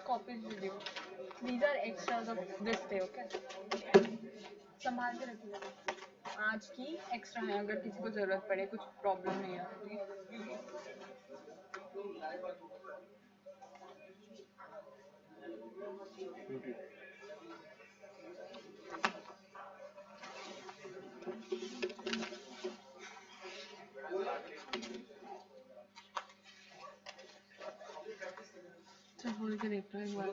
copies with you. These are extras of this day, okay? संभाल के रखिए. आज की एक्स्ट्रा है, अगर किसी को जरूरत पड़े, कुछ प्रॉब्लम नहीं है, ठीक है? चल बोल के देखता हूँ एक बार.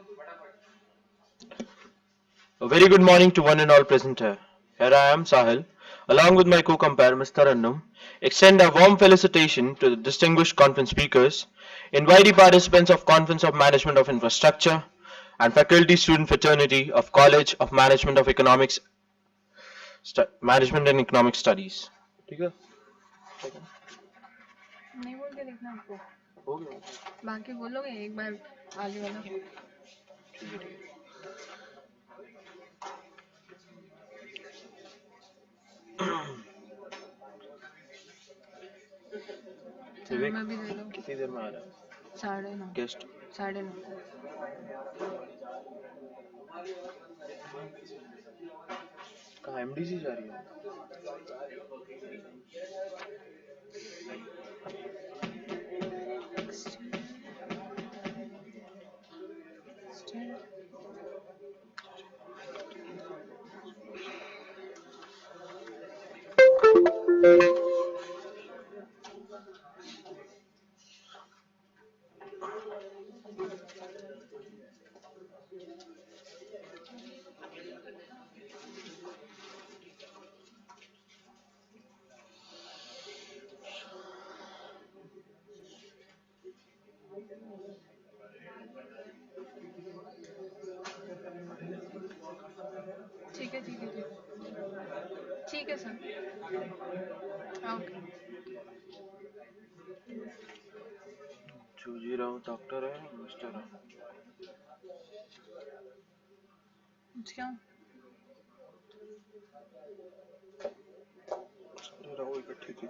A very good morning to one and all present here. Here I am, Sahil, along with my co-compare Mr. Annam, extend a warm felicitation to the distinguished conference speakers, invite the participants of Conference of Management of Infrastructure, and faculty student fraternity of College of Management of Economics, Management and Economic Studies. ठीक है? नहीं बोल के देखना आपको. हो गया. बाकी बोलोगे एक बार आगे वाला. चलो मैं भी दे दूँ. कितनी देर में आ रहा है 9:30. गेस्ट? 9:30. कहाँ एमडीसी जा रही है? ठीक है ठीक है ठीक है सर. ओके. जूझी राव डॉक्टर है मिस्टर है. क्या राव इकट्ठी थी.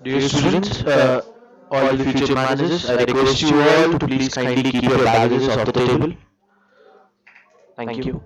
Dear students, all the future managers, I request you all to please kindly keep your baggages off the table. Thank you.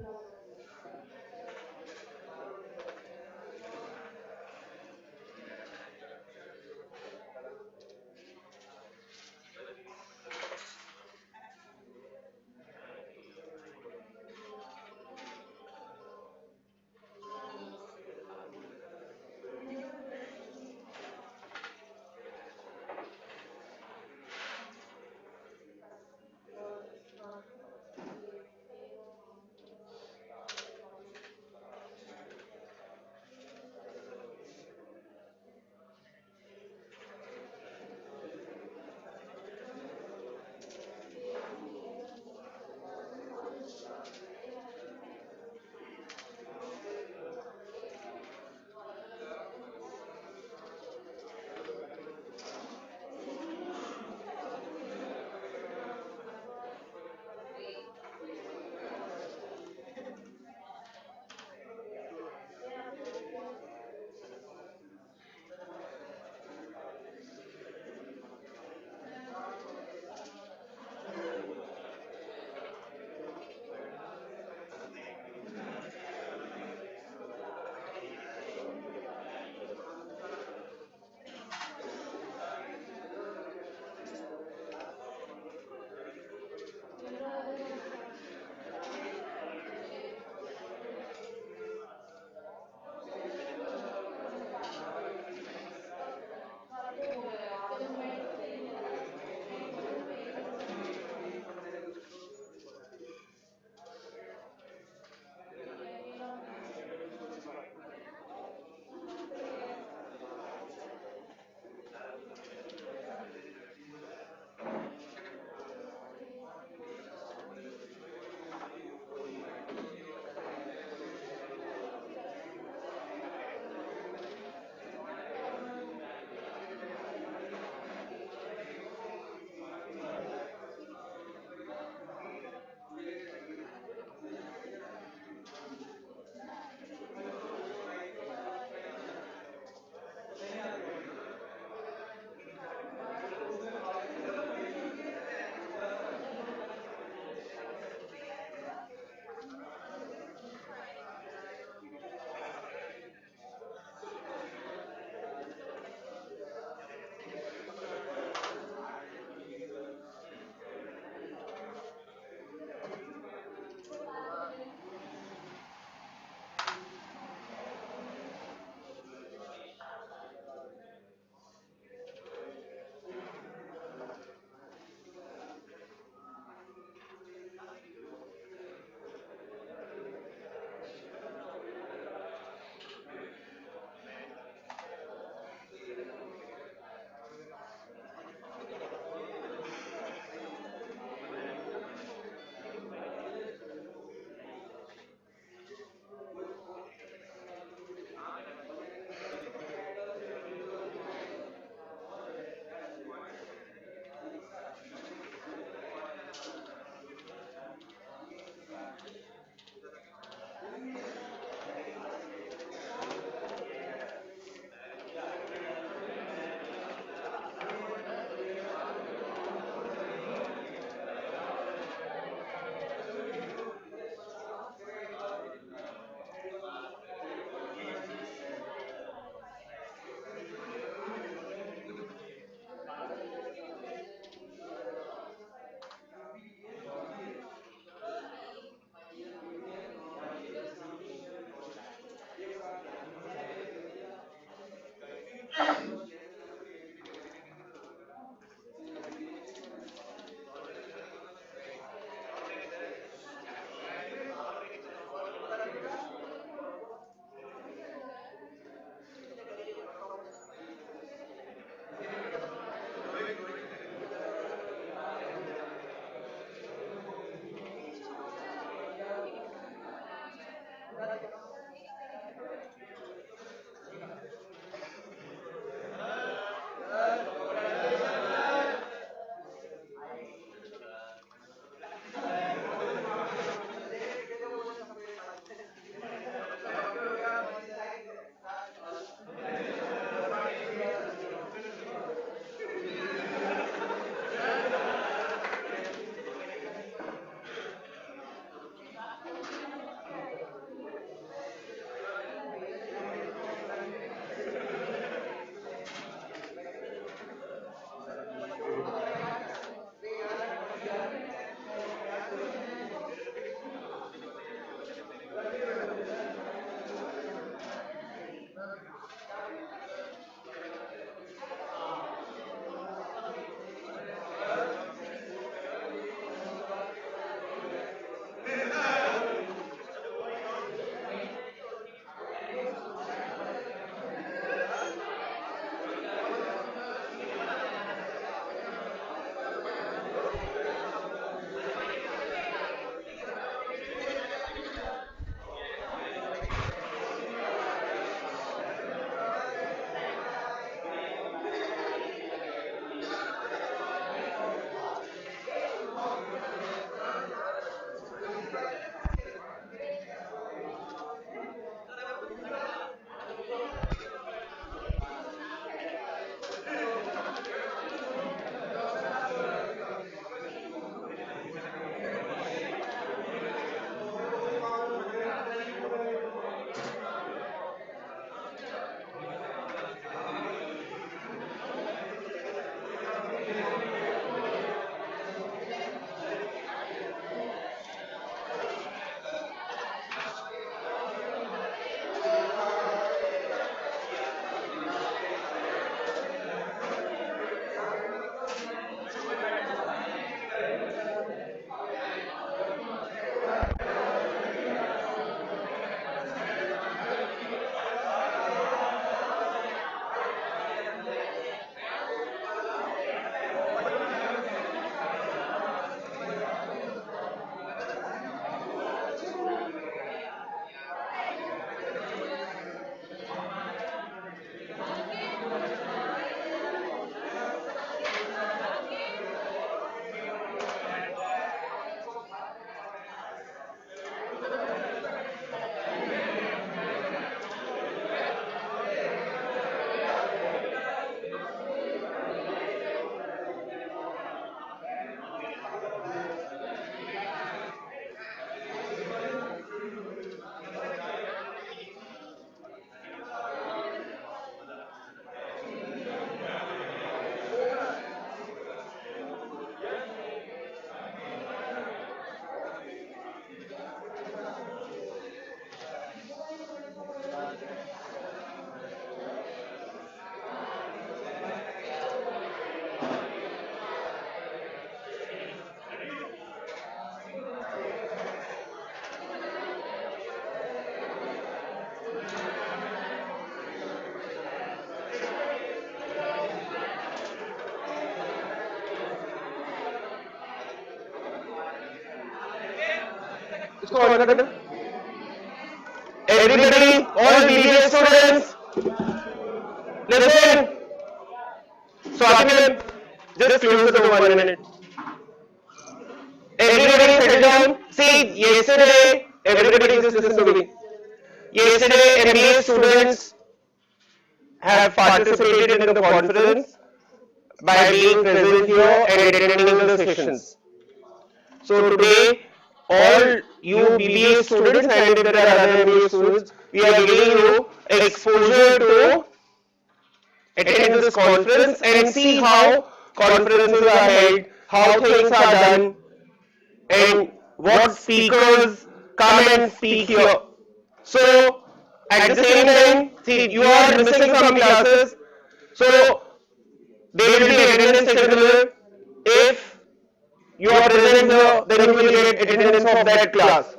इसको ऑन कर देना. Everybody, all BBA students, listen. Swati, just close the door 1 minute. Everybody sit down. See, yesterday, everybody just listen to me. Yesterday, MBA students have participated in the conference by being present here and attending the sessions. So today, all you BBA students and if there are other MBA students, we are giving you exposure to attend this conference and see how conferences are held, how things are done, and what speakers come and speak here. So, at the same time, see, you are missing some classes, so there will be attendance taken. If you are present here, then you will get attendance of that class.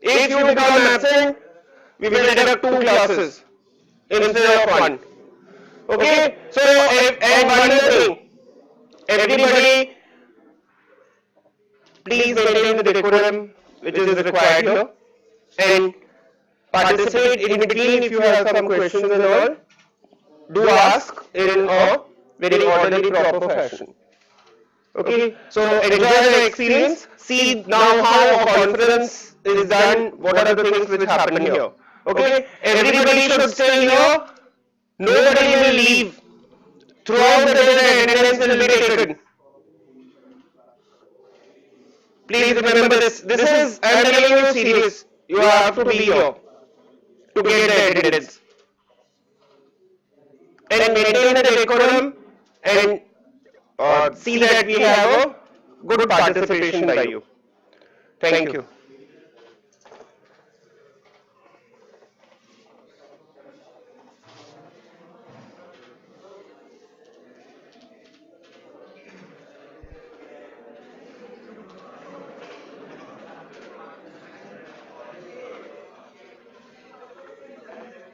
If you become absent, we will deduct 2 classes instead of 1. Okay? So, and one more thing, everybody, please maintain the decorum which is required here and participate in between if you have some questions and all. Do ask in a very orderly, proper fashion. Okay, so enjoy the experience. See now how a conference is done. What are the things which happen here? Okay, everybody should stay here. Nobody will leave. Throughout the day, the attendance will be taken. Please remember this. This is, I am telling you serious. You have to be here to get the attendance. And maintain the decorum and see that we have a good participation by you. Thank you.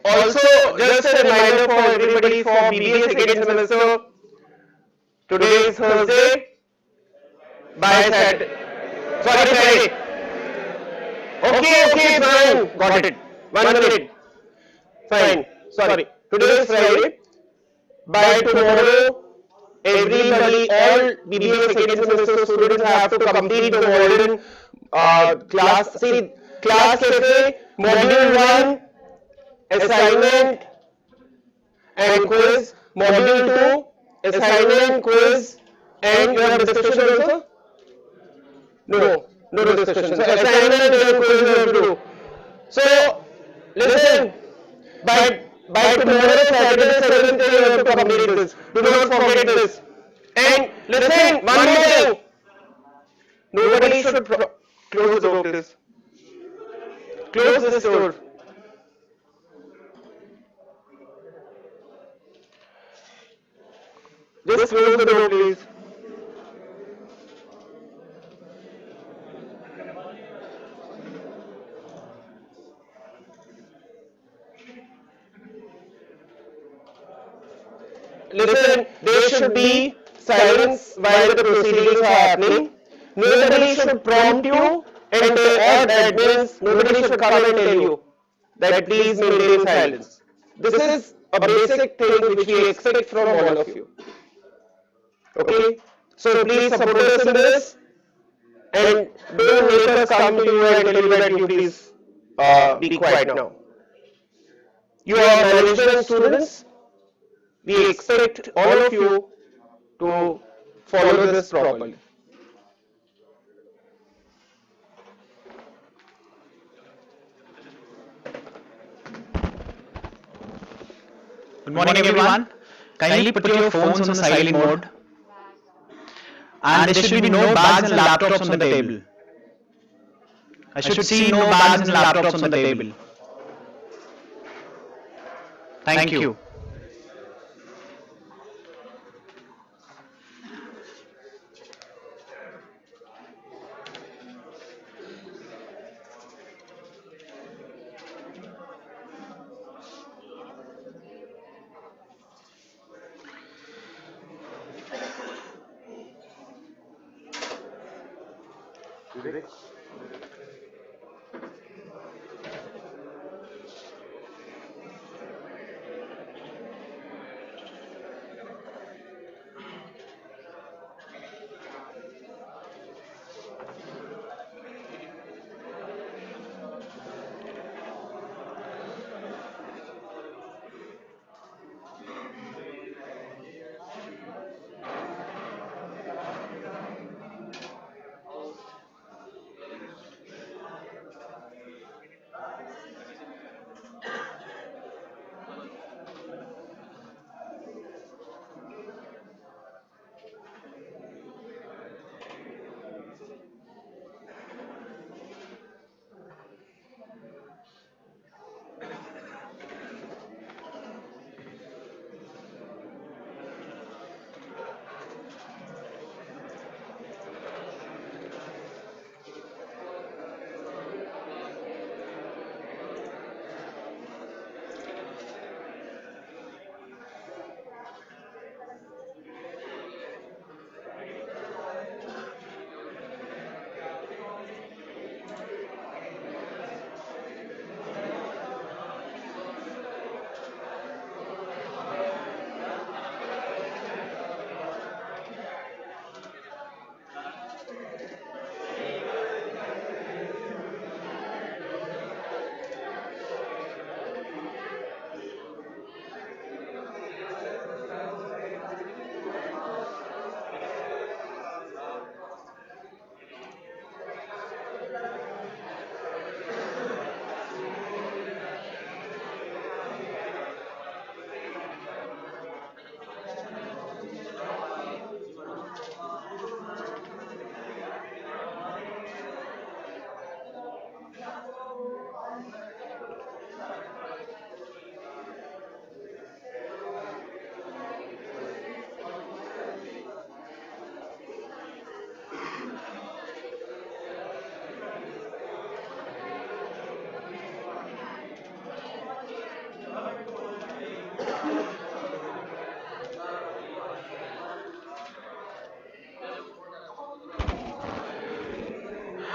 Also, just a reminder for everybody for BBA second semester, today is Thursday, by Saturday, sorry Friday. Okay, fine, got it. 1 minute. Fine, sorry. Today is Friday. By tomorrow, everybody, all BBA second semester students have to complete the modern class. See, class cafe, module 1, assignment and quiz, module 2, assignment, quiz, and you have discussion also? No discussion. So assignment and quiz you have to do. So listen, by tomorrow Saturday 7th you have to complete this. Do not forget this. And Listen, one more thing. Nobody should close the door, please. Close this door. Just close the door, please. Listen, there should be silence while the proceedings are happening. Nobody should prompt you and or admins, nobody should come and tell you that please maintain silence. This is a basic thing which we expect from all of you. Okay? So please support us in this and don't make us come to you and tell you that you please be quiet now. You are management students. We expect all of you to follow this properly. Good morning, everyone. Kindly put your phones on the silent mode. And there should be no bags and laptops on the table. I should see no bags and laptops on the table. Thank you.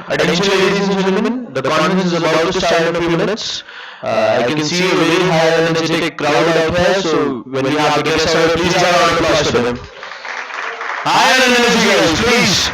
Attention, ladies and gentlemen, the conference is about to start in a few minutes. I can see a very high energetic crowd out here, so when we have the guests out, please have a round of applause for them. High energy, guys, please.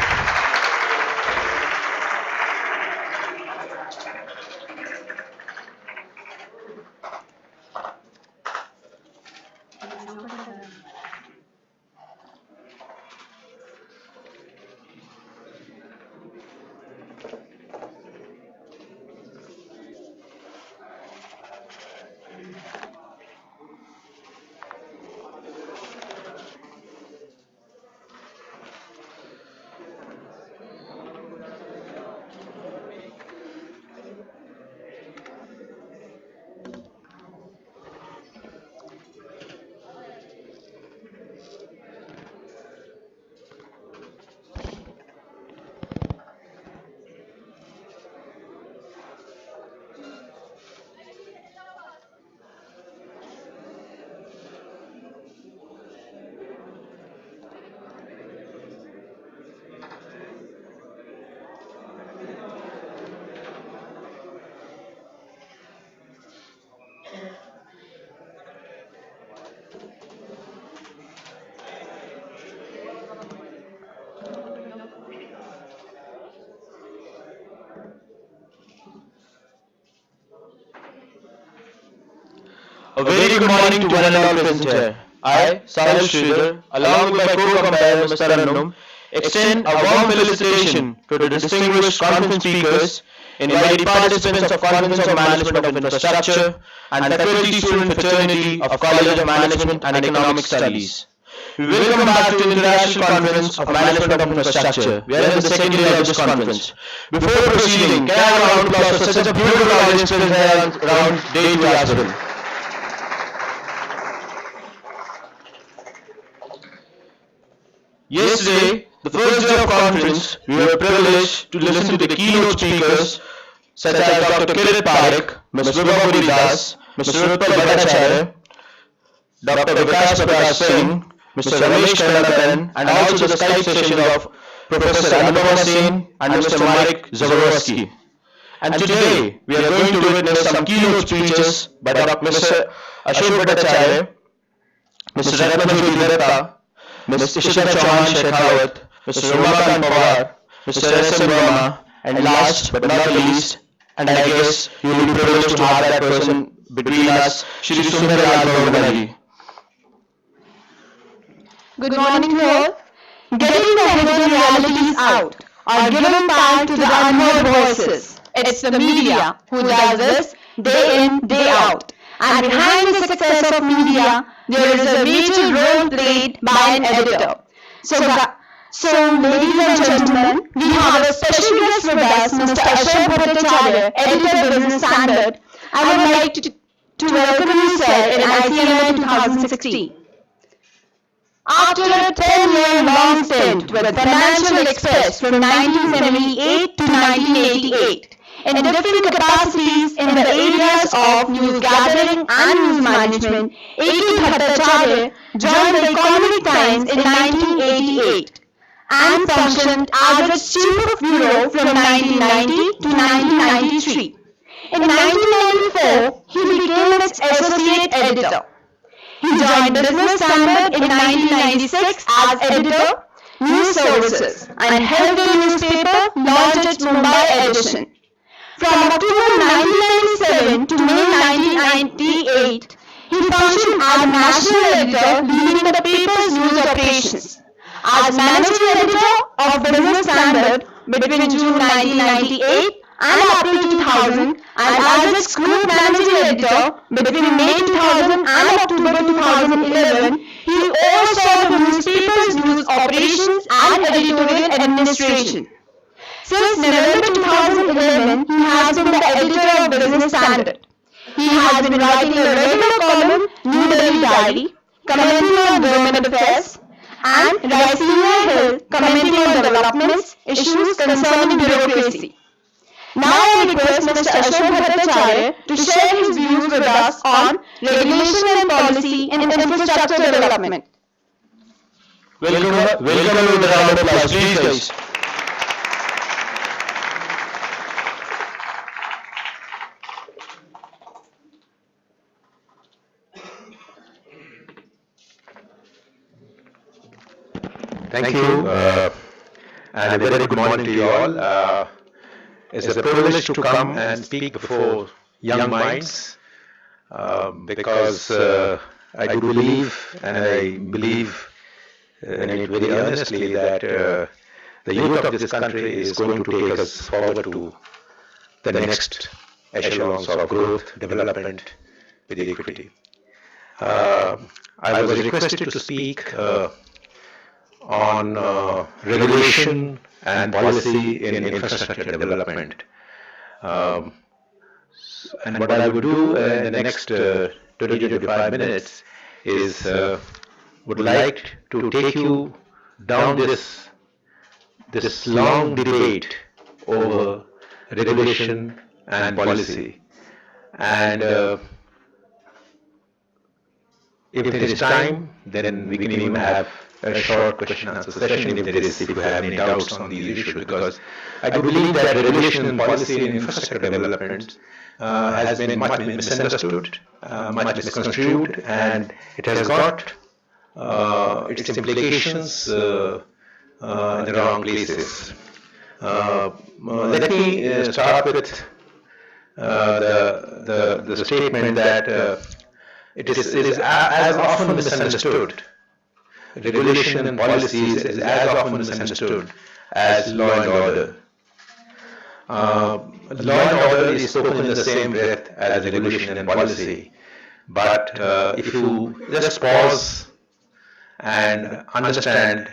A very good morning to one and all present here. I, Sahil Sridhar, along with my co-compare Mr. Annum, extend a warm felicitation to the distinguished conference speakers, invited participants of Conference of Management of Infrastructure, and faculty student fraternity of College of Management and Economic Studies. We welcome back to the International Conference of Management of Infrastructure. We are in the second day of this conference. Before proceeding, can I have a round of applause for such a beautiful audience present here around day 2 as well. Yesterday, the first day of conference, we were privileged to listen to the keynote speakers such as Dr. Kirit Parekh, Ms. Vibha Das, Mr. Utpal Bhattacharya, Dr. Vikas Prakash Singh, Mr. Ramesh Karnathan, and also the Skype sessions of Professor Anupama Sen and Mr. Marek Zaborowski. And today, we are going to witness some keynote speeches by Dr. Mr. Ashok Bhattacharya, Mr. Ratnajyoti Datta, Ms. Ishita Chauhan Shekhawat, Mr. Ramakant Pawar, Mr. S.M. Verma, and last but not the least, and I guess you will be privileged to have that person between us, Shri Sundarlal Bhavanagi. Good morning to all. Getting the hidden realities out or giving power to the unheard voices. It's the media who does this day in, day out. And behind the success of media, there is a major role played by an editor. So ladies and gentlemen, we have a special guest with us, Mr. Ashok Bhattacharya, editor of Business Standard. I would like to welcome you, sir, in ICMI 2016. After a 10-year long stint with Financial Express from 1978 to 1988, in different capacities in the areas of news gathering and news management, A.K. Bhattacharya joined the Economic Times in 1988 and functioned as its chief of bureau from 1990 to 1993. In 1994, he became its associate editor. He joined Business Standard in 1996 as editor, News Services, and helped the newspaper launch its Mumbai edition. From October 1997 to May 1998, he functioned as national editor, leading the paper's news operations. As managing editor of Business Standard between June 1998 and April 2000, and as its group managing editor between May 2000 and October 2011, he oversaw the newspaper's news operations and editorial administration. Since November 2011, he has been the editor of Business Standard. He has been writing a regular column, New Delhi Diary, commenting on government affairs, and Raisina Hill, commenting on developments, issues concerning bureaucracy. Now I request Mr. Ashok Bhattacharya to share his views with us on regulation and policy in infrastructure development. Welcome with a round of applause, please guys. Thank you, and a very good morning to you all. It's a privilege to come and speak before young minds because I do believe, and I believe in it very earnestly, that the youth of this country is going to take us forward to the next echelons of growth, development with equity. I was requested to speak on regulation and policy in infrastructure development. And what I would do in the next 20 to 25 minutes is would like to take you down this long debate over regulation and policy. And if there is time, then we can even have a short question and answer session if you have any doubts on these issues, because I do believe that regulation and policy in infrastructure development has been much misunderstood, much misconstrued, and it has got its implications in the wrong places. Let me start with the statement that it is as often misunderstood. Regulation and policies is as often misunderstood as law and order. Law and order is spoken in the same breath as regulation and policy, but if you just pause and understand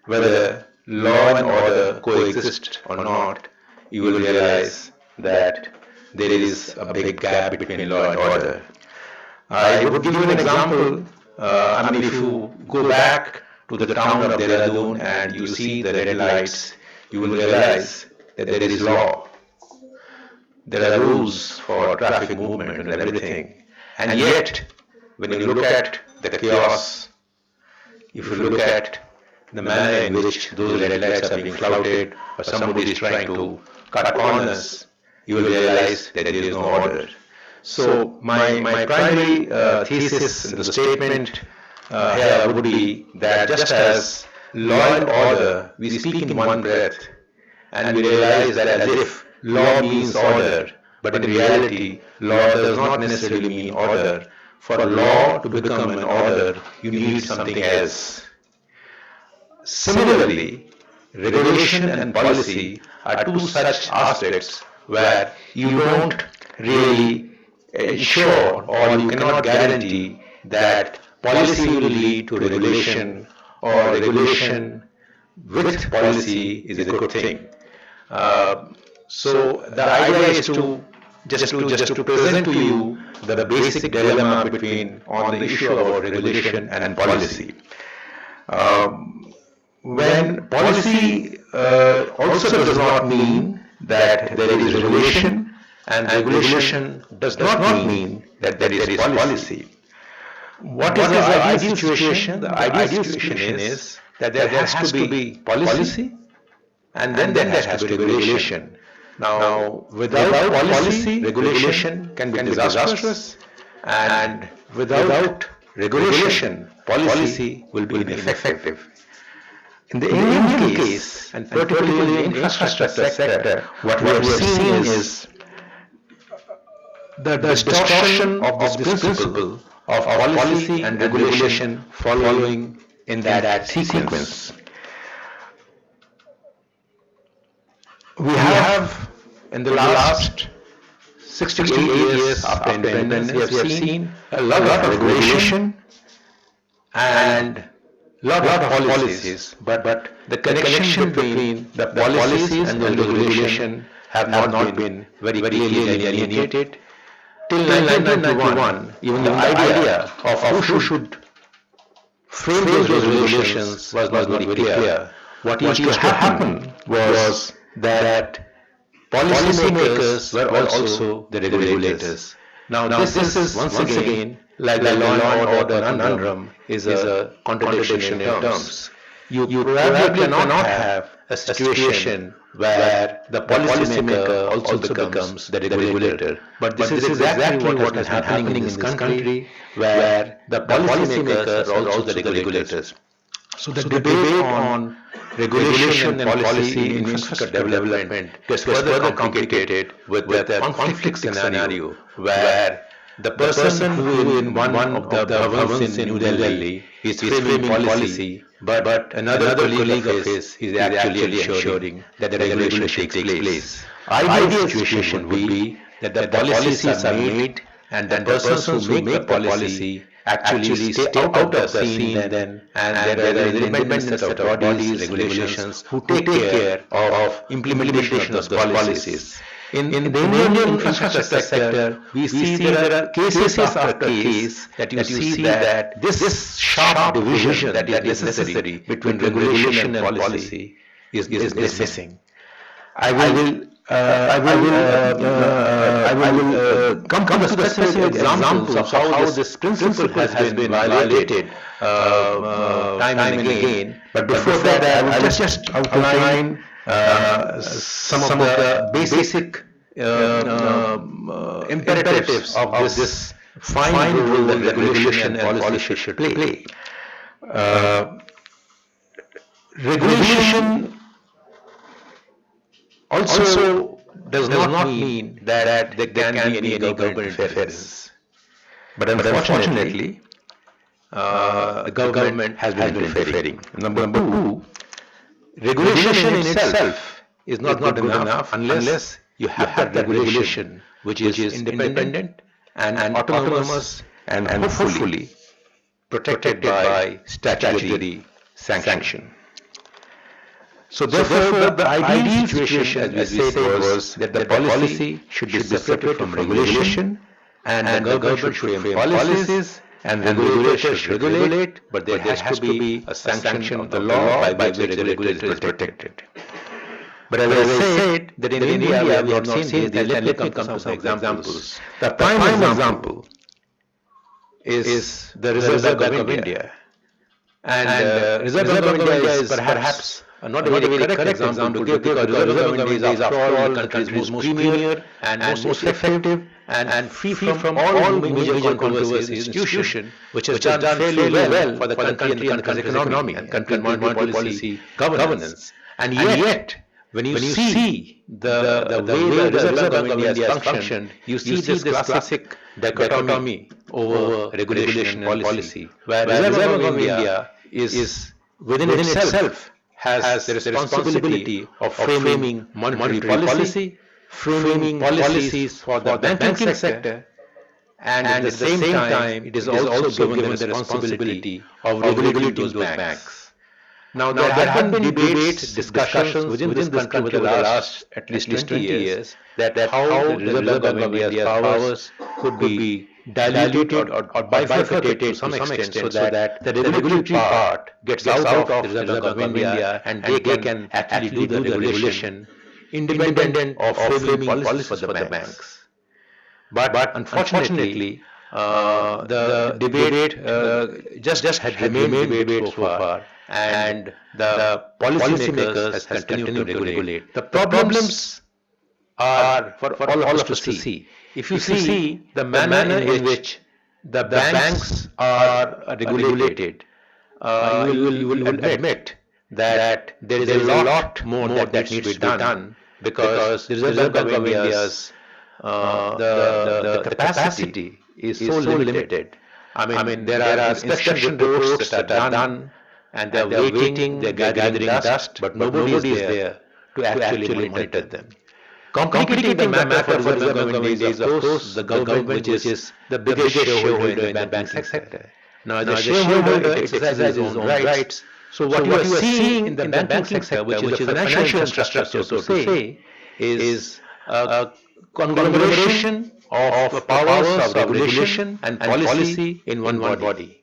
whether law and order coexist or not, you will realize that there is a big gap between law and order. I would give you an example. If you go back to the town of Dehradun and you see the red lights, you will realize that there is law. There are rules for traffic movement and everything. And yet, when you look at the chaos, if you look at the manner in which those red lights are being flouted, or somebody is trying to cut corners, you will realize that there is no order. So my primary thesis in the statement here would be that just as law and order, we speak in one breath, and we realize that as if law means order, but in reality, law does not necessarily mean order. For law to become an order, you need something else. Similarly, regulation and policy are two such aspects where you don't really ensure or you cannot guarantee that policy will lead to regulation or regulation with policy is a good thing. So the idea is to just to present to you the basic dilemma between on the issue about regulation and policy. When policy also does not mean that there is regulation, and regulation does not mean that there is policy. What is the ideal situation? The ideal situation is that there has to be policy, and then there has to be regulation. Now, without policy, regulation can be disastrous, and without regulation, policy will be ineffective. In the Indian case, and particularly in the infrastructure sector, what we are seeing is the distortion of this principle of policy and regulation following in that sequence. We have, in the last 68 years after independence, we have seen a lot of regulation and lot of policies, but the connection between the policies and the regulation have not been very clearly delineated. Till 1991, even the idea of who should frame those regulations was not very clear. What used to happen was that policymakers were also the regulators. Now this is once again like the law and order conundrum is a contradiction in terms. You probably cannot have a situation where the policymaker also becomes the regulator. But this is exactly what is happening in this country, where the policymakers are also the regulators. So the debate on regulation and policy in infrastructure development gets further complicated with the conflict scenario where the person who in one of the bhavans in New Delhi is framing policy, but another colleague of his is actually ensuring that the regulation takes place. Ideal situation would be that the policies are made and the persons who make the policy actually stay out of the scene then, and there is an independent set of bodies, regulations who take care of implementation of those policies. In the Indian infrastructure sector, we see there are cases after case that you see that this sharp division that is necessary between regulation and policy is missing. I will come to the specific examples of how this principle has been violated time and again. But before that, I will just outline some of the basic imperatives of this fine role that regulation and policy should play. Regulation also does not mean that there can be any government interference. But unfortunately, the government has been interfering. Number two, regulation in itself is not good enough unless you have that regulation which is independent and autonomous and hopefully protected by statutory sanction. So therefore, the ideal situation, as we said, was that the policy should be separated from regulation, and the government should frame policies, and regulators should regulate, but there has to be a sanction of the law by which the regulator is protected. But as I said, that in India we have not seen this, and let me come to some examples. The prime example is the Reserve Bank of India. And Reserve Bank of India is perhaps not a very correct example to give, because Reserve Bank of India is after all the country's most premier and most effective and free from all major controversies institution, which has done fairly well for the country and the country's economy and country's monetary policy governance. And yet, when you see the way the Reserve Bank of India has functioned, you see this classic dichotomy over regulation and policy, where Reserve Bank of India is within itself has the responsibility of framing monetary policy, framing policies for the banking sector, and at the same time it is also given the responsibility of regulating those banks. Now there have been debates, discussions within this country over the last at least 20 years that how the Reserve Bank of India's powers could be diluted or bifurcated to some extent so that the regulatory part gets out of the Reserve Bank of India and they can actually do the regulation independent of framing policies for the banks. But unfortunately, the debate just had remained debate so far, and the policymakers has continued to regulate. The problems are for all of us to see. If you see the manner in which the banks are regulated, you will admit that there is a lot more that needs to be done, because the Reserve Bank of India's the capacity is so limited. I mean, there are inspection reports that are done, and they are waiting, they are gathering dust, but nobody is there to actually monitor them. Complicating the matter for the Reserve Bank of India is, of course, the government, which is the biggest shareholder in the banking sector. Now, the shareholder exercises its own rights. So what you are seeing in the banking sector, which is the financial infrastructure, so to say, is a conglomeration of powers of regulation and policy in one body.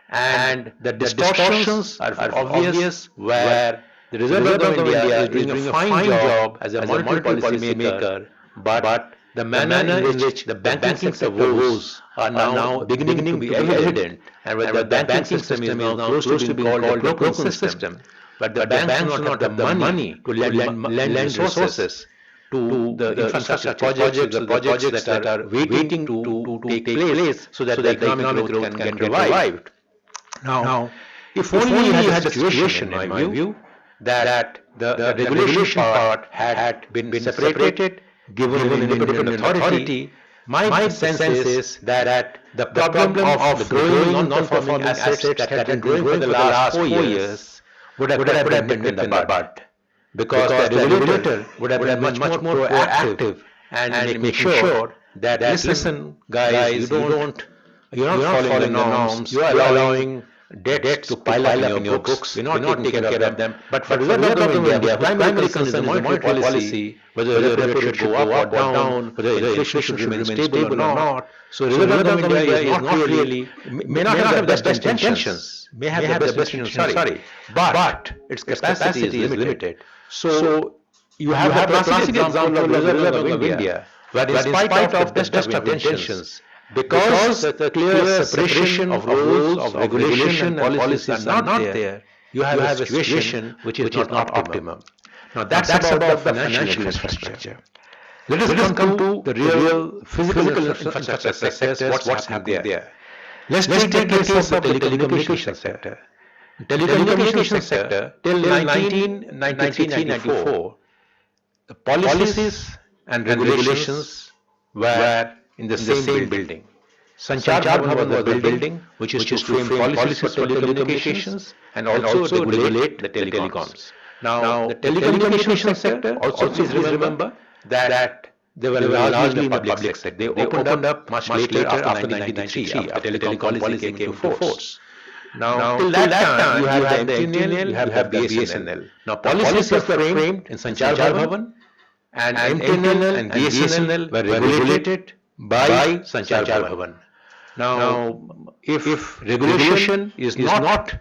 And the distortions are obvious, where the Reserve Bank of India is doing a fine job as a monetary policy maker, but the manner in which the banking sector woes are now beginning to be evident, and where the banking system is now close to being called a broken system. But the banks do not have the money to lend resources to the infrastructure projects, the projects that are waiting to take place so that the economic growth can get revived. Now, if only you had a situation, in my view, that the regulation part had been separated, given an independent authority, my sense is that the problem of the growing non-performing assets that had been growing for the last 4 years would have been nipped in the bud, because the regulator would have been much more proactive and make sure that, listen guys, you're not following the norms, you are allowing debts to pile up in your books, you're not taking care of them. But for the Reserve Bank of India, primary concern is the monetary policy, whether the repo rate should go up or down, whether inflation should remain stable or not. So Reserve Bank of India is not really, may not have the best intentions, may have the best intentions, but its capacity is limited. So you have the classic example of the Reserve Bank of India, where in spite of the best of intentions, because the clear separation of roles of regulation and policies are not there, you have a situation which is not optimum. Now that's about the financial infrastructure. Let us come to the real physical infrastructure sectors, what's happening there. Let's take the case of the telecommunication sector. Telecommunication sector, till 1993-94, the policies and regulations were in the same building. Sanchar Bhavan was the building which is to frame policies for telecommunications and also to regulate the telecoms. Now, the telecommunications sector also, please remember that they were largely in the public sector. They opened up much later after 1993, after the telecom policy came into force. Now, till that time, you have the MTNL, you have the BSNL. Now, policies were framed in Sanchar Bhavan, and MTNL and BSNL were regulated by Sanchar Bhavan. Now, if regulation is not to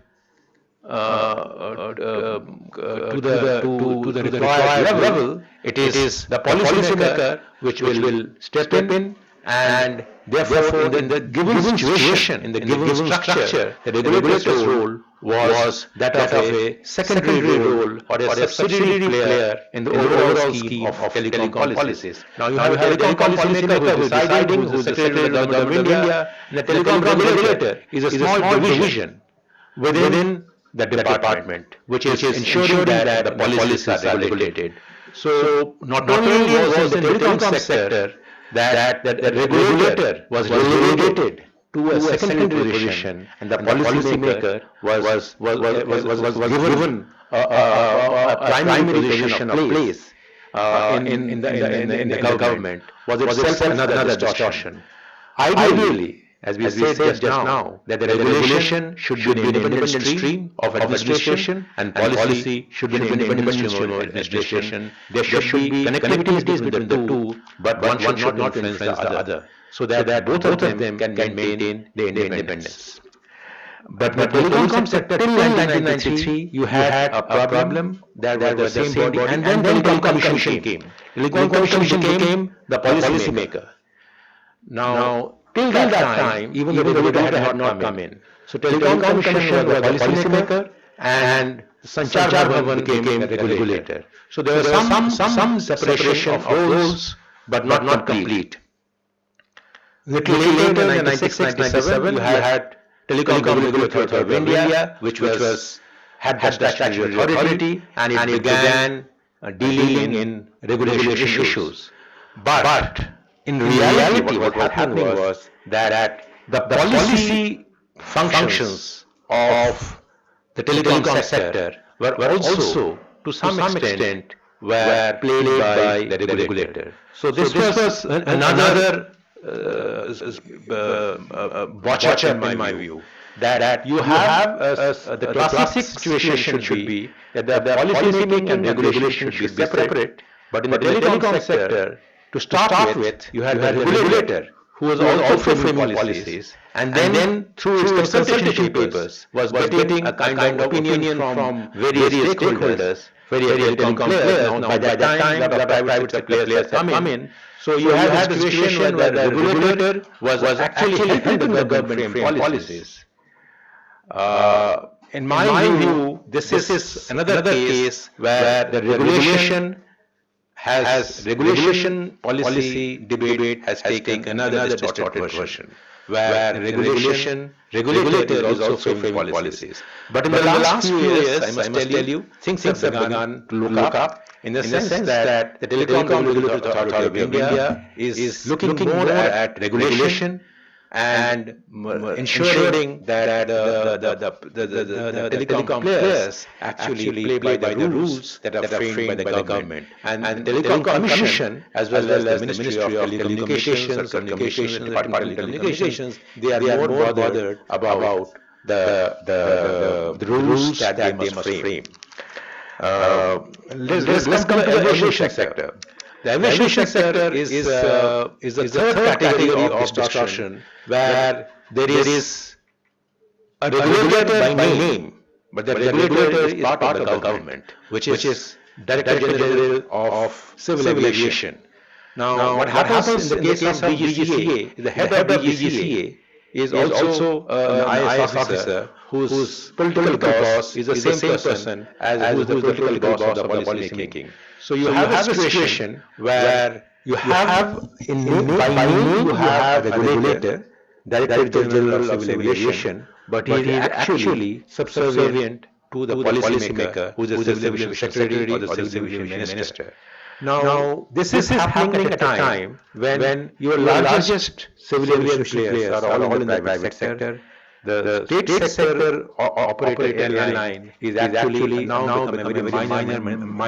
the required level, it is the policymaker which will step in, and therefore in the given situation, in the given structure, the regulator's role was that of a secondary role or a subsidiary player in the overall scheme of telecom policies. Now you have a telecom policymaker who is deciding, who is the Secretary of the Government of India, and the telecom regulator is a small division within the department, which is ensuring that the policies are regulated. So not only was the telecom sector that the regulator was relegated to a secondary position, and the policymaker was given a primary position of place in the government, was itself another distortion. Ideally, as we said just now, that the regulation should be an independent stream of administration and policy should be an independent stream of administration. There should be connectivity between the two, but one should not influence the other, so that both of them can maintain their independence. But the telecom sector till 1993, you had a problem that was the same body, and then Telecom Commission came. Telecom Commission became the policymaker. Now, till that time, even the regulator had not come in. So Telecom Commission was the policymaker, and Sanchar Bhavan became a regulator. So there was some separation of roles, but not complete. Little later in 1996-97, you had Telecom Regulatory Authority of India, which had the statutory authority, and it began dealing in regulation issues. But in reality, what was happening was that the policy functions of the telecom sector were also, to some extent, were played by the regulator. So this was another botch in my view. That you have the classic situation should be that the policy making and regulation should be separate, but in the telecom sector, to start with, you had a regulator who was also framing policies, and then through its consultation papers was getting a kind of opinion from various stakeholders, various telecom players. Now by that time, the private sector players have come in. So you had a situation where the regulator was actually helping the government frame policies. In my view, this is another case where the regulation policy debate has taken another distorted version, where regulator is also framing policies. But in the last few years, I must tell you, things have begun to look up in the sense that the Telecom Regulatory Authority of India is looking more at regulation and ensuring that the telecom players actually play by the rules that are framed by the government. And the Telecom Commission, as well as the Ministry of Telecommunications, Department of Telecommunications, they are more bothered about the rules that they must frame. Let's come to the aviation sector. The aviation sector is the third category of distortion, where there is a regulator by name, but the regulator is part of the government, which is Director General of Civil Aviation. Now, what happens in the case of DGCA, the head of DGCA is also an IAS officer whose political boss is the same person as who is the political boss of the policy making. So you have a situation where you have by name you have a regulator, Director General of Civil Aviation, but he is actually subservient to the policy maker, who is the Civil Aviation Secretary or the Civil Aviation Minister. Now, this is happening at a time when your largest civil aviation players are all in the private sector. The state sector operated airline is actually now becoming a very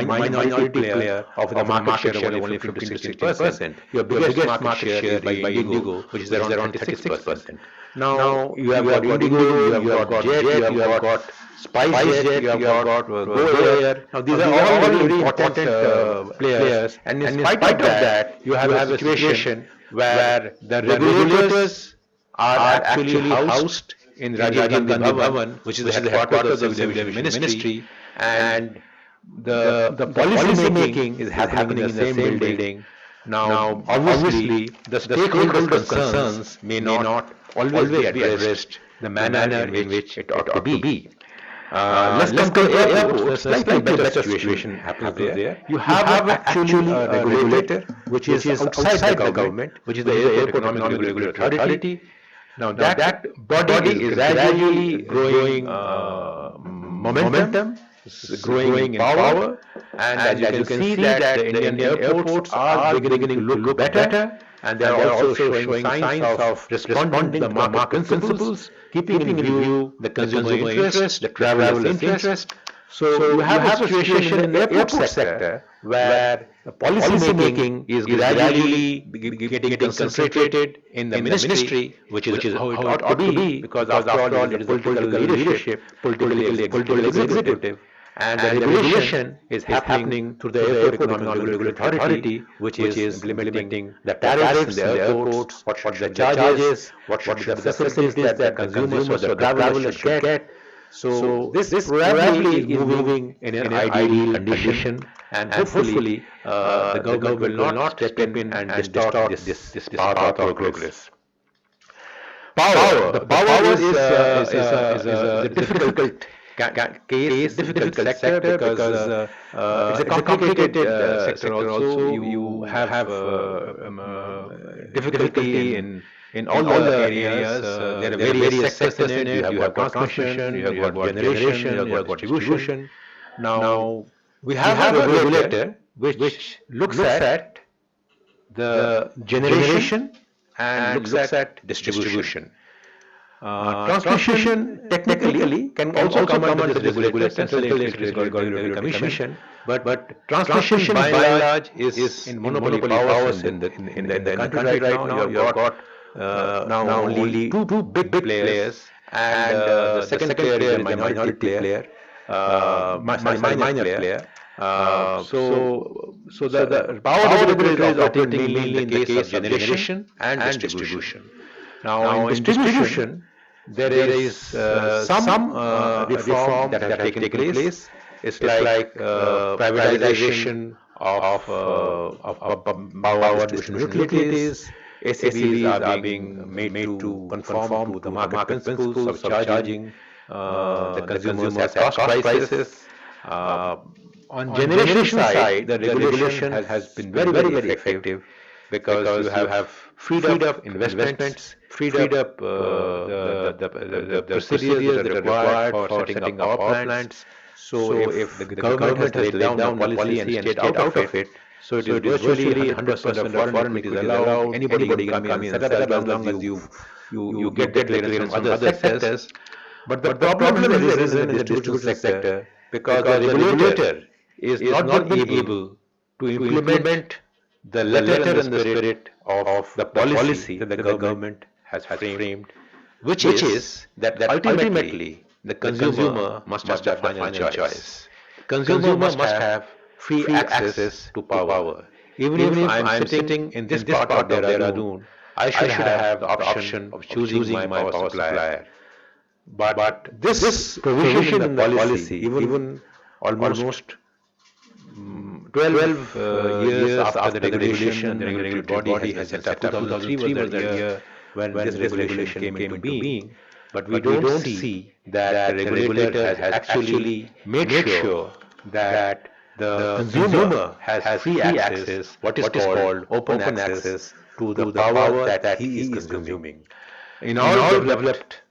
minority player of the market share of only 15 to 16%. Your biggest market share is by Indigo, which is around 36%. Now, you have got Indigo, you have got Jet, you have got SpiceJet, you have got Go Air. Now, these are all very important players, and in spite of that, you have a situation where the regulators are actually housed in Rajiv Gandhi Bhavan, which is the headquarters of the Civil Aviation Ministry, and the policy making is happening in the same building. Now, obviously, the stakeholder concerns may not always be addressed the manner in which it ought to be. Let's come to airports. There's a slightly better situation happens there. You have actually a regulator which is outside the government, which is the Airport Economic Regulatory Authority. Now that body is gradually growing momentum, growing in power, and as you can see that the Indian airports are beginning to look better, and they are also showing signs of responding to the market principles, keeping in view the consumer interest, the traveler's interest. So you have a situation in the airport sector where the policy making is gradually getting concentrated in the ministry, which is how it ought to be, because after all it is the political leadership, political executive, and the regulation is happening through the Airport Economic Regulatory Authority, which is implementing the tariffs in the airports, what should the charges, what should the facilities that the consumers or the travelers should get. So this probably is moving in an ideal condition, and hopefully the government will not step in and distort this path of progress. Power. The power is a difficult case, difficult sector, because it's a complicated sector also. You have difficulty in all the areas. There are various sectors in it. You have got transmission, you have got generation, you have got distribution. Now, we have a regulator which looks at the generation and looks at distribution. Transmission technically can also come under the regulator, Central Regulatory Commission, but transmission by and large is in monopoly powers in the country right now. You have got now only two big players, and the second player is a minority player, minor player. So the power regulator is operating mainly in the case of generation and distribution. Now in distribution, there is some reform that has taken place. It's like privatization of power distribution utilities. SABs are being made to conform to the market principles of charging the consumers at cost prices. On generation side, the regulation has been very effective, because you have freed up investments, freed up the procedures that are required for setting up power plants. So if the government has laid down the policy and stayed out of it, so it is virtually 100% of foreign equity is allowed. Anybody can come in and set up as long as you get clearance from other sectors. But the problem has arisen in the distribution sector, because the regulator is not being able to implement the letter and the spirit of the policy that the government has framed, which is that ultimately the consumer must have the final choice. Consumer must have free access to power. Even if I am sitting in this part of Dehradun, I should have the option of choosing my power supplier. But this provision in the policy, even almost 12 years after the regulation, the regulatory body has set up. 2003 was the year when this regulation came into being. But we don't see that the regulator has actually made sure that the consumer has free access, what is called open access, to the power that he is consuming. In all developed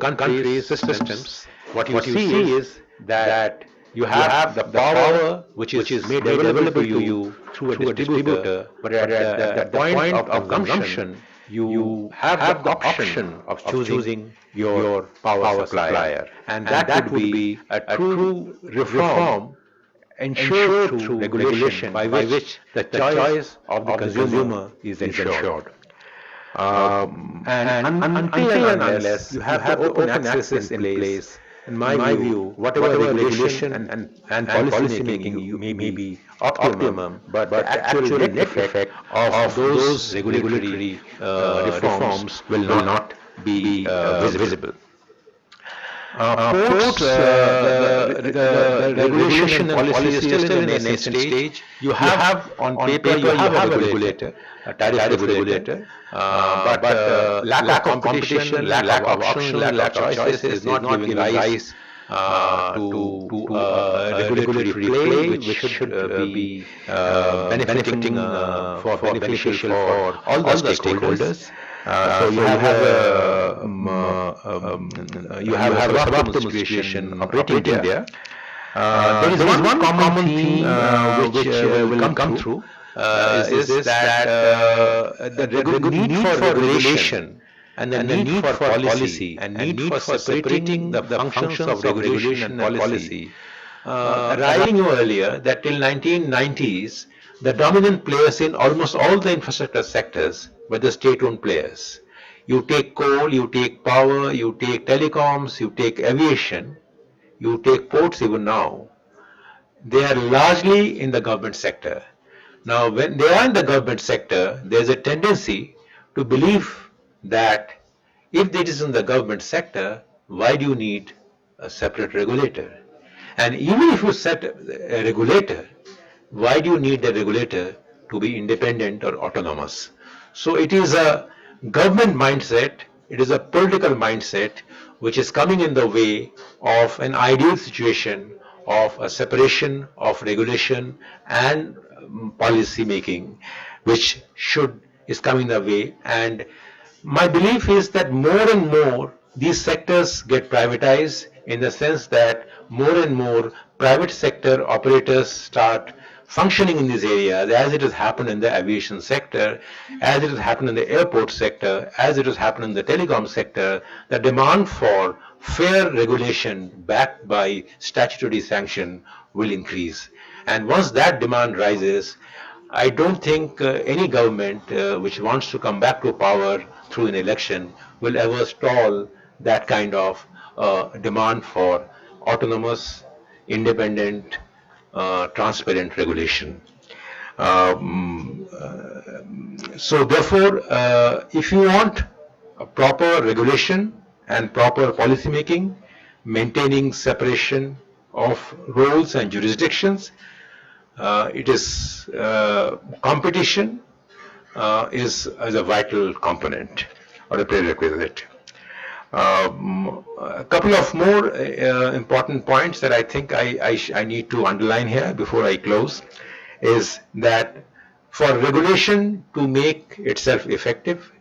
countries, systems, what you see is that you have the power which is made available to you through a distributor, but at the point of consumption, you have the option of choosing your power supplier, and that would be a true reform ensured through regulation by which the choice of the consumer is ensured. Until and unless you have the open access in place, in my view, whatever regulation and policy making you may be optimum, but the actual net effect of those regulatory reforms will not be visible. Ports, the regulation and policy is still in a nascent stage. You have on paper, you have a regulator, a tariff regulator, but lack of competition, lack of options, lack of choices is not giving rise to regulatory play which should be benefiting beneficial for all the stakeholders. So you have a suboptimal situation operating in India. There is one common theme which will come through is that the need for regulation and the need for policy and need for separating the functions of regulation and policy. I knew earlier that till 1990s, the dominant players in almost all the infrastructure sectors were the state-owned players. You take coal, you take power, you take telecoms, you take aviation, you take ports even now. They are largely in the government sector. Now, when they are in the government sector, there's a tendency to believe that if it is in the government sector, why do you need a separate regulator? And even if you set a regulator, why do you need the regulator to be independent or autonomous? So it is a government mindset, it is a political mindset which is coming in the way of an ideal situation of a separation of regulation and policy making, which is coming the way. And my belief is that more and more these sectors get privatized, in the sense that more and more private sector operators start functioning in these areas, as it has happened in the aviation sector, as it has happened in the airport sector, as it has happened in the telecom sector. The demand for fair regulation backed by statutory sanction will increase. And once that demand rises, I don't think any government which wants to come back to power through an election will ever stall that kind of demand for autonomous, independent, transparent regulation. So therefore, if you want a proper regulation and proper policy making, maintaining separation of roles and jurisdictions, it is competition is a vital component or a prerequisite. A couple of more important points that I think I need to underline here before I close is that for regulation to make itself effective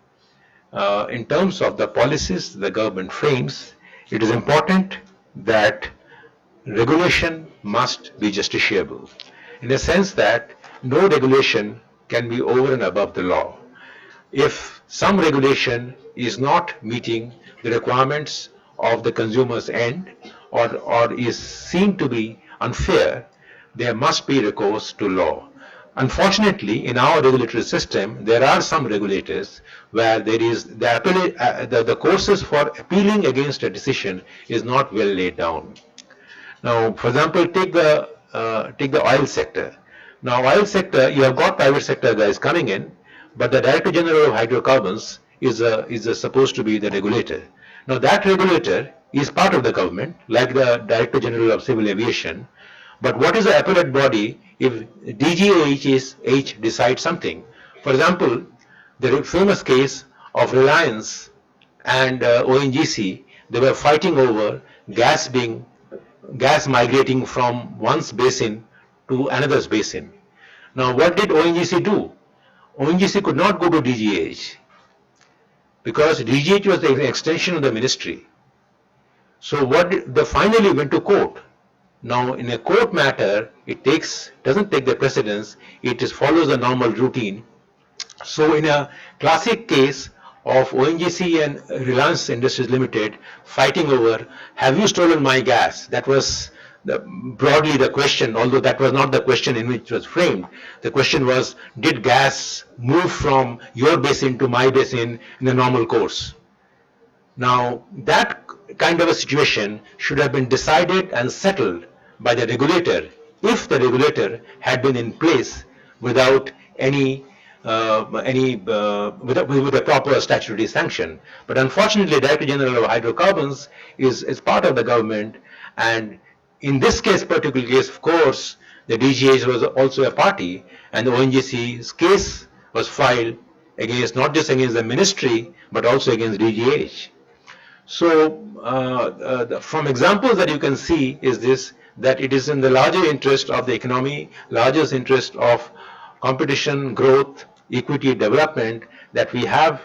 in terms of the policies the government frames, it is important that regulation must be justiciable, in the sense that no regulation can be over and above the law. If some regulation is not meeting the requirements of the consumer's end, or is seen to be unfair, there must be recourse to law. Unfortunately, in our regulatory system, there are some regulators where there is the courses for appealing against a decision is not well laid down. Now, for example, take the oil sector. Now, oil sector, you have got private sector guys coming in, but the Director General of Hydrocarbons is supposed to be the regulator. Now, that regulator is part of the government, like the Director General of Civil Aviation. But what is the appellate body if DGH decides something? For example, the famous case of Reliance and ONGC, they were fighting over gas migrating from one's basin to another's basin. Now, what did ONGC do? ONGC could not go to DGH because DGH was an extension of the ministry. So they finally went to court. Now, in a court matter, it doesn't take the precedence, it just follows the normal routine. So in a classic case of ONGC and Reliance Industries Limited fighting over, have you stolen my gas? That was broadly the question, although that was not the question in which it was framed. The question was, did gas move from your basin to my basin in the normal course? Now, that kind of a situation should have been decided and settled by the regulator if the regulator had been in place without with a proper statutory sanction. But unfortunately, Director General of Hydrocarbons is part of the government, and in this particular case, of course, the DGH was also a party, and the ONGC's case was filed against, not just against the ministry, but also against DGH. So, from examples that you can see is this, that it is in the larger interest of the economy, largest interest of competition, growth, equity, development, that we have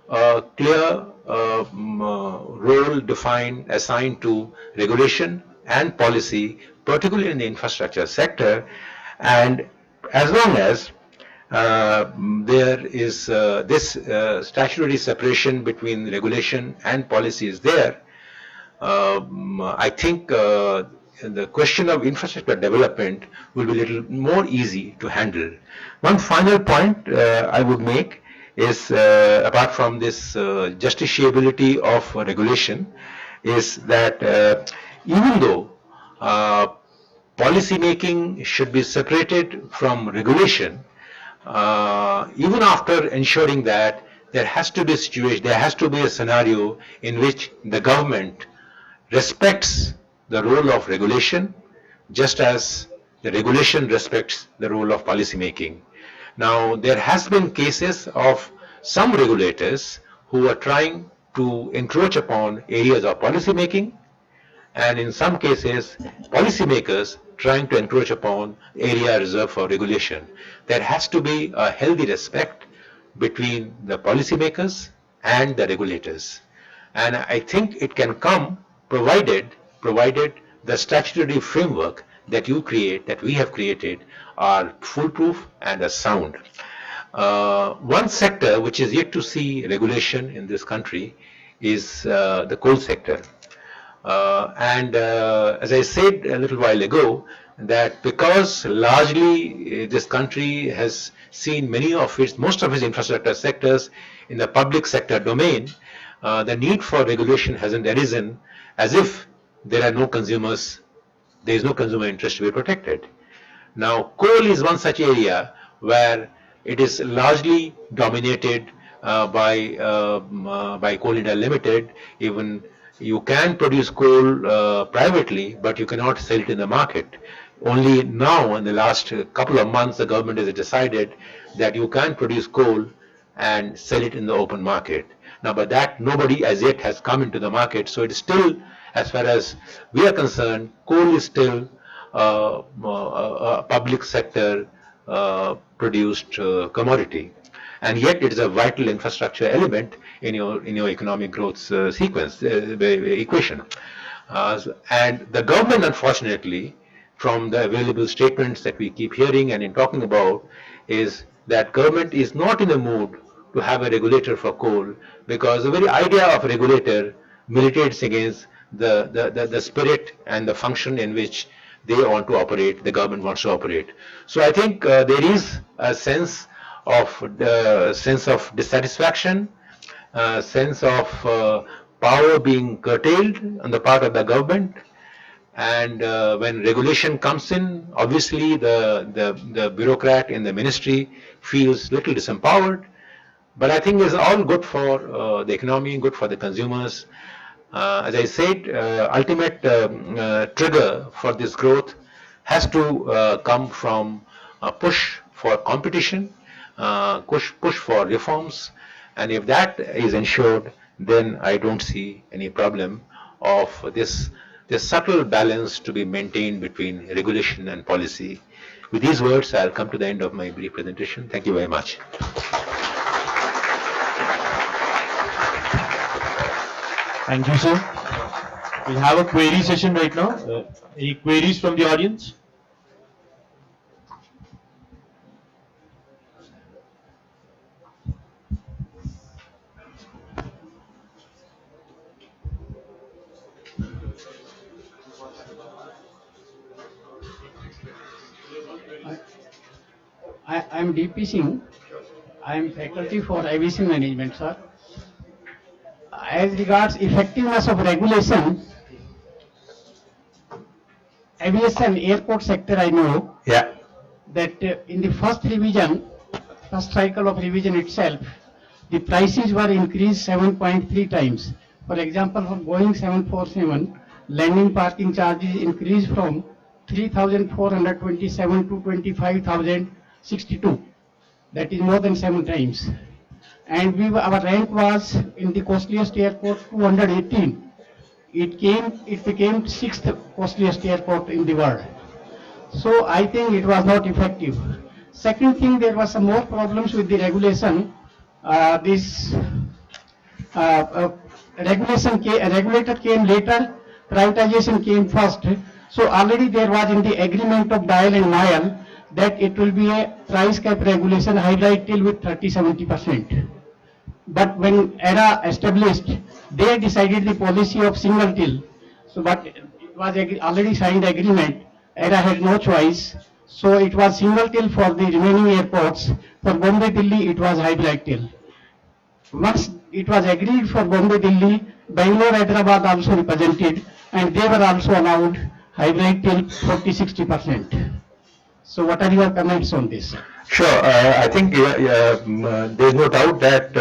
a clear role defined, assigned to regulation and policy, particularly in the infrastructure sector. And as long as there is this statutory separation between regulation and policy is there, I think the question of infrastructure development will be a little more easy to handle. One final point I would make is, apart from this justiciability of regulation, is that even though policy making should be separated from regulation, even after ensuring that there has to be a situation, there has to be a scenario in which the government respects the role of regulation, just as the regulation respects the role of policy making. Now, there has been cases of some regulators who are trying to encroach upon areas of policy making, and in some cases, policymakers trying to encroach upon area reserved for regulation. There has to be a healthy respect between the policymakers and the regulators. And I think it can come provided the statutory framework that we have created, are foolproof and are sound. One sector which is yet to see regulation in this country is the coal sector. As I said a little while ago, that because largely this country has seen most of its infrastructure sectors in the public sector domain, the need for regulation hasn't arisen, as if there are no consumers, there is no consumer interest to be protected. Now, coal is one such area where it is largely dominated by Coal India Limited. Even you can produce coal privately, but you cannot sell it in the market. Only now, in the last couple of months, the government has decided that you can produce coal and sell it in the open market. Now, but that nobody as yet has come into the market, so it is still, as far as we are concerned, coal is still a public sector produced commodity, and yet it is a vital infrastructure element in your economic growth sequence equation. And the government, unfortunately, from the available statements that we keep hearing and in talking about, is that government is not in the mood to have a regulator for coal, because the very idea of a regulator militates against the spirit and the function in which they want to operate, the government wants to operate. So I think there is a sense of dissatisfaction, sense of power being curtailed on the part of the government. And when regulation comes in, obviously the bureaucrat in the ministry feels little disempowered. But I think it's all good for the economy, good for the consumers. As I said, ultimate trigger for this growth has to come from a push for competition, push for reforms, and if that is ensured, then I don't see any problem of this subtle balance to be maintained between regulation and policy. With these words, I'll come to the end of my brief presentation. Thank you very much. Thank you, sir. We'll have a query session right now. Any queries from the audience? I am DP Singh. I am faculty for aviation management, sir. As regards effectiveness of regulation, aviation airport sector, I know Yeah. that in the first revision, first cycle of revision itself, the prices were increased 7.3 times. For example, for Boeing 747, landing parking charges increased from 3,427 to 25,062. That is more than 7 times. And our rank was in the costliest airport 218. It became sixth costliest airport in the world. So I think it was not effective. Second thing, there was some more problems with the regulation. This regulator came later, privatization came first. So already there was in the agreement of Dial and Mile that it will be a price cap regulation, hybrid till with 30-70%. But when ERA established, they decided the policy of single till. So, but it was already signed agreement. ERA had no choice. So it was single till for the remaining airports. For Bombay, Delhi, it was hybrid till. Once it was agreed for Bombay, Delhi, Bangalore, Hyderabad also represented, and they were also allowed hybrid till 40-60%. So what are your comments on this? Sure. I think there is no doubt that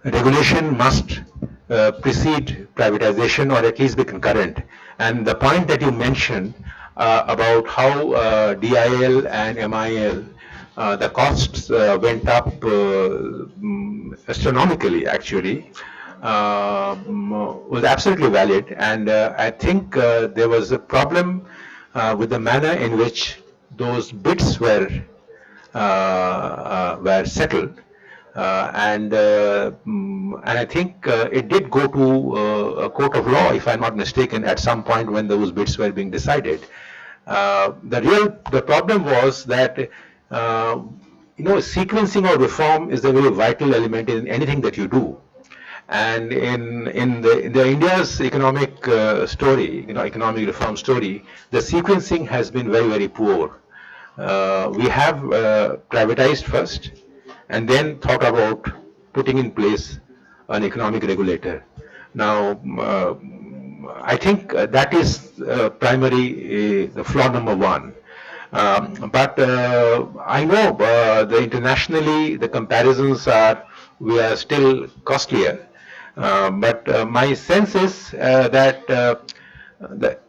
regulation must precede privatization or at least be concurrent. And the point that you mentioned about how DIL and MIL, the costs went up astronomically, actually, was absolutely valid. And I think there was a problem with the manner in which those bids were settled, and I think it did go to a court of law, if I'm not mistaken, at some point when those bids were being decided. The problem was that sequencing or reform is a very vital element in anything that you do. And in the India's economic story, economic reform story, the sequencing has been very, very poor. We have privatized first and then thought about putting in place an economic regulator. Now, I think that is primary, the flaw number one. But I know internationally the comparisons we are still costlier. But my sense is that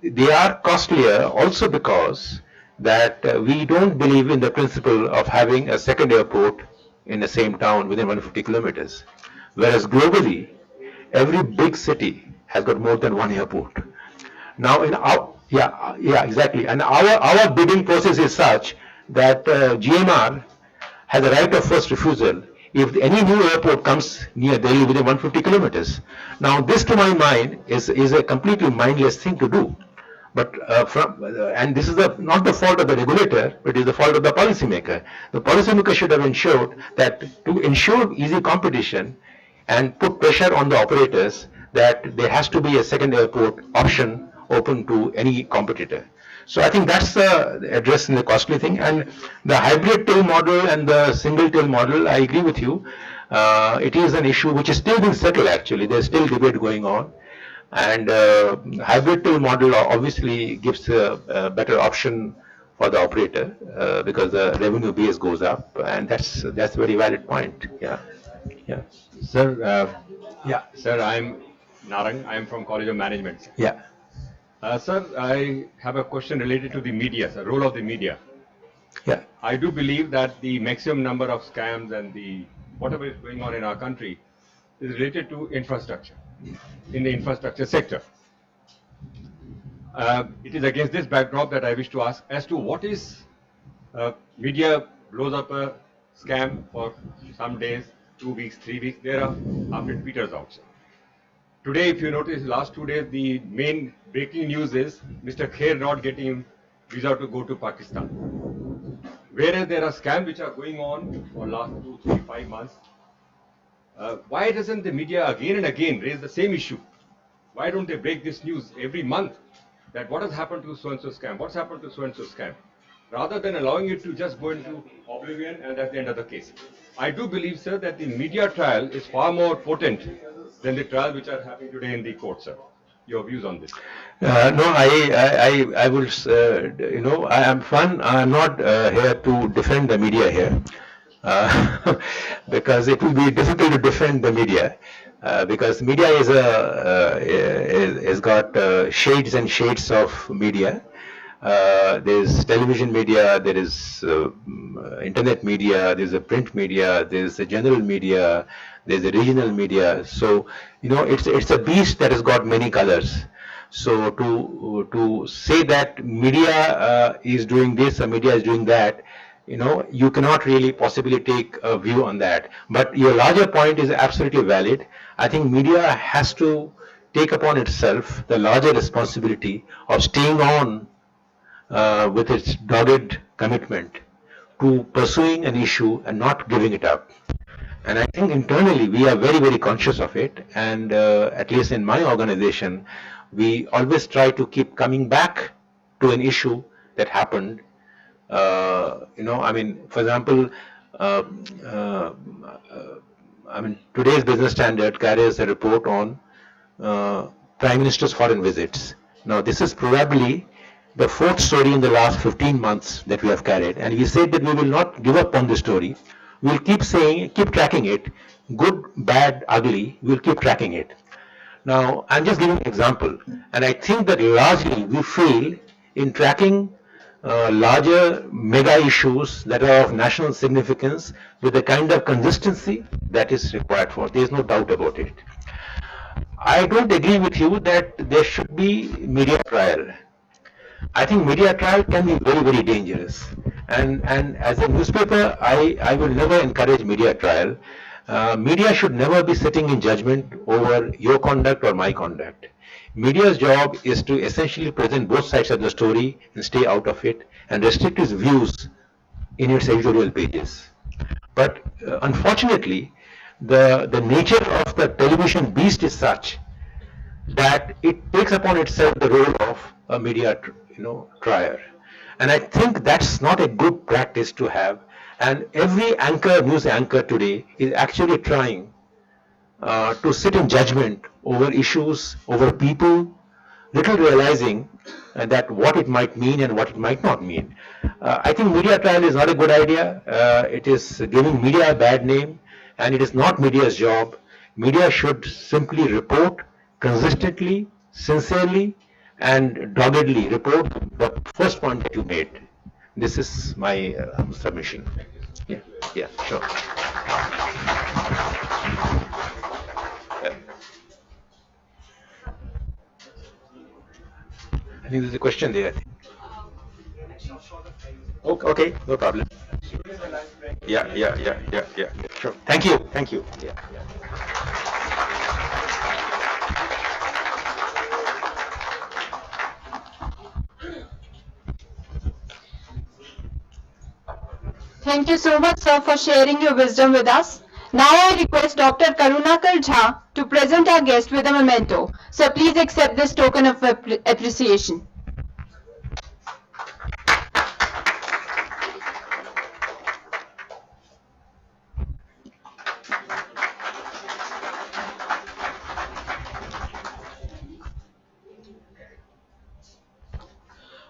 they are costlier also because that we don't believe in the principle of having a second airport in the same town within 150 kilometers. Whereas globally, every big city has got more than one airport. Now in our, exactly. And our bidding process is such that GMR has a right of first refusal if any new airport comes near Delhi within 150 kilometers. Now this, to my mind, is a completely mindless thing to do. But and this is not the fault of the regulator, but it is the fault of the policymaker. The policymaker should have ensured that to ensure easy competition and put pressure on the operators that there has to be a second airport option open to any competitor. So I think that's the address in the costly thing. And the hybrid till model and the single till model, I agree with you. It is an issue which is still being settled actually. There's still debate going on. And hybrid till model obviously gives a better option for the operator because the revenue base goes up, and that's a very valid point. Yeah. Sir, sir, I'm Narang. I'm from College of Management. Yeah. Sir, I have a question related to the media, sir, role of the media. Yeah. I do believe that the maximum number of scams and the whatever is going on in our country is related to infrastructure, in the infrastructure sector. It is against this backdrop that I wish to ask as to what is media blows up a scam for some days, 2 weeks, 3 weeks, thereafter it peters out. Sir. Today, if you notice, last 2 days, the main breaking news is Mr. Khair not getting visa to go to Pakistan. Whereas there are scams which are going on for last 2, 3, 5 months. Why doesn't the media again and again raise the same issue? Why don't they break this news every month that what has happened to so-and-so scam, what's happened to so-and-so scam, rather than allowing it to just go into oblivion and that's the end of the case. I do believe, sir, that the media trial is far more potent than the trials which are happening today in the court, sir. Your views on this? No, I will, I am fun. I am not here to defend the media here, because it will be difficult to defend the media, because media is got shades and shades of media. There's television media, there is internet media, there's a print media, there's the general media, there's the regional media. So, it's a beast that has got many colors. So to say that media is doing this or media is doing that, you cannot really possibly take a view on that. But your larger point is absolutely valid. I think media has to take upon itself the larger responsibility of staying on with its dogged commitment to pursuing an issue and not giving it up. And I think internally we are very, very conscious of it. And at least in my organization, we always try to keep coming back to an issue that happened. For example, today's Business Standard carries a report on Prime Minister's foreign visits. Now, this is probably the fourth story in the last 15 months that we have carried, and we said that we will not give up on this story. We'll keep tracking it, good, bad, ugly, we'll keep tracking it. Now, I'm just giving an example, and I think that largely we fail in tracking larger mega issues that are of national significance with the kind of consistency that is required for. There is no doubt about it. I don't agree with you that there should be media trial. I think media trial can be very, very dangerous. And as a newspaper, I will never encourage media trial. Media should never be sitting in judgment over your conduct or my conduct. Media's job is to essentially present both sides of the story and stay out of it and restrict its views in its editorial pages. But unfortunately, the nature of the television beast is such that it takes upon itself the role of a media trier. And I think that's not a good practice to have. And every news anchor today is actually trying to sit in judgment over issues, over people, little realizing that what it might mean and what it might not mean. I think media trial is not a good idea. It is giving media a bad name, and it is not media's job. Media should simply report consistently, sincerely, and doggedly report the first point that you made. This is my submission. Yeah, sure. I think there's a question there. Okay, no problem. Yeah. Sure. Thank you. Yeah. Thank you so much, sir, for sharing your wisdom with us. Now I request Dr. Karunakar Jha to present our guest with a memento. Sir, please accept this token of appreciation.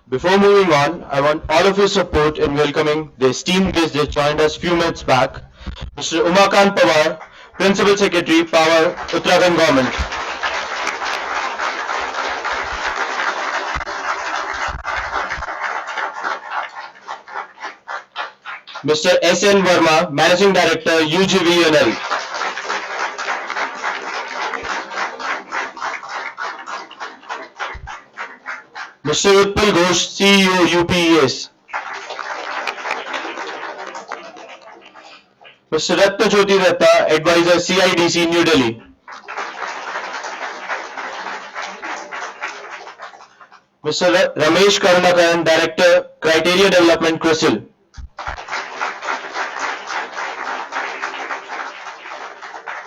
Before moving on, I want all of your support in welcoming the esteemed guest that joined us few minutes back, Mr. Umakant Pawar, Principal Secretary, Power, Uttarakhand Government. Mr. S.N. Verma, Managing Director, UGVNL. Mr. Utpal Ghosh, CEO, UPES. Mr. Ratna Jyoti Datta, Advisor, CIDC, New Delhi. Mr. Ramesh Karunakaran, Director, Criteria Development, CRISIL.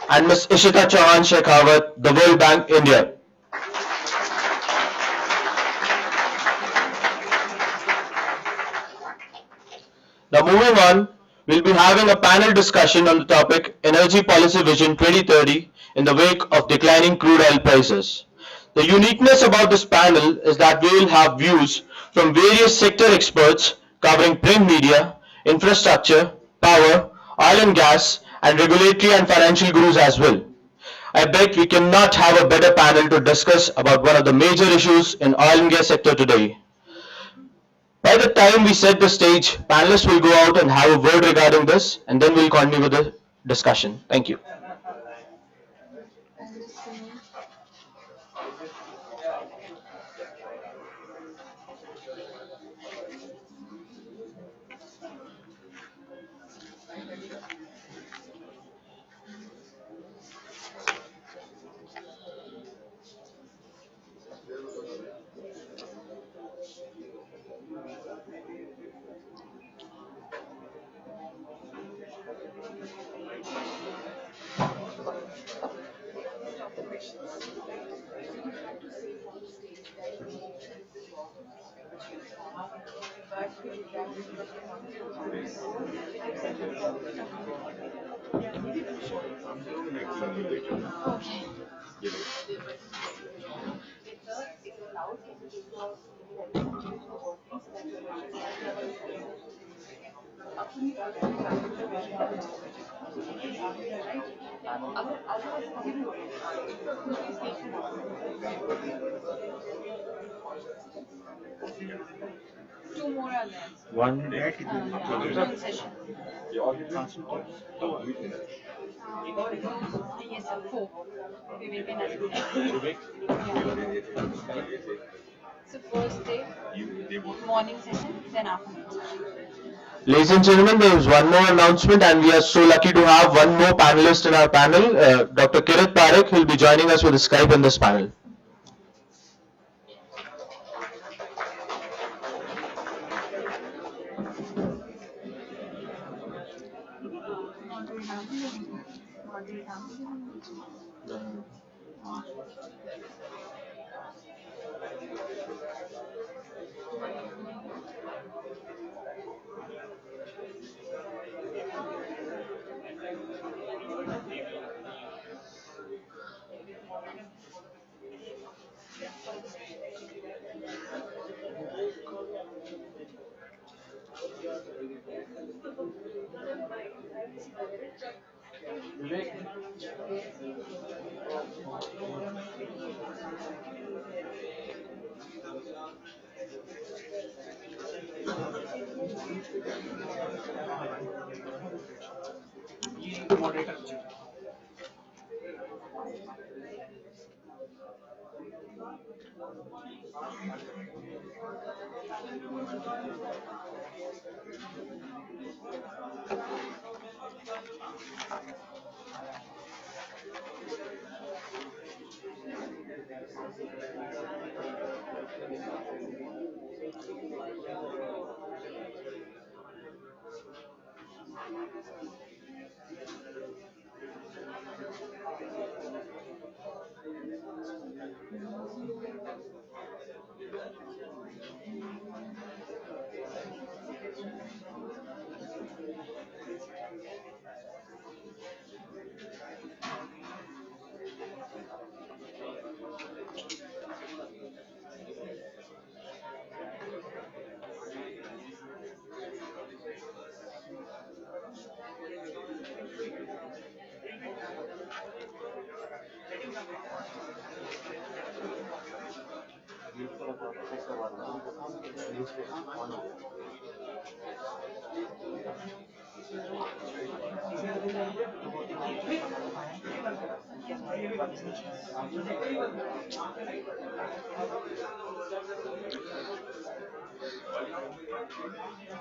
And Ms. Ishita Chauhan Shekhawat, the World Bank, India. Now moving on, we'll be having a panel discussion on the topic Energy Policy Vision 2030 in the wake of declining crude oil prices. The uniqueness about this panel is that we will have views from various sector experts covering print media, infrastructure, power, oil and gas, and regulatory and financial gurus as well. I bet we cannot have a better panel to discuss about one of the major issues in oil and gas sector today. By the time we set the stage, panelists will go out and have a word regarding this, and then we'll continue with the discussion. Thank you. Two more are there. One Afternoon session. Yes, sir. Four. Vivek and Aditya. So first day, morning session, then afternoon session. Ladies and gentlemen, there is one more announcement, and we are so lucky to have one more panelist in our panel, Dr. Kirit Parekh, who will be joining us with Skype in this panel.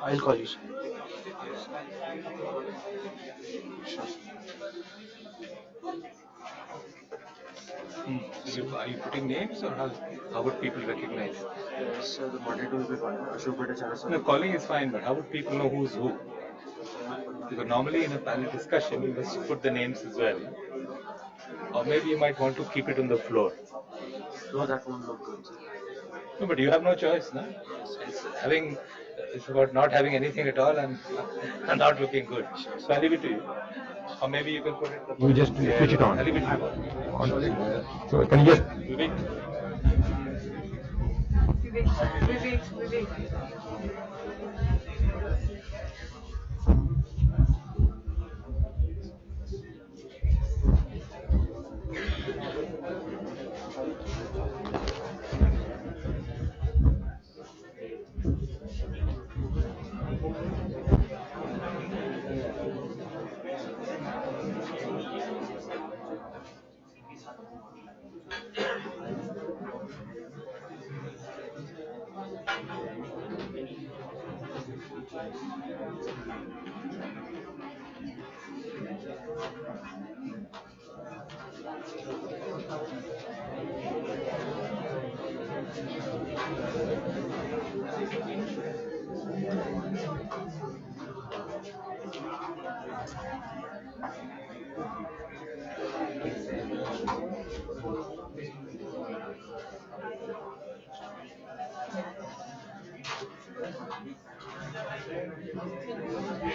I'll call you. So are you putting names or how would people recognize? So the moderator will be Ashok Bhattacharya sir. No, calling is fine, but how would people know who's who? Because normally in a panel discussion, you must put the names as well. Or maybe you might want to keep it on the floor. No, that won't look good. No, but you have no choice, no? It's about not having anything at all and not looking good. So I'll leave it to you. Or maybe you can put it. You just switch it on. I'll leave it to you. So can you just Vivek? Vivek.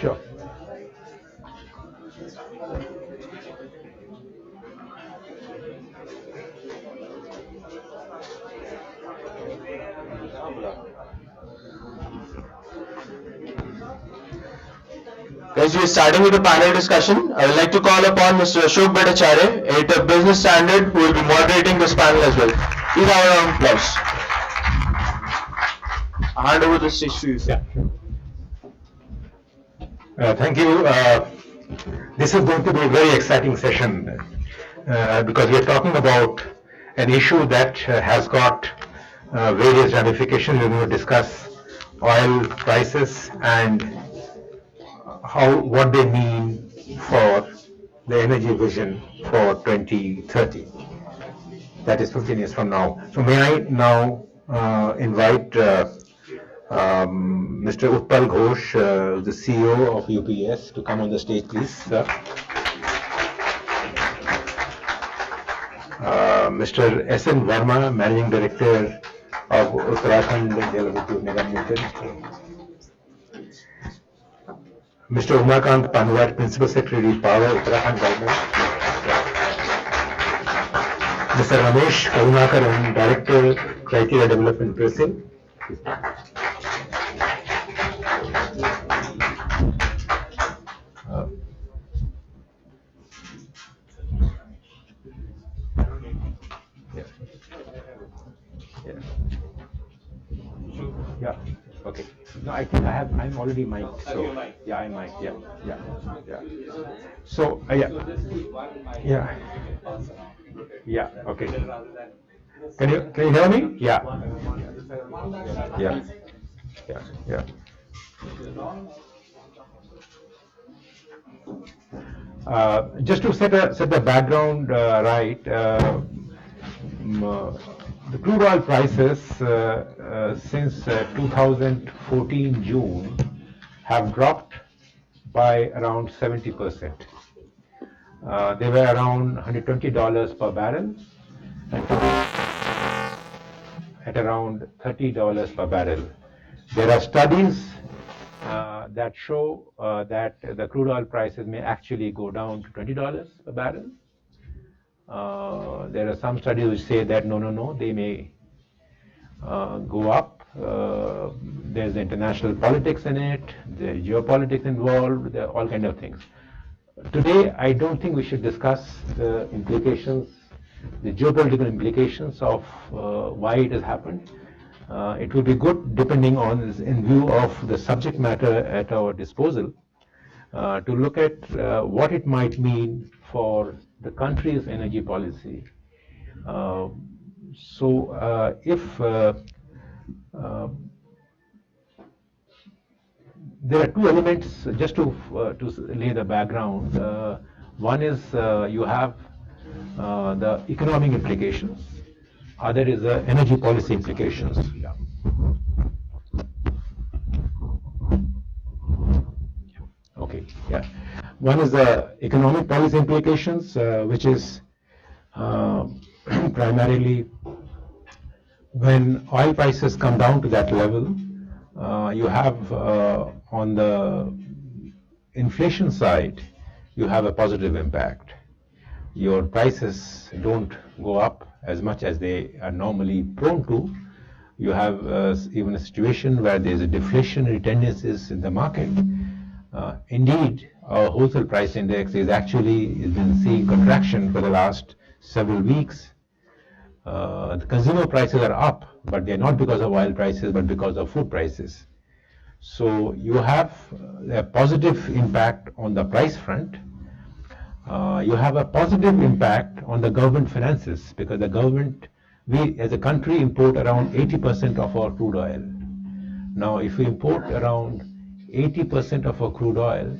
sure? Guys, we are starting with the panel discussion. I would like to call upon Mr. Ashok Bhattacharya, editor of Business Standard, who will be moderating this panel as well. Please have a round of applause. I hand over the stage to you, sir. Thank you. This is going to be a very exciting session because we are talking about an issue that has got various ramifications. We're going to discuss oil prices and what they mean for the energy vision for 2030. That is 15 years from now. So may I now invite Mr. Utpal Ghosh, the CEO of UPES, to come on the stage, please, sir. Mr. S.N. Verma, Managing Director of Uttarakhand Development Nigam Limited. Mr. Umakant Panwat, Principal Secretary, Power, Uttarakhand Government. Mr. Ramesh Karunakaran, Director, Criteria Development, Pricing. Yeah. Okay. No, I think I'm already mic'd. So yeah, I'm mic'd. Yeah. So yeah. Okay. Can you hear me? Yeah. Just to set the background right. The crude oil prices since 2014 June have dropped by around 70%. They were around $120 per barrel and today at around $30 per barrel. There are studies that show that the crude oil prices may actually go down to $20 per barrel. There are some studies which say that no, they may go up. There's international politics in it, there's geopolitics involved, there are all kind of things. Today, I don't think we should discuss the implications, the geopolitical implications of why it has happened. It will be good, depending on, in view of the subject matter at our disposal, to look at what it might mean for the country's energy policy. If there are two elements, just to lay the background. One is you have the economic implications. Other is the energy policy implications. Yeah. Okay. Yeah. One is the economic policy implications, which is primarily when oil prices come down to that level, you have on the inflation side, you have a positive impact. Your prices don't go up as much as they are normally prone to. You have even a situation where there is a deflationary tendencies in the market. Indeed, our wholesale price index is actually has been seeing contraction for the last several weeks. The consumer prices are up, but they're not because of oil prices, but because of food prices. So you have a positive impact on the price front. You have a positive impact on the government finances because the government, we as a country import around 80% of our crude oil. Now, if we import around 80% of our crude oil,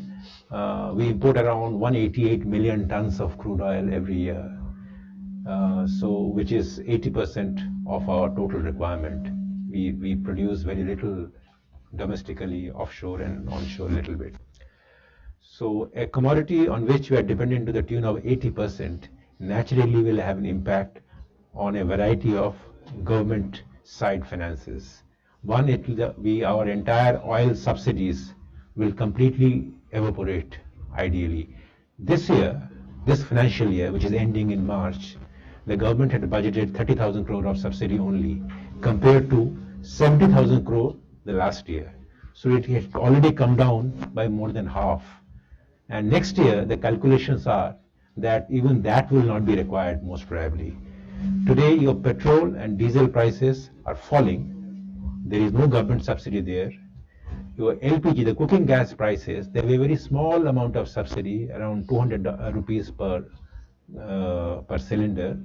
we import around 188 million tons of crude oil every year. Which is 80% of our total requirement. We produce very little domestically, offshore and onshore a little bit. So a commodity on which we are dependent to the tune of 80% naturally will have an impact on a variety of government side finances. One, our entire oil subsidies will completely evaporate ideally. This year, this financial year, which is ending in March, the government had budgeted 30,000 crore of subsidy only compared to 70,000 crore the last year. So it has already come down by more than half. And next year, the calculations are that even that will not be required most probably. Today, your petrol and diesel prices are falling. There is no government subsidy there. Your LPG, the cooking gas prices, there were a very small amount of subsidy, around 200 rupees per cylinder.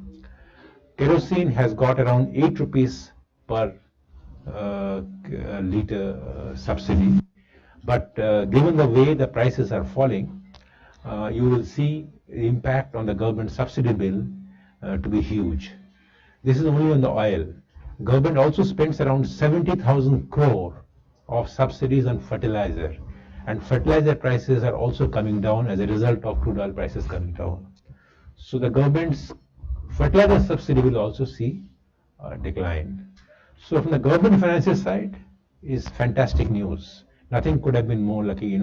Kerosene has got around 8 rupees per liter subsidy. But given the way the prices are falling, you will see the impact on the government subsidy bill to be huge. This is only on the oil. Government also spends around 70,000 crore of subsidies on fertilizer. And fertilizer prices are also coming down as a result of crude oil prices coming down. So the government's fertilizer subsidy will also see a decline. So from the government finances side is fantastic news. Nothing could have been more lucky.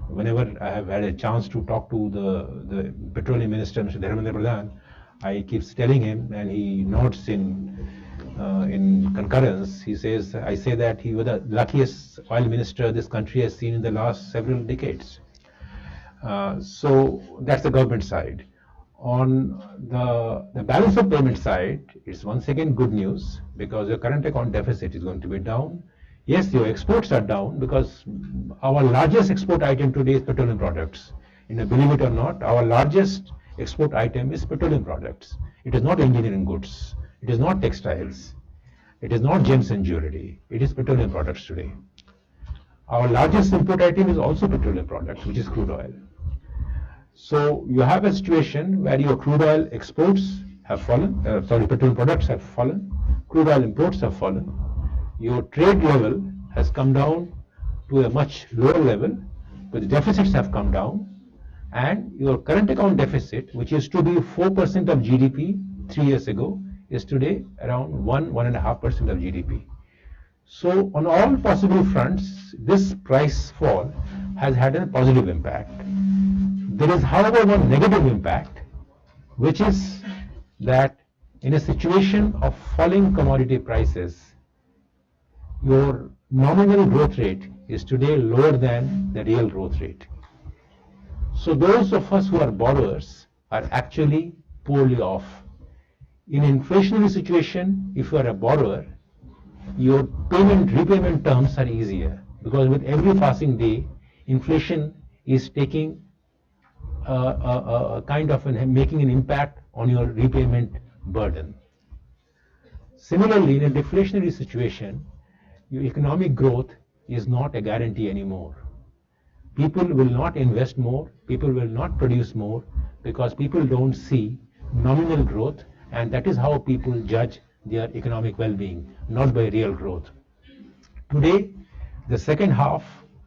Whenever I have had a chance to talk to the petroleum minister, Mr. Dharmendra Pradhan, I keep telling him, and he nods in concurrence. He says, I say that he was the luckiest oil minister this country has seen in the last several decades. So that's the government side. On the balance of payment side, it's once again good news because your current account deficit is going to be down. Yes, your exports are down because our largest export item today is petroleum products. Believe it or not, our largest export item is petroleum products. It is not engineering goods. It is not textiles. It is not gems and jewelry. It is petroleum products today. Our largest import item is also petroleum products, which is crude oil. So you have a situation where your crude oil exports have fallen, petroleum products have fallen, crude oil imports have fallen. Your trade level has come down to a much lower level, but the deficits have come down, and your current account deficit, which used to be 4% of GDP 3 years ago, is today around 1.5% of GDP. So on all possible fronts, this price fall has had a positive impact. There is, however, one negative impact, which is that in a situation of falling commodity prices, your nominal growth rate is today lower than the real growth rate. So those of us who are borrowers are actually poorly off. In an inflationary situation, if you are a borrower, your repayment terms are easier because with every passing day, inflation is taking making an impact on your repayment burden. Similarly, in a deflationary situation, your economic growth is not a guarantee anymore. People will not invest more, people will not produce more because people don't see nominal growth, and that is how people judge their economic well-being, not by real growth. Today, the second half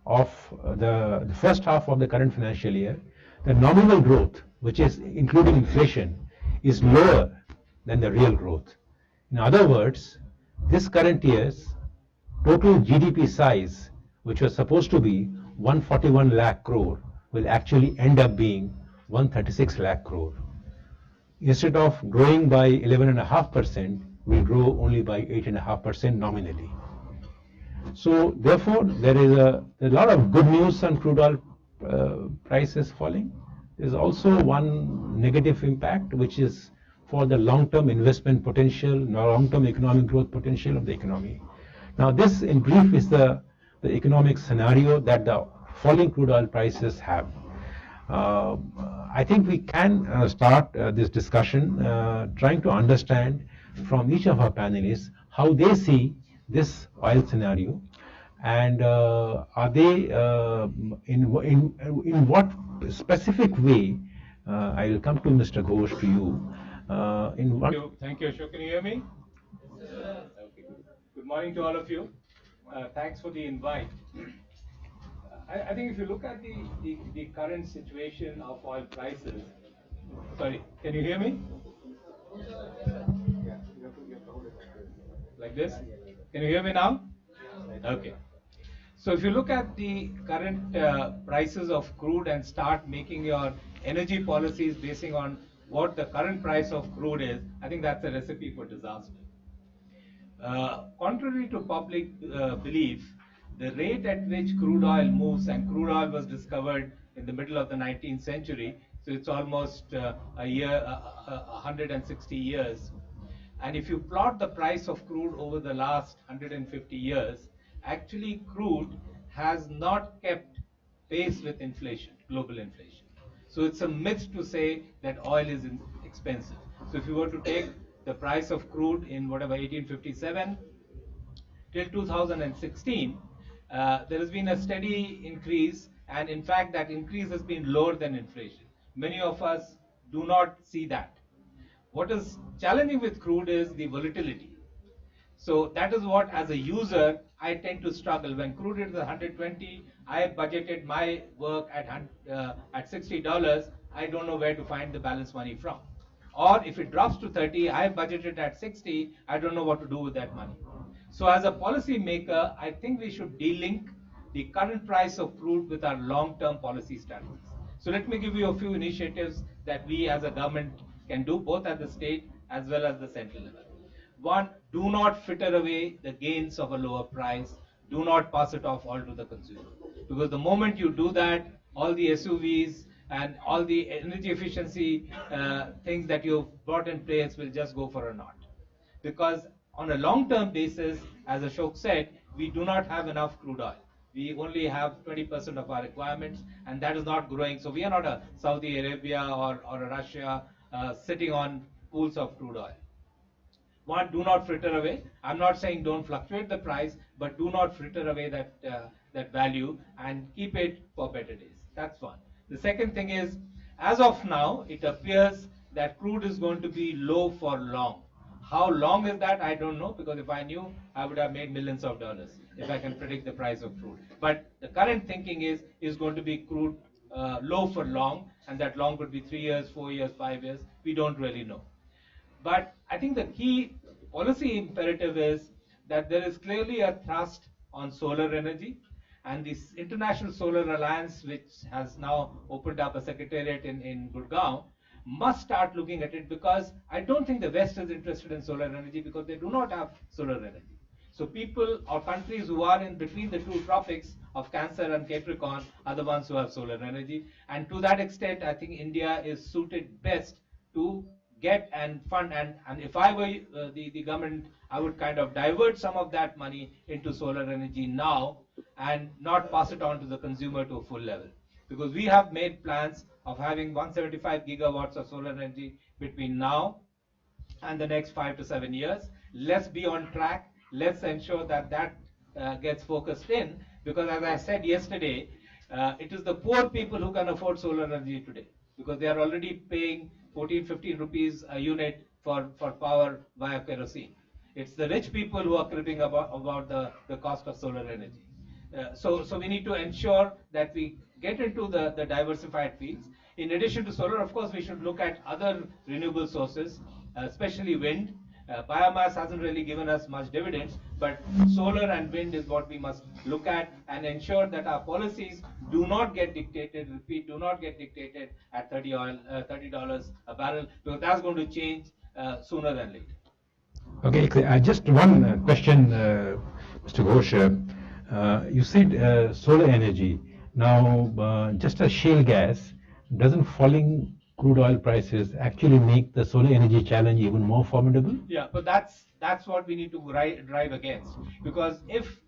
of the first half of the current financial year, the nominal growth, which is including inflation, is lower than the real growth. In other words, this current year's total GDP size, which was supposed to be 141 lakh crore, will actually end up being 136 lakh crore. Instead of growing by 11.5%, will grow only by 8.5% nominally. So therefore, there is a lot of good news on crude oil prices falling. There is also one negative impact, which is for the long-term investment potential, long-term economic growth potential of the economy. Now, this in brief is the economic scenario that the falling crude oil prices have. I think we can start this discussion trying to understand from each of our panelists how they see this oil scenario, and are they in what specific way? I will come to Mr. Ghosh, to you. Thank you, Ashok. Can you hear me? Okay. Good morning to all of you. Thanks for the invite. I think if you look at the current situation of oil prices, sorry, can you hear me? Yeah, you have to hold it like this. Can you hear me now? Okay. So if you look at the current prices of crude and start making your energy policies basing on what the current price of crude is, I think that's a recipe for disaster. Contrary to public belief, the rate at which crude oil moves, and crude oil was discovered in the middle of the 19th century, so it's almost 160 years. And if you plot the price of crude over the last 150 years, actually crude has not kept pace with inflation, global inflation. So it's a myth to say that oil is expensive. So if you were to take the price of crude in whatever 1857 till 2016, there has been a steady increase, and in fact that increase has been lower than inflation. Many of us do not see that. What is challenging with crude is the volatility. So that is what, as a user, I tend to struggle. When crude is 120, I budgeted my work at $60. I don't know where to find the balance money from. Or if it drops to 30, I budgeted at 60. I don't know what to do with that money. So as a policy maker, I think we should de-link the current price of crude with our long-term policy strategies. So let me give you a few initiatives that we as a government can do, both at the state as well as the central level. One, do not fritter away the gains of a lower price. Do not pass it off all to the consumer. Because the moment you do that, all the SUVs and all the energy efficiency things that you've brought in place will just go for a knot. Because on a long-term basis, as Ashok said, we do not have enough crude oil. We only have 20% of our requirements, and that is not growing. So we are not a Saudi Arabia or a Russia sitting on pools of crude oil. One, do not fritter away. I'm not saying don't fluctuate the price, but do not fritter away that value and keep it for better days. That's one. The second thing is, as of now, it appears that crude is going to be low for long. How long is that? I don't know, because if I knew, I would have made millions of dollars if I can predict the price of crude. But the current thinking is going to be crude low for long, and that long could be 3 years, 4 years, 5 years. We don't really know. But I think the key policy imperative is that there is clearly a thrust on solar energy, and this International Solar Alliance, which has now opened up a secretariat in Gurgaon, must start looking at it, because I don't think the West is interested in solar energy because they do not have solar energy. So people or countries who are in between the two tropics of Cancer and Capricorn are the ones who have solar energy. And to that extent, I think India is suited best to get and fund. And if I were the government, I would kind of divert some of that money into solar energy now and not pass it on to the consumer to a full level. Because we have made plans of having 175 gigawatts of solar energy between now and the next 5 to 7 years. Let's be on track. Let's ensure that gets focused in, because as I said yesterday, it is the poor people who can afford solar energy today, because they are already paying 14-15 rupees a unit for power via kerosene. It's the rich people who are cribbing about the cost of solar energy. So we need to ensure that we get into the diversified fields. In addition to solar, of course, we should look at other renewable sources, especially wind. Biomass hasn't really given us much dividends, but solar and wind is what we must look at and ensure that our policies do not get dictated, repeat, do not get dictated at $30 a barrel, because that's going to change sooner than later. Okay, just one question, Mr. Ghosh. You said solar energy. Now, just as shale gas, doesn't falling crude oil prices actually make the solar energy challenge even more formidable? Yeah, but that's what we need to drive against, because if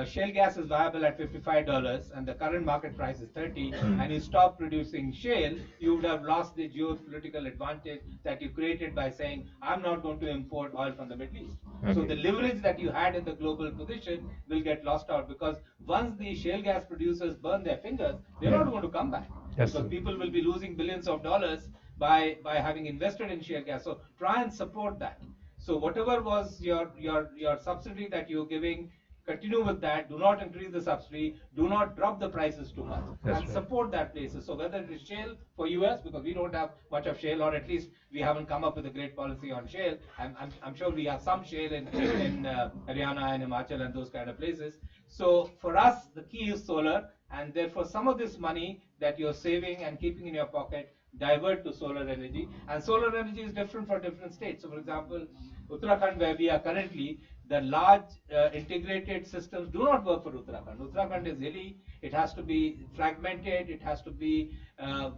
shale gas is viable at $55 and the current market price is 30, and you stop producing shale, you would have lost the geopolitical advantage that you created by saying, I'm not going to import oil from the Middle East. Okay. So the leverage that you had in the global position will get lost out, because once the shale gas producers burn their fingers, they're not going to come back. Yes, Because sir. people will be losing billions of dollars by having invested in shale gas. So try and support that. So whatever was your subsidy that you're giving, continue with that. Do not increase the subsidy. Do not drop the prices too much. That's and right. support that places. So whether it is shale for US, because we don't have much of shale, or at least we haven't come up with a great policy on shale. I'm sure we have some shale in Haryana and Himachal and those kind of places. So for us, the key is solar, and therefore some of this money that you're saving and keeping in your pocket, divert to solar energy. And solar energy is different for different states. So for example, Uttarakhand, where we are currently, the large integrated systems do not work for Uttarakhand. Uttarakhand is hilly, it has to be fragmented, it has to be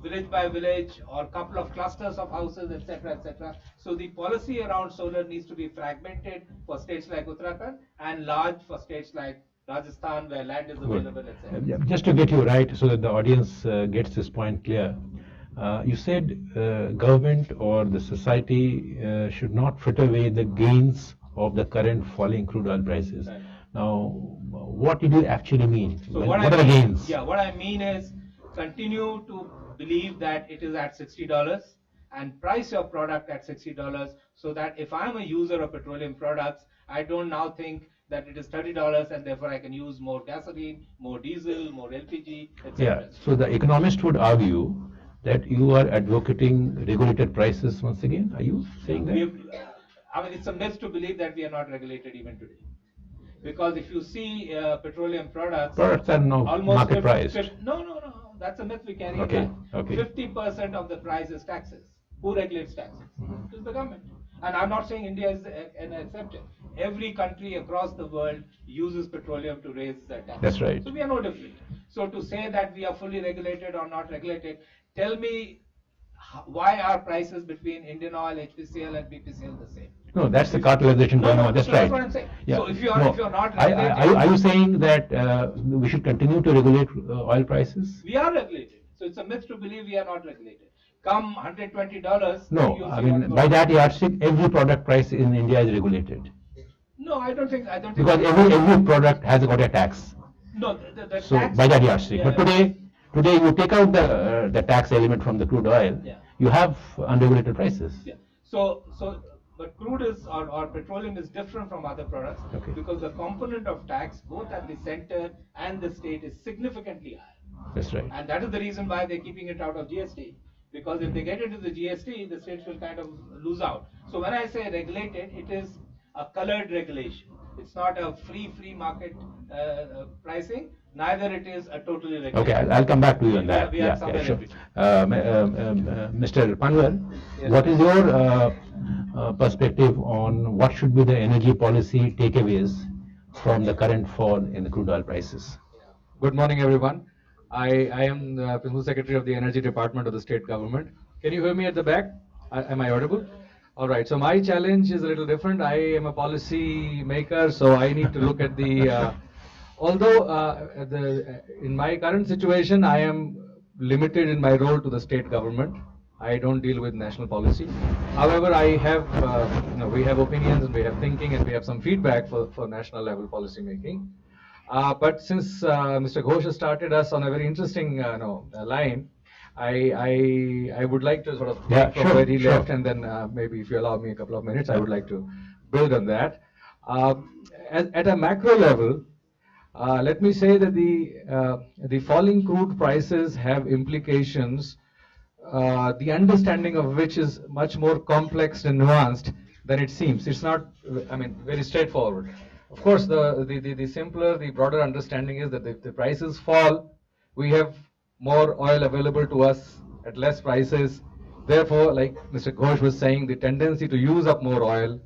village by village or couple of clusters of houses, etc., etc. So the policy around solar needs to be fragmented for states like Uttarakhand and large for states like Rajasthan, where land is available, etc. Just to get you right, so that the audience gets this point clear, you said government or the society should not fritter away the gains of the current falling crude oil prices. Right. Now, what did you actually mean? So what are the gains? Yeah, what I mean is continue to believe that it is at $60 and price your product at $60, so that if I'm a user of petroleum products, I don't now think that it is $30 and therefore I can use more gasoline, more diesel, more LPG, etc. Yeah, so the economist would argue that you are advocating regulated prices once again. Are you saying that? I mean, it's a myth to believe that we are not regulated even today. Because if you see petroleum products Products are now almost market priced. No. That's a myth we carry. Okay, back. okay. 50% of the price is taxes. Who regulates taxes? It is the government. And I'm not saying India is an exception. Every country across the world uses petroleum to raise their taxes. That's right. So we are no different. So to say that we are fully regulated or not regulated, tell me why are prices between Indian Oil, HPCL and BPCL the same? No, that's the cartelization going on. That's so right. That's what I'm saying. Yeah. So if you are not Are regulated, you saying that we should continue to regulate oil prices? we are regulated. So it's a myth to believe we are not regulated. Come $120. No, you'll I see mean what's by going that on. yardstick, every product price in India is regulated No, I don't think. because every product has got a tax. No, the So tax. by that yardstick, Yeah, but today you take out the tax element from the crude oil, Yeah. you have unregulated prices. Yeah. But crude is or petroleum is different from other products Okay. because the component of tax, both at the center and the state, is significantly higher. That's right. And that is the reason why they're keeping it out of GST. Because if they get into the GST, the states will kind of lose out. So when I say regulated, it is a colored regulation. It's not a free market pricing. Neither it is a totally regulated. Okay, I'll come back to you on that. We are somewhere sure. in between. Mr. Panwar, what is your perspective on what should be the energy policy takeaways from the current fall in the crude oil prices? Good morning, everyone. I am the Principal Secretary of the Energy Department of the state government. Can you hear me at the back? Am I audible? All right. So my challenge is a little different. I am a policy maker, so I need to look at the. In my current situation, I am limited in my role to the state government. I don't deal with national policy. However, I have, we have opinions and we have thinking and we have some feedback for national level policy making. But since Mr. Ghosh has started us on a very interesting line, I would like to sort of take Yeah, from sure, where he sure. left, and then maybe if you allow me a couple of minutes, I would like to build on that. At a macro level, let me say that the falling crude prices have implications, the understanding of which is much more complex and nuanced than it seems. It's not, I mean, very straightforward. Of course, the simpler, the broader understanding is that if the prices fall, we have more oil available to us at less prices. Therefore, like Mr. Ghosh was saying, the tendency to use up more oil.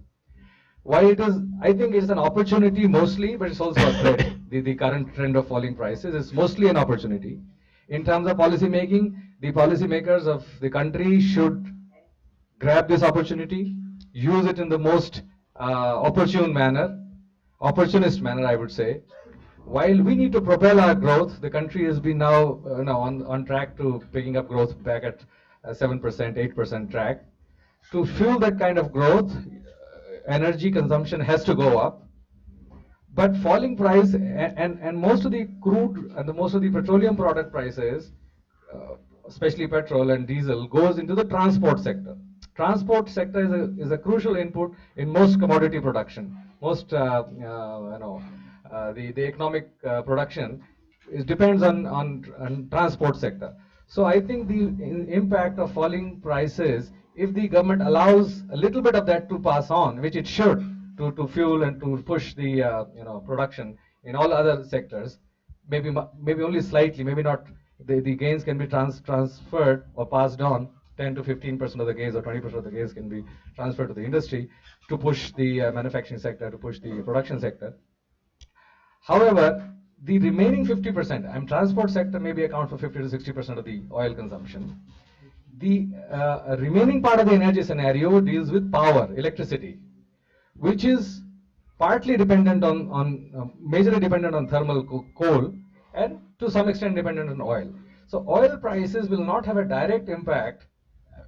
Why it is, I think it's an opportunity mostly, but it's also a threat. The current trend of falling prices is mostly an opportunity. In terms of policy making, the policymakers of the country should grab this opportunity, use it in the most opportunist manner, I would say. While we need to propel our growth, the country has been now on track to picking up growth back at 7%, 8% track. To fuel that kind of growth, energy consumption has to go up. But falling price and most of the crude and most of the petroleum product prices, especially petrol and diesel, goes into the transport sector. Transport sector is a crucial input in most commodity production. Most the economic production depends on transport sector. So I think the impact of falling prices, if the government allows a little bit of that to pass on, which it should, to fuel and to push the production in all other sectors, maybe only slightly, maybe not. The gains can be transferred or passed on. 10 to 15% of the gains or 20% of the gains can be transferred to the industry to push the manufacturing sector, to push the production sector. However, the remaining 50%, transport sector maybe account for 50 to 60% of the oil consumption. The remaining part of the energy scenario deals with power, electricity, which is partly dependent majorly dependent on thermal coal, and to some extent dependent on oil. So oil prices will not have a direct impact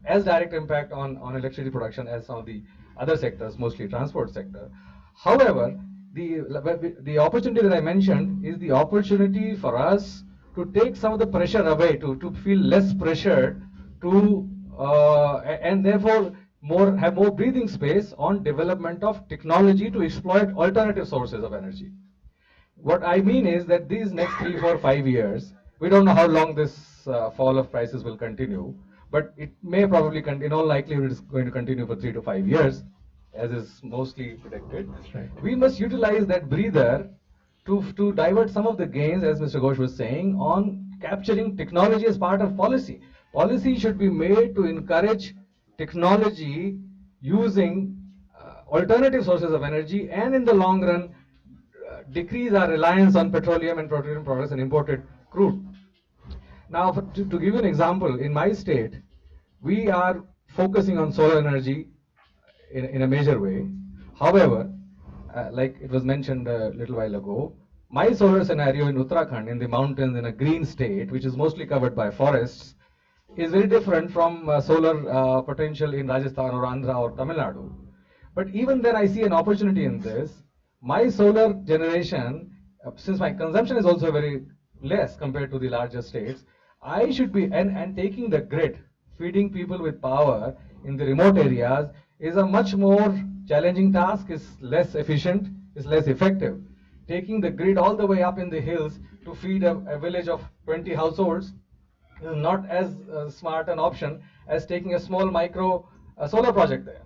on electricity production as some of the other sectors, mostly transport sector. However, the opportunity that I mentioned is the opportunity for us to take some of the pressure away, to feel less pressured, and therefore have more breathing space on development of technology to exploit alternative sources of energy. What I mean is that these next 3, 4, 5 years, we don't know how long this fall of prices will continue, but it may probably, in all likelihood, it's going to continue for 3 to 5 years, as is mostly predicted. That's right. We must utilize that breather to divert some of the gains, as Mr. Ghosh was saying, on capturing technology as part of policy. Policy should be made to encourage technology using alternative sources of energy, and in the long run decrease our reliance on petroleum and petroleum products and imported crude. Now, to give you an example, in my state, we are focusing on solar energy in a major way. However, like it was mentioned a little while ago, my solar scenario in Uttarakhand, in the mountains, in a green state, which is mostly covered by forests, is very different from solar potential in Rajasthan or Andhra or Tamil Nadu. But even then, I see an opportunity in this. My solar generation, since my consumption is also very less compared to the larger states, I should be, and taking the grid, feeding people with power in the remote areas is a much more challenging task, is less efficient, is less effective. Taking the grid all the way up in the hills to feed a village of 20 households is not as smart an option as taking a small micro solar project there.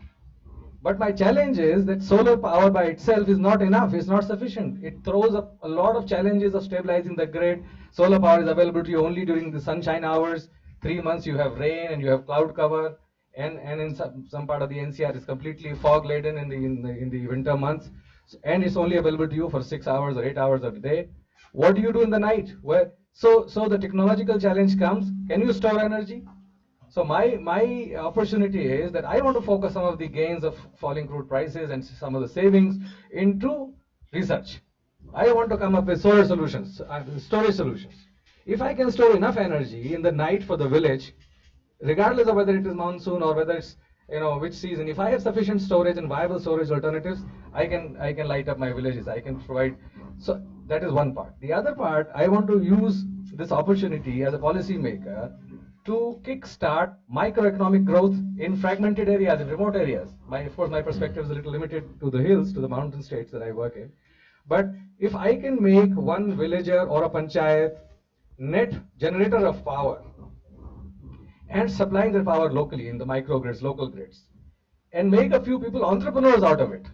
But my challenge is that solar power by itself is not enough, it's not sufficient. It throws up a lot of challenges of stabilizing the grid. Solar power is available to you only during the sunshine hours. 3 months you have rain and you have cloud cover, and in some part of the NCR is completely fog laden in the winter months, and it's only available to you for 6 hours or 8 hours of the day. What do you do in the night? So the technological challenge comes, can you store energy? So my opportunity is that I want to focus some of the gains of falling crude prices and some of the savings into research. I want to come up with solar solutions, storage solutions. If I can store enough energy in the night for the village, regardless of whether it is monsoon or whether it's which season, if I have sufficient storage and viable storage alternatives, I can light up my villages. I can provide. So that is one part. The other part, I want to use this opportunity as a policy maker to kickstart microeconomic growth in fragmented areas, in remote areas. Of course, my perspective is a little limited to the hills, to the mountain states that I work in. But if I can make one villager or a panchayat net generator of power and supplying their power locally in the microgrids, local grids, and make a few people entrepreneurs out of it.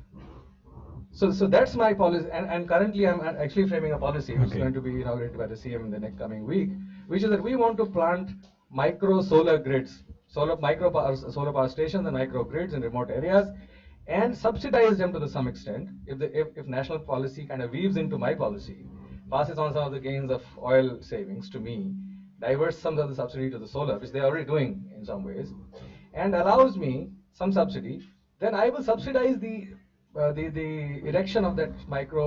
So that's my policy, and currently I'm actually framing a policy which is going to be inaugurated by the CM in the next coming week, which is that we want to plant micro solar grids, solar power stations and micro grids in remote areas, and subsidize them to some extent. If national policy kind of weaves into my policy, passes on some of the gains of oil savings to me, diverts some of the subsidy to the solar, which they're already doing in some ways, and allows me some subsidy, then I will subsidize the erection of that micro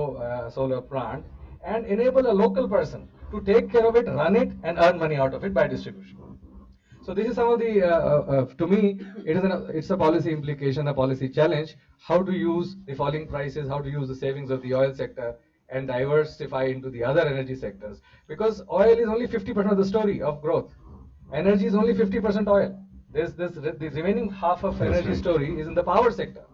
solar plant and enable a local person to take care of it, run it, and earn money out of it by distribution. So this is some of the, to me, it's a policy implication, a policy challenge, how to use the falling prices, how to use the savings of the oil sector and diversify into the other energy sectors. Because oil is only 50% of the story of growth. Energy is only 50% oil. The remaining half of energy story is in the power sector.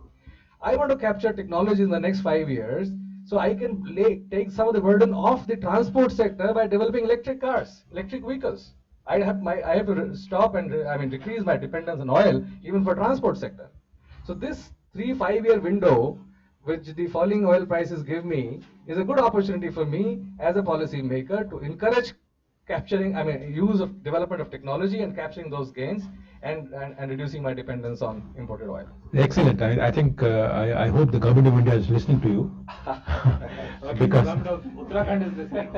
I want to capture technology in the next 5 years so I can take some of the burden off the transport sector by developing electric cars, electric vehicles. I have to stop and decrease my dependence on oil even for transport sector. So this 3-5 year window which the falling oil prices give me is a good opportunity for me as a policy maker to encourage use of development of technology and capturing those gains and reducing my dependence on imported oil. Excellent. I think, I hope the government of India is listening to you. Because Uttarakhand is listening.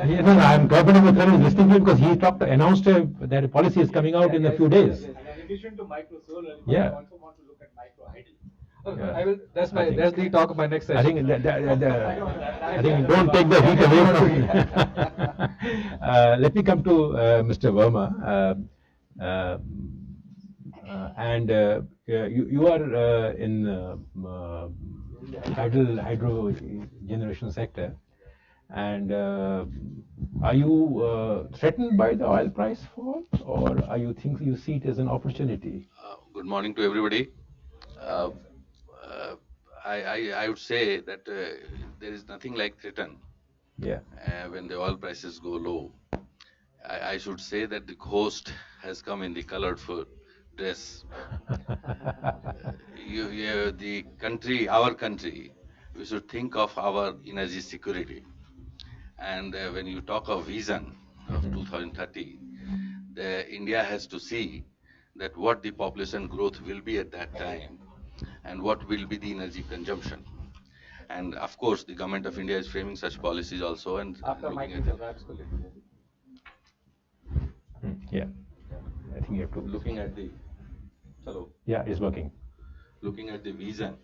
government of Uttarakhand is listening to you because he announced that a policy is coming out in a few days. And in addition to micro solar, Yeah. I also want to look at micro hydel. I will. That's the talk of my next session. I think I think don't take the heat away from me. Let me come to Mr. Verma. You are in hydro generation sector, and are you threatened by the oil price fall, or are you see it as an opportunity? Good morning to everybody. I would say that there is nothing like threaten. Yeah. When the oil prices go low. I should say that the host has come in the colored food dress. The country, our country, we should think of our energy security. And when you talk of vision of 2030, India has to see that what the population growth will be at that time and what will be the energy consumption. And of course, the government of India is framing such policies also and looking at Yeah, I think you have to. looking at the hello. Yeah, it's working. Looking at the vision,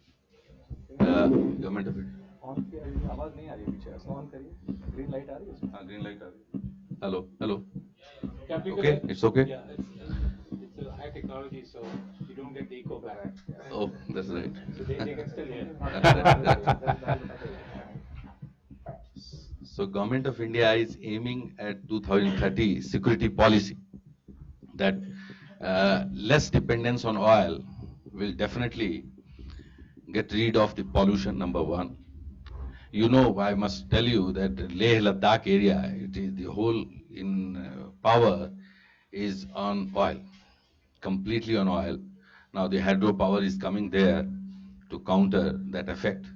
government of India. आवाज नहीं आ रही पीछे on करिए green light आ रही है हाँ green light आ रही है. Hello. Yeah, because Okay, it's okay. Yeah, it's a high technology, so you don't get the echo back. Oh, that's right. So they can still hear. So government of India is aiming at 2030 security policy that less dependence on oil will definitely get rid of the pollution, number one. You know, I must tell you that Leh Ladakh area, it is the whole in power is on oil, completely on oil. Now the hydropower is coming there to counter that effect.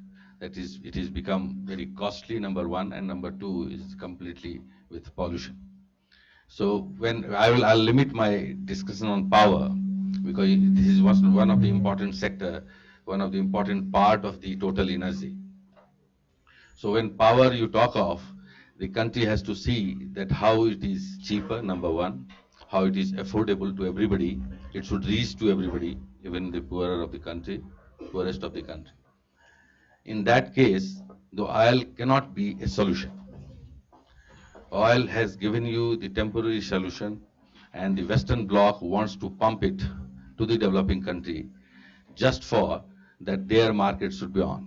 That is, it has become very costly, number one, and number two is completely with pollution. So when I'll limit my discussion on power because this is one of the important sector, one of the important part of the total energy. So when power you talk of, the country has to see that how it is cheaper, number one, how it is affordable to everybody. It should reach to everybody, even the poorer of the country, poorest of the country. In that case, the oil cannot be a solution. Oil has given you the temporary solution, and the Western Bloc wants to pump it to the developing country just for that their market should be on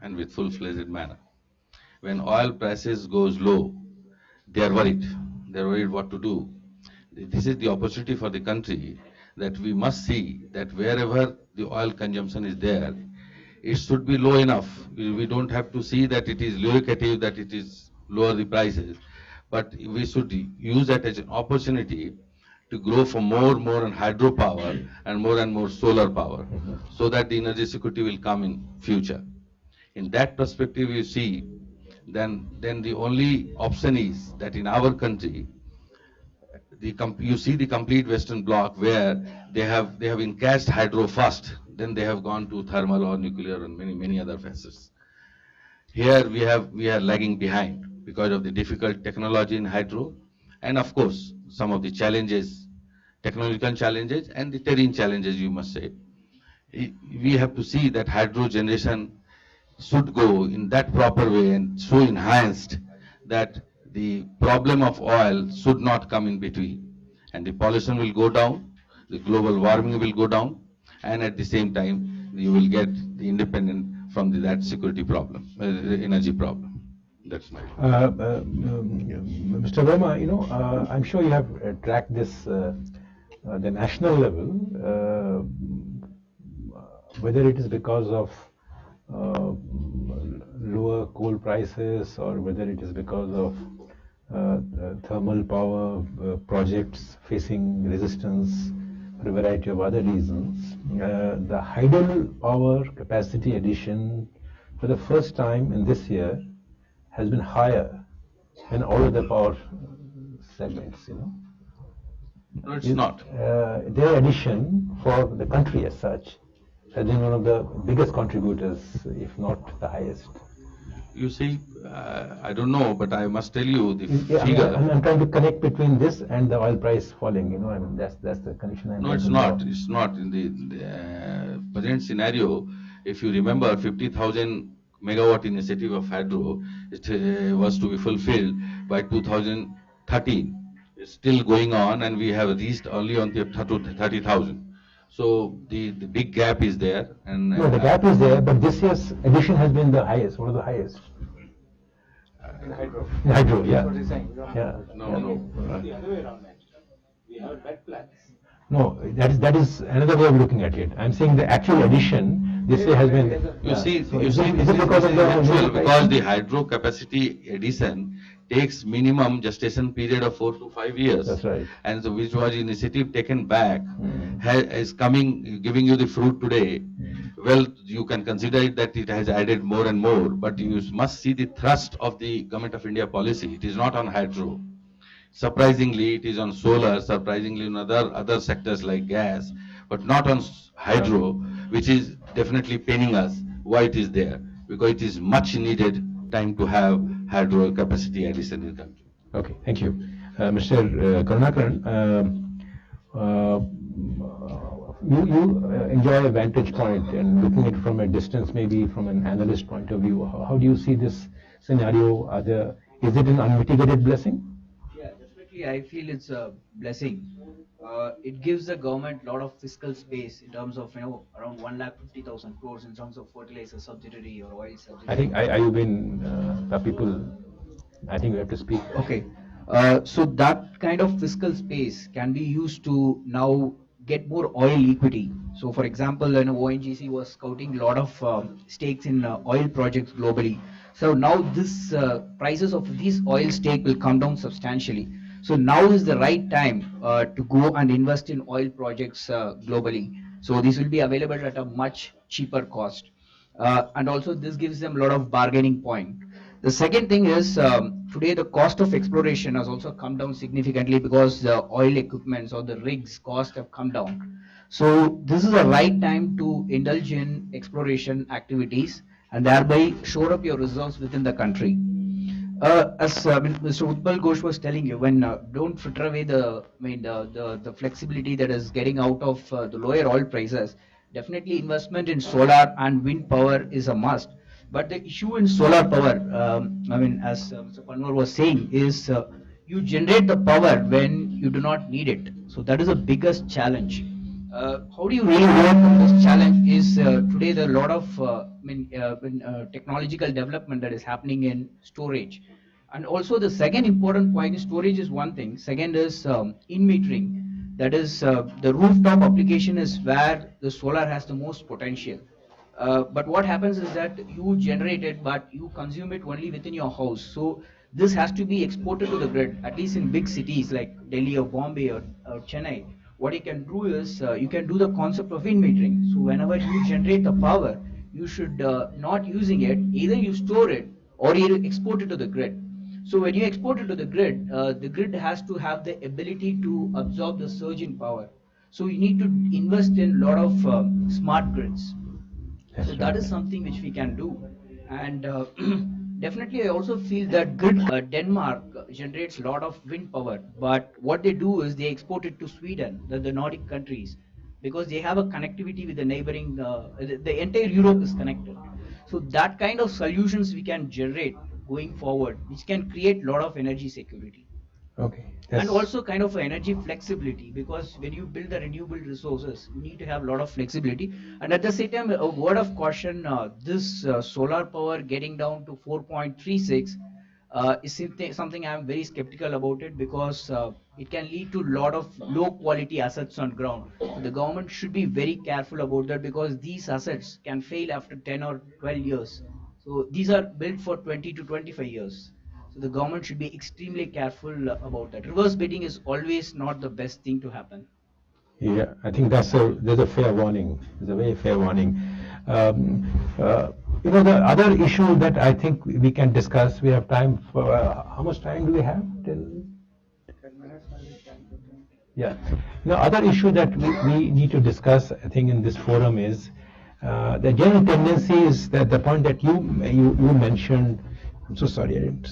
and with full-fledged manner. When oil prices goes low, they are worried. They are worried what to do. this is the opportunity for the country that we must see that wherever the oil consumption is there, it should be low enough. We don't have to see that it is lucrative, that it is lower the prices, but we should use that as an opportunity to grow for more and hydropower and more solar power, so that the energy security will come in future. In that perspective, you see, then the only option is that in our country, you see the complete Western Bloc where they have encashed hydro first, then they have gone to thermal or nuclear and many other facets. Here we are lagging behind because of the difficult technology in hydro, and of course some of the challenges, technological challenges and the terrain challenges, you must say. We have to see that hydro generation should go in that proper way and so enhanced that the problem of oil should not come in between, and the pollution will go down, the global warming will go down, and at the same time you will get the independent from that security problem, the energy problem. That's my Mr. Verma, I'm sure you have tracked this the national level, whether it is because of lower coal prices or whether it is because of thermal power projects facing resistance for a variety of other reasons. The hydel power capacity addition for the first time in this year has been higher than all other power segments, No, it's not. Their addition for the country as such has been one of the biggest contributors, if not the highest. You see, I don't know, but I must tell you the Yeah, figure. I'm trying to connect between this and the oil price falling. I mean that's the connection. I'm No, trying it's to not. draw. It's not. In the present scenario, if you remember 50,000 megawatt initiative of hydro, it was to be fulfilled by 2013. It's still going on, and we have reached only on the 30,000. So the big gap is there. And No, the gap is there, but this year's addition has been the highest, one of the highest. In hydro. In hydro, yeah. That's what he's saying. Yeah. No, yeah. no. The other way around, actually. We have bad plans. No, that is another way of looking at it. I'm saying the actual addition this year has been. You see, So you is see, it this because is of the actual, because the hydro capacity addition takes minimum gestation period of 4 to 5 years. That's right. And so which was initiative taken back is coming, giving you the fruit today. Well, you can consider it that it has added more and more, but you must see the thrust of the Government of India policy. It is not on hydro. Surprisingly, it is on solar, surprisingly on other sectors like gas, but not on hydro, which is definitely paining us why it is there, because it is much needed time to have hydro capacity addition in the country. Okay, thank you. Mr. Karunakaran, you enjoy a vantage point and looking at it from a distance, maybe from an analyst point of view. How do you see this scenario? Is it an unmitigated blessing? Yeah, definitely. I feel it's a blessing. It gives the government a lot of fiscal space in terms of around 1,50,000 crores in terms of fertilizer subsidy or oil subsidy. I think you've been people. I think we have to speak. Okay. So that kind of fiscal space can be used to now get more oil equity. So for example, ONGC was scouting a lot of stakes in oil projects globally. So now this prices of these oil stake will come down substantially. So now is the right time to go and invest in oil projects globally. So this will be available at a much cheaper cost. And also this gives them a lot of bargaining point. The second thing is today the cost of exploration has also come down significantly because the oil equipments or the rigs cost have come down. So this is the right time to indulge in exploration activities and thereby shore up your reserves within the country. As Mr. Utpal Ghosh was telling you, when don't fritter away the flexibility that is getting out of the lower oil prices, definitely investment in solar and wind power is a must. But the issue in solar power, as Mr. Panwar was saying, is you generate the power when you do not need it. So that is the biggest challenge. How do you really overcome this challenge is today there are a lot of technological development that is happening in storage. And also the second important point is storage is one thing. Second is in metering. That is the rooftop application is where the solar has the most potential. But what happens is that you generate it, but you consume it only within your house. So this has to be exported to the grid, at least in big cities like Delhi or Bombay or Chennai. What you can do is you can do the concept of in metering. So whenever you generate the power, you should not using it, either you store it or you export it to the grid. So when you export it to the grid has to have the ability to absorb the surge in power. So you need to invest in a lot of smart grids. So that is something which we can do. And definitely I also feel that grid Denmark generates a lot of wind power, but what they do is they export it to Sweden, the Nordic countries, because they have a connectivity with the neighboring, the entire Europe is connected. So that kind of solutions we can generate going forward, which can create a lot of energy security. Okay. And also kind of energy flexibility, because when you build the renewable resources, you need to have a lot of flexibility. And at the same time, a word of caution, this solar power getting down to 4.36 is something I'm very skeptical about it, because it can lead to a lot of low quality assets on ground. So the government should be very careful about that, because these assets can fail after 10 or 12 years. So these are built for 20 to 25 years. So the government should be extremely careful about that. Reverse bidding is always not the best thing to happen. Yeah, I think there's a fair warning. There's a very fair warning. The other issue that I think we can discuss, we have time for, how much time do we have? Till 10 minutes. Yeah. The other issue that we need to discuss, I think, in this forum is the general tendency is that the point that you mentioned. I'm so sorry, I didn't.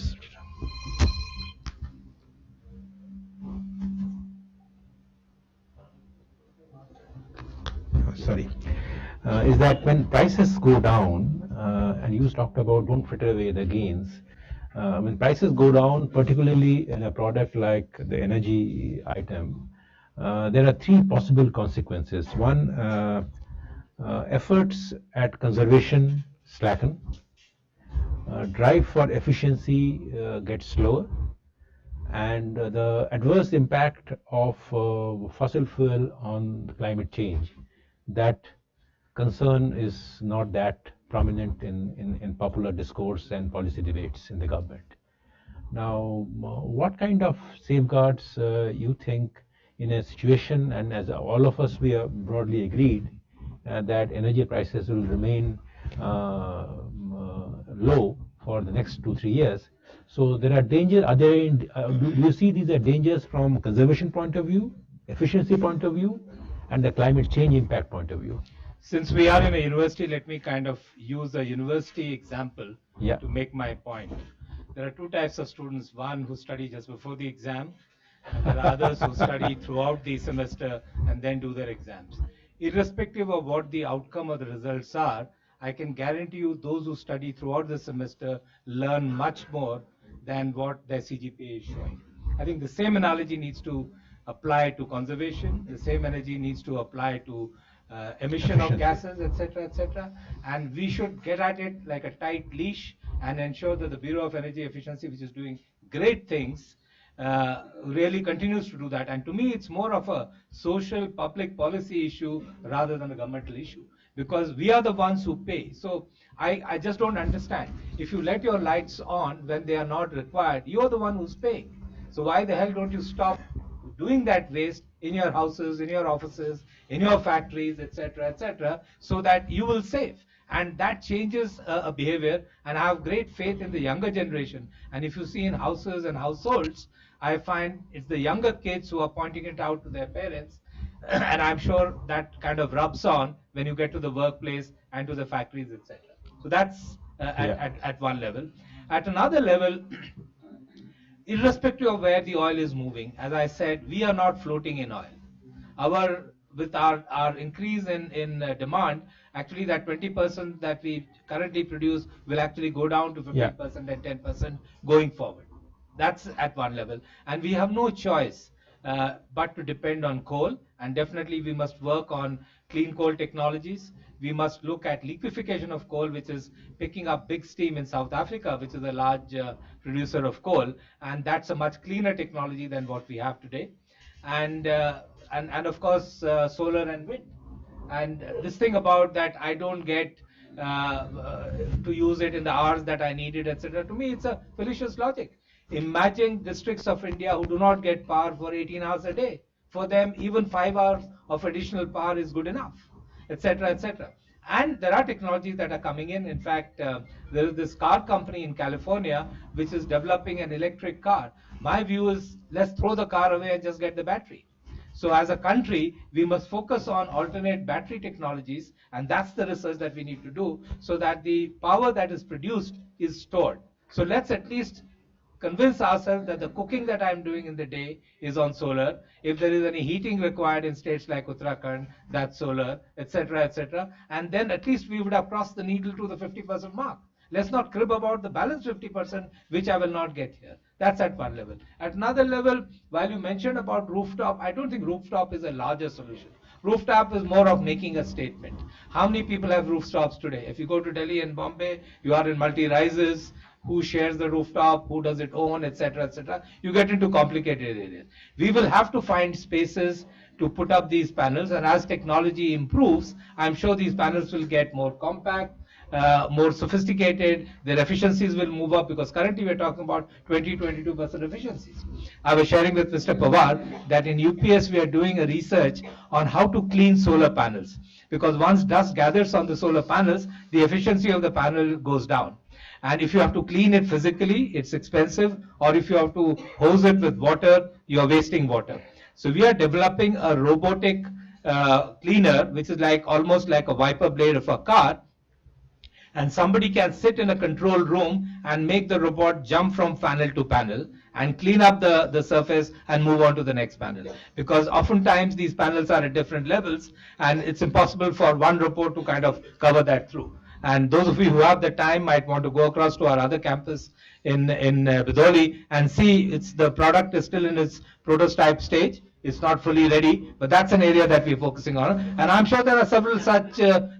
Sorry, is that when prices go down, and you talked about don't fritter away the gains, when prices go down, particularly in a product like the energy item, there are three possible consequences. One, efforts at conservation slacken, drive for efficiency gets slower, and the adverse impact of fossil fuel on climate change, that concern is not that prominent in popular discourse and policy debates in the government. Now, what kind of safeguards you think in a situation, and as all of us we are broadly agreed that energy prices will remain low for the next 2-3 years. So there are dangers. Do you see these are dangers from conservation point of view, efficiency point of view, and the climate change impact point of view? Since we are in a university, let me kind of use a university example Yeah. to make my point. There are two types of students, one who study just before the exam, and there are others who study throughout the semester and then do their exams. Irrespective of what the outcome of the results are, I can guarantee you those who study throughout the semester learn much more than what their CGPA is showing. I think the same analogy needs to apply to conservation, the same energy needs to apply to emission of gases, etc., and we should get at it like a tight leash and ensure that the Bureau of Energy Efficiency, which is doing great things, really continues to do that. And to me, it's more of a social public policy issue rather than a governmental issue, because we are the ones who pay. So I just don't understand. If you let your lights on when they are not required, you're the one who's paying. So why the hell don't you stop doing that waste in your houses, in your offices, in your factories, etc., so that you will save? And that changes a behavior, and I have great faith in the younger generation. And if you see in houses and households, I find it's the younger kids who are pointing it out to their parents, and I'm sure that kind of rubs on when you get to the workplace and to the factories, etc. So that's at one level. At another level, irrespective of where the oil is moving, as I said, we are not floating in oil. With our increase in demand, actually that 20% that we currently produce will actually go down to 15% and 10% going forward. That's at one level. And we have no choice but to depend on coal. And definitely we must work on clean coal technologies. We must look at liquefaction of coal, which is picking up big steam in South Africa, which is a large producer of coal, and that's a much cleaner technology than what we have today. And of course solar and wind. And this thing about that I don't get to use it in the hours that I need it, etc. To me, it's a fallacious logic. Imagine districts of India who do not get power for 18 hours a day. For them, even 5 hours of additional power is good enough, etc., etc. And there are technologies that are coming in. In fact, there is this car company in California which is developing an electric car. My view is, let's throw the car away and just get the battery. So as a country, we must focus on alternate battery technologies, and that's the research that we need to do, so that the power that is produced is stored. So let's at least convince ourselves that the cooking that I'm doing in the day is on solar. If there is any heating required in states like Uttarakhand, that's solar, etc., etc. And then at least we would have crossed the needle to the 50% mark. Let's not crib about the balance 50%, which I will not get here. That's at one level. At another level, while you mentioned about rooftop, I don't think rooftop is a larger solution. Rooftop is more of making a statement. How many people have rooftops today? If you go to Delhi and Bombay, you are in multi-rises. Who shares the rooftop, who does it own, etc., etc. You get into complicated areas. We will have to find spaces to put up these panels, and as technology improves, I'm sure these panels will get more compact, more sophisticated, their efficiencies will move up, because currently we're talking about 20-22% efficiencies. I was sharing with Mr. Pawar that in UPES we are doing a research on how to clean solar panels, because once dust gathers on the solar panels, the efficiency of the panel goes down. And if you have to clean it physically, it's expensive, or if you have to hose it with water, you're wasting water. So we are developing a robotic cleaner, which is like almost like a wiper blade of a car, and somebody can sit in a control room and make the robot jump from panel to panel and clean up the surface and move on to the next panel. Because oftentimes these panels are at different levels, and it's impossible for one robot to kind of cover that through. And those of you who have the time might want to go across to our other campus in Bidoli and see, the product is still in its prototype stage. It's not fully ready, but that's an area that we're focusing on. And I'm sure there are several such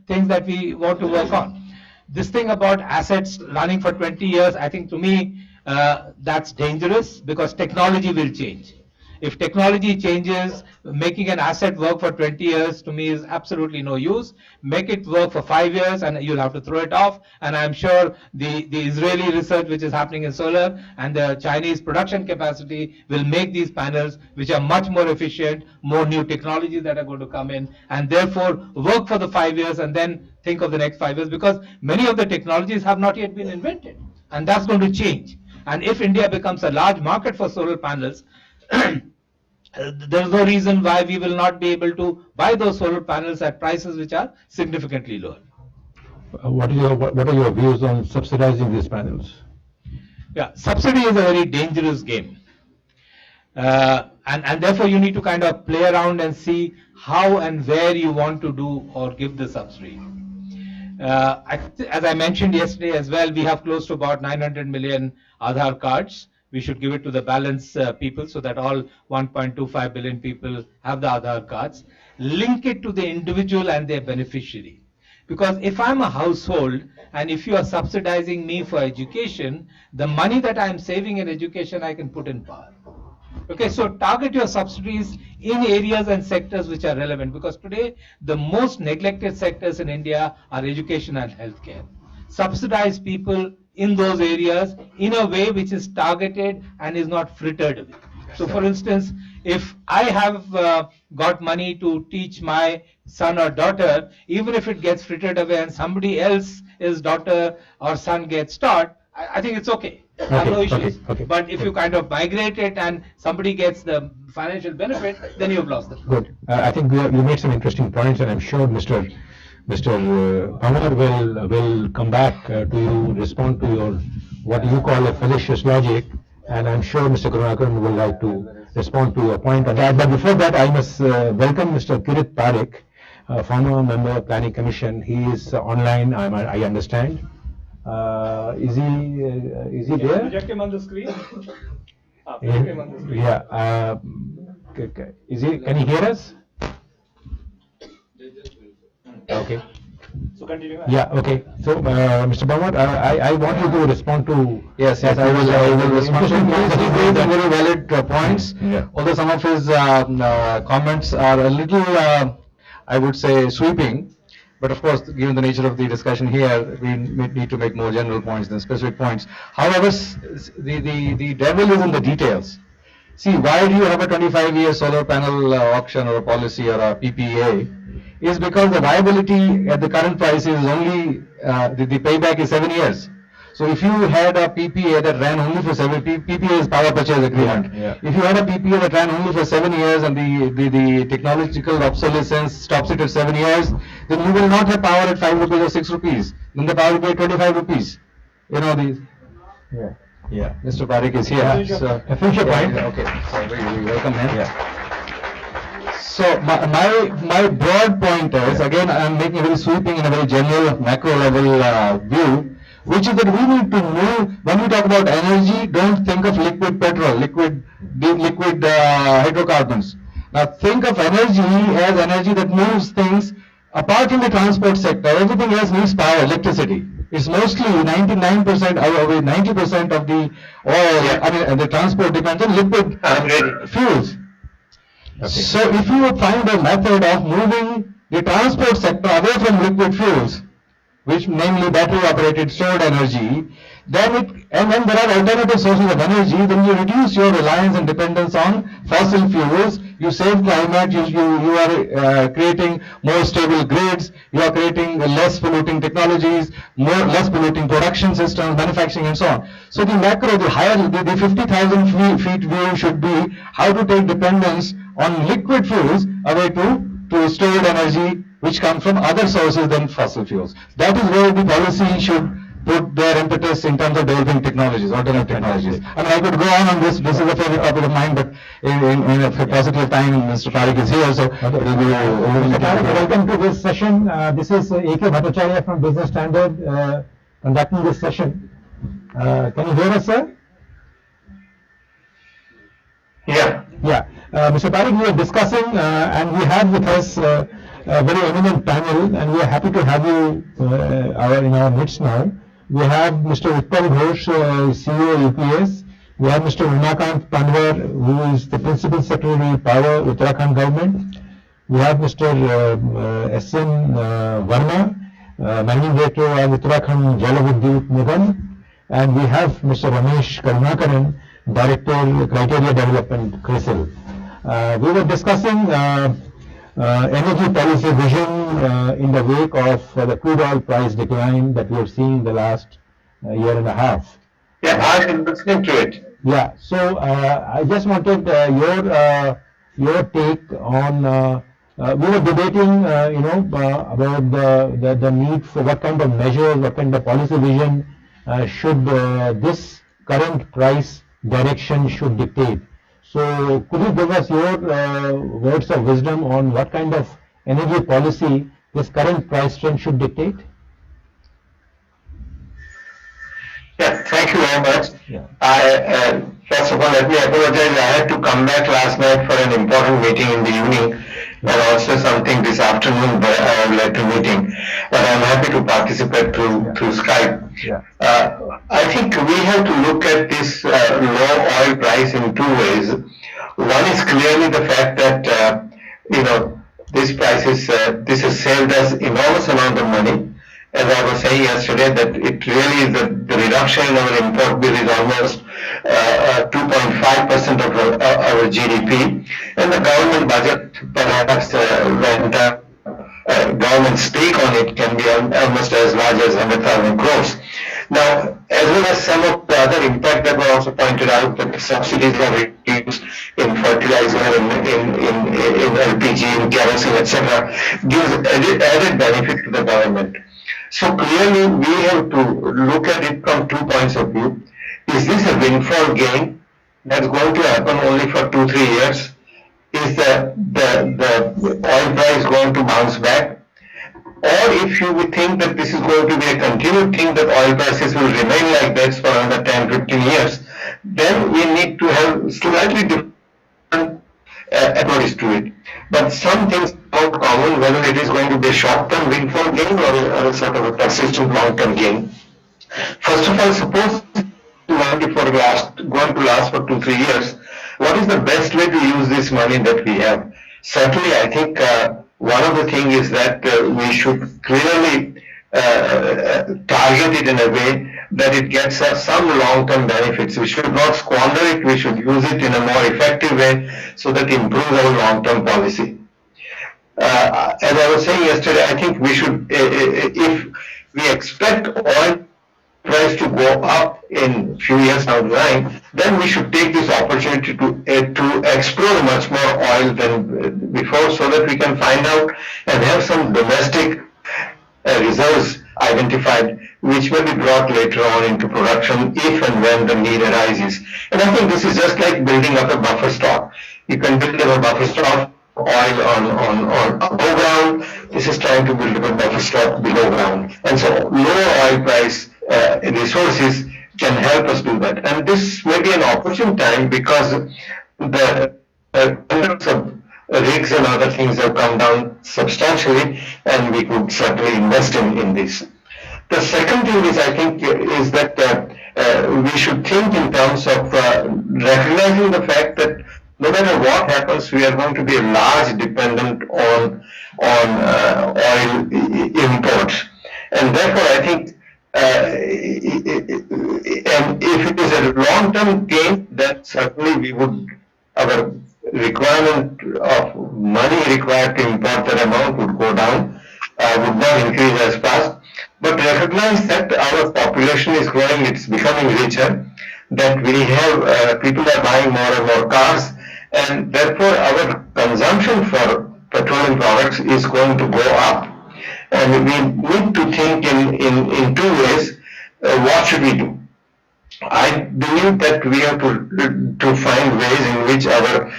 things that we want to work on. This thing about assets running for 20 years, I think to me, that's dangerous, because technology will change. If technology changes, making an asset work for 20 years to me is absolutely no use. Make it work for 5 years and you'll have to throw it off. And I'm sure the Israeli research which is happening in solar and the Chinese production capacity will make these panels, which are much more efficient, more new technologies that are going to come in, and therefore work for the 5 years and then think of the next 5 years, because many of the technologies have not yet been invented, and that's going to change. And if India becomes a large market for solar panels, there's no reason why we will not be able to buy those solar panels at prices which are significantly lower. What are your views on subsidizing these panels? Yeah, subsidy is a very dangerous game. And therefore you need to kind of play around and see how and where you want to do or give the subsidy. As I mentioned yesterday as well, we have close to about 900 million Aadhaar cards. We should give it to the balance people, so that all 1.25 billion people have the Aadhaar cards. Link it to the individual and their beneficiary. Because if I'm a household and if you are subsidizing me for education, the money that I'm saving in education I can put in power. Okay, so target your subsidies in areas and sectors which are relevant, because today the most neglected sectors in India are education and healthcare. Subsidize people in those areas in a way which is targeted and is not frittered away. So for instance, if I have got money to teach my son or daughter, even if it gets frittered away and somebody else's daughter or son gets taught, I think it's okay. I have no issues. Okay. But if you kind of migrate it and somebody gets the financial benefit, then you've lost it. Good. I think you made some interesting points, and I'm sure Mr. Pawar will come back to you, respond to your what you call a fallacious logic, and I'm sure Mr. Karunakaran will like to respond to your point on that. But before that, I must welcome Mr. Kirit Parekh, former member of Planning Commission. He is online, I understand. Is he there? Project him on the screen. Project him on the screen. Yeah. Can you hear us? Okay. So continue. Yeah, okay. So, Mr. Bhavat, I want you to respond to. Yes, I will respond to him. He raised very valid points. Yeah. Although some of his comments are a little, I would say, sweeping. But of course, given the nature of the discussion here, we need to make more general points than specific points. However, the devil is in the details. See, why do you have a 25-year solar panel auction or a policy or a PPA? Is because the viability at the current price is only, the payback is 7 years. So if you had a PPA that ran only for 7, PPA is power purchase agreement. Yeah. If you had a PPA that ran only for 7 years and the technological obsolescence stops it at 7 years, then you will not have power at 5 rupees or 6 rupees. Then the power will be at 25 rupees. You know, Yeah. Yeah. Mr. Parekh is here. So, Finish your point. Okay, so we welcome him. Yeah. So my broad point is, again, I'm making a very sweeping and a very general macro level view, which is that we need to move, when we talk about energy, don't think of liquid petrol, liquid hydrocarbons. Now think of energy as energy that moves things apart from the transport sector. Everything else needs power, electricity. It's mostly 99%, 90% of the oil, I mean, the transport depends on liquid fuels. Okay. So if you would find a method of moving the transport sector away from liquid fuels, which namely battery operated stored energy, then and when there are alternative sources of energy, then you reduce your reliance and dependence on fossil fuels, you save climate, you are creating more stable grids, you are creating less polluting technologies, less polluting production systems, manufacturing and so on. So the macro, the 50,000 feet view should be how to take dependence on liquid fuels away to stored energy which come from other sources than fossil fuels. That is where the policy should put their impetus in terms of developing technologies, alternative technologies. I mean, I could go on this. This is a favorite topic of mine, but in a paucity of time, Mr. Parekh is here, so it will be Mr. Parekh, welcome to this session. This is A.K. Bhattacharya from Business Standard conducting this session. Can you hear us, sir? Yeah. Yeah. Mr. Parekh, we are discussing and we have with us a very eminent panel, and we are happy to have you in our midst now. We have Mr. Utpal Ghosh, CEO UPES. We have Mr. Umakant Panwar, who is the Principal Secretary Power, Uttarakhand Government. We have Mr. S.N. Verma, Managing Director of Uttarakhand Jalavidyut Nigam. And we have Mr. Ramesh Karunakaran, Director Criteria Development, CRISIL. We were discussing energy policy vision in the wake of the crude oil price decline that we have seen in the last year and a half. Yeah, I've been listening to it. Yeah, so I just wanted your take on. We were debating, about the need for what kind of measures, what kind of policy vision should this current price direction should dictate. So could you give us your words of wisdom on what kind of energy policy this current price trend should dictate? Yeah, thank you very much. Yeah. First of all, let me apologize. I had to come back last night for an important meeting in the evening and also something this afternoon, but I would like to meeting. But I'm happy to participate through Skype. Yeah. I think we have to look at this low oil price in two ways. One is clearly the fact that, this price is, this has saved us enormous amount of money. As I was saying yesterday, that it really is the reduction in our import bill is almost 2.5% of our GDP, and the government budget perhaps went up. Government stake on it can be almost as large as 100,000 crores. Now, as well as some of the other impact that were also pointed out, that the subsidies are reduced in fertilizer, in LPG, in kerosene, etc., gives added benefit to the government. So clearly, we have to look at it from 2 points of view. Is this a windfall gain that's going to happen only for 2-3 years? Is the oil price going to bounce back? Or if you would think that this is going to be a continued thing, that oil prices will remain like this for another 10-15 years, then we need to have slightly different approach to it. But some things are more common, whether it is going to be a short-term windfall gain or a sort of a persistent long-term gain. First of all, suppose money for going to last for 2-3 years. What is the best way to use this money that we have? Certainly, I think one of the things is that we should clearly target it in a way that it gets us some long-term benefits. We should not squander it. We should use it in a more effective way so that it improves our long-term policy. As I was saying yesterday, I think we should, if we expect oil price to go up in few years down the line, then we should take this opportunity to explore much more oil than before, so that we can find out and have some domestic reserves identified, which may be brought later on into production if and when the need arises. And I think this is just like building up a buffer stock. You can build up a buffer stock oil on above ground. This is trying to build up a buffer stock below ground. And so lower oil price resources can help us do that. And this may be an opportune time because the numbers of rigs and other things have come down substantially, and we could certainly invest in this. The second thing is, I think, is that we should think in terms of recognizing the fact that no matter what happens, we are going to be a large dependent on oil imports, and therefore I think. And if it is a long-term gain, then certainly we would, our requirement of money required to import that amount would go down, would not increase as fast. But recognize that our population is growing, it's becoming richer, that we have, people are buying more and more cars, and therefore our consumption for petroleum products is going to go up. And we need to think in two ways, what should we do? I believe that we have to find ways in which our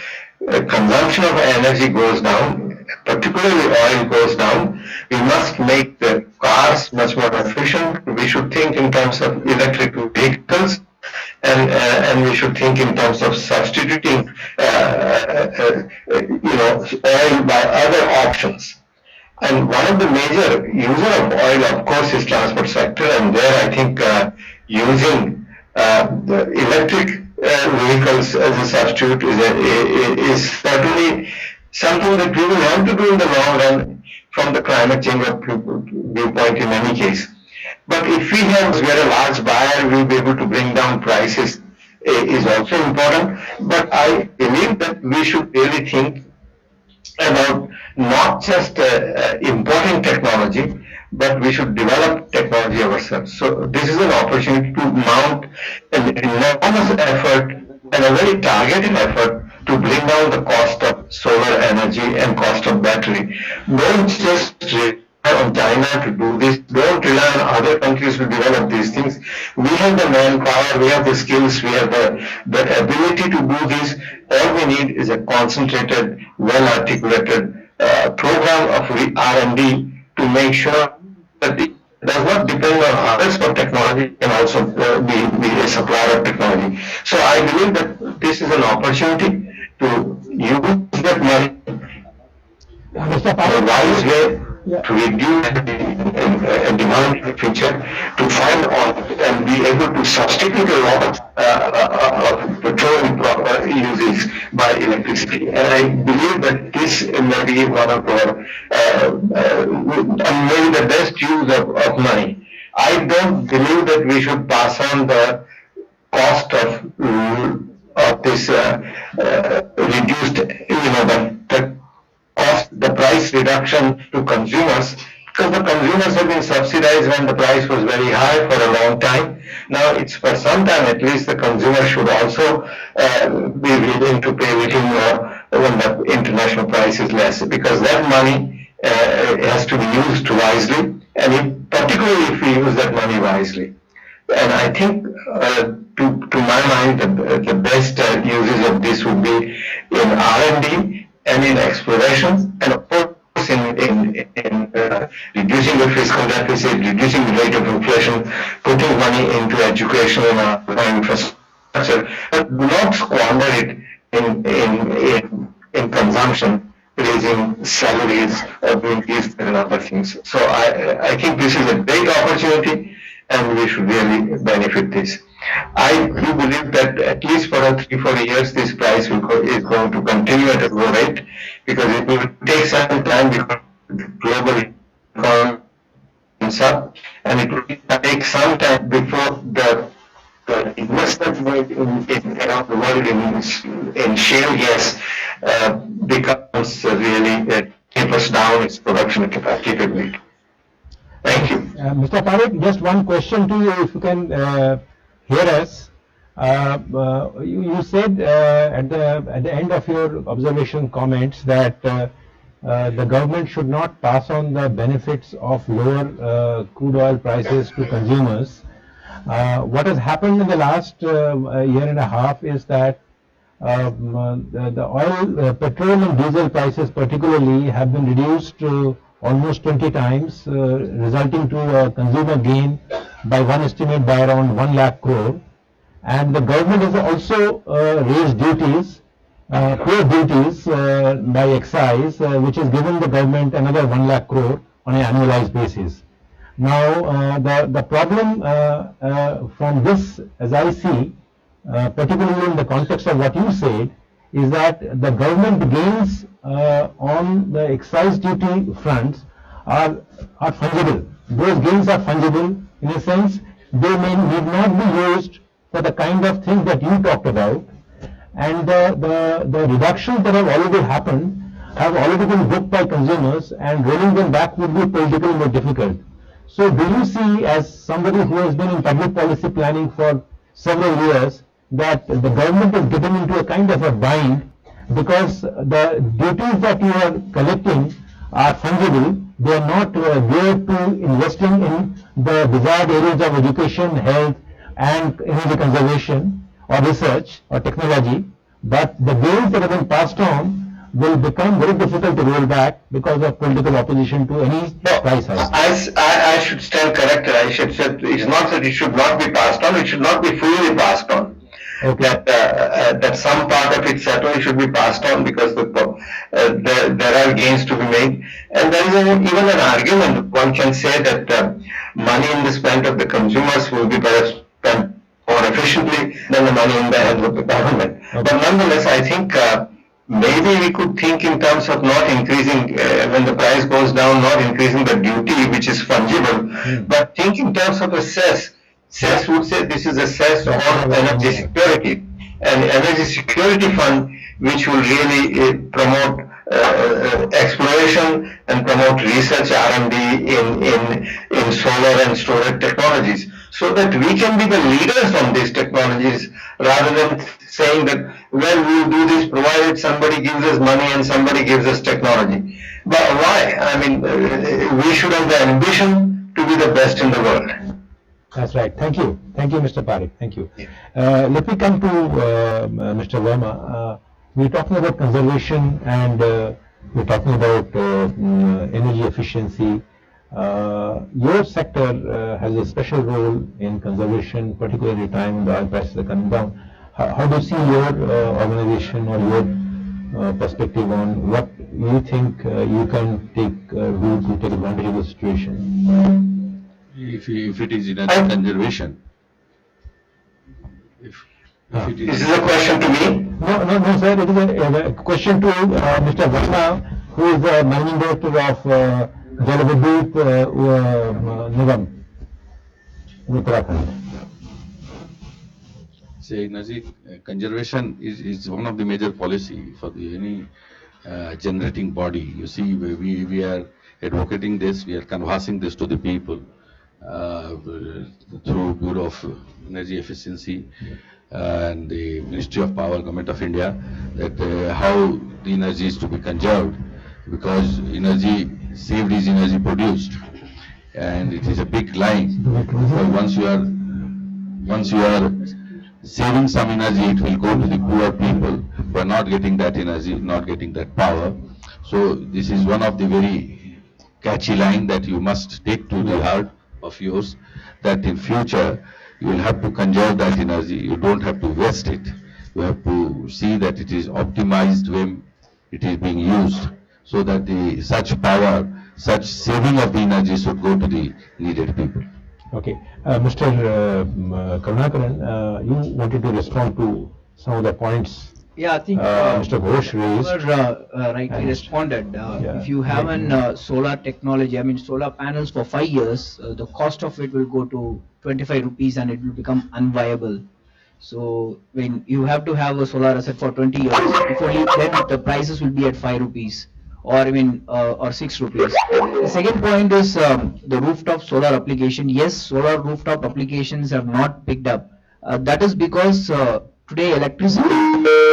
consumption of energy goes down, particularly oil goes down. We must make the cars much more efficient. We should think in terms of electric vehicles, and we should think in terms of substituting oil by other options. And one of the major user of oil, of course, is transport sector, and there I think using the electric vehicles as a substitute is certainly something that we will have to do in the long run from the climate change viewpoint in any case. But if we have, we are a large buyer, we will be able to bring down prices is also important. But I believe that we should really think about not just importing technology, but we should develop technology ourselves. So this is an opportunity to mount an enormous effort and a very targeted effort to bring down the cost of solar energy and cost of battery. Don't just rely on China to do this. Don't rely on other countries to develop these things. We have the manpower, we have the skills, we have the ability to do this. All we need is a concentrated, well-articulated program of R&D to make sure that it does not depend on others for technology, it can also be a supplier of technology. So I believe that this is an opportunity to use that money in a wise way to reduce demand in the future, to find and be able to substitute a lot of petroleum uses by electricity. And I believe that this may be one of our, maybe the best use of money. I don't believe that we should pass on the cost of this reduced, the price reduction to consumers, because the consumers have been subsidized when the price was very high for a long time. Now it's for some time at least the consumer should also be willing to pay a little more when the international price is less, because that money has to be used wisely, and particularly if we use that money wisely. And I think to my mind the best uses of this would be in R&D and in exploration, and of course in reducing the fiscal deficit, reducing the rate of inflation, putting money into education and infrastructure, but do not squander it in in consumption, raising salaries, or doing these and other things. So I think this is a great opportunity, and we should really benefit this. I do believe that at least for 3-4 years, this price is going to continue at a low rate, because it will take some time because the global economy comes up, and it will take some time before the investment made around the world in shale gas becomes really tapers down its production capability. Thank you. Mr. Parekh, just one question to you, if you can hear us. You said at the end of your observation comments that the government should not pass on the benefits of lower crude oil prices to consumers. What has happened in the last year and a half is that the oil, petrol and diesel prices particularly have been reduced to almost 20 times, resulting to a consumer gain by one estimate by around 1 lakh crore. And the government has also raised duties, pure duties by excise, which has given the government another 1 lakh crore on an annualized basis. Now, the problem from this, as I see, particularly in the context of what you said, is that the government gains on the excise duty fronts are fungible. Those gains are fungible in a sense. They need not be used for the kind of things that you talked about, and the reductions that have already happened have already been booked by consumers, and rolling them back would be politically more difficult. So do you see, as somebody who has been in public policy planning for several years, that the government is getting into a kind of a bind because the duties that you are collecting are fungible? They are not geared to investing in the desired areas of education, health, and energy conservation, or research, or technology, but the gains that have been passed on will become very difficult to roll back because of political opposition to any price hike. I should stand corrected. I should say it's not that it should not be passed on, it should not be fully passed on. Okay. That some part of it certainly should be passed on, because there are gains to be made. And there is even an argument, one can say that money in the spend of the consumers will be perhaps spent more efficiently than the money in the hands of the government. Okay. But nonetheless, I think maybe we could think in terms of not increasing, when the price goes down, not increasing the duty, which is fungible, but think in terms of a cess. Cess would say this is a cess on energy security, and energy security fund which will really promote exploration and promote research R&D in solar and storage technologies, so that we can be the leaders on these technologies, rather than saying that, well, we'll do this provided somebody gives us money and somebody gives us technology. But why? I mean, we should have the ambition to be the best in the world. That's right. Thank you. Thank you, Mr. Parekh. Thank you. Let me come to Mr. Verma. We're talking about conservation, and we're talking about energy efficiency. Your sector has a special role in conservation, particularly time the oil prices are coming down. How do you see your organization or your perspective on what you think you can do to take advantage of the situation? If it is energy conservation, if it is... This is a question to me? No, sir. It is a question to Mr. Verma, who is the managing director of Jalavidyut Nigam in Uttarakhand. Say, energy conservation is one of the major policy for any generating body. You see, we are advocating this, we are canvassing this to the people through Bureau of Energy Efficiency and the Ministry of Power, Government of India, that how the energy is to be conserved, because energy saved is energy produced, and it is a big line. So once you are saving some energy, it will go to the poor people who are not getting that energy, not getting that power. So this is one of the very catchy line that you must take to the heart of yours, that in future you will have to conserve that energy. You don't have to waste it. You have to see that it is optimized way it is being used, so that the such power, such saving of the energy should go to the needed people. Okay. Mr. Karunakaran, you wanted to respond to some of the points Yeah, I think Mr. Ghosh raised. rightly And- responded. Yeah. If you have an solar technology, I mean solar panels for 5 years, the cost of it will go to 25 rupees and it will become unviable. So when you have to have a solar asset for 20 years, if only then the prices will be at 5 rupees or even or 6 rupees. The second point is the rooftop solar application. Yes, solar rooftop applications have not picked up. That is because today electricity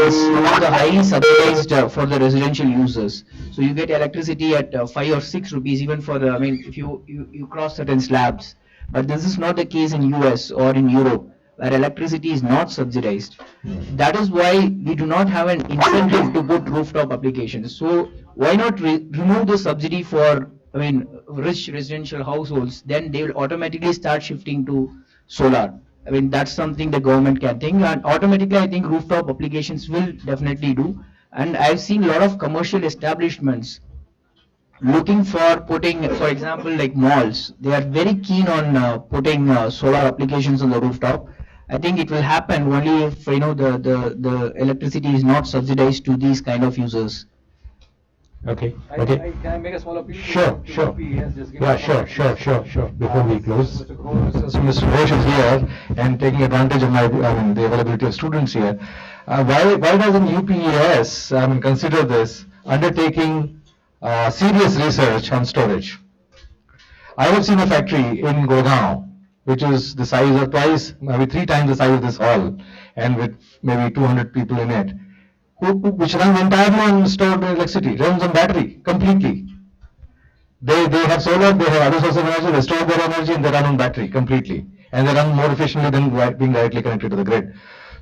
is one of the highly subsidized for the residential users. So you get electricity at 5 or 6 rupees even for the, I mean, if you cross certain slabs. But this is not the case in US or in Europe, where electricity is not subsidized. That is why we do not have an incentive to put rooftop applications. So why not remove the subsidy for, I mean, rich residential households? Then they will automatically start shifting to solar. I mean, that's something the government can think, and automatically I think rooftop applications will definitely do. And I've seen a lot of commercial establishments looking for putting, for example, like malls. They are very keen on putting solar applications on the rooftop. I think it will happen only if the electricity is not subsidized to these kind of users. Okay. Can I make a small appeal? Sure. UPES, just give Yeah, me sure. Before we close. So Mr. Ghosh is here and taking advantage of the availability of students here. Why doesn't UPES, consider this undertaking serious research on storage? I have seen a factory in Gurgaon, which is the size of twice, maybe 3 times the size of this hall, and with maybe 200 people in it, which runs entirely on stored electricity, runs on battery completely. They have solar, they have other sources of energy, they store their energy and they run on battery completely. And they run more efficiently than being directly connected to the grid.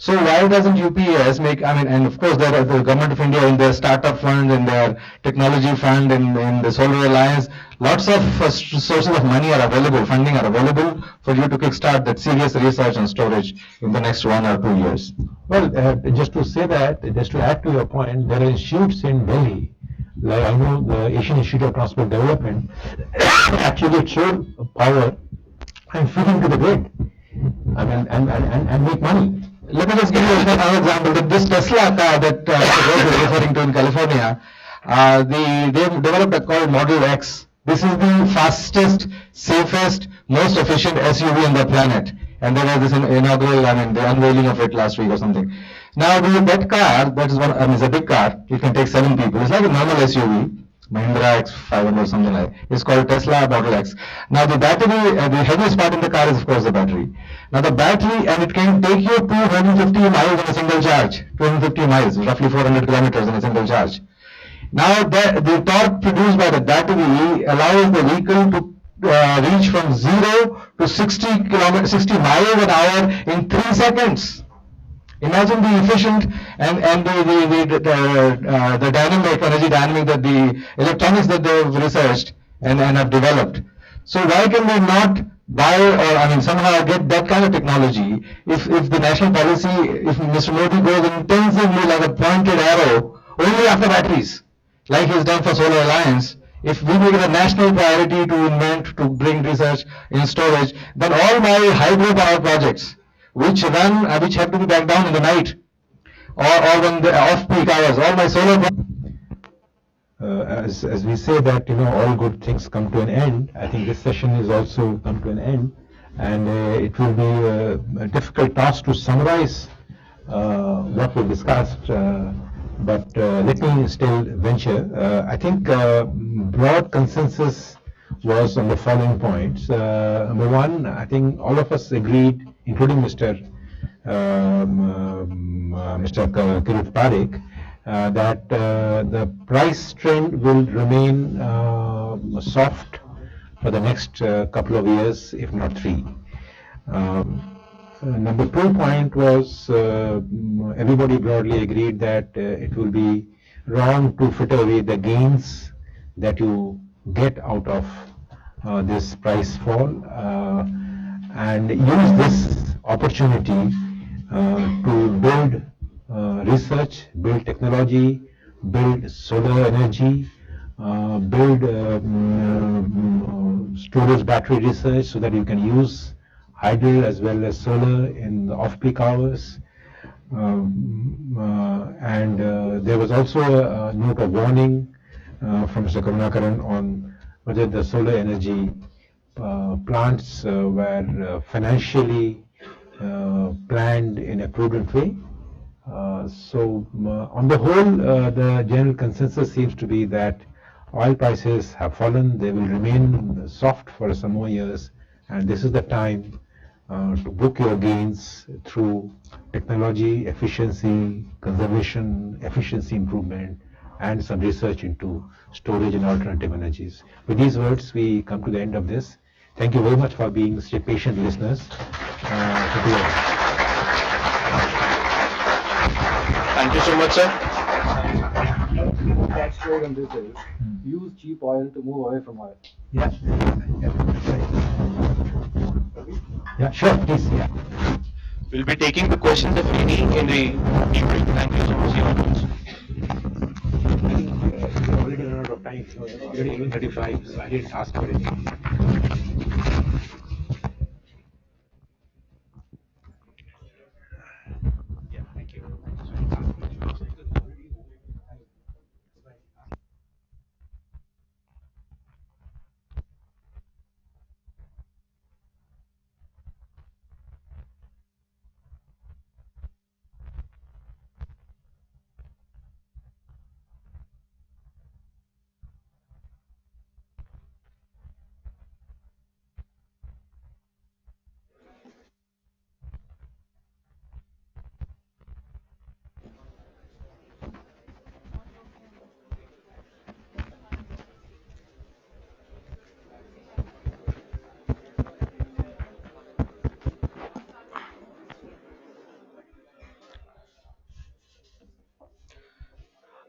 So why doesn't UPS make, and of course there are the government of India in their startup fund, in their technology fund, in the Solar Alliance, lots of sources of money are available, funding are available for you to kickstart that serious research on storage in the next 1 or 2 years. Well, just to say that, just to add to your point, there are institutes in Delhi, like I know the Asian Institute of Transport Development, actually store power and feed into the grid. And make money. Let me just give you another example. This Tesla car that Mr. Ghosh is referring to in California, they've developed a called Model X. This is the fastest, safest, most efficient SUV on the planet. And there was this inaugural, the unveiling of it last week or something. Now, that car, that is one, it's a big car. It can take 7 people. It's like a normal SUV. Mahindra X500 or something like that. It's called Tesla Model X. Now the battery, the heaviest part in the car is of course the battery. Now the battery, and it can take you 250 miles on a single charge. 250 miles, roughly 400 kilometers on a single charge. Now the torque produced by the battery allows the vehicle to reach from 0 to 60 miles an hour in 3 seconds. Imagine the efficient and the dynamic, energy dynamic, that the electronics that they've researched and have developed. So why can we not buy or somehow get that kind of technology if the national policy, if Mr. Modi goes intensively like a pointed arrow only after batteries, like he's done for Solar Alliance, if we make it a national priority to invent, to bring research in storage, then all my hydropower projects, which have to be back down in the night, or when the off-peak hours, all my solar. As we say that all good things come to an end, I think this session is also come to an end, and it will be a difficult task to summarize what we discussed. But let me still venture. I think broad consensus was on the following points. Number one, I think all of us agreed, including Mr. Kirit Parekh, that the price trend will remain soft for the next couple of years, if not 3. Number 2 point was everybody broadly agreed that it will be wrong to fritter away the gains that you get out of this price fall, and use this opportunity to build research, build technology build solar energy, build storage battery research so that you can use hydro as well as solar in the off-peak hours. There was also a note of warning from Mr. Karunakaran on whether the solar energy plants were financially planned in a prudent way. On the whole, the general consensus seems to be that oil prices have fallen. They will remain soft for some more years, and this is the time to book your gains through technology, efficiency, conservation, efficiency improvement, and some research into storage and alternative energies. With these words, we come to the end of this. Thank you very much for being such patient listeners. Thank you so much, sir. That's trade on this is use cheap oil to move away from oil. Yeah. Yeah, sure, please. Yeah. We'll be taking the questions if any in the evening. Thank you so much, your audience. We already run out of time. Already 11:35, so I didn't ask for anything. Yeah, thank you.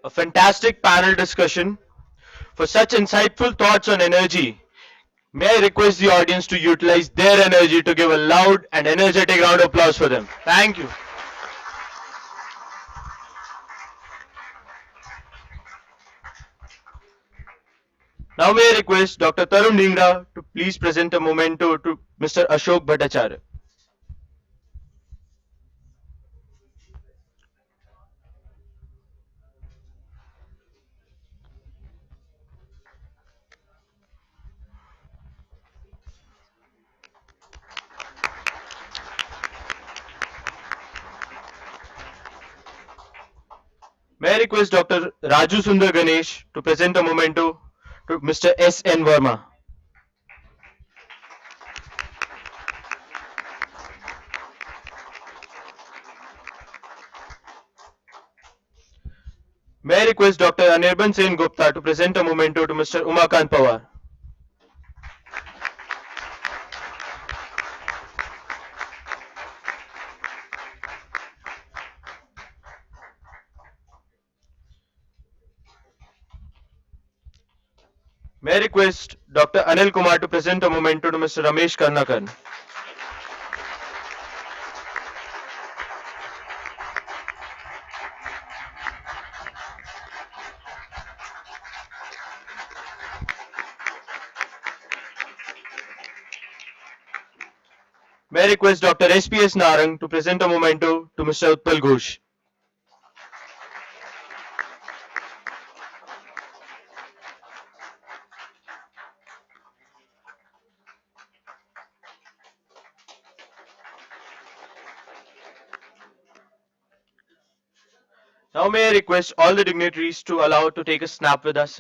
A fantastic panel discussion. For such insightful thoughts on energy, may I request the audience to utilize their energy to give a loud and energetic round of applause for them. Thank you. Now may I request Dr. Tarun Dhingra to please present a memento to Mr. Ashok Bhattacharya. May I request Dr. Raju Sundar Ganesh to present a memento to Mr. S. N. Verma. May I request Dr. Anirban Sen Gupta to present a memento to Mr. Umakant Pawar. May I request Dr. Anil Kumar to present a memento to Mr. Ramesh Karnakan. May I request Dr. S.P.S. Narang to present a memento to Mr. Utpal Ghosh. Now may I request all the dignitaries to allow to take a snap with us.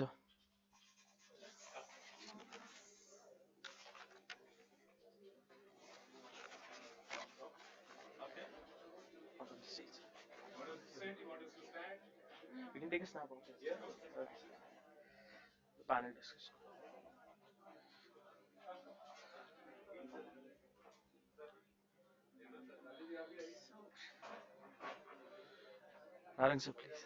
We can take a snap. Okay. The panel discussion. Narang sir, please.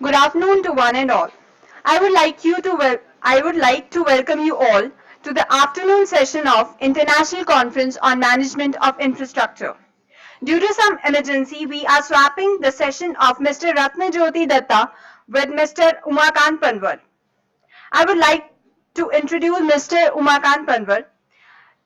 Good afternoon to one and all. I would like to welcome you all to the afternoon session of International Conference on Management of Infrastructure. Due to some emergency, we are swapping the session of Mr. Ratnajyoti Datta with Mr. Umakant Panwar. I would like to introduce Mr. Umakant Panwar.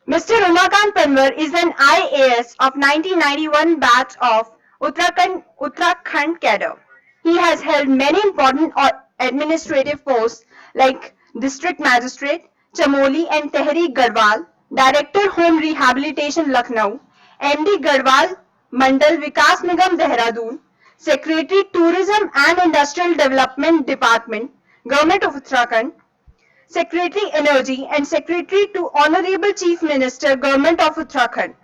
Mr. Umakant Panwar is an IAS of 1991 batch of Uttarakhand cadre. He has held many important administrative posts like District Magistrate, Chamoli and Tehri Garhwal, Director Home Rehabilitation Lucknow, MD Garhwal Mandal Vikas Nigam Dehradun, Secretary Tourism and Industrial Development Department, Government of Uttarakhand, Secretary Energy and Secretary to Honorable Chief Minister, Government of Uttarakhand.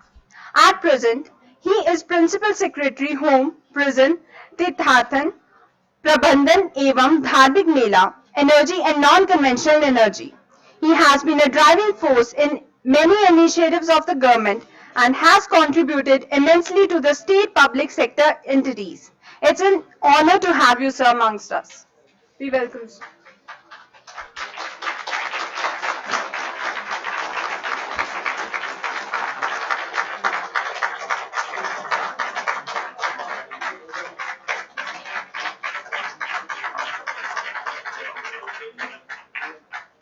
At present, he is Principal Secretary Home, Prison, Tirthan, Prabandhan Evam Dharmik Mela, Energy and Non-Conventional Energy. He has been a driving force in many initiatives of the government and has contributed immensely to the state public sector entities. It's an honor to have you, sir, amongst us. We welcome you.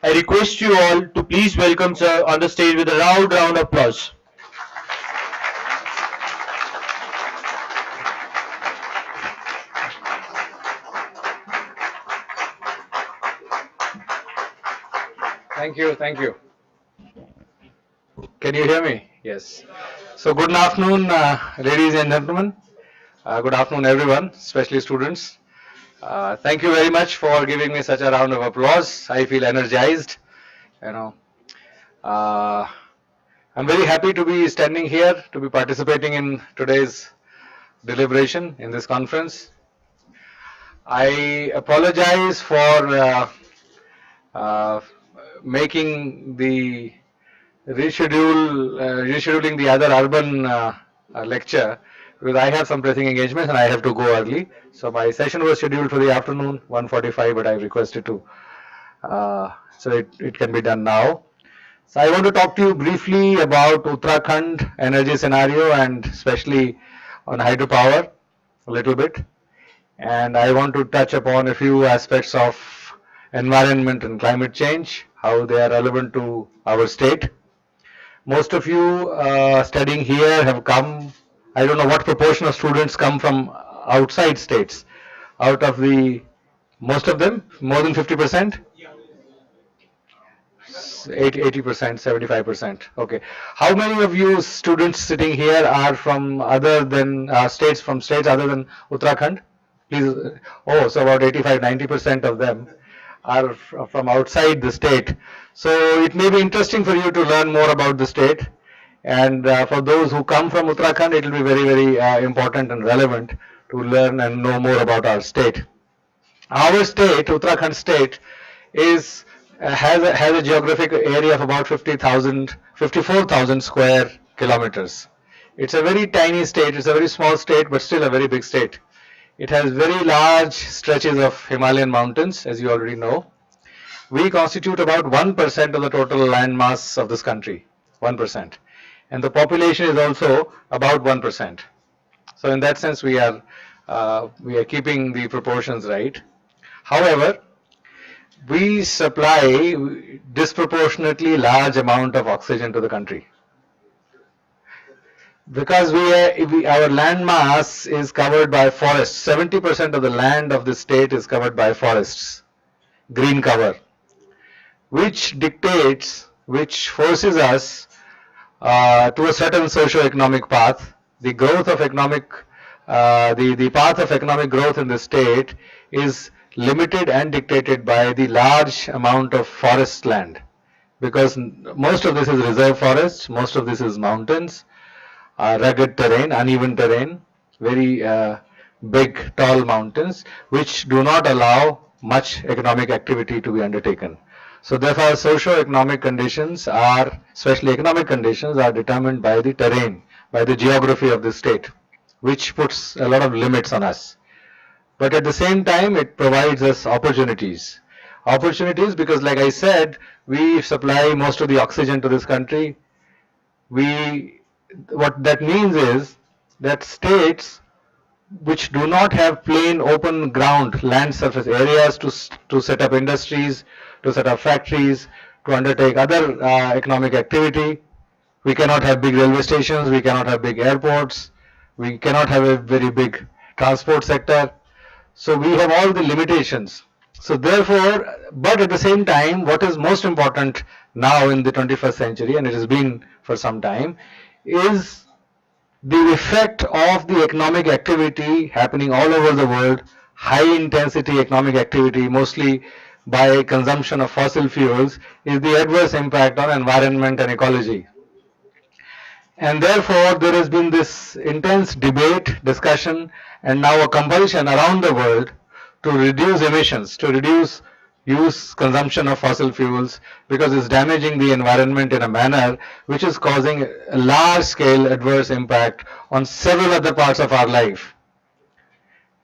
I request you all to please welcome sir on the stage with a loud round of applause. Thank you, thank you. Can you hear me? Yes. So good afternoon, ladies and gentlemen. Good afternoon, everyone, especially students. Thank you very much for giving me such a round of applause. I feel energized. I'm very happy to be standing here, to be participating in today's deliberation in this conference. I apologize for making the rescheduling the other urban lecture, because I have some pressing engagements and I have to go early. So my session was scheduled for the afternoon, 1:45, but I requested to, so it can be done now. So I want to talk to you briefly about Uttarakhand energy scenario and especially on hydropower a little bit. And I want to touch upon a few aspects of environment and climate change, how they are relevant to our state. Most of you studying here have come, I don't know what proportion of students come from outside states. Out of the, most of them, more than 50%? 80%, 75%. Okay. How many of you students sitting here are from other than states, from states other than Uttarakhand? Please. Oh, so about 85, 90% of them are from outside the state. So it may be interesting for you to learn more about the state. And for those who come from Uttarakhand, it will be very, very important and relevant to learn and know more about our state. Our state, Uttarakhand state, is has a geographic area of about 54,000 square kilometers. It's a very tiny state. It's a very small state, but still a very big state. It has very large stretches of Himalayan mountains, as you already know. We constitute about 1% of the total land mass of this country, 1%. And the population is also about 1%. So in that sense, we are keeping the proportions right. However, we supply disproportionately large amount of oxygen to the country. Because our land mass is covered by forests. 70% of the land of the state is covered by forests, green cover, which dictates, which forces us to a certain socio-economic path. The growth of economic, the path of economic growth in the state is limited and dictated by the large amount of forest land, because most of this is reserve forests, most of this is mountains, rugged terrain, uneven terrain, very big tall mountains, which do not allow much economic activity to be undertaken. So therefore socio-economic conditions are, especially economic conditions, are determined by the terrain, by the geography of the state. which puts a lot of limits on us. But at the same time, it provides us opportunities. Opportunities because, like I said, we supply most of the oxygen to this country. What that means is that states which do not have plain open ground, land surface areas to set up industries, to set up factories, to undertake other economic activity. We cannot have big railway stations, we cannot have big airports, we cannot have a very big transport sector. So we have all the limitations. So therefore, but at the same time, what is most important now in the 21st century, and it has been for some time, is the effect of the economic activity happening all over the world, high intensity economic activity, mostly by consumption of fossil fuels, is the adverse impact on environment and ecology. And therefore, there has been this intense debate, discussion, and now a compulsion around the world to reduce emissions, to reduce consumption of fossil fuels, because it's damaging the environment in a manner which is causing a large scale adverse impact on several other parts of our life.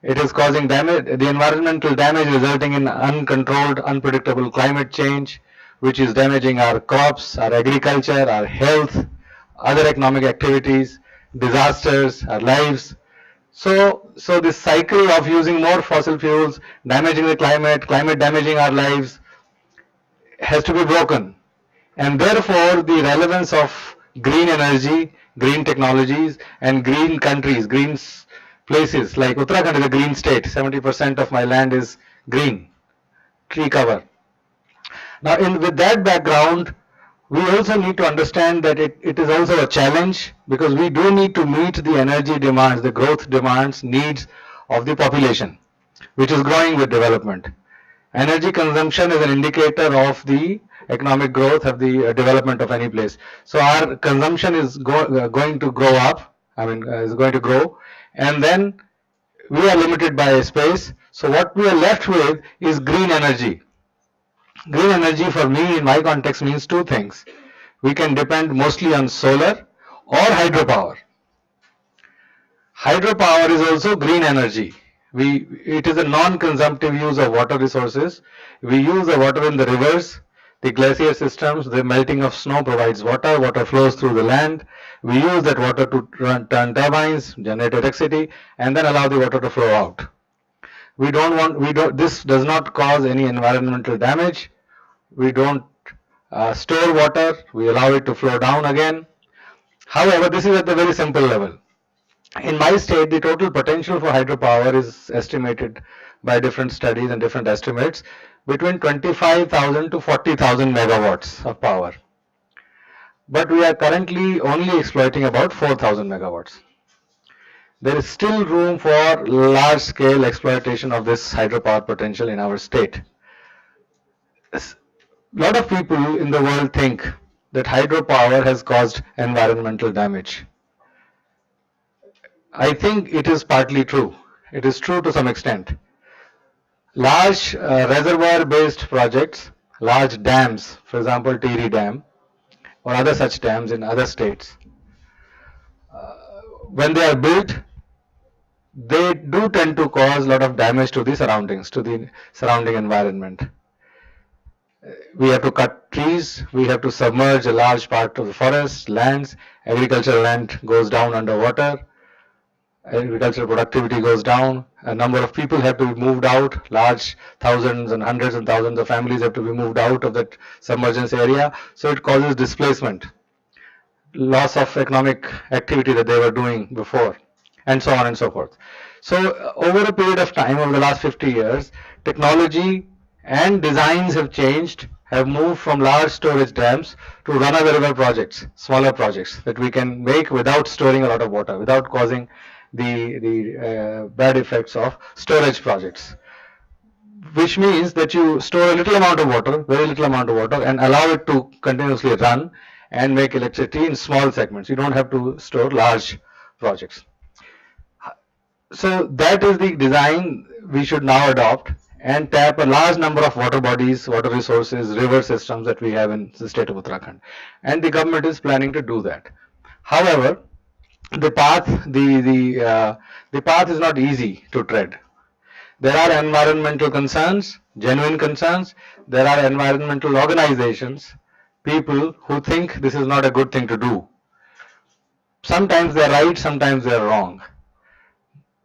It is causing damage, the environmental damage resulting in uncontrolled, unpredictable climate change, which is damaging our crops, our agriculture, our health, other economic activities, disasters, our lives. So this cycle of using more fossil fuels, damaging the climate, climate damaging our lives, has to be broken. And therefore, the relevance of green energy, green technologies, and green countries, green places like Uttarakhand is a green state. 70% of my land is green, tree cover. Now, with that background, we also need to understand that it is also a challenge, because we do need to meet the energy demands, the growth demands, needs of the population, which is growing with development. Energy consumption is an indicator of the economic growth, of the development of any place. So our consumption is going to grow up, is going to grow, and then we are limited by space. So what we are left with is green energy. Green energy for me in my context means two things. We can depend mostly on solar or hydropower. Hydropower is also green energy. It is a non-consumptive use of water resources. We use the water in the rivers, the glacier systems, the melting of snow provides water, water flows through the land. We use that water to turn turbines, generate electricity, and then allow the water to flow out. This does not cause any environmental damage. We don't store water, we allow it to flow down again. However, this is at the very simple level. In my state, the total potential for hydropower is estimated by different studies and different estimates between 25,000 to 40,000 megawatts of power. But we are currently only exploiting about 4,000 megawatts. There is still room for large scale exploitation of this hydropower potential in our state. A lot of people in the world think that hydropower has caused environmental damage. I think it is partly true. It is true to some extent. Large reservoir-based projects, large dams, for example, Tiri Dam, or other such dams in other states, when they are built, they do tend to cause a lot of damage to the surroundings, to the surrounding environment. We have to cut trees, we have to submerge a large part of the forest, lands, agricultural land goes down underwater, agricultural productivity goes down, a number of people have to be moved out, large thousands and hundreds and thousands of families have to be moved out of that submergence area, so it causes displacement, loss of economic activity that they were doing before, and so on and so forth. So over a period of time, over the last 50 years, technology and designs have changed, have moved from large storage dams to run-of-the-river projects, smaller projects that we can make without storing a lot of water, without causing the bad effects of storage projects. Which means that you store a little amount of water, very little amount of water, and allow it to continuously run and make electricity in small segments. You don't have to store large projects. So that is the design we should now adopt and tap a large number of water bodies, water resources, river systems that we have in the state of Uttarakhand. And the government is planning to do that. However, the path, the path is not easy to tread. There are environmental concerns, genuine concerns. There are environmental organizations, people who think this is not a good thing to do. Sometimes they're right, sometimes they're wrong.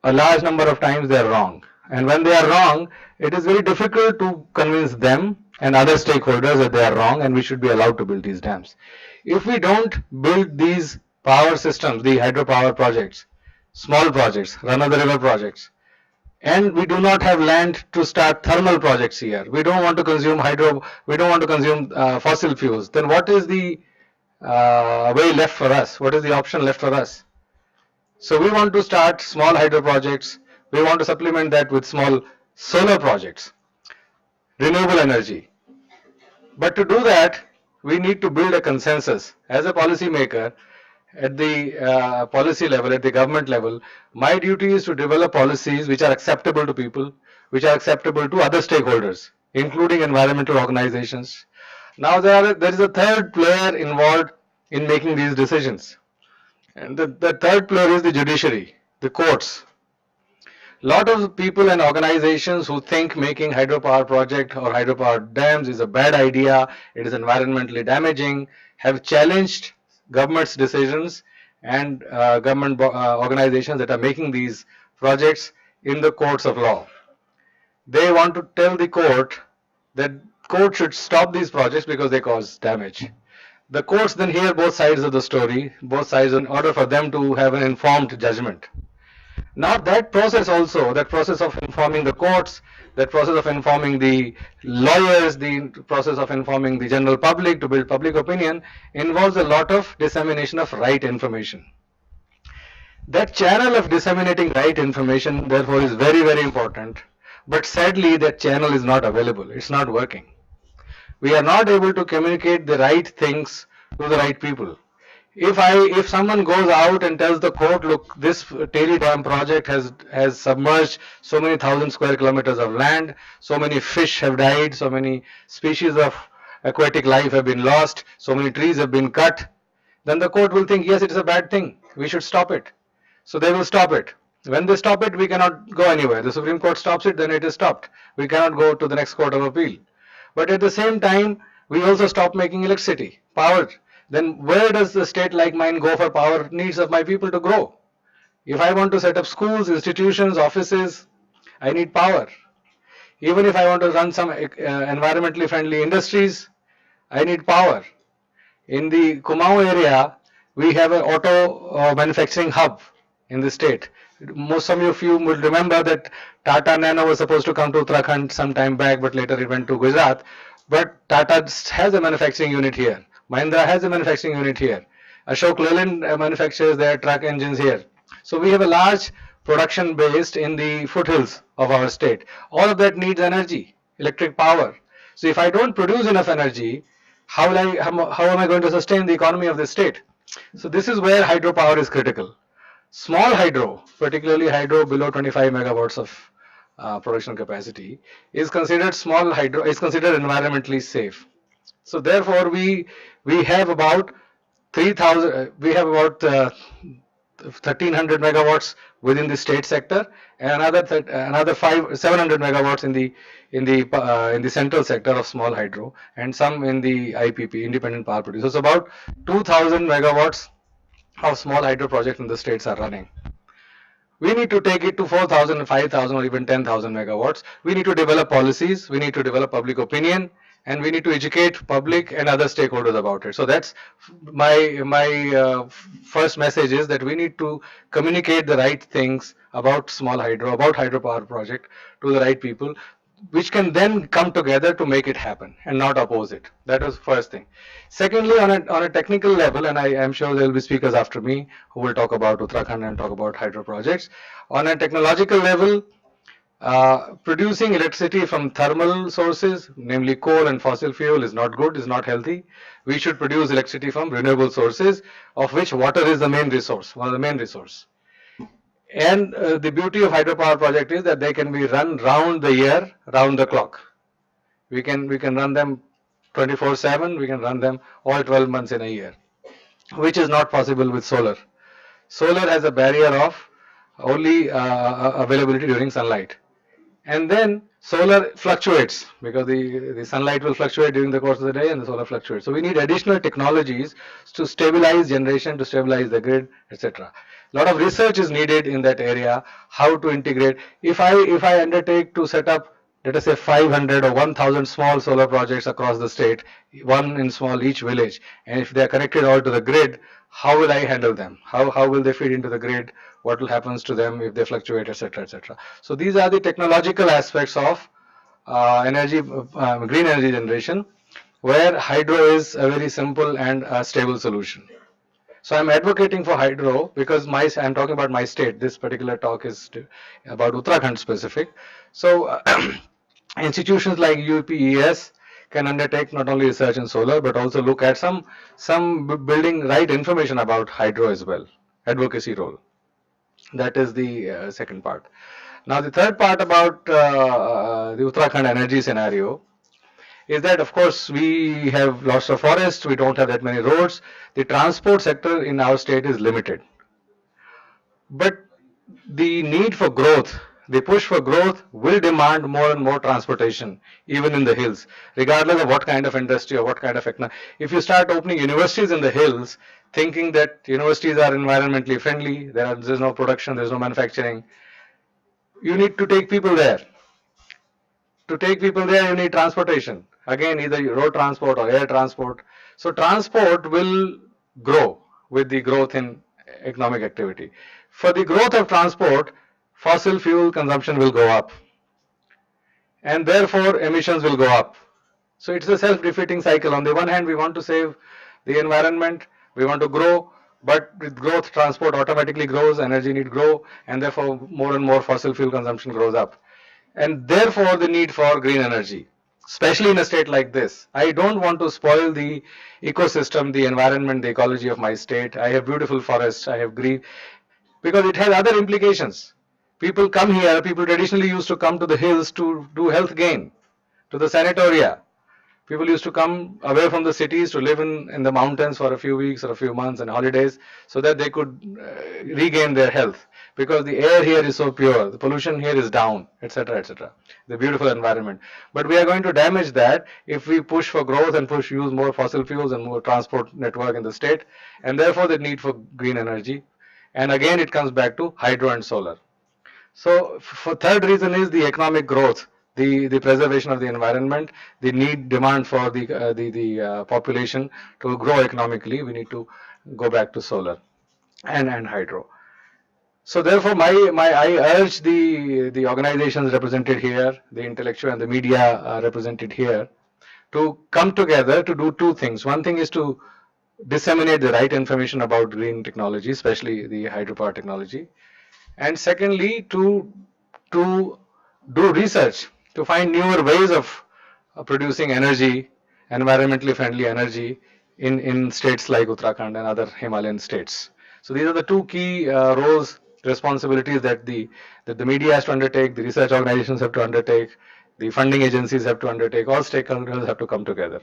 A large number of times they're wrong. And when they are wrong, it is very difficult to convince them and other stakeholders that they are wrong and we should be allowed to build these dams. If we don't build these power systems, the hydropower projects, small projects, run of the river projects, and we do not have land to start thermal projects here. We don't want to consume we don't want to consume fossil fuels. Then what is the way left for us? What is the option left for us? So we want to start small hydro projects. We want to supplement that with small solar projects, renewable energy. But to do that, we need to build a consensus. As a policymaker, at the policy level, at the government level, my duty is to develop policies which are acceptable to people, which are acceptable to other stakeholders, including environmental organizations. Now there is a third player involved in making these decisions. And the third player is the judiciary, the courts. Lot of people and organizations who think making hydropower project or hydropower dams is a bad idea, it is environmentally damaging, have challenged government's decisions and government organizations that are making these projects in the courts of law. They want to tell the court that court should stop these projects because they cause damage. The courts then hear both sides of the story, both sides, in order for them to have an informed judgment. Now that process also, that process of informing the courts, that process of informing the lawyers, the process of informing the general public to build public opinion involves a lot of dissemination of right information. That channel of disseminating right information therefore is very, very important. But sadly that channel is not available. It's not working. We are not able to communicate the right things to the right people. If someone goes out and tells the court, look, this Teli Dam project has submerged so many thousand square kilometers of land, so many fish have died, so many species of aquatic life have been lost, so many trees have been cut, then the court will think, yes, it is a bad thing, we should stop it. So they will stop it. When they stop it, we cannot go anywhere. The Supreme Court stops it, then it is stopped. We cannot go to the next court of appeal. But at the same time, we also stop making electricity, power. Then where does the state like mine go for power needs of my people to grow? If I want to set up schools, institutions, offices, I need power. Even if I want to run some environmentally friendly industries, I need power. In the Kumaon area, we have an auto manufacturing hub in the state. Most of you will remember that Tata Nano was supposed to come to Uttarakhand some time back, but later it went to Gujarat. But Tata has a manufacturing unit here. Mahindra has a manufacturing unit here. Ashok Leyland manufactures their truck engines here. So we have a large production based in the foothills of our state. All of that needs energy, electric power. So if I don't produce enough energy, how am I going to sustain the economy of the state? So this is where hydropower is critical. Small hydro, particularly hydro below 25 megawatts of production capacity, is considered small hydro, is considered environmentally safe. So therefore we have about 3,000, we have about 1,300 megawatts within the state sector, and another 700 megawatts in the central sector of small hydro, and some in the IPP, independent power producers. So about 2,000 megawatts of small hydro projects in the states are running. We need to take it to 4,000, 5,000 or even 10,000 megawatts. We need to develop policies, we need to develop public opinion, and we need to educate public and other stakeholders about it. So that's my first message, is that we need to communicate the right things about small hydro, about hydropower project to the right people, which can then come together to make it happen and not oppose it. That was the first thing. Secondly, on a technical level, and I am sure there will be speakers after me who will talk about Uttarakhand and talk about hydro projects. On a technological level, producing electricity from thermal sources, namely coal and fossil fuel, is not good, is not healthy. We should produce electricity from renewable sources, of which water is the main resource, one of the main resources. And the beauty of hydropower project is that they can be run round the year, round the clock. We can run them 24/7. We can run them all 12 months in a year, which is not possible with solar. Solar has a barrier of only availability during sunlight. And then solar fluctuates because the sunlight will fluctuate during the course of the day and the solar fluctuates. So we need additional technologies to stabilize generation, to stabilize the grid, etc. A lot of research is needed in that area, how to integrate. If I undertake to set up, let us say 500 or 1000 small solar projects across the state, one in small each village, and if they are connected all to the grid, how will I handle them? How will they feed into the grid? What will happen to them if they fluctuate, etc., etc. So these are the technological aspects of green energy generation, where hydro is a very simple and stable solution. So I'm advocating for hydro because I'm talking about my state. This particular talk is about Uttarakhand specific. So institutions like UPES can undertake not only research in solar but also look at some building right information about hydro as well. Advocacy role. That is the second part. Now the third part about the Uttarakhand energy scenario is that of course we have lots of forests, we don't have that many roads. The transport sector in our state is limited. But the need for growth, the push for growth will demand more and more transportation, even in the hills, regardless of what kind of industry or what kind of economy. If you start opening universities in the hills, thinking that universities are environmentally friendly, there's no production, there's no manufacturing, you need to take people there. To take people there, you need transportation. Again, either road transport or air transport. So transport will grow with the growth in economic activity. For the growth of transport, fossil fuel consumption will go up, and therefore emissions will go up. So it's a self-defeating cycle. On the one hand, we want to save the environment, we want to grow, but with growth, transport automatically grows, energy need grow, and therefore more and more fossil fuel consumption grows up. And therefore the need for green energy, especially in a state like this. I don't want to spoil the ecosystem, the environment, the ecology of my state. I have beautiful forests, I have green, because it has other implications. People come here, people traditionally used to come to the hills to do health gain, to the sanatoria. People used to come away from the cities to live in the mountains for a few weeks or a few months and holidays so that they could regain their health, because the air here is so pure, the pollution here is down, etc., etc. The beautiful environment. But we are going to damage that if we push for growth and use more fossil fuels and more transport network in the state, and therefore the need for green energy. And again it comes back to hydro and solar. So for third reason is the economic growth, the preservation of the environment, the demand for the population to grow economically. We need to go back to solar and hydro. So therefore, I urge the organizations represented here, the intellectual and the media represented here, to come together to do two things. One thing is to disseminate the right information about green technology, especially the hydropower technology, and secondly to do research to find newer ways of producing energy, environmentally friendly energy in states like Uttarakhand and other Himalayan states. So these are the two key roles, responsibilities that the media has to undertake, the research organizations have to undertake, the funding agencies have to undertake, all stakeholders have to come together.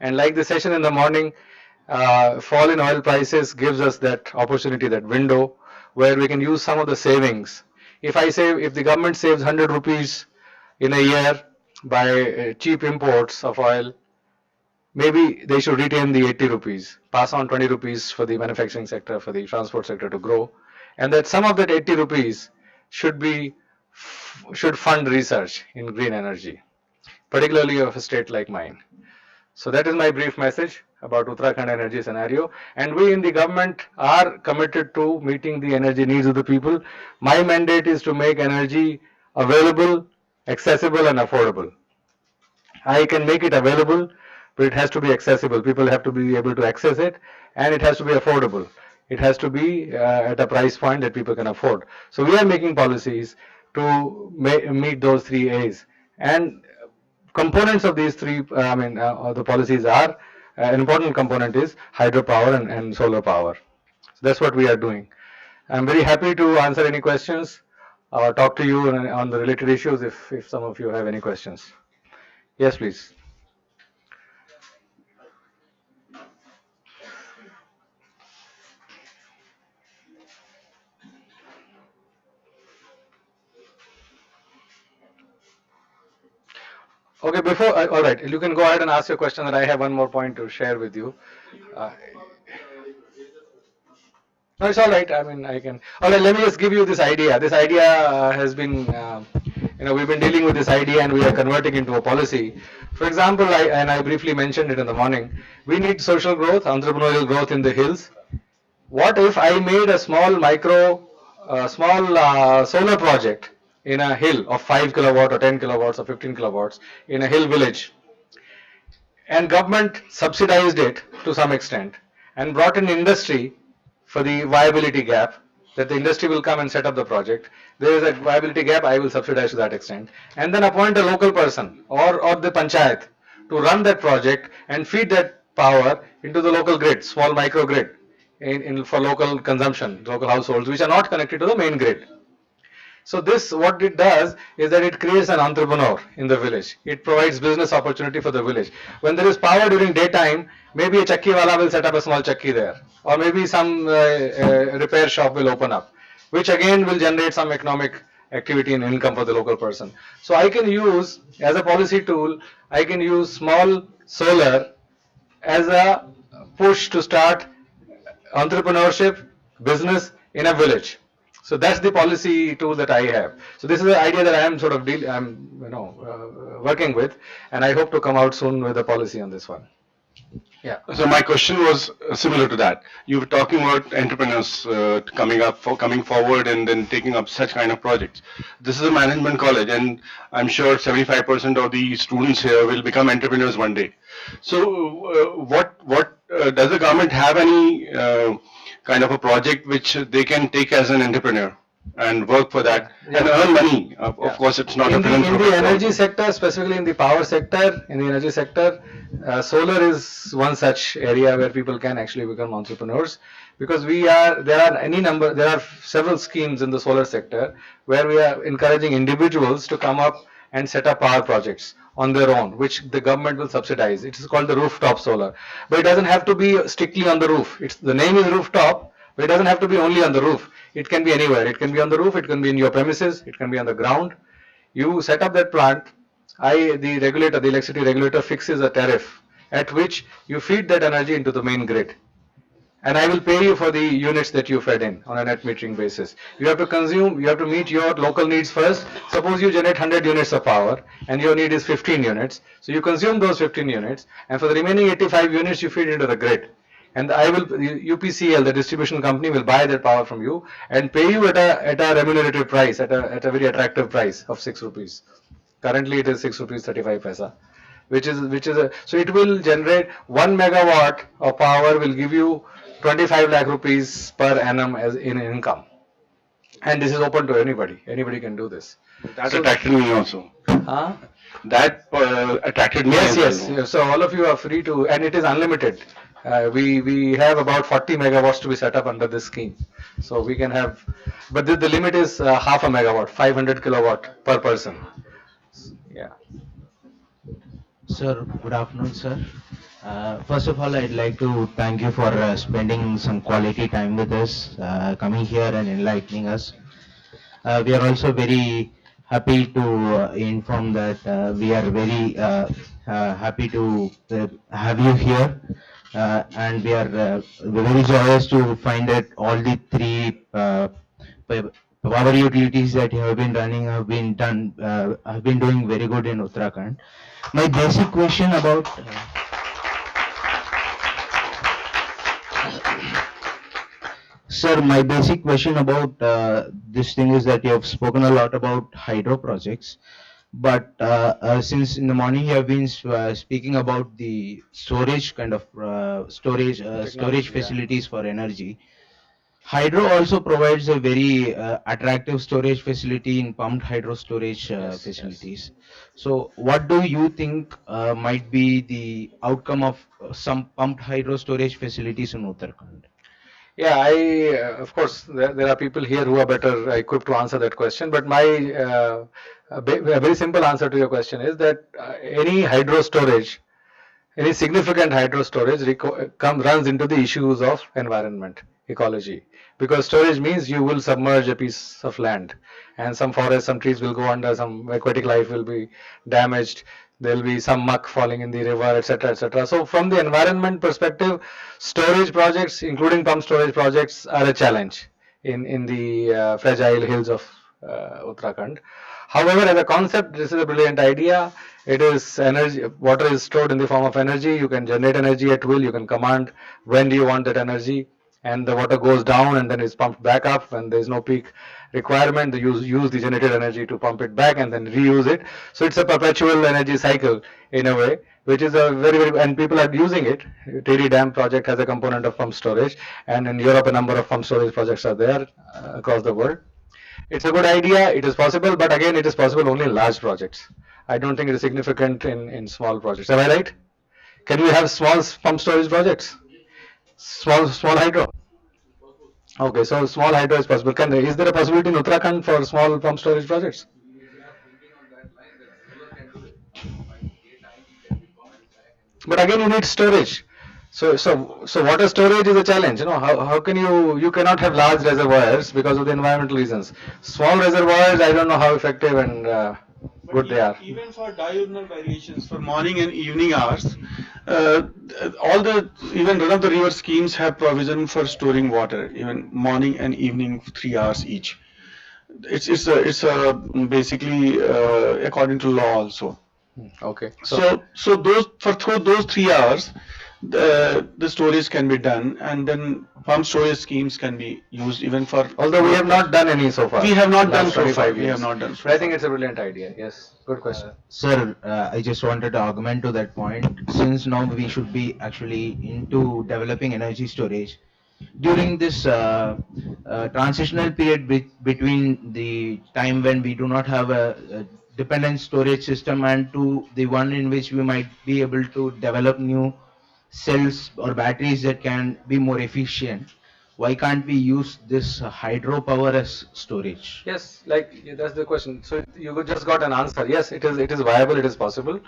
And like the session in the morning, fall in oil prices gives us that opportunity, that window where we can use some of the savings. If the government saves 100 rupees in a year by cheap imports of oil, maybe they should retain the 80 rupees, pass on 20 rupees for the manufacturing sector, for the transport sector to grow, and that some of that 80 rupees should fund research in green energy, particularly of a state like mine. So that is my brief message about Uttarakhand energy scenario, and we in the government are committed to meeting the energy needs of the people. My mandate is to make energy available, accessible and affordable. I can make it available, but it has to be accessible. People have to be able to access it, and it has to be affordable. It has to be at a price point that people can afford. So we are making policies to meet those three A's, and components of these three, the policies are, an important component is hydropower and solar power. So that's what we are doing. I'm very happy to answer any questions or talk to you on the related issues if some of you have any questions. Yes, please. Okay, before, all right, you can go ahead and ask your question, and I have one more point to share with you. Uh, no, it's all right. I mean, I can. All right, let me just give you this idea. This idea has been, we've been dealing with this idea, and we are converting into a policy. For example, I briefly mentioned it in the morning. We need social growth, entrepreneurial growth in the hills. What if I made a small solar project in a hill of 5 kilowatt or 10 kilowatts or 15 kilowatts in a hill village, and government subsidized it to some extent and brought in industry for the viability gap, that the industry will come and set up the project. There is a viability gap, I will subsidize to that extent, and then appoint a local person or the panchayat to run that project and feed that power into the local grid, small micro grid, for local consumption, local households which are not connected to the main grid. So this, what it does is that it creates an entrepreneur in the village. It provides business opportunity for the village. When there is power during daytime, maybe a chakki wala will set up a small chakki there, or maybe some repair shop will open up, which again will generate some economic activity and income for the local person. So I can use, as a policy tool, I can use small solar as a push to start entrepreneurship, business in a village. So that's the policy tool that I have. So this is the idea that I am sort of working with, and I hope to come out soon with a policy on this one. Yeah. So my question was similar to that. You were talking about entrepreneurs coming forward and then taking up such kind of projects. This is a management college, and I'm sure 75% of the students here will become entrepreneurs one day. So what does the government have any kind of a project which they can take as an entrepreneur and work for that and earn money? Of course, it's not in a the energy sector, specifically in the power sector, in the energy sector, solar is one such area where people can actually become entrepreneurs, because there are several schemes in the solar sector where we are encouraging individuals to come up and set up power projects on their own, which the government will subsidize. It is called the rooftop solar, but it doesn't have to be strictly on the roof. The name is rooftop, but it doesn't have to be only on the roof. It can be anywhere. It can be on the roof, it can be in your premises, it can be on the ground. You set up that plant, the electricity regulator fixes a tariff at which you feed that energy into the main grid. And I will pay you for the units that you fed in on a net metering basis. You have to meet your local needs first. Suppose you generate 100 units of power and your need is 15 units. So you consume those 15 units, and for the remaining 85 units you feed into the grid. And UPCL, the distribution company, will buy that power from you and pay you at a remunerative price, at a very attractive price of 6 rupees. Currently it is 6 rupees 35 paisa, so it will generate 1 megawatt of power, will give you 25 lakh rupees per annum as in income. And this is open to anybody. Anybody can do this. That attracted me also. That attracted me. Yes. So all of you are free to, and it is unlimited. We have about 40 megawatts to be set up under this scheme. So we can have, but the limit is half a megawatt, 500 kilowatt per person. Yeah. Sir, good afternoon, sir. First of all, I'd like to thank you for spending some quality time with us, coming here and enlightening us. We are also very happy to inform that we are very happy to have you here, and we are very joyous to find that all the three power utilities that you have been running have been doing very good in Uttarakhand. My basic question about Sir, my basic question about this thing is that you have spoken a lot about hydro projects, but since in the morning you have been speaking about the storage kind of storage facilities for energy. Hydro also provides a very attractive storage facility in pumped hydro storage facilities. So what do you think might be the outcome of some pumped hydro storage facilities in Uttarakhand? Yeah, of course, there are people here who are better equipped to answer that question, but my a very simple answer to your question is that any significant hydro storage runs into the issues of environment, ecology, because storage means you will submerge a piece of land, and some forests, some trees will go under, some aquatic life will be damaged. There will be some muck falling in the river, etc., etc. So from the environment perspective, storage projects, including pump storage projects, are a challenge in the fragile hills of Uttarakhand. However, as a concept, this is a brilliant idea. It is energy, water is stored in the form of energy. You can generate energy at will. You can command when do you want that energy, and the water goes down and then is pumped back up when there is no peak requirement. They use the generated energy to pump it back and then reuse it. So it's a perpetual energy cycle in a way, which is a very, and people are using it. Teri Dam project has a component of pump storage, and in Europe a number of pump storage projects are there across the world. It's a good idea, it is possible, but again it is possible only in large projects. I don't think it is significant in small projects. Am I right? Can we have small pump storage projects? Small hydro? Okay, so small hydro is possible. Is there a possibility in Uttarakhand for small pump storage projects? But again, you need storage. So water storage is a challenge. How can you cannot have large reservoirs because of the environmental reasons. Small reservoirs, I don't know how effective and good they are. Even for diurnal variations, for morning and evening hours, even run of the river schemes have provision for storing water, even morning and evening 3 hours each. It's basically according to law also. Okay. So through those 3 hours, the storage can be done, and then pump storage schemes can be used even for. Although we have not done any so far. We have not done so far. We have not done. But I think it's a brilliant idea. Yes, good question. Sir, I just wanted to augment to that point. Since now we should be actually into developing energy storage, during this transitional period between the time when we do not have a dependent storage system and to the one in which we might be able to develop new cells or batteries that can be more efficient, why can't we use this hydropower as storage? Yes, that's the question. So you just got an answer. Yes, it is viable, it is possible.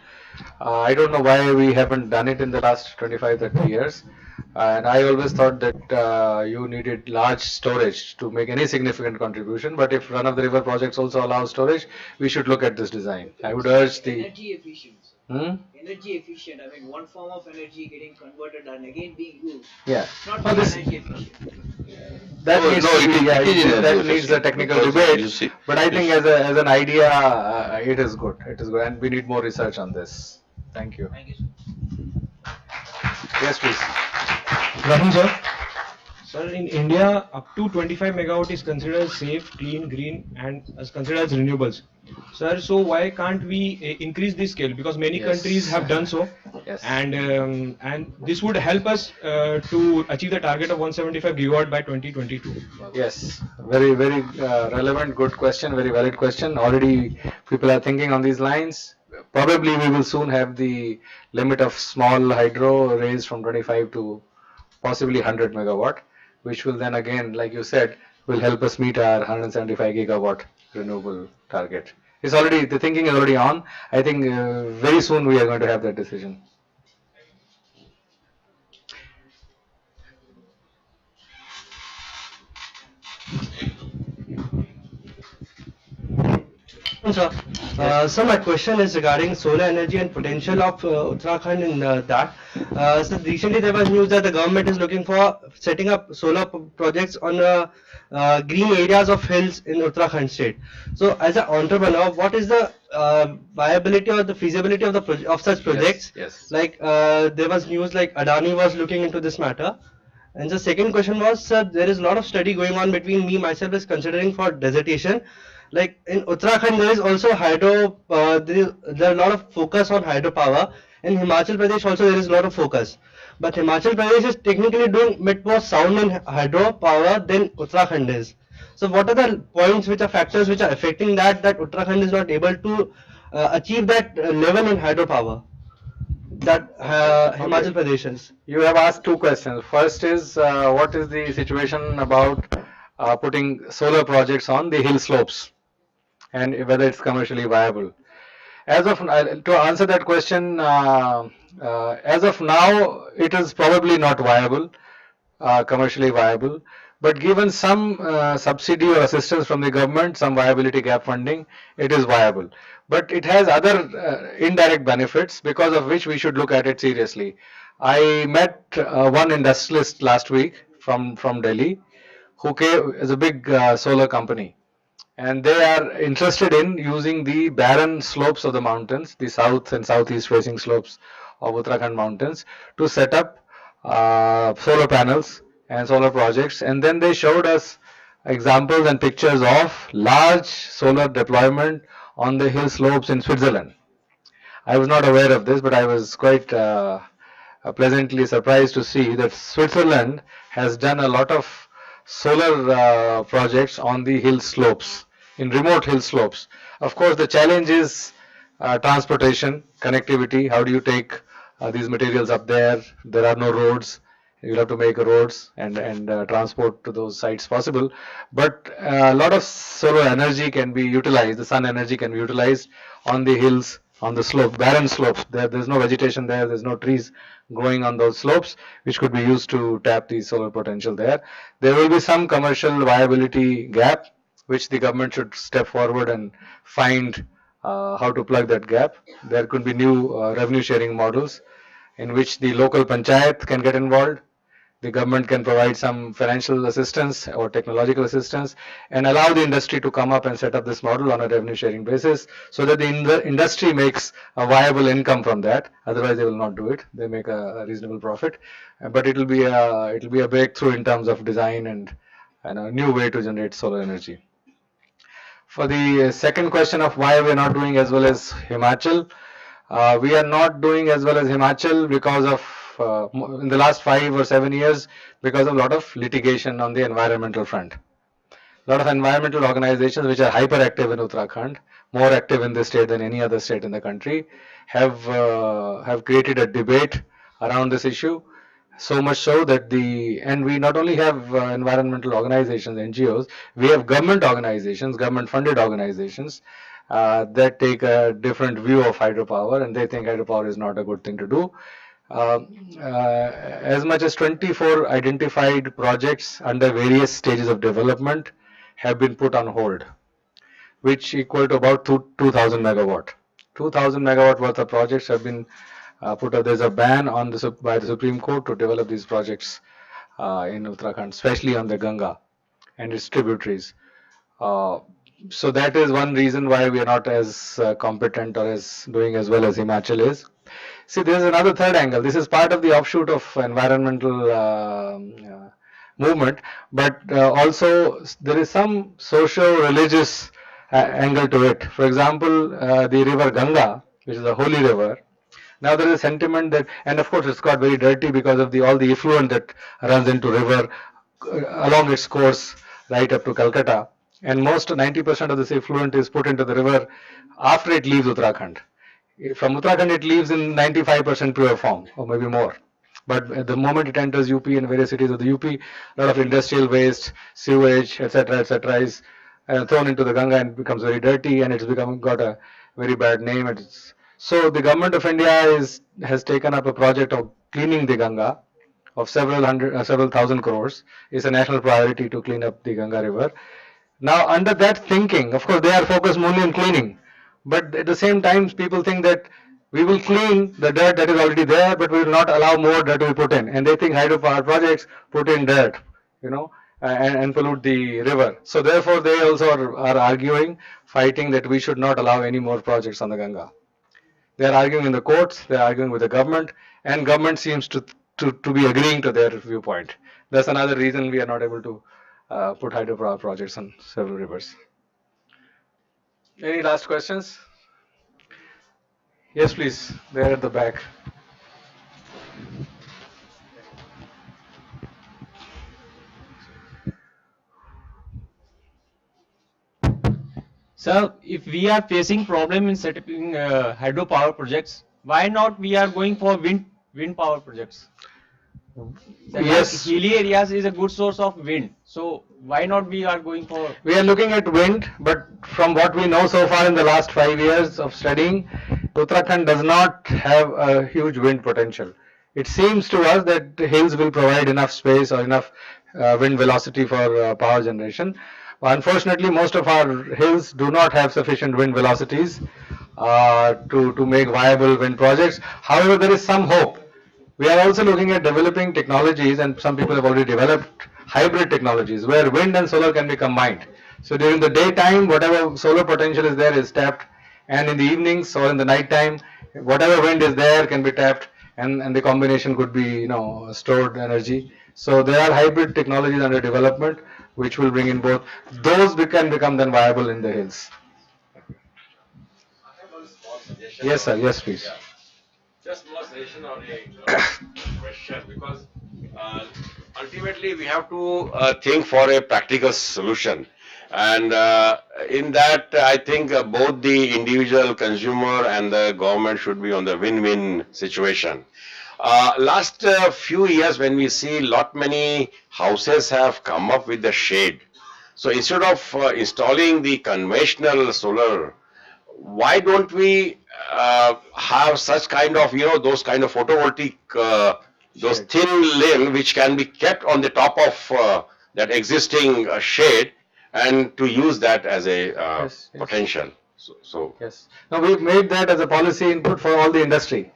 I don't know why we haven't done it in the last 25-30 years. And I always thought that you needed large storage to make any significant contribution. But if run-of-the-river projects also allow storage, we should look at this design. I would urge the energy efficient. Energy efficient. I mean, one form of energy getting converted and again being used. Yeah. Not being energy efficient. That needs a technical debate. But I think as an idea, it is good. It is good, and we need more research on this. Thank you. Thank you, sir. Yes, please. Rahul sir. Sir, in India, up to 25 megawatt is considered safe, clean, green, and is considered as renewables. Sir, so why can't we increase this scale? Because many countries have done so, and this would help us to achieve the target of 175 gigawatt by 2022. Yes, very relevant, good question, very valid question. Already people are thinking on these lines. Probably we will soon have the limit of small hydro raised from 25 to possibly 100 megawatt, which will then again, like you said, will help us meet our 175 gigawatt renewable target. It's already, the thinking is already on. I think very soon we are going to have that decision. Sir, so my question is regarding solar energy and potential of Uttarakhand in that. So recently there was news that the government is looking for setting up solar projects on green areas of hills in Uttarakhand state. So as an entrepreneur, what is the viability or the feasibility of such projects? Yes. Like there was news like Adani was looking into this matter. And the second question was, sir, there is a lot of study going on between me myself is considering for dissertation. Like in Uttarakhand, there is also hydro. There are a lot of focus on hydropower. In Himachal Pradesh, also there is a lot of focus. But Himachal Pradesh is technically doing bit more sound in hydropower than Uttarakhand is. So, what are the points which are factors which are affecting that Uttarakhand is not able to achieve that level in hydropower that Himachal Pradesh is? You have asked two questions. First is what is the situation about putting solar projects on the hill slopes and whether it's commercially viable. As of to answer that question, as of now, it is probably not viable. commercially viable. But given some subsidy or assistance from the government, some viability gap funding, it is viable. But it has other indirect benefits because of which we should look at it seriously. I met one industrialist last week from Delhi who came as a big solar company, and they are interested in using the barren slopes of the mountains, the south and southeast facing slopes of Uttarakhand mountains, to set up solar panels and solar projects. And then they showed us examples and pictures of large solar deployment on the hill slopes in Switzerland. I was not aware of this, but I was quite pleasantly surprised to see that Switzerland has done a lot of solar projects on the hill slopes, in remote hill slopes. Of course, the challenge is transportation, connectivity. How do you take these materials up there? There are no roads. You'll have to make roads and transport to those sites possible. But a lot of solar energy can be utilized, the sun energy can be utilized on the hills, on the slope, barren slopes. There's no vegetation there, there's no trees growing on those slopes, which could be used to tap the solar potential there. There will be some commercial viability gap, which the government should step forward and find how to plug that gap. There could be new revenue sharing models in which the local panchayat can get involved. The government can provide some financial assistance or technological assistance and allow the industry to come up and set up this model on a revenue sharing basis so that the industry makes a viable income from that. Otherwise, they will not do it. They make a reasonable profit, but it will be a breakthrough in terms of design and a new way to generate solar energy. For the second question of why we are not doing as well as Himachal, we are not doing as well as Himachal because of in the last 5 or 7 years, because of a lot of litigation on the environmental front. A lot of environmental organizations which are hyperactive in Uttarakhand, more active in this state than any other state in the country, have created a debate around this issue. So much so that and we not only have environmental organizations, NGOs, we have government organizations, government funded organizations that take a different view of hydropower, and they think hydropower is not a good thing to do. As much as 24 identified projects under various stages of development have been put on hold, which equal to about 2,000 megawatt. 2,000 megawatt worth of projects have been put up. There's a ban on by the Supreme Court to develop these projects in Uttarakhand, especially on the Ganga and its tributaries. So that is one reason why we are not as competent or as doing as well as Himachal is. See, there is another third angle. This is part of the offshoot of environmental movement, but also there is some socio-religious angle to it. For example, the river Ganga, which is a holy river. Now there is a sentiment that, and of course it's got very dirty because of all the effluent that runs into river along its course right up to Calcutta. And most 90% of this effluent is put into the river after it leaves Uttarakhand. From Uttarakhand it leaves in 95% pure form, or maybe more. But at the moment it enters UP and various cities of the UP, a lot of industrial waste, sewage, etc., is thrown into the Ganga and becomes very dirty, and it's got a very bad name. So the government of India has taken up a project of cleaning the Ganga of several thousand crores. It's a national priority to clean up the Ganga river. Now under that thinking, of course they are focused only on cleaning, but at the same time people think that we will clean the dirt that is already there, but we will not allow more dirt to be put in, and they think hydropower projects put in dirt, and pollute the river. So therefore they also are arguing, fighting that we should not allow any more projects on the Ganga. They are arguing in the courts, they are arguing with the government, and government seems to be agreeing to their viewpoint. That's another reason we are not able to put hydropower projects on several rivers. Any last questions? Yes, please. There at the back. Sir, if we are facing problem in setting hydropower projects, why not we are going for wind power projects? Yes. Hilly areas is a good source of wind. So why not we are going for? We are looking at wind, but from what we know so far in the last 5 years of studying, Uttarakhand does not have a huge wind potential. It seems to us that the hills will provide enough space or enough wind velocity for power generation. Unfortunately, most of our hills do not have sufficient wind velocities to make viable wind projects. However, there is some hope. We are also looking at developing technologies, and some people have already developed hybrid technologies where wind and solar can be combined. So during the daytime, whatever solar potential is there is tapped, and in the evenings or in the night time, whatever wind is there can be tapped, and the combination could be, stored energy. So there are hybrid technologies under development which will bring in both. Those can become then viable in the hills. Yes, sir. Yes, please. Just one suggestion or a question, because ultimately we have to think for a practical solution, and in that I think both the individual consumer and the government should be on the win-win situation. Last few years, when we see lot many houses have come up with the shade, so instead of installing the conventional solar, why don't we have such kind of, those kind of photovoltaic, those thin limb which can be kept on the top of that existing shade, and to use that as a potential. So yes. Now we've made that as a policy input for all the industry.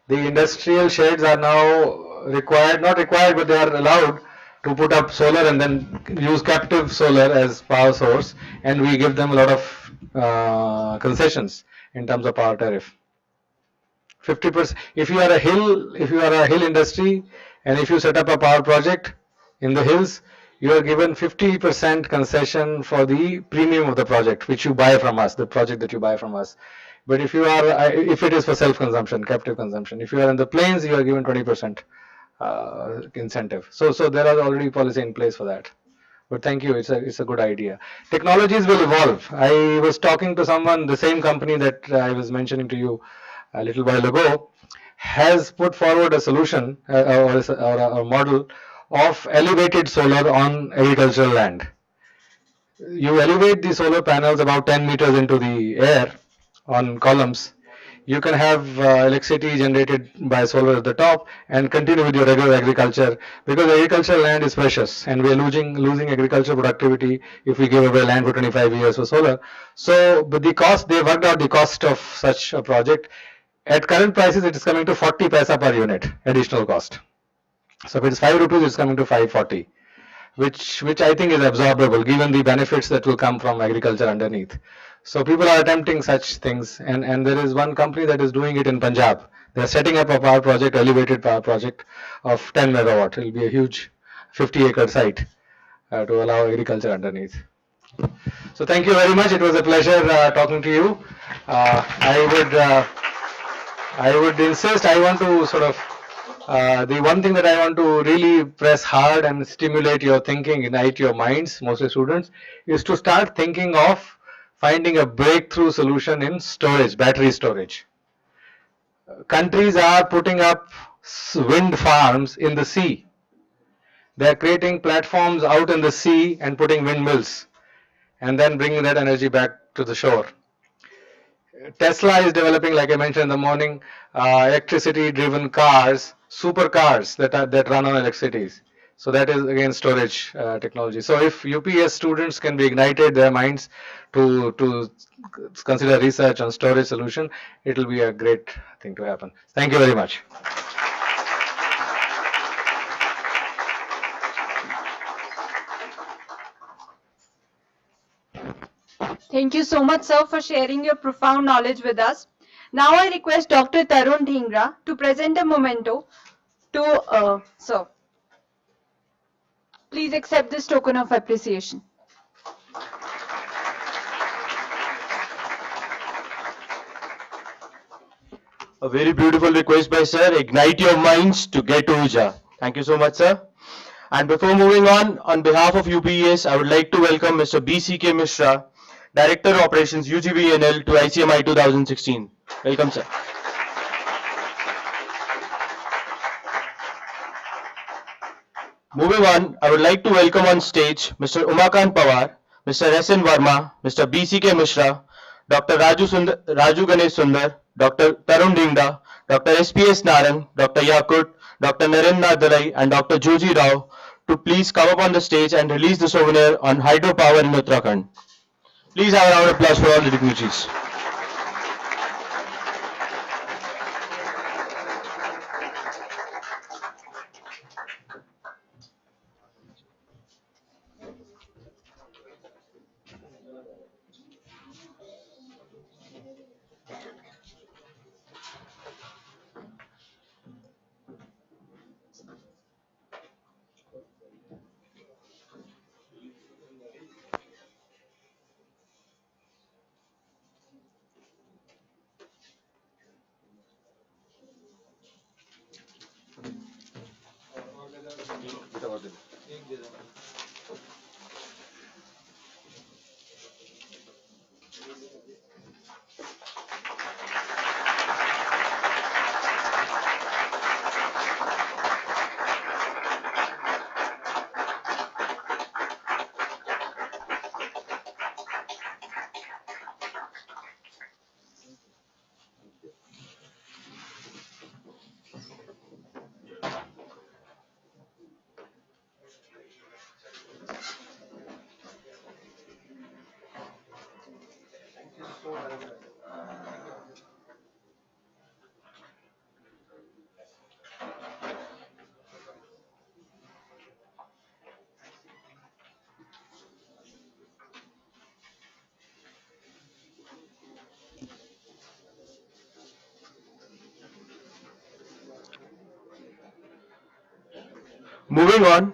The industrial shades are now required, not required, but they are allowed to put up solar and then use captive solar as power source, and we give them a lot of concessions in terms of power tariff. 50%. If you are a hill industry, and if you set up a power project in the hills, you are given 50% concession for the premium of the project which you buy from us, the project that you buy from us. But if if it is for self-consumption, captive consumption, if you are in the plains, you are given 20% incentive. So there are already policy in place for that. But thank you, it's a good idea. Technologies will evolve. I was talking to someone, the same company that I was mentioning to you a little while ago, has put forward a solution or a model of elevated solar on agricultural land. You elevate the solar panels about 10 meters into the air on columns. You can have electricity generated by solar at the top and continue with your regular agriculture, because agricultural land is precious and we are losing agricultural productivity if we give away land for 25 years for solar. So, but the cost, they worked out the cost of such a project. At current prices, it is coming to 40 paisa per unit additional cost. So if it is 5 rupees, it is coming to 540. Which I think is absorbable given the benefits that will come from agriculture underneath. So people are attempting such things, and there is one company that is doing it in Punjab. They are setting up a power project, elevated power project of 10 megawatt. It will be a huge 50-acre site to allow agriculture underneath. So thank you very much. It was a pleasure talking to you. I would insist, I want to sort of the one thing that I want to really press hard and stimulate your thinking, ignite your minds, mostly students, is to start thinking of finding a breakthrough solution in storage, battery storage. Countries are putting up wind farms in the sea. They are creating platforms out in the sea and putting windmills and then bringing that energy back to the shore. Tesla is developing, like I mentioned in the morning, electricity-driven cars, supercars that run on electricities. So that is again storage technology. So if UPES students can be ignited their minds to consider research on storage solution, it will be a great thing to happen. Thank you very much. Thank you so much, sir, for sharing your profound knowledge with us. Now I request Dr. Tarun Dhingra to present a memento to sir. Please accept this token of appreciation. A very beautiful request by sir. Ignite your minds to get Urja. Thank you so much, sir. And before moving on behalf of UPES, I would like to welcome Mr. BCK Mishra, Director Operations UGVNL to ICMI 2016. Welcome, sir. Moving on, I would like to welcome on stage Mr. Umakant Pawar, Mr. S.N. Verma, Mr. BCK Mishra, Dr. Raju Ganesh Sundar, Dr. Tarun Dhingra, Dr. SPS Narang, Dr. Yakut, Dr. Narendra Dalai and Dr. Joji Rao to please come up on the stage and release the souvenir on hydropower in Uttarakhand. Please have a round of applause for all the dignitaries. Moving on,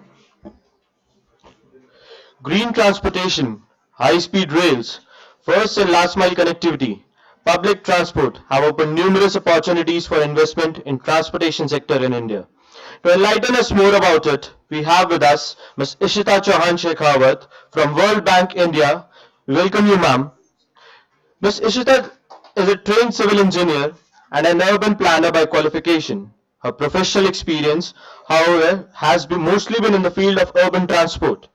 green transportation, high-speed rails, first and last mile connectivity, public transport have opened numerous opportunities for investment in transportation sector in India. To enlighten us more about it, we have with us Ms. Ishita Chauhan Shekhawat from World Bank India. We welcome you, ma'am. Ms. Ishita is a trained civil engineer and an urban planner by qualification. Her professional experience, however, has mostly been in the field of urban transport.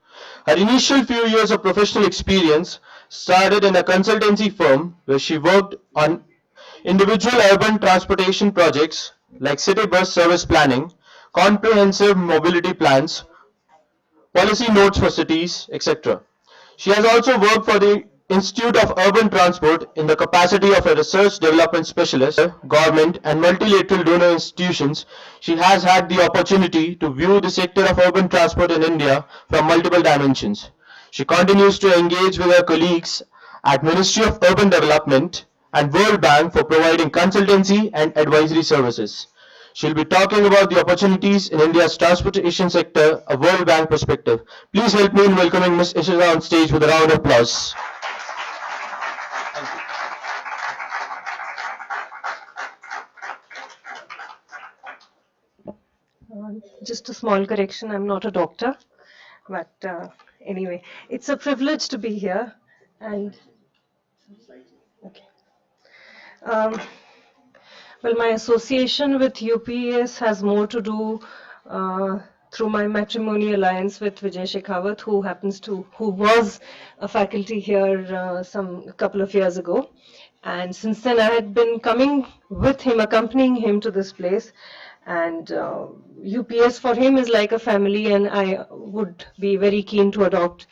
Her initial few years of professional experience started in a consultancy firm where she worked on individual urban transportation projects like city bus service planning, comprehensive mobility plans, policy notes for cities, etc. She has also worked for the Institute of Urban Transport in the capacity of a research development specialist, government and multilateral donor institutions. She has had the opportunity to view the sector of urban transport in India from multiple dimensions. She continues to engage with her colleagues at Ministry of Urban Development and World Bank for providing consultancy and advisory services. She'll be talking about the opportunities in India's transportation sector, a World Bank perspective. Please help me in welcoming Ms. Ishita on stage with a round of applause. Just a small correction, I'm not a doctor, but anyway, it's a privilege to be here. And okay. Well, my association with UPES has more to do through my matrimony alliance with Vijay Shekhawat, who was a faculty here a couple of years ago. And since then, I had been coming with him, accompanying him to this place. And UPS for him is like a family, and I would be very keen to adopt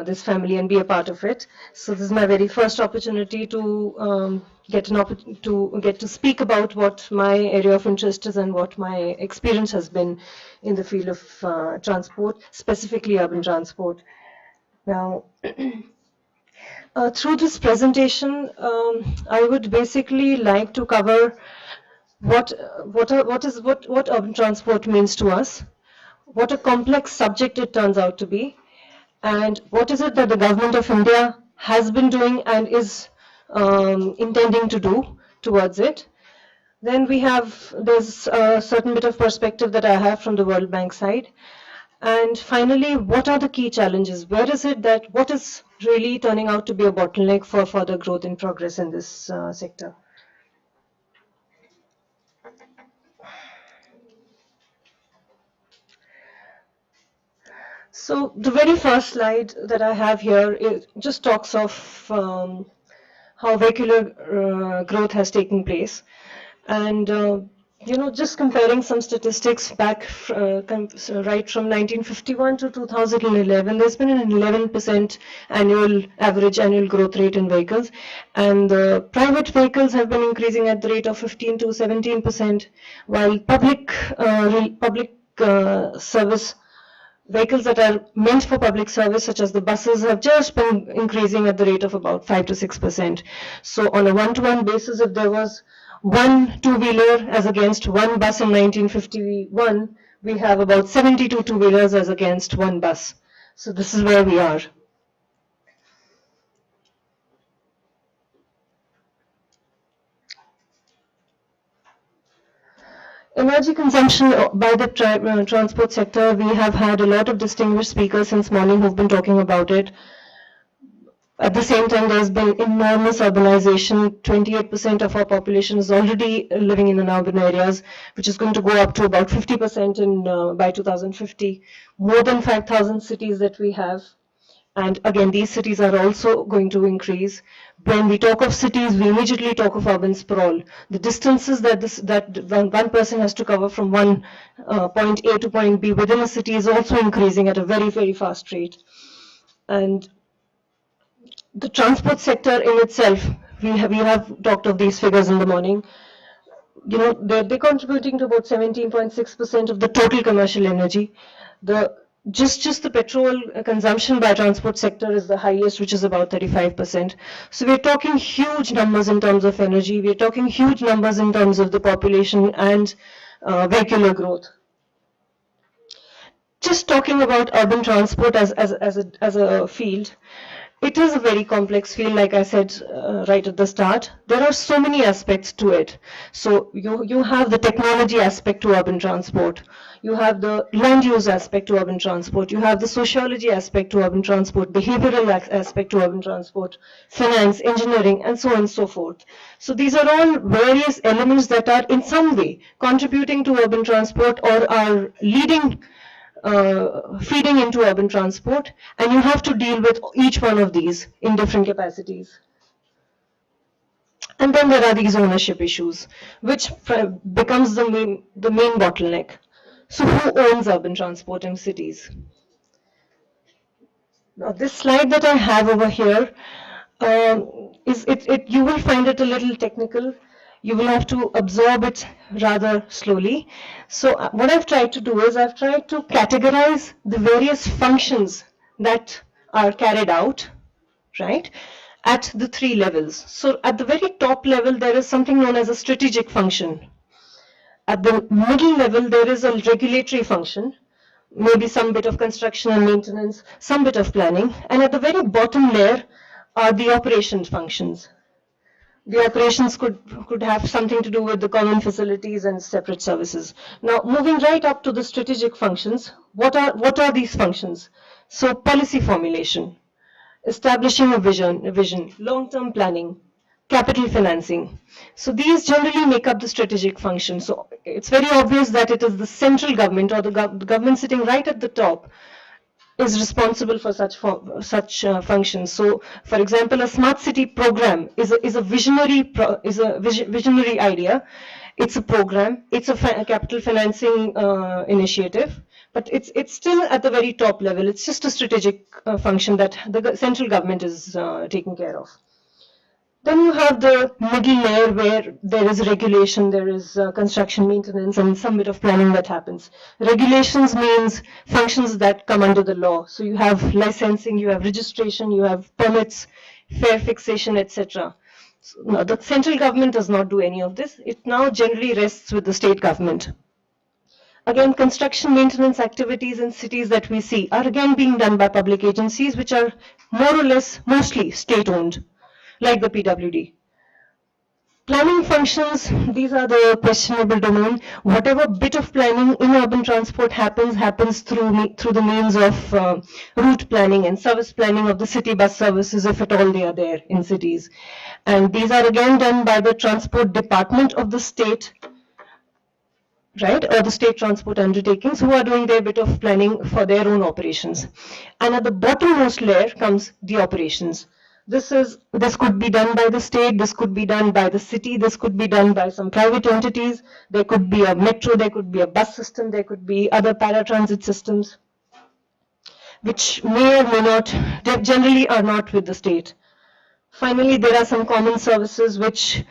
this family and be a part of it. So this is my very first opportunity to get to speak about what my area of interest is and what my experience has been in the field of transport, specifically urban transport. Now, through this presentation, I would basically like to cover what urban transport means to us, what a complex subject it turns out to be, and what is it that the government of India has been doing and is intending to do towards it. Then there's a certain bit of perspective that I have from the World Bank side. And finally, what are the key challenges? What is really turning out to be a bottleneck for further growth and progress in this sector? So the very first slide that I have here just talks of how vehicular growth has taken place. And Just comparing some statistics back right from 1951 to 2011, there's been an 11% average annual growth rate in vehicles, and private vehicles have been increasing at the rate of 15 to 17%, while public service vehicles that are meant for public service, such as the buses, have just been increasing at the rate of about 5 to 6%. So on a one-to-one basis, if there was one two-wheeler as against one bus in 1951, we have about 72 two-wheelers as against one bus. So this is where we are. Energy consumption by the transport sector, we have had a lot of distinguished speakers since morning who've been talking about it. At the same time, there's been enormous urbanization. 28% of our population is already living in urban areas, which is going to go up to about 50% by 2050. More than 5,000 cities that we have. And again, these cities are also going to increase. When we talk of cities, we immediately talk of urban sprawl. The distances that one person has to cover from one point A to point B within a city is also increasing at a very, very fast rate. And the transport sector in itself, we have talked of these figures in the morning. They're contributing to about 17.6% of the total commercial energy. Just the petrol consumption by transport sector is the highest, which is about 35%. So we're talking huge numbers in terms of energy. We're talking huge numbers in terms of the population and vehicular growth. Just talking about urban transport as a field, it is a very complex field, like I said right at the start. There are so many aspects to it. So you have the technology aspect to urban transport. You have the land use aspect to urban transport. You have the sociology aspect to urban transport, behavioral aspect to urban transport, finance, engineering, and so on and so forth. So these are all various elements that are in some way contributing to urban transport or are feeding into urban transport, and you have to deal with each one of these in different capacities. And then there are these ownership issues, which becomes the main bottleneck. So who owns urban transport in cities? Now this slide that I have over here, you will find it a little technical. You will have to absorb it rather slowly. So what I've tried to do is I've tried to categorize the various functions that are carried out, right, at the three levels. So at the very top level, there is something known as a strategic function. At the middle level, there is a regulatory function, maybe some bit of construction and maintenance, some bit of planning. And at the very bottom layer are the operation functions. The operations could have something to do with the common facilities and separate services. Now, moving right up to the strategic functions, what are these functions? So, policy formulation, establishing a vision, long-term planning, capital financing. So these generally make up the strategic function. So it's very obvious that it is the central government or the government sitting right at the top is responsible for such functions. So, for example, a smart city program is a visionary idea. It's a program. It's a capital financing initiative, but it's still at the very top level. It's just a strategic function that the central government is taking care of. Then you have the middle layer where there is regulation, there is construction maintenance and some bit of planning that happens. Regulations means functions that come under the law. So you have licensing, you have registration, you have permits, fare fixation, etc. So, no, the central government does not do any of this. It now generally rests with the state government. Again, construction maintenance activities in cities that we see are again being done by public agencies which are more or less mostly state-owned, like the PWD. Planning functions, these are the questionable domain. Whatever bit of planning in urban transport happens through the means of route planning and service planning of the city bus services, if at all they are there in cities. And these are again done by the transport department of the state, right, or the state transport undertakings who are doing their bit of planning for their own operations. And at the bottommost layer comes the operations. This could be done by the state, this could be done by the city, this could be done by some private entities. There could be a metro, there could be a bus system, there could be other paratransit systems, which may or may not, generally are not with the state. Finally, there are some common services which,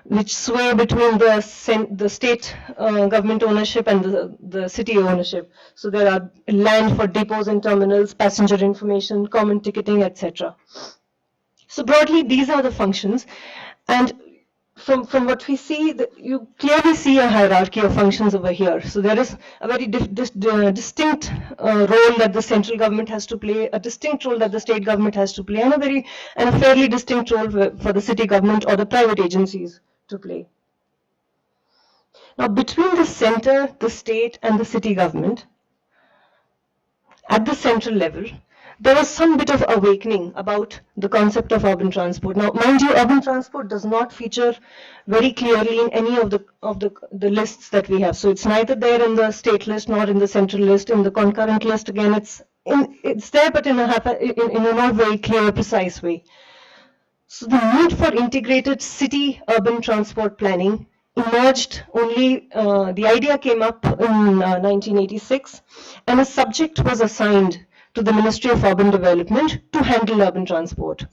which sway between the state government ownership and the city ownership. So there are land for depots and terminals, passenger information, common ticketing, etc. So broadly, these are the functions. And from what we see, you clearly see a hierarchy of functions over here. So there is a very distinct role that the central government has to play, a distinct role that the state government has to play, and a fairly distinct role for the city government or the private agencies to play. Now, between the center, the state, and the city government, at the central level, there was some bit of awakening about the concept of urban transport. Now, mind you, urban transport does not feature very clearly in any of the lists that we have. So it's neither there in the state list nor in the central list. In the concurrent list, again, it's there, but in a not very clear, precise way. So the need for integrated city urban transport planning emerged only, the idea came up in 1986, and a subject was assigned to the Ministry of Urban Development to handle urban transport.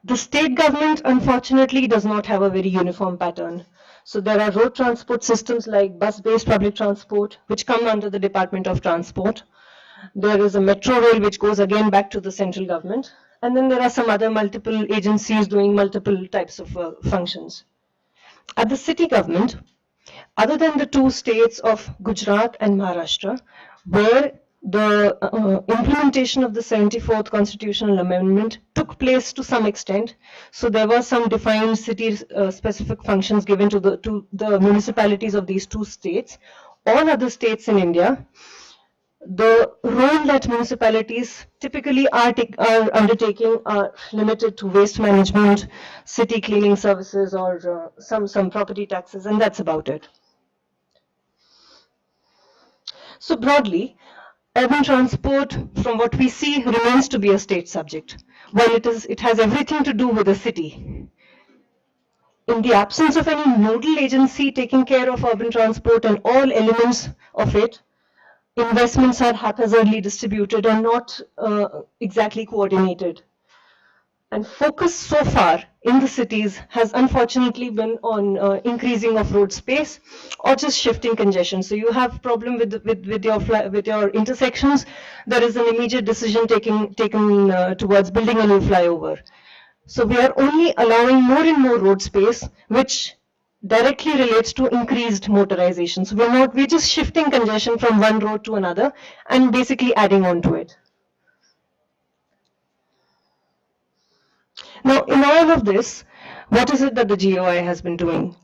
The state government, unfortunately, does not have a very uniform pattern. So there are road transport systems like bus-based public transport, which come under the Department of Transport. There is a metro rail, which goes again back to the central government. And then there are some other multiple agencies doing multiple types of functions. At the city government, other than the two states of Gujarat and Maharashtra, where the implementation of the 74th Constitutional Amendment took place to some extent, so there were some defined city-specific functions given to the municipalities of these two states. All other states in India, the role that municipalities typically are undertaking are limited to waste management, city cleaning services, or some property taxes, and that's about it. So broadly, urban transport, from what we see, remains to be a state subject, while it has everything to do with the city. In the absence of any nodal agency taking care of urban transport and all elements of it, investments are haphazardly distributed and not exactly coordinated. And focus so far in the cities has unfortunately been on increasing of road space or just shifting congestion. So you have problem with your intersections. There is an immediate decision taken towards building a new flyover. So we are only allowing more and more road space, which directly relates to increased motorization. So we're just shifting congestion from one road to another and basically adding on to it. Now, in all of this, what is it that the GOI has been doing?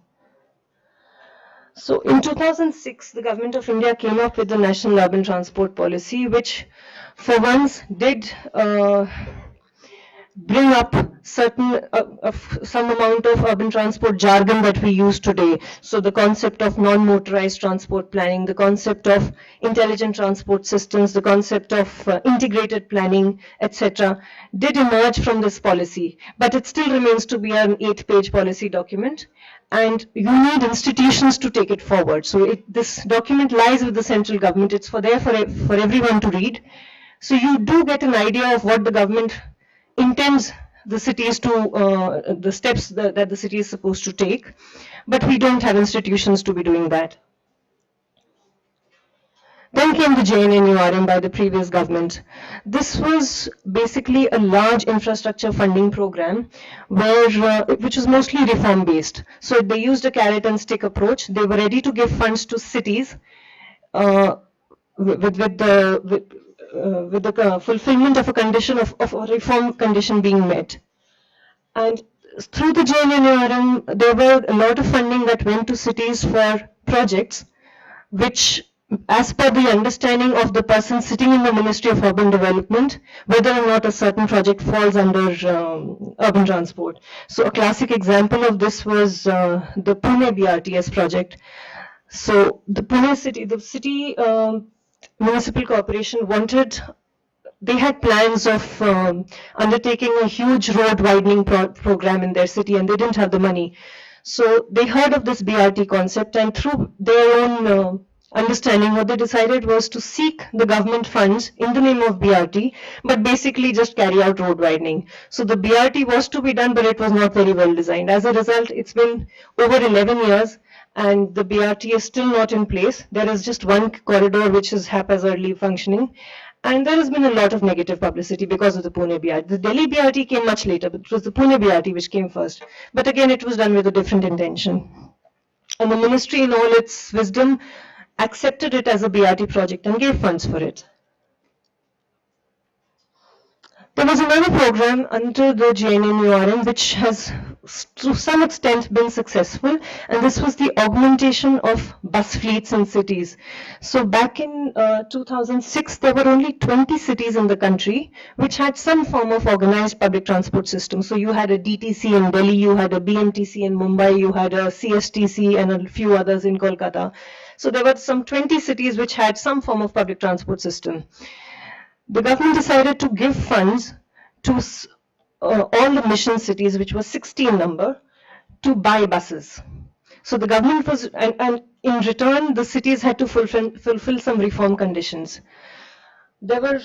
So in 2006, the Government of India came up with the National Urban Transport Policy, which for once did bring up some amount of urban transport jargon that we use today. So the concept of non-motorized transport planning, the concept of intelligent transport systems, the concept of integrated planning, etc., did emerge from this policy. But it still remains to be an 8-page policy document, and you need institutions to take it forward. So this document lies with the central government. It's there for everyone to read. So you do get an idea of what the government intends the cities to, the steps that the city is supposed to take, but we don't have institutions to be doing that. Then came the JNNURM by the previous government. This was basically a large infrastructure funding program which was mostly reform based. So they used a carrot and stick approach. They were ready to give funds to cities with the fulfillment of a condition of a reform condition being met. And through the JNNURM, there were a lot of funding that went to cities for projects which, as per the understanding of the person sitting in the Ministry of Urban Development, whether or not a certain project falls under urban transport. So a classic example of this was the Pune BRTS project. So the Pune city, municipal corporation wanted they had plans of undertaking a huge road widening program in their city, and they didn't have the money. So they heard of this BRT concept, and through their own understanding, what they decided was to seek the government funds in the name of BRT, but basically just carry out road widening. So the BRT was to be done, but it was not very well designed. As a result, it's been over 11 years, and the BRT is still not in place. There is just one corridor which is haphazardly functioning. And there has been a lot of negative publicity because of the Pune BRT. The Delhi BRT came much later, but it was the Pune BRT which came first. But again, it was done with a different intention. And the ministry, in all its wisdom, accepted it as a BRT project and gave funds for it. There was another program under the JNNURM which has to some extent been successful, and this was the augmentation of bus fleets in cities. So back in 2006, there were only 20 cities in the country which had some form of organized public transport system. So you had a DTC in Delhi, you had a BMTC in Mumbai, you had a CSTC and a few others in Kolkata. So there were some 20 cities which had some form of public transport system. The government decided to give funds to all the mission cities, which was 16 number, to buy buses. So the government was, and in return, the cities had to fulfill some reform conditions. There were,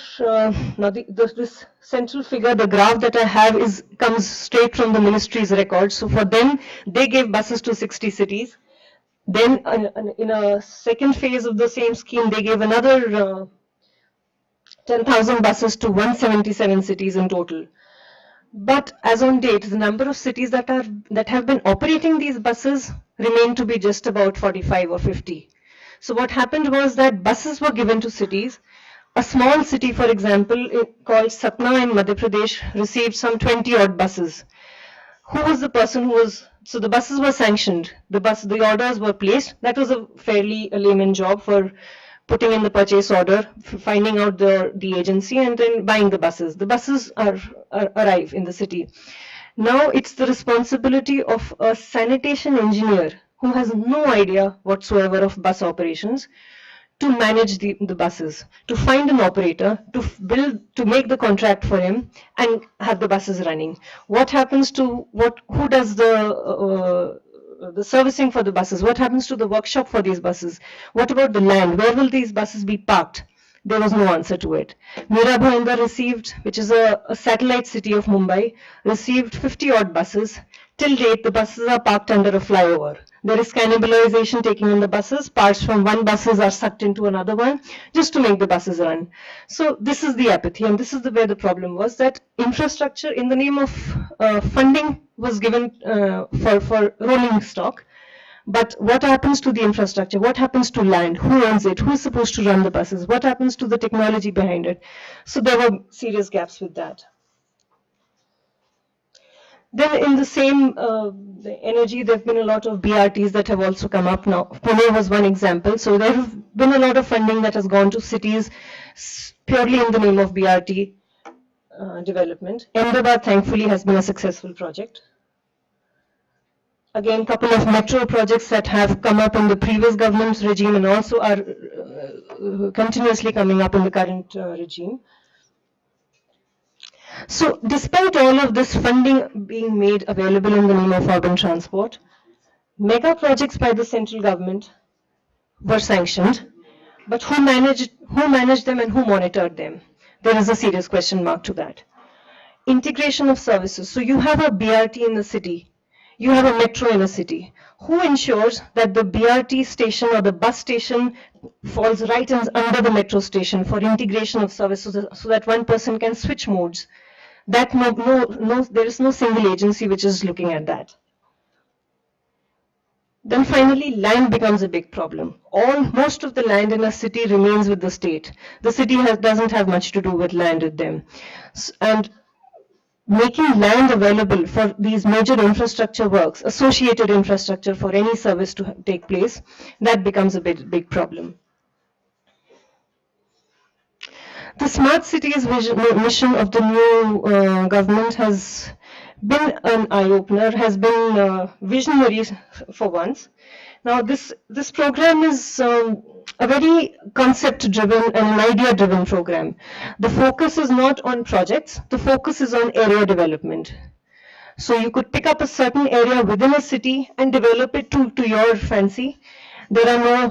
now this central figure, the graph that I have comes straight from the ministry's records. So for them, they gave buses to 60 cities. Then in a second phase of the same scheme, they gave another 10,000 buses to 177 cities in total. But as on date, the number of cities that have been operating these buses remain to be just about 45 or 50. So what happened was that buses were given to cities. A small city, for example, called Satna in Madhya Pradesh, received some 20 odd buses. Who was the person who was, so the buses were sanctioned, the orders were placed. That was a fairly layman job for putting in the purchase order, finding out the agency, and then buying the buses. The buses arrive in the city. Now it's the responsibility of a sanitation engineer who has no idea whatsoever of bus operations to manage the buses, to find an operator, to make the contract for him and have the buses running. What happens to, who does the servicing for the buses? What happens to the workshop for these buses? What about the land? Where will these buses be parked? There was no answer to it. Mira Bhayandar received, which is a satellite city of Mumbai, received 50 odd buses. Till date, the buses are parked under a flyover. There is cannibalization taking in the buses. Parts from one buses are sucked into another one just to make the buses run. So this is the apathy, and this is where the problem was, that infrastructure in the name of funding was given for rolling stock. But what happens to the infrastructure? What happens to land? Who owns it? Who is supposed to run the buses? What happens to the technology behind it? So there were serious gaps with that. Then in the same the energy, there have been a lot of BRTs that have also come up now. Pune was one example. So there have been a lot of funding that has gone to cities purely in the name of BRT development. Ahmedabad, thankfully, has been a successful project. Again, couple of metro projects that have come up in the previous government's regime and also are continuously coming up in the current regime. So despite all of this funding being made available in the name of urban transport, mega projects by the central government were sanctioned, but who managed them and who monitored them? There is a serious question mark to that. Integration of services. So you have a BRT in the city, you have a metro in a city. Who ensures that the BRT station or the bus station falls right under the metro station for integration of services so that one person can switch modes? That there is no single agency which is looking at that. Then finally, land becomes a big problem. Most of the land in a city remains with the state. The city doesn't have much to do with land with them. And making land available for these major infrastructure works, associated infrastructure for any service to take place, that becomes a big problem. The smart cities mission of the new government has been an eye-opener, has been visionary for once. Now, this program is a very concept-driven and an idea-driven program. The focus is not on projects. The focus is on area development. So you could pick up a certain area within a city and develop it to your fancy. There are no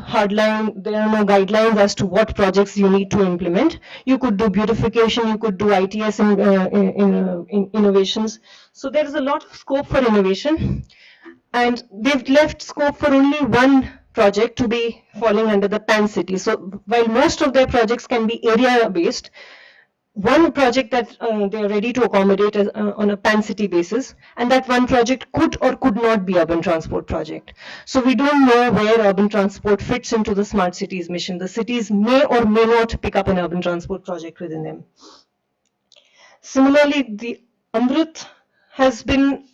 guidelines as to what projects you need to implement. You could do beautification, you could do ITS in innovations. So there is a lot of scope for innovation, and they've left scope for only one project to be falling under the PAN city. So while most of their projects can be area based, one project that they are ready to accommodate is, on a pan-city basis, and that one project could or could not be urban transport project. So we don't know where urban transport fits into the smart cities mission. The cities may or may not pick up an urban transport project within them. Similarly, the Amrit has been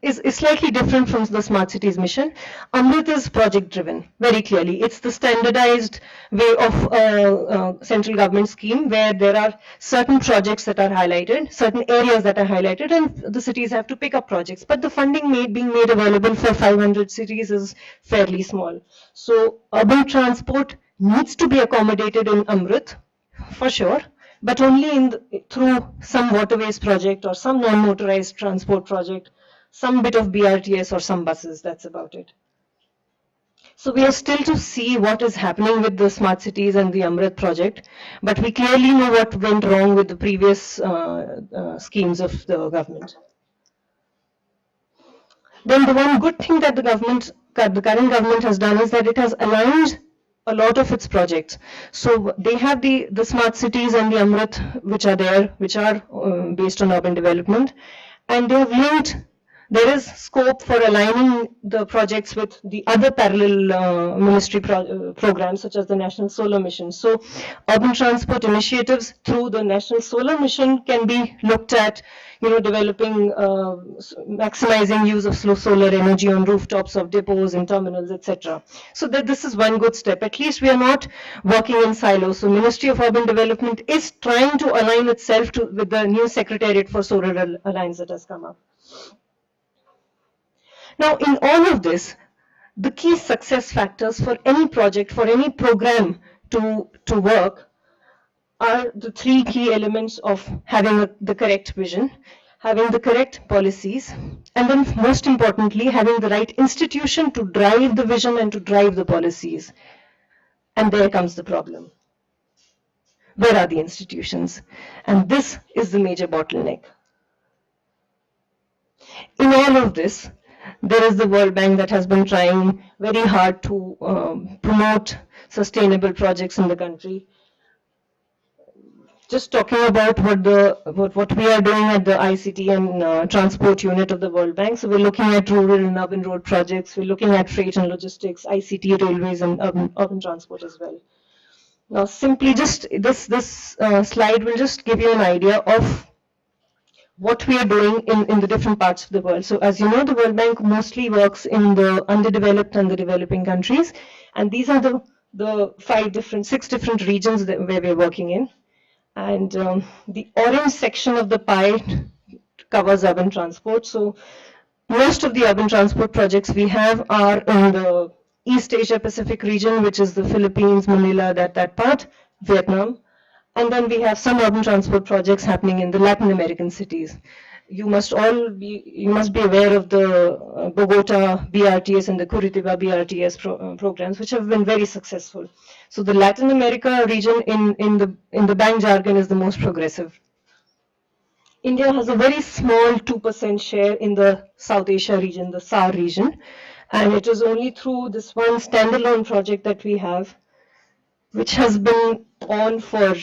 is slightly different from the smart cities mission. Amrit is project driven, very clearly. It's the standardized way of central government scheme where there are certain projects that are highlighted, certain areas that are highlighted, and the cities have to pick up projects. But the funding being made available for 500 cities is fairly small. So urban transport needs to be accommodated in Amrit, for sure, but only through some waterways project or some non-motorized transport project, some bit of BRTS or some buses, that's about it. So we are still to see what is happening with the smart cities and the Amrit project, but we clearly know what went wrong with the previous schemes of the government. Then the one good thing that the current government has done is that it has aligned a lot of its projects. So they have the smart cities and the Amrit which are there, which are based on urban development, and they have linked. There is scope for aligning the projects with the other parallel ministry programs such as the National Solar Mission. So urban transport initiatives through the National Solar Mission can be looked at, developing, maximizing use of solar energy on rooftops of depots and terminals, etc. So that this is one good step. At least we are not working in silos. So Ministry of Urban Development is trying to align itself with the new Secretariat for Solar Alliance that has come up. Now, in all of this, the key success factors for any project, for any program to work are the three key elements of having the correct vision, having the correct policies, and then most importantly, having the right institution to drive the vision and to drive the policies. And there comes the problem. Where are the institutions? And this is the major bottleneck. In all of this, there is the World Bank that has been trying very hard to promote sustainable projects in the country. Just talking about what we are doing at the ICT and transport unit of the World Bank. So we're looking at rural and urban road projects. We're looking at freight and logistics, ICT, railways, and urban transport as well. Now, simply just this slide will just give you an idea of what we are doing in the different parts of the world. So as you know, the World Bank mostly works in the underdeveloped and the developing countries. And these are the six different regions where we're working in. And the orange section of the pie covers urban transport. So most of the urban transport projects we have are in the East Asia Pacific region, which is the Philippines, Manila, that part, Vietnam. And then we have some urban transport projects happening in the Latin American cities. You must be aware of the Bogota BRTS and the Curitiba BRTS programs, which have been very successful. So the Latin America region in the bank jargon is the most progressive. India has a very small 2% share in the South Asia region, the SAR region, and it is only through this one standalone project that we have, which has been on for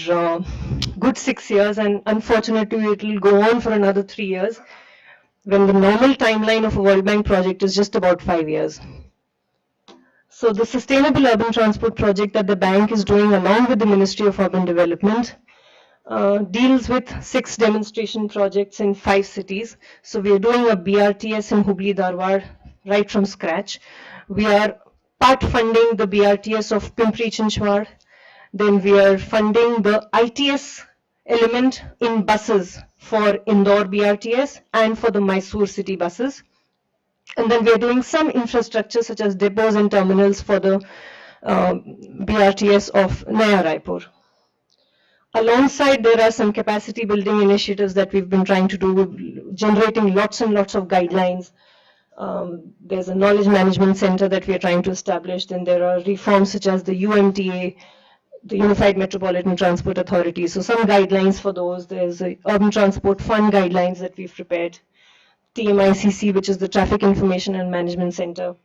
good 6 years, and unfortunately it will go on for another 3 years, when the normal timeline of a World Bank project is just about 5 years. So the Sustainable Urban Transport project that the bank is doing along with the Ministry of Urban Development deals with 6 demonstration projects in 5 cities. So we are doing a BRTS in Hubli Dharwad right from scratch. We are part funding the BRTS of Pimpri Chinchwad. Then we are funding the ITS element in buses for Indore BRTS and for the Mysore city buses. And then we are doing some infrastructure such as depots and terminals for the BRTS of Naya Raipur. Alongside, there are some capacity building initiatives that we've been trying to do, generating lots and lots of guidelines. There's a knowledge management center that we are trying to establish. Then there are reforms such as the UMTA, the Unified Metropolitan Transport Authority. So some guidelines for those. There's a Urban Transport Fund guidelines that we've prepared. TMICC, which is the Traffic Information and Management Center.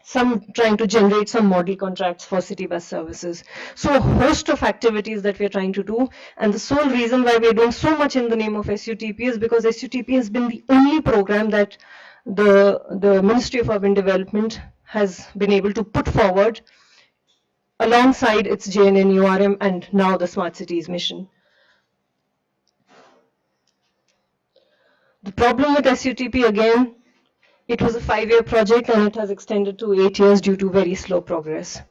Some trying to generate some model contracts for city bus services. So a host of activities that we're trying to do. And the sole reason why we're doing so much in the name of SUTP is because SUTP has been the only program that the Ministry of Urban Development has been able to put forward alongside its JNNURM and now the Smart Cities mission. The problem with SUTP again, it was a 5-year project and it has extended to 8 years due to very slow progress.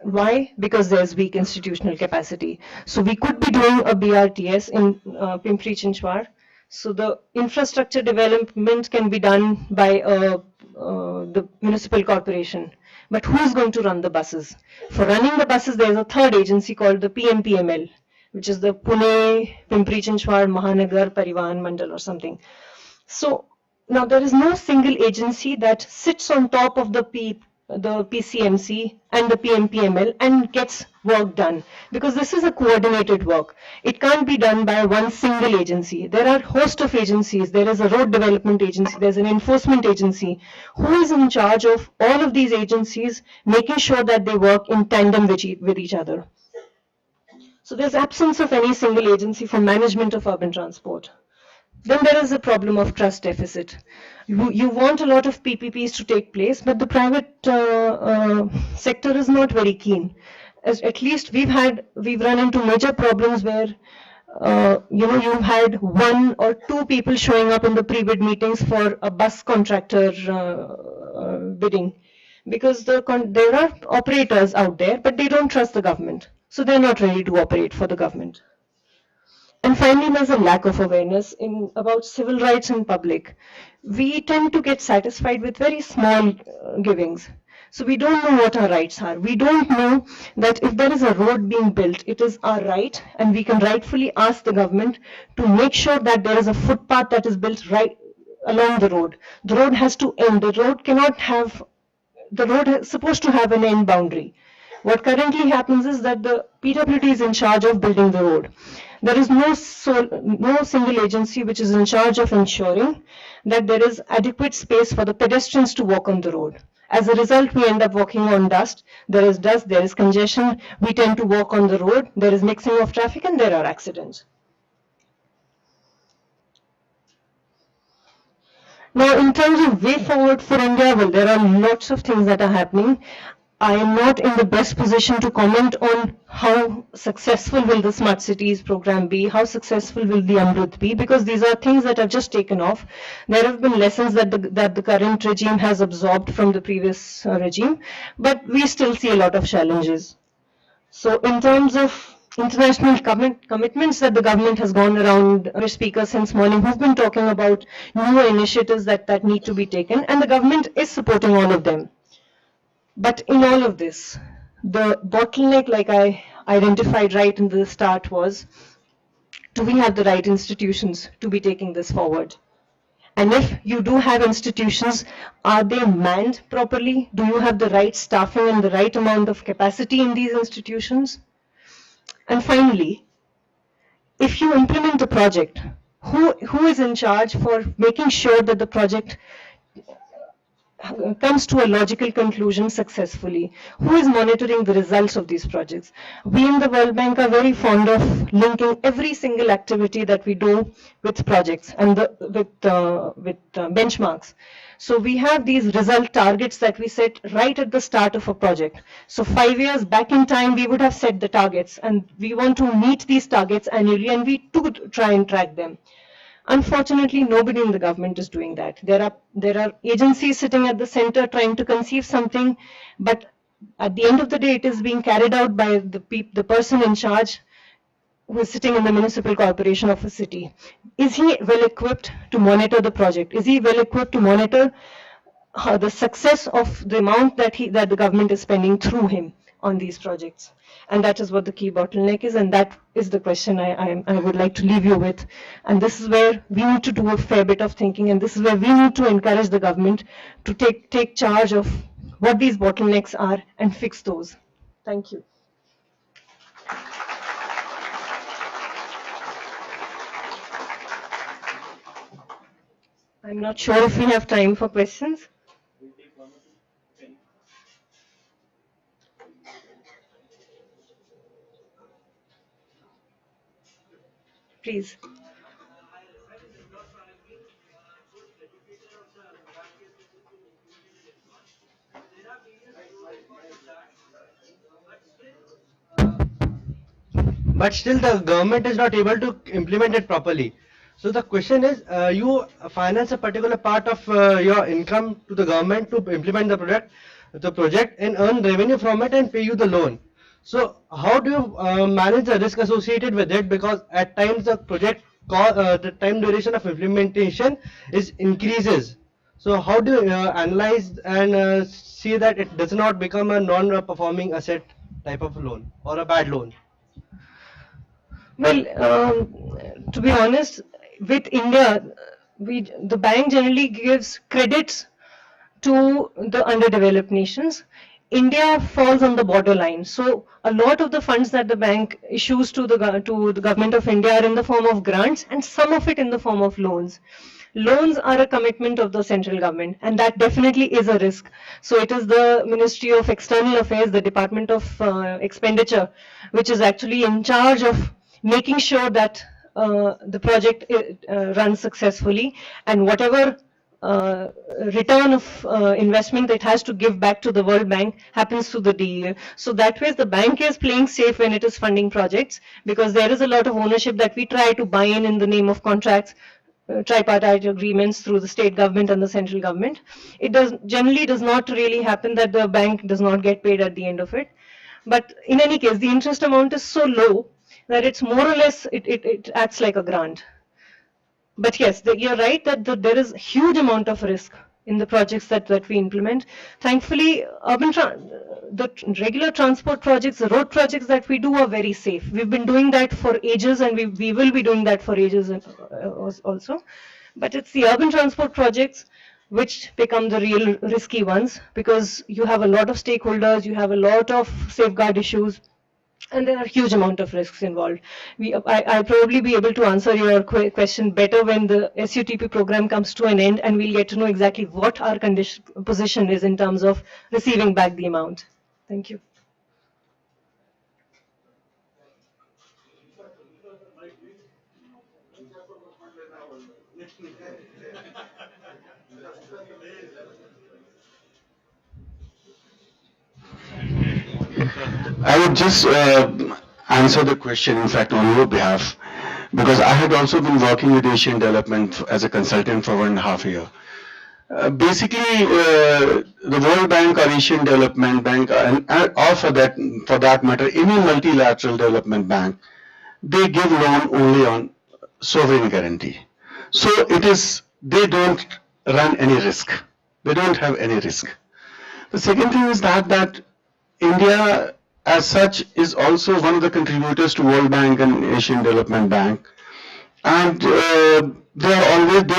Why? Because there's weak institutional capacity. So we could be doing a BRTS in Pimpri-Chinchwad. So the infrastructure development can be done by the municipal corporation. But who is going to run the buses? For running the buses, there's a third agency called the PMPML, which is the Pune, Pimpri-Chinchwad, Mahanagar, Parivahan Mandal or something. So now there is no single agency that sits on top of the PCMC and the PMPML and gets work done, because this is a coordinated work. It can't be done by one single agency. There are a host of agencies. There is a road development agency, there's an enforcement agency. Who is in charge of all of these agencies, making sure that they work in tandem with each other? So there's absence of any single agency for management of urban transport. Then there is a problem of trust deficit. You want a lot of PPPs to take place, but the private sector is not very keen. At least we've run into major problems where you've had 1 or 2 people showing up in the pre-bid meetings for a bus contractor bidding, because there are operators out there, but they don't trust the government, so they're not ready to operate for the government. And finally, there's a lack of awareness about civil rights in public. We tend to get satisfied with very small givings. So we don't know what our rights are. We don't know that if there is a road being built, it is our right, and we can rightfully ask the government to make sure that there is a footpath that is built right along the road. The road has to end. The road is supposed to have an end boundary. What currently happens is that the PWD is in charge of building the road. There is no single agency which is in charge of ensuring that there is adequate space for the pedestrians to walk on the road. As a result, we end up walking on dust. There is congestion. We tend to walk on the road. There is mixing of traffic and there are accidents. Now, in terms of way forward for India, well, there are lots of things that are happening. I am not in the best position to comment on how successful will the Smart Cities program be, how successful will the Amrit be, because these are things that have just taken off. There have been lessons that the current regime has absorbed from the previous regime, but we still see a lot of challenges. So in terms of international commitments that the government has gone around, our speaker since morning who've been talking about new initiatives that need to be taken, and the government is supporting all of them. But in all of this, the bottleneck, like I identified right in the start, was, do we have the right institutions to be taking this forward? And if you do have institutions, are they manned properly? Do you have the right staffing and the right amount of capacity in these institutions? And finally, if you implement a project, who is in charge for making sure that the project comes to a logical conclusion successfully? Who is monitoring the results of these projects? We in the World Bank are very fond of linking every single activity that we do with projects and with benchmarks. So we have these result targets that we set right at the start of a project. So 5 years back in time, we would have set the targets, and we want to meet these targets annually, and we do try and track them. Unfortunately, nobody in the government is doing that. There are agencies sitting at the center trying to conceive something, but at the end of the day, it is being carried out by the person in charge who is sitting in the municipal corporation of a city, is he well equipped to monitor the project? Is he well equipped to monitor the success of the amount that the government is spending through him on these projects? And that is what the key bottleneck is, and that is the question I would like to leave you with. And this is where we need to do a fair bit of thinking, and this is where we need to encourage the government to take charge of what these bottlenecks are and fix those. Thank you. I'm not sure if we have time for questions. Please. But still the government is not able to implement it properly. So the question is, you finance a particular part of your income to the government to implement the project and earn revenue from it and pay you the loan. So how do you manage the risk associated with it? Because at times the the time duration of implementation increases. So how do you analyze and see that it does not become a non-performing asset type of loan or a bad loan? Well, to be honest, with India, the bank generally gives credits to the underdeveloped nations. India falls on the borderline, so a lot of the funds that the bank issues to the government of India are in the form of grants, and some of it in the form of loans. Loans are a commitment of the central government, and that definitely is a risk. So it is the Ministry of External Affairs, the Department of Expenditure, which is actually in charge of making sure that the project runs successfully, and whatever return of investment it has to give back to the World Bank happens through the DEA. So that way the bank is playing safe when it is funding projects, because there is a lot of ownership that we try to buy in the name of contracts, tripartite agreements through the state government and the central government. It generally does not really happen that the bank does not get paid at the end of it. But in any case, the interest amount is so low that it's more or less, it acts like a grant. But yes, you're right that there is huge amount of risk in the projects that we implement. Thankfully, the regular transport projects, the road projects that we do are very safe. We've been doing that for ages, and we will be doing that for ages also. But it's the urban transport projects which become the real risky ones, because you have a lot of stakeholders, you have a lot of safeguard issues, and there are huge amount of risks involved. I'll probably be able to answer your question better when the SUTP program comes to an end, and we'll get to know exactly what our position is in terms of receiving back the amount. Thank you. I would just answer the question, in fact, on your behalf, because I had also been working with Asian Development as a consultant for 1.5 years. Basically, the World Bank or Asian Development Bank, or for that matter, any multilateral development bank, they give loan only on sovereign guarantee. So they don't run any risk. They don't have any risk. The second thing is that India as such is also one of the contributors to World Bank and Asian Development Bank, and they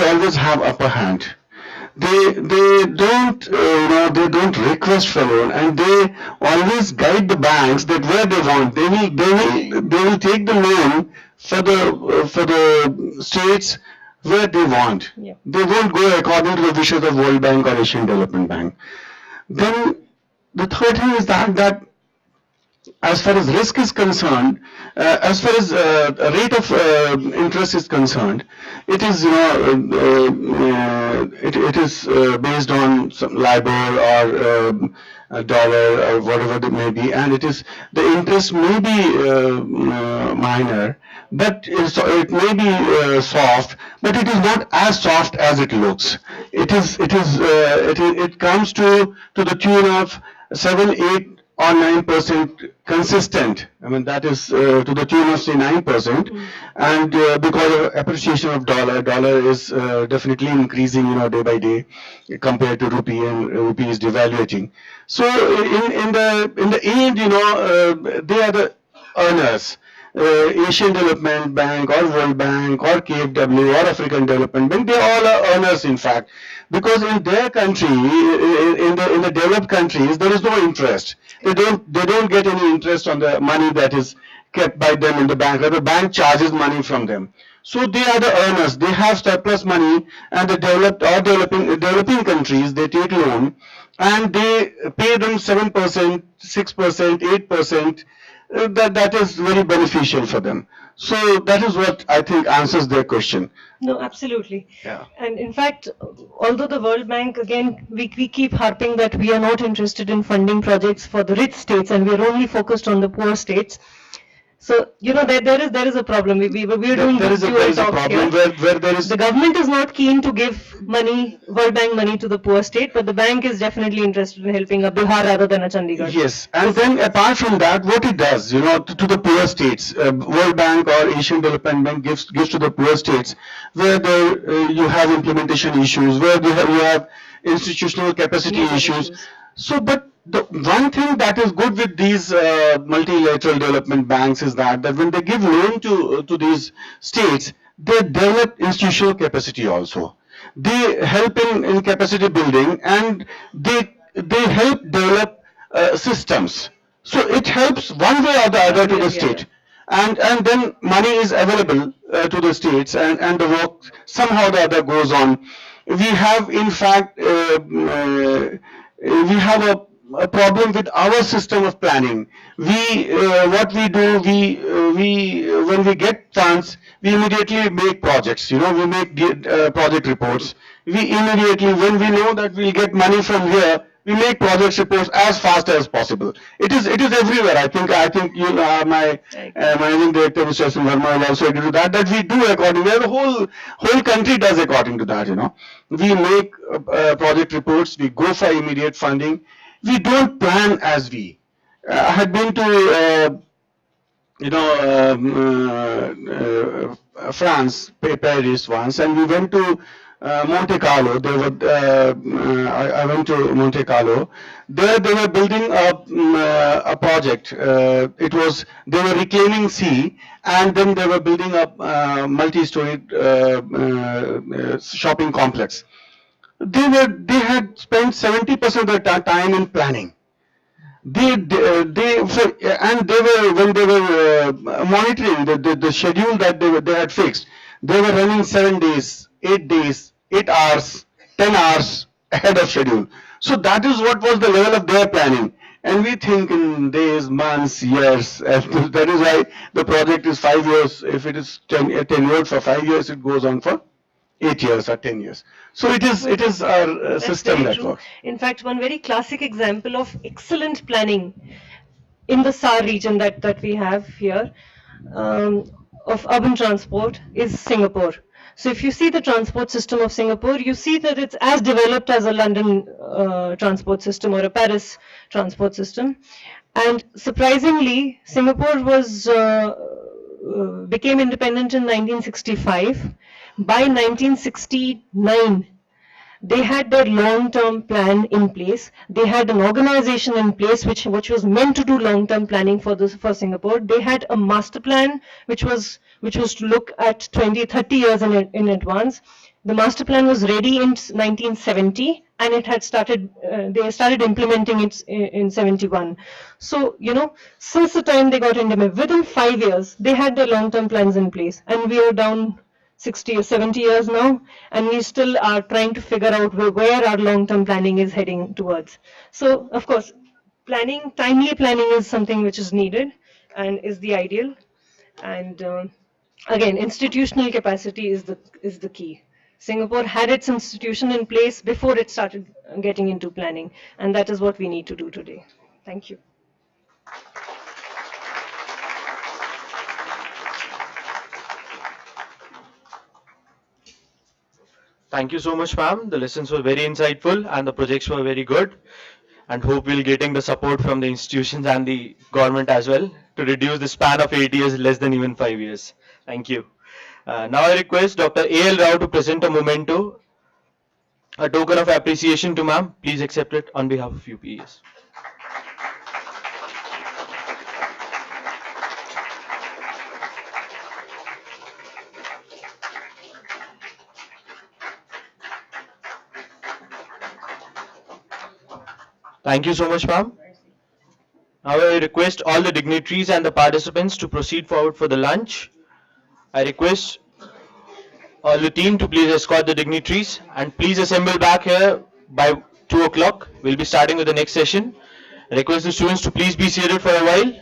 always have upper hand. They don't request for loan, and they always guide the banks that where they want. They will take the loan for the states where they want. Yeah. They won't go according to the wishes of World Bank or Asian Development Bank. Then the third thing is that as far as risk is concerned, as far as rate of interest is concerned, it is it is based on some LIBOR or a dollar or whatever it may be, and the interest may be minor, but it may be soft, but it is not as soft as it looks. It comes to the tune of 7-8 or 9% consistent. I mean, that is to the tune of say 9%. And because of appreciation of dollar is definitely increasing, day by day compared to rupee, and rupee is devaluating. So in the end, they are the earners. Asian Development Bank or World Bank or KFW or African Development Bank, they all are earners in fact, because in their country, in the developed countries, there is no interest. They don't get any interest on the money that is kept by them in the bank. Or the bank charges money from them. So they are the earners. They have surplus money, and the developed or developing countries, they take loan and they pay them 7%, 6%, 8%. That is very beneficial for them. So that is what I think answers their question. No, absolutely. Yeah. And in fact, although the World Bank, again, we keep harping that we are not interested in funding projects for the rich states and we are only focused on the poor states. So, there is a problem. We are doing There is a dual talks problem here. where there is The government is not keen to give money, World Bank money to the poor state, but the bank is definitely interested in helping a Bihar rather than a Chandigarh. Yes, and then apart from that, what it does, to the poor states, World Bank or Asian Development Bank gives to the poor states, where you have implementation issues, where you have institutional capacity issues. So, but the one thing that is good with these multilateral development banks is that when they give loan to these states, they develop institutional capacity also. They help in capacity building, and they help develop systems. So it helps one way or the other to the state, and then money is available to the states, and the work somehow or the other goes on. We have in fact we have a problem with our system of planning. What we do, we when we get funds, we immediately make projects. We make project reports. We immediately, when we know that we'll get money from here, we make project reports as fast as possible. It is everywhere. I think my managing director, Mr. S. Verma, will also agree to that. That we do accordingly. The whole country does according to that. We make project reports. We go for immediate funding. We don't plan as we. I had been to France, Paris once, and we went to Monte Carlo. I went to Monte Carlo. There they were building a project. They were reclaiming sea, and then they were building a multi-story shopping complex. They had spent 70% of their time in planning. And they were, when they were monitoring the schedule that they had fixed, they were running 7 days, 8 days, 8 hours, 10 hours ahead of schedule. So that is what was the level of their planning. And we think in days, months, years. And that is why the project is 5 years. If it is tenured for 5 years, it goes on for 8 years or 10 years. So it is our system that works. In fact, one very classic example of excellent planning in the SAR region that we have here of urban transport is Singapore. So if you see the transport system of Singapore, you see that it's as developed as a London transport system or a Paris transport system. And surprisingly, Singapore became independent in 1965. By 1969, they had their long-term plan in place. They had an organization in place which was meant to do long-term planning for Singapore. They had a master plan which was to look at 20, 30 years in advance. The master plan was ready in 1970, and it had started. They started implementing it in 71. So since the time they got independent, within 5 years, they had their long-term plans in place, and we are down 60 or 70 years now, and we still are trying to figure out where our long-term planning is heading towards. So, of course, timely planning is something which is needed and is the ideal. And again, institutional capacity is the key. Singapore had its institution in place before it started getting into planning, and that is what we need to do today. Thank you. Thank you so much, ma'am. The lessons were very insightful and the projects were very good. and hope we'll getting the support from the institutions and the government as well to reduce the span of 8 years less than even 5 years. Thank you. Now I request Dr. A.L. Rao to present a memento, a token of appreciation to ma'am. Please accept it on behalf of UPES. Thank you so much, ma'am. Now I request all the dignitaries and the participants to proceed forward for the lunch. I request all the team to please escort the dignitaries and please assemble back here by 2 o'clock. We'll be starting with the next session. I request the students to please be seated for a while.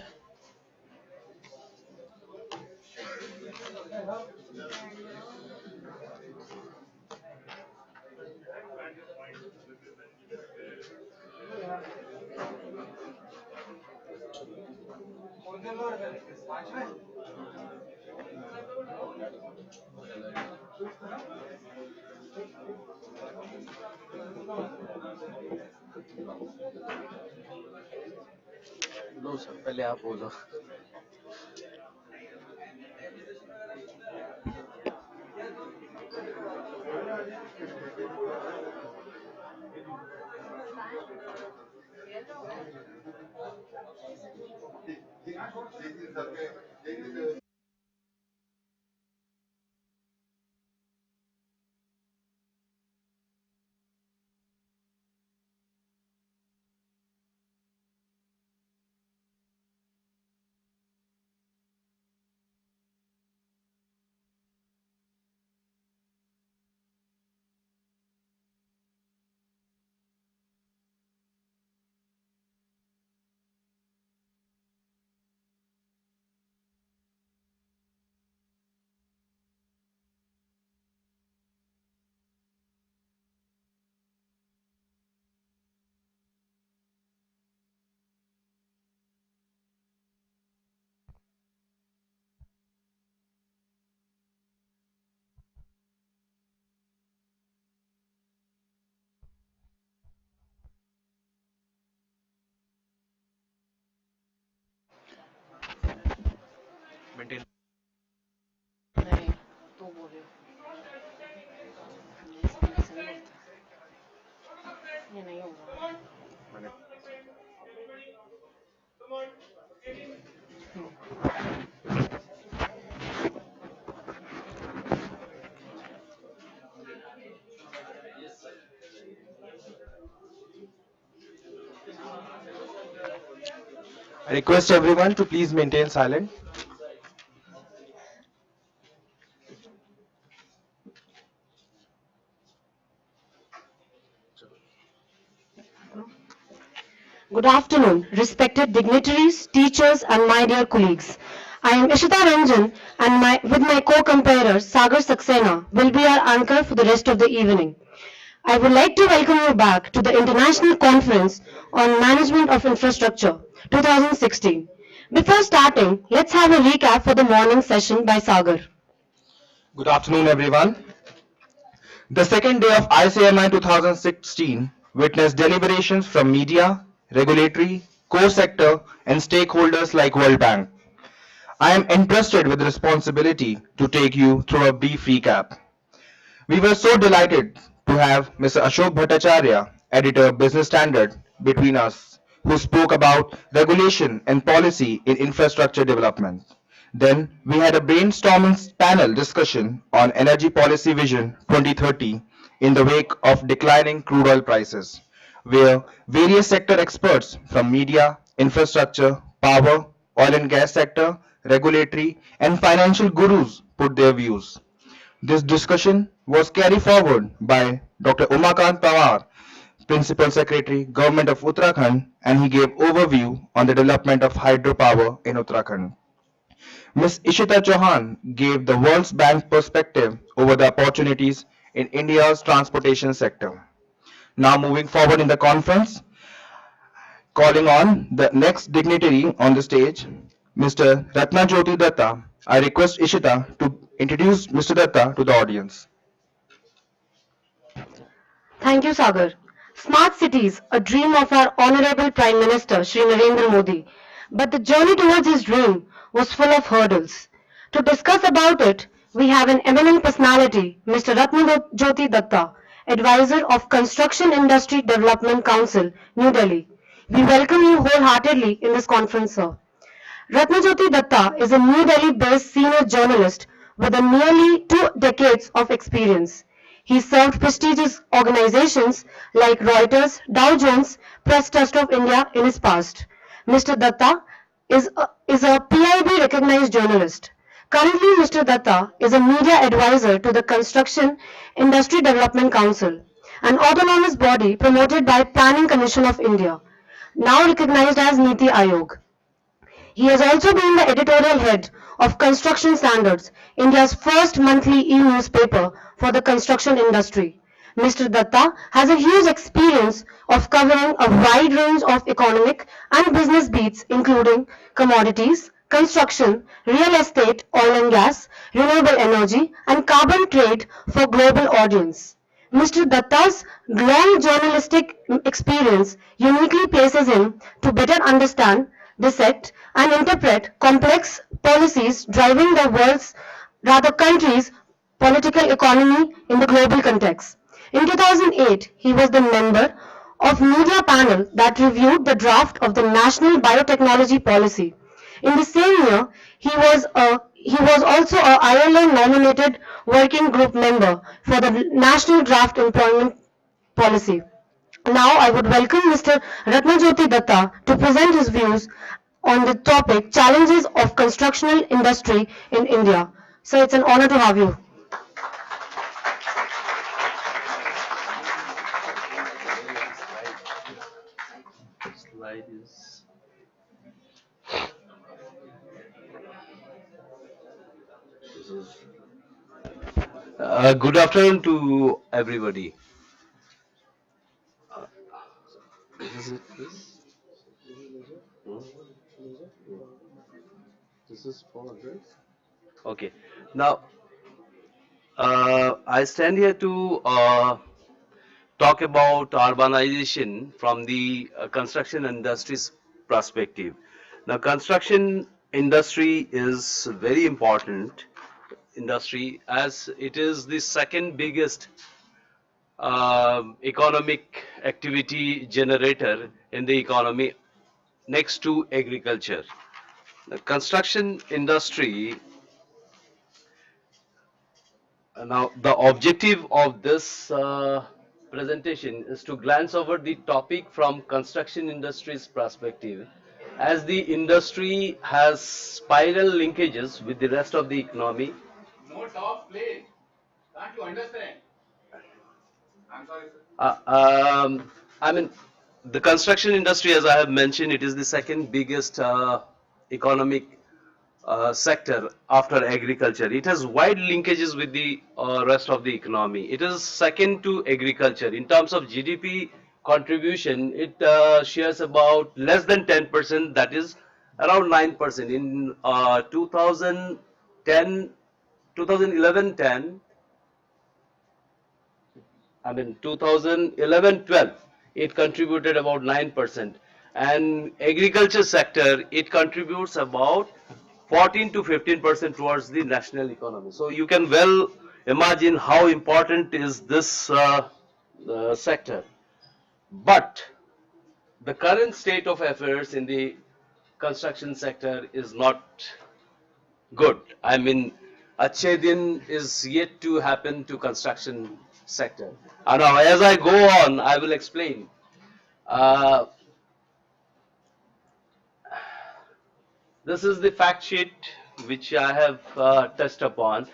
Low sir, पहले आप बोलो. Maintain. I request everyone to please maintain silence. Good afternoon, respected dignitaries, teachers, and my dear colleagues. I am Ishita Ranjan, and with my co-comparer Sagar Saxena will be our anchor for the rest of the evening. I would like to welcome you back to the International Conference on Management of Infrastructure 2016. Before starting, let's have a recap for the morning session by Sagar. Good afternoon, everyone. The second day of ICMI 2016 witnessed deliberations from media, regulatory, core sector, and stakeholders like World Bank. I am entrusted with the responsibility to take you through a brief recap. We were so delighted to have Mr. Ashok Bhattacharya, editor Business Standard, between us, who spoke about regulation and policy in infrastructure development. Then we had a brainstorming panel discussion on Energy Policy Vision 2030 in the wake of declining crude oil prices, where various sector experts from media, infrastructure, power, oil and gas sector, regulatory, and financial gurus put their views. This discussion was carried forward by Dr. Umakant Pawar, Principal Secretary, Government of Uttarakhand, and he gave overview on the development of hydropower in Uttarakhand. Ms. Ishita Chauhan gave the World Bank perspective over the opportunities in India's transportation sector. Now moving forward in the conference, calling on the next dignitary on the stage, Mr. Ratnajyoti Datta. I request Ishita to introduce Mr. Datta to the audience. Thank you, Sagar. Smart cities, a dream of our Honorable Prime Minister Shri Narendra Modi. But the journey towards his dream was full of hurdles. To discuss about it, we have an eminent personality, Mr. Jyoti Datta, advisor of Construction Industry Development Council, New Delhi. We welcome you wholeheartedly in this conference, sir. Ratnajyoti Datta is a New Delhi-based senior journalist with a nearly 2 decades of experience. He served prestigious organizations like Reuters, Dow Jones, Press Trust of India in his past. Mr. Datta is a PIB recognized journalist. Currently, Mr. Datta is a media advisor to the Construction Industry Development Council, an autonomous body promoted by Planning Commission of India, now recognized as Niti Aayog. He has also been the editorial head of Construction Standards, India's first monthly e-newspaper for the construction industry. Mr. Datta has a huge experience of covering a wide range of economic and business beats including commodities, construction, real estate, oil and gas, renewable energy and carbon trade for global audience. Mr. Datta's long journalistic experience uniquely places him to better understand, dissect, and interpret complex policies driving the world's, rather country's, political economy in the global context. In 2008, he was the member of media panel that reviewed the draft of the National Biotechnology Policy. In the same year, he was also a ILO nominated working group member for the National Draft Employment Policy. Now I would welcome Mr. Ratnajyoti Datta to present his views on the topic Challenges of Constructional Industry in India. So it's an honor to have you. Good afternoon to everybody. Is it this? This is for this? Okay. Now, I stand here to talk about urbanization from the construction industry's perspective. Now, construction industry is very important industry as it is the second biggest economic activity generator in the economy next to agriculture. The construction industry, now the objective of this presentation is to glance over the topic from construction industry's perspective as the industry has spiral linkages with the rest of the economy. No talk, please. Can't you understand? I'm sorry, sir. I mean, the construction industry, as I have mentioned, it is the second biggest economic sector after agriculture. It has wide linkages with the rest of the economy. It is second to agriculture. In terms of GDP contribution, it shares about less than 10%, that is around 9%. In 2011-10, I mean 2011-12, it contributed about 9%, and agriculture sector it contributes about 14 to 15% towards the national economy. So you can well imagine how important is this sector. But the current state of affairs in the construction sector is not good. I mean, Achhe Din is yet to happen to construction sector. And now, as I go on, I will explain. This is the fact sheet which I have touched upon.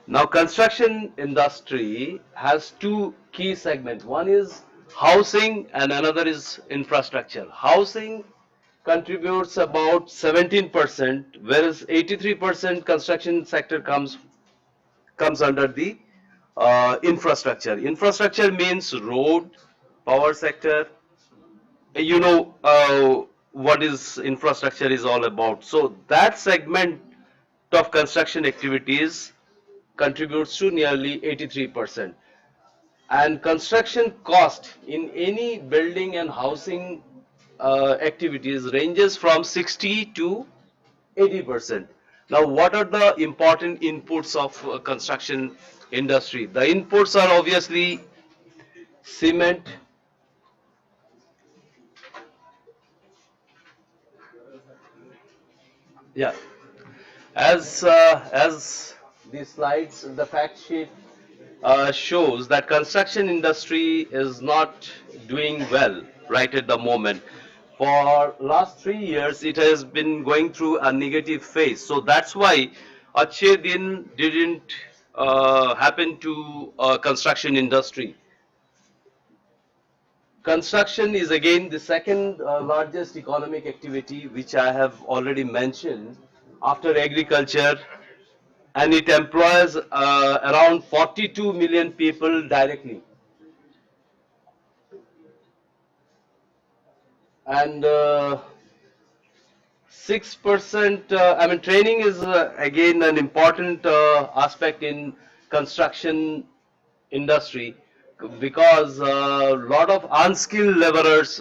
Now, construction industry has two key segments. One is housing and another is infrastructure. Housing contributes about 17%, whereas 83% construction sector comes under the infrastructure. Infrastructure means road, power sector. You know what is infrastructure is all about. So that segment of construction activities contributes to nearly 83%. And construction cost in any building and housing activities ranges from 60 to 80%. Now, what are the important inputs of construction industry? The inputs are obviously cement, yeah, as the slides, the fact sheet shows that construction industry is not doing well right at the moment. For last 3 years, it has been going through a negative phase. So that's why Achhe Din didn't happen to construction industry. Construction is again the second largest economic activity, which I have already mentioned after agriculture, and it employs around 42 million people directly. And 6%, I mean, training is again an important aspect in construction industry, because a lot of unskilled laborers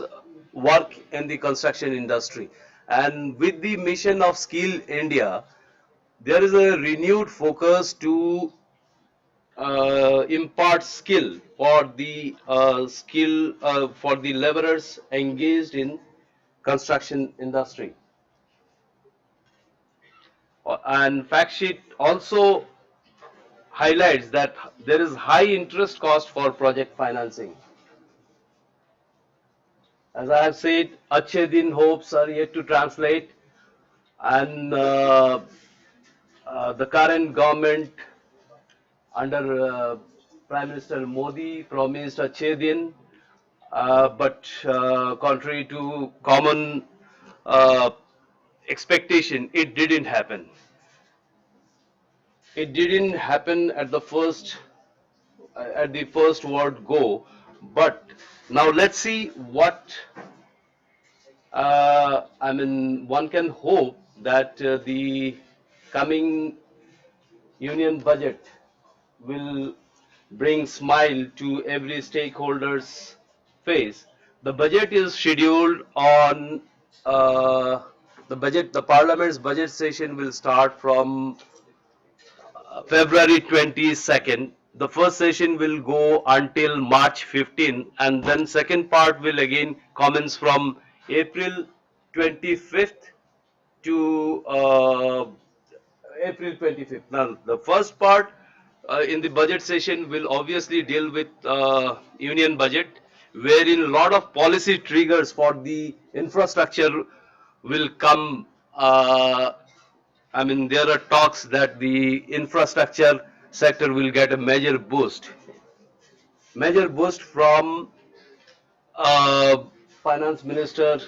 work in the construction industry. And with the mission of Skill India, there is a renewed focus to impart skill for the for the laborers engaged in construction industry. And fact sheet also highlights that there is high interest cost for project financing. As I have said, Achhe Din hopes are yet to translate, and the current government under Prime Minister Modi promised Achhe Din, but contrary to common expectation, it didn't happen. It didn't happen at the first word go, but now let's see what I mean. One can hope that the coming union budget will bring smile to every stakeholder's face. The budget is scheduled on the parliament's budget session will start from February 22nd. The first session will go until March 15, and then second part will again commence from April 25th to April 25th. Now, the first part in the budget session will obviously deal with union budget, wherein a lot of policy triggers for the infrastructure will come. I mean, there are talks that the infrastructure sector will get a major boost from Finance Minister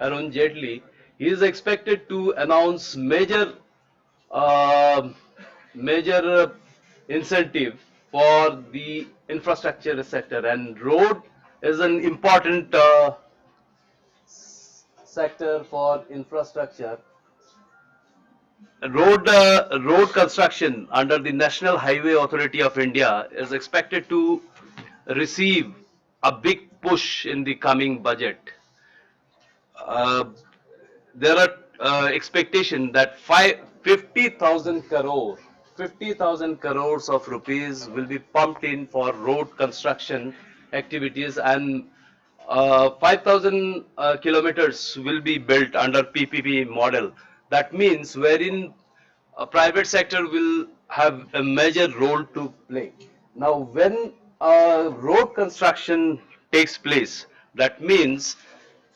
Arun Jaitley. He is expected to announce major incentive for the infrastructure sector, and road is an important sector for infrastructure. Road construction under the National Highway Authority of India is expected to receive a big push in the coming budget. There are expectation that 50,000 crores of rupees will be pumped in for road construction activities, and 5,000 kilometers will be built under PPP model. That means wherein a private sector will have a major role to play. Now, when road construction takes place, that means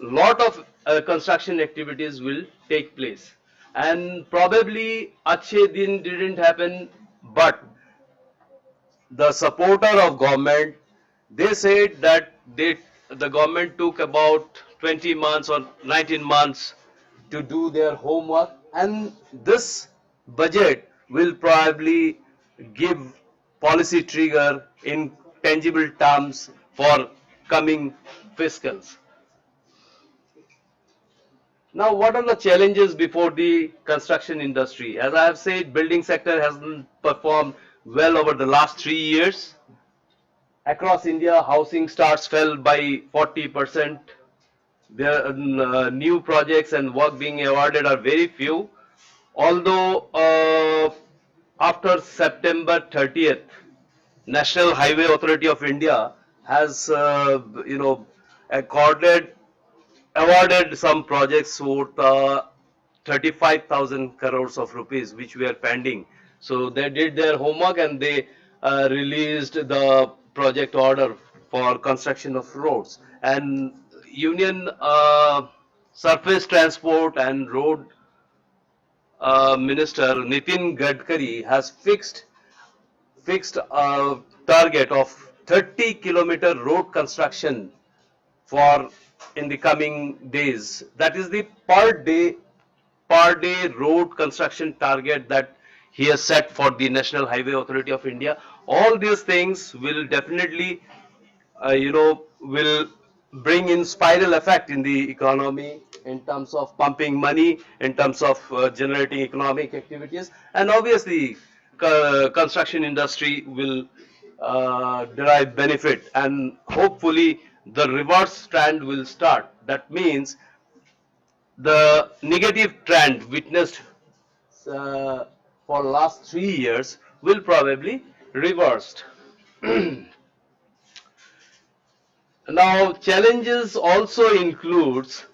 lot of construction activities will take place, and probably Achhe Din didn't happen, but the supporter of government, they said that the government took about 20 months or 19 months to do their homework, and this budget will probably give policy trigger in tangible terms for coming fiscals. Now, what are the challenges before the construction industry? As I have said, building sector hasn't performed well over the last 3 years, Across India, housing starts fell by 40%. There new projects and work being awarded are very few. Although after September 30th, National Highway Authority of India has accorded awarded some projects worth 35,000 crores of rupees which were pending. So they did their homework and they released the project order for construction of roads. And Union Surface Transport and Road Minister Nitin Gadkari has fixed a target of 30-kilometer road construction for in the coming days. That is the per day road construction target that he has set for the National Highway Authority of India. All these things will definitely will bring in spiral effect in the economy in terms of pumping money, in terms of generating economic activities, and obviously construction industry will derive benefit, and hopefully the reverse trend will start. That means the negative trend witnessed for last 3 years will probably reversed. Now challenges also includes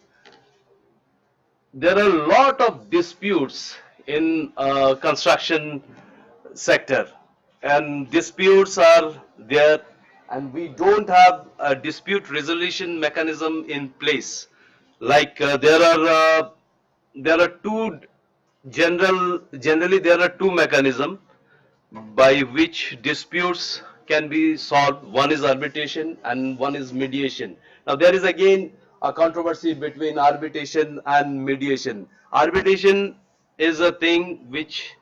there are a lot of disputes in construction sector, and disputes are there, and we don't have a dispute resolution mechanism in place. Like there are two generally there are two mechanisms by which disputes can be solved. One is arbitration and one is mediation. Now there is again a controversy between arbitration and mediation. Arbitration is a thing which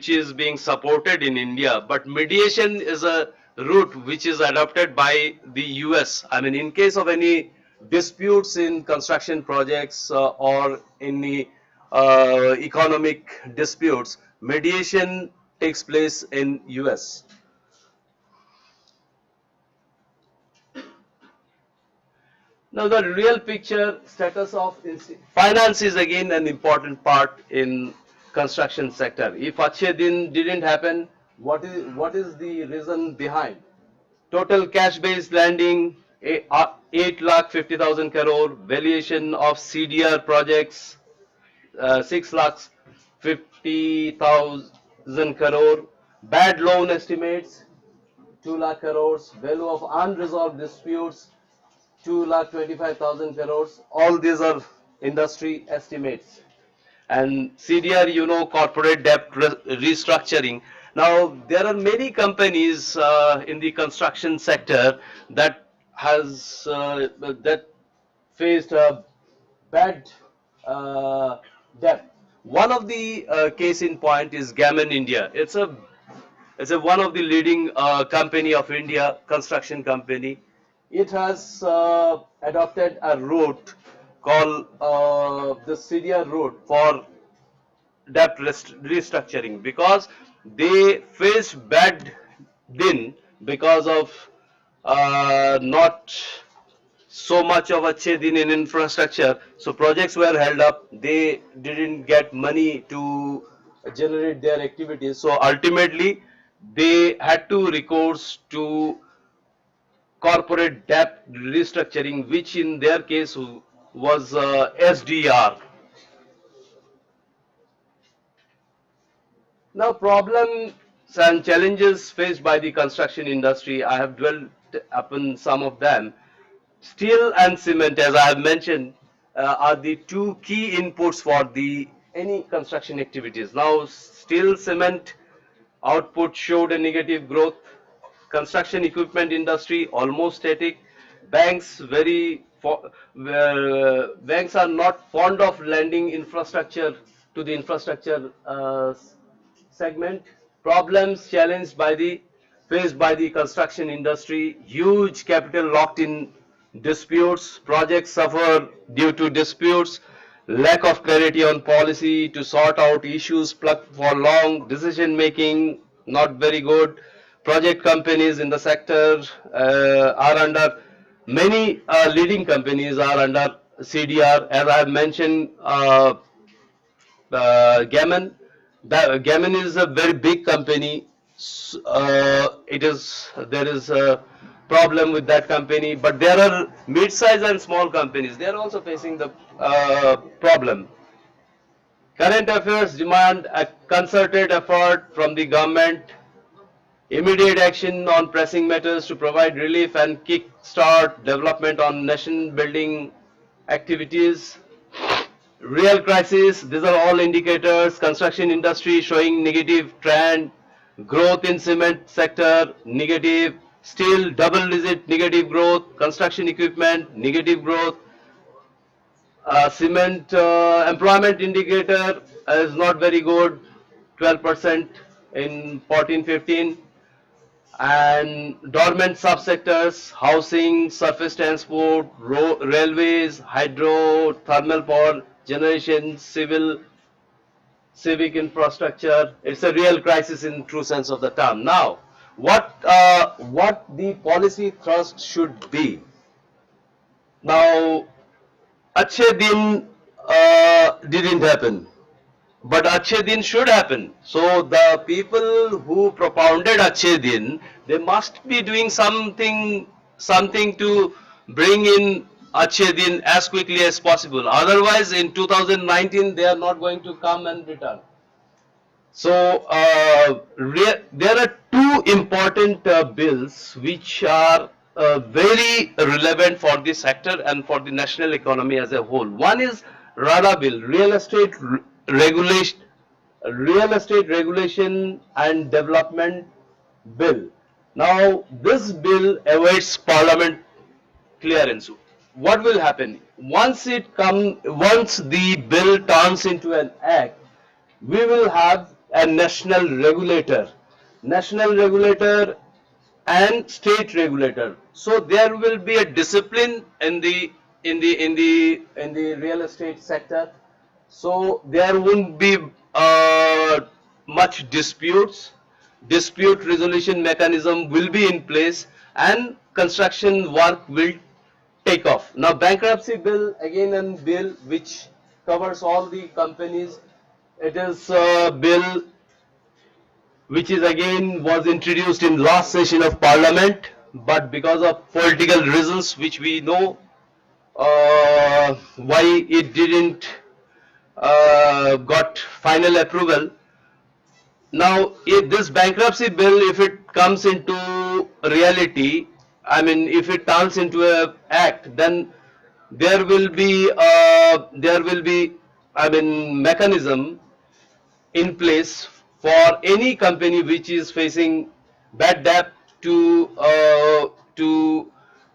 is being supported in India, but mediation is a route which is adopted by the US. I mean, in case of any disputes in construction projects or any economic disputes, mediation takes place in US. Now the real picture status of finance is again an important part in construction sector. If Achhe Din didn't happen, what is the reason behind? Total cash based lending 8,50,000 crore, valuation of CDR projects 6,50,000 crore, bad loan estimates 2 lakh crores, value of unresolved disputes 2,25,000 crores. All these are industry estimates. And CDR, corporate debt restructuring. Now there are many companies in the construction sector that faced a bad debt. One of the case in point is Gammon India. It's a one of the leading company of India, construction company. It has adopted a route called the CDR route for debt restructuring, because they faced bad din because of not so much of a din in infrastructure. So projects were held up. They didn't get money to generate their activities. So ultimately, they had to recourse to corporate debt restructuring, which in their case was SDR. Now problems and challenges faced by the construction industry, I have dwelt upon some of them. Steel and cement, as I have mentioned, are the two key inputs for any construction activities. Now steel cement output showed a negative growth. Construction equipment industry almost static. Banks banks are not fond of lending infrastructure to the infrastructure segment. Problems faced by the construction industry: huge capital locked in disputes, projects suffer due to disputes, lack of clarity on policy to sort out issues, plucked for long, decision making not very good, project companies in the sector are under, many leading companies are under CDR. As I have mentioned, Gammon. Gammon is a very big company. There is a problem with that company, but there are mid-size and small companies. They are also facing the problem. Current affairs demand a concerted effort from the government, immediate action on pressing matters to provide relief and kick-start development on nation-building activities. Real crisis, these are all indicators. Construction industry showing negative trend, growth in cement sector negative, steel double digit negative growth, construction equipment negative growth, cement employment indicator is not very good, 12% in 14-15, and dormant subsectors, housing, surface transport, railways, hydro, thermal power generation, civic infrastructure. It's a real crisis in true sense of the term. Now, what the policy thrust should be? Now, Achhe Din didn't happen, but Achhe Din should happen. So the people who propounded Achhe Din, they must be doing something to bring in Achhe Din as quickly as possible. Otherwise, in 2019, they are not going to come and return. So there are two important bills which are very relevant for the sector and for the national economy as a whole. One is RADA bill, Real Estate Regulation and Development Bill. Now this bill awaits Parliament clearance. What will happen once once the bill turns into an act? We will have a national regulator and state regulator. So there will be a discipline in the real estate sector. So there won't be much disputes. Dispute resolution mechanism will be in place, and construction work will take off. Now bankruptcy bill, again a bill which covers all the companies. It is a bill which is again was introduced in last session of Parliament, but because of political reasons which we know why it didn't got final approval. Now if this bankruptcy bill, if it comes into reality, I mean if it turns into an act, then there will be I mean mechanism in place for any company which is facing bad debt to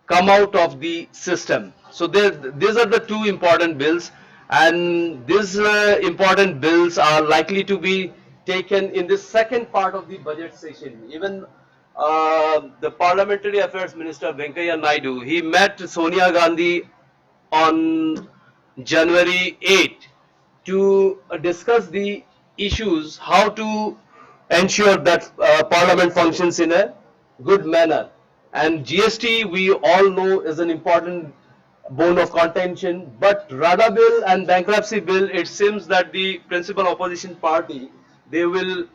come out of the system. So these are the two important bills, and these important bills are likely to be taken in the second part of the budget session. Even the Parliamentary Affairs Minister Venkaiah Naidu, he met Sonia Gandhi on January 8 to discuss the issues, how to ensure that Parliament functions in a good manner. And GST, we all know, is an important bone of contention, but RADA bill and bankruptcy bill, it seems that the principal opposition party, they will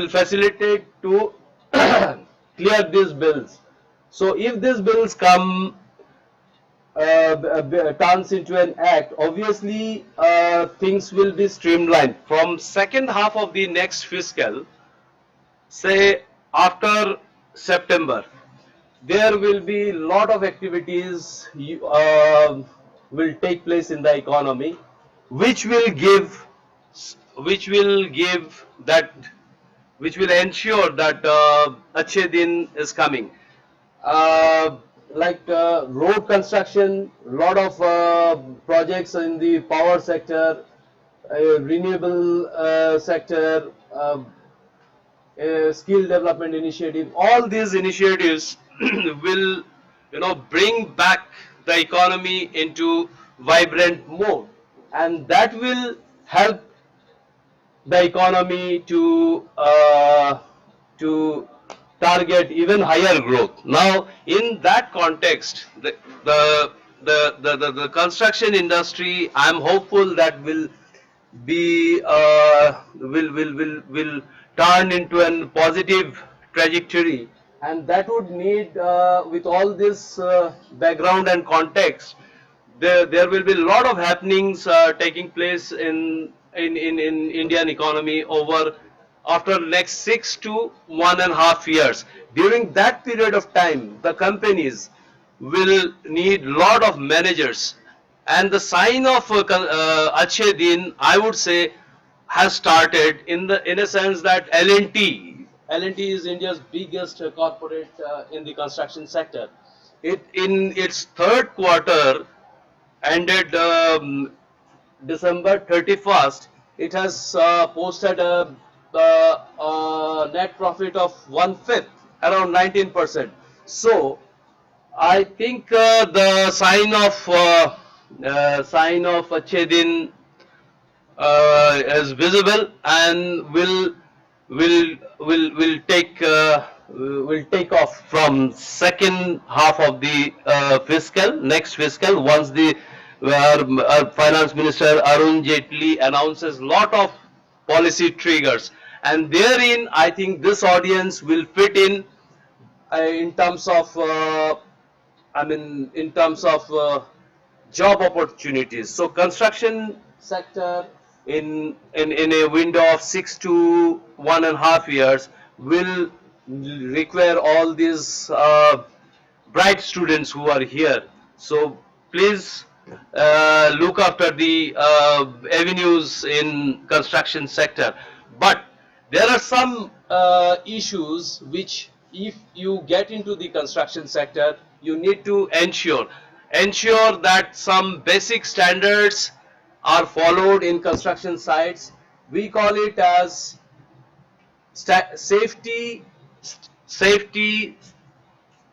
facilitate to clear these bills. So if these bills come turns into an act, obviously things will be streamlined. From second half of the next fiscal, say after September, there will be lot of activities will take place in the economy, which will ensure that Achhe Din is coming. Like road construction, lot of projects in the power sector, renewable sector, skill development initiative. All these initiatives will, bring back the economy into vibrant mode, and that will help the economy to target even higher growth. Now, in that context, the construction industry, I'm hopeful that be will turn into a positive trajectory, and that would need with all this background and context, there will be a lot of happenings taking place in Indian economy over after next 6 to 1.5 years. During that period of time, the companies will need lot of managers, and the sign of Achhe Din, I would say, has started in a sense that L&T is India's biggest corporate in the construction sector. It in its third quarter ended December 31st, it has posted a net profit of 1/5, around 19%. So I think the sign of Achhe Din is visible and will take off from second half of the next fiscal, once the our finance minister Arun Jaitley announces lot of policy triggers, and therein I think this audience will fit in terms of in terms of job opportunities. So construction sector in a window of 6 to 1.5 years will require all these bright students who are here. So please look after the avenues in construction sector. But there are some issues which, if you get into the construction sector, you need to ensure that some basic standards are followed in construction sites. We call it as safety,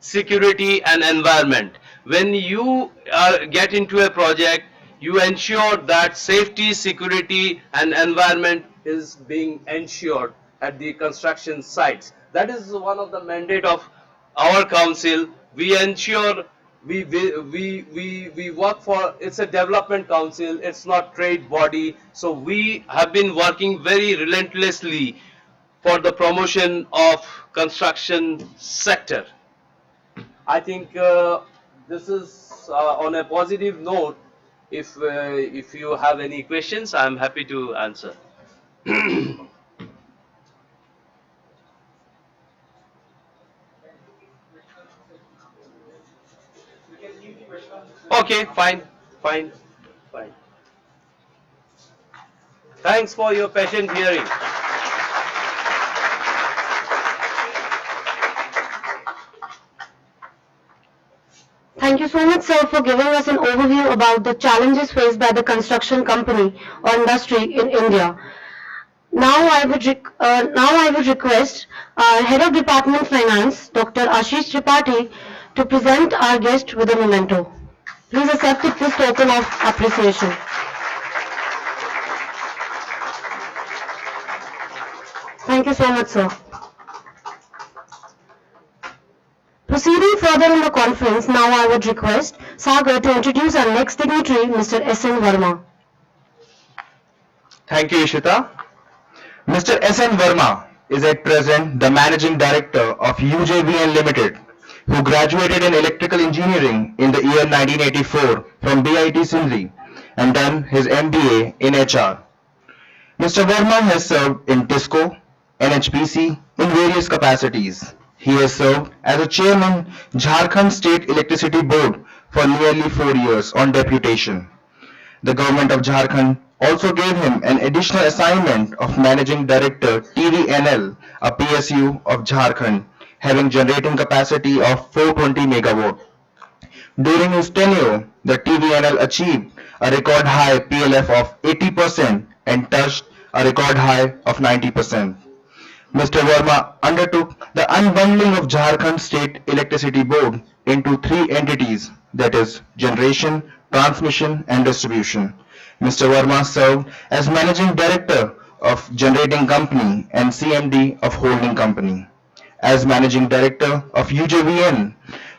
security and environment. When you get into a project, you ensure that safety, security and environment is being ensured at the construction sites. That is one of the mandate of our council. We ensure we work for, it's a development council, it's not trade body. So we have been working very relentlessly for the promotion of construction sector. I think this is on a positive note. If you have any questions, I am happy to answer. Okay, fine. Thanks for your patient hearing. Thank you so much, sir, for giving us an overview about the challenges faced by the construction company or industry in India. Now I would request our Head of Department Finance, Dr. Ashish Tripathi, to present our guest with a memento. Please accept it, this token of appreciation. Thank you so much, sir. Proceeding further in the conference, now I would request Sagar to introduce our next dignitary, Mr. S.N. Verma. Thank you, Ishita. Mr. S.N. Verma is at present the Managing Director of UJVN Limited, who graduated in Electrical Engineering in the year 1984 from BIT Sindri and done his MBA in HR. Mr. Verma has served in TISCO, NHPC in various capacities. He has served as a chairman Jharkhand State Electricity Board for nearly 4 years on deputation. The government of Jharkhand also gave him an additional assignment of Managing Director TVNL, a PSU of Jharkhand, having generating capacity of 420 megawatt. During his tenure, the TVNL achieved a record high PLF of 80% and touched a record high of 90%. Mr. Verma undertook the unbundling of Jharkhand State Electricity Board into 3 entities, that is, generation, transmission and distribution. Mr. Verma served as Managing Director of Generating Company and CMD of Holding Company. as Managing Director of UJVN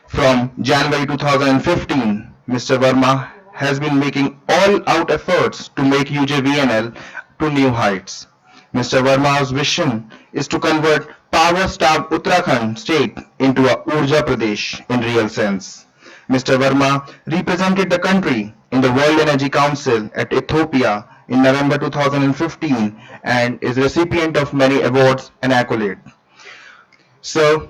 from January 2015. Mr. Verma has been making all-out efforts to make UJVNL to new heights. Mr. Verma's vision is to convert power-starved Uttarakhand state into a Urja Pradesh in real sense. Mr. Verma represented the country in the World Energy Council at Ethiopia in November 2015 and is recipient of many awards and accolades. Sir,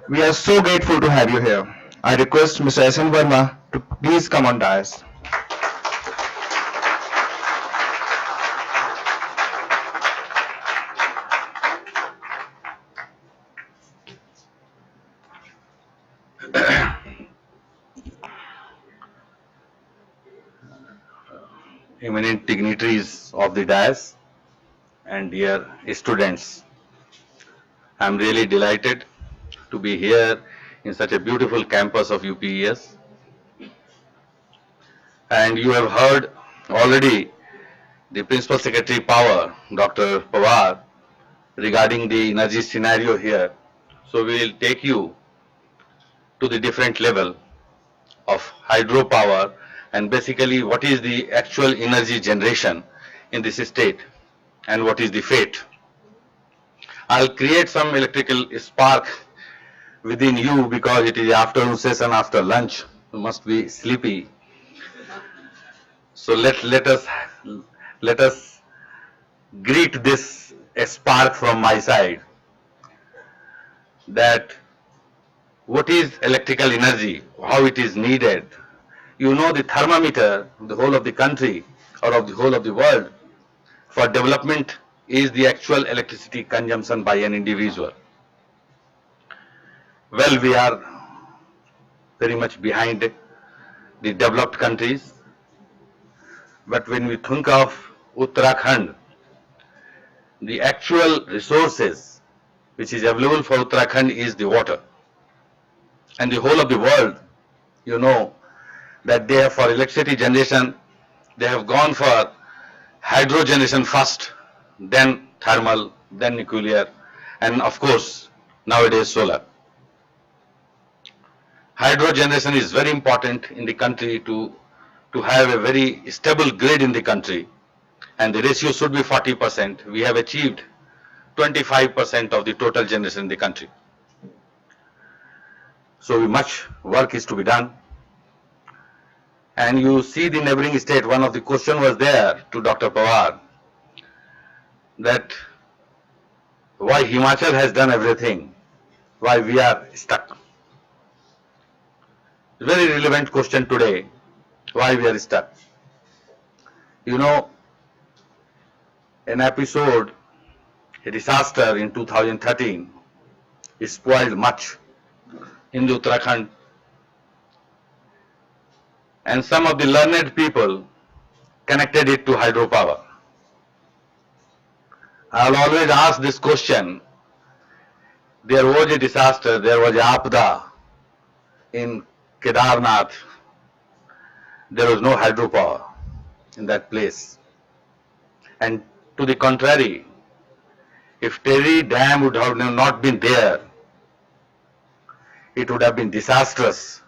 we are so grateful to have you here. I request Mr. S.N. Verma to please come on dais. Eminent dignitaries of the dais and dear students, I am really delighted to be here in such a beautiful campus of UPES. And you have heard already the Principal Secretary Power, Dr. Pawar, regarding the energy scenario here. So we will take you to the different level of hydropower and basically what is the actual energy generation in this state and what is the fate. I'll create some electrical spark within you because it is afternoon session after lunch. You must be sleepy. So let us greet this spark from my side. That what is electrical energy, how it is needed. You know the thermometer of the whole of the country or of the whole of the world for development is the actual electricity consumption by an individual. Well, we are very much behind the developed countries, but when we think of Uttarakhand, the actual resources which is available for Uttarakhand is the water. And the whole of the world, you know, that they have for electricity generation, they have gone for hydro generation first, then thermal, then nuclear, and of course, nowadays solar. Hydro generation is very important in the country to have a very stable grid in the country, and the ratio should be 40%. We have achieved 25% of the total generation in the country. So much work is to be done. And you see the neighboring state, one of the question was there to Dr. Pawar, that why Himachal has done everything, why we are stuck. Very relevant question today, why we are stuck. You know, an episode, a disaster in 2013, spoiled much in the Uttarakhand, and some of the learned people connected it to hydropower. I will always ask this question. There was a disaster, there was a apda in Kedarnath. There was no hydropower in that place. And to the contrary, if Terry Dam would have not been there, it would have been disastrous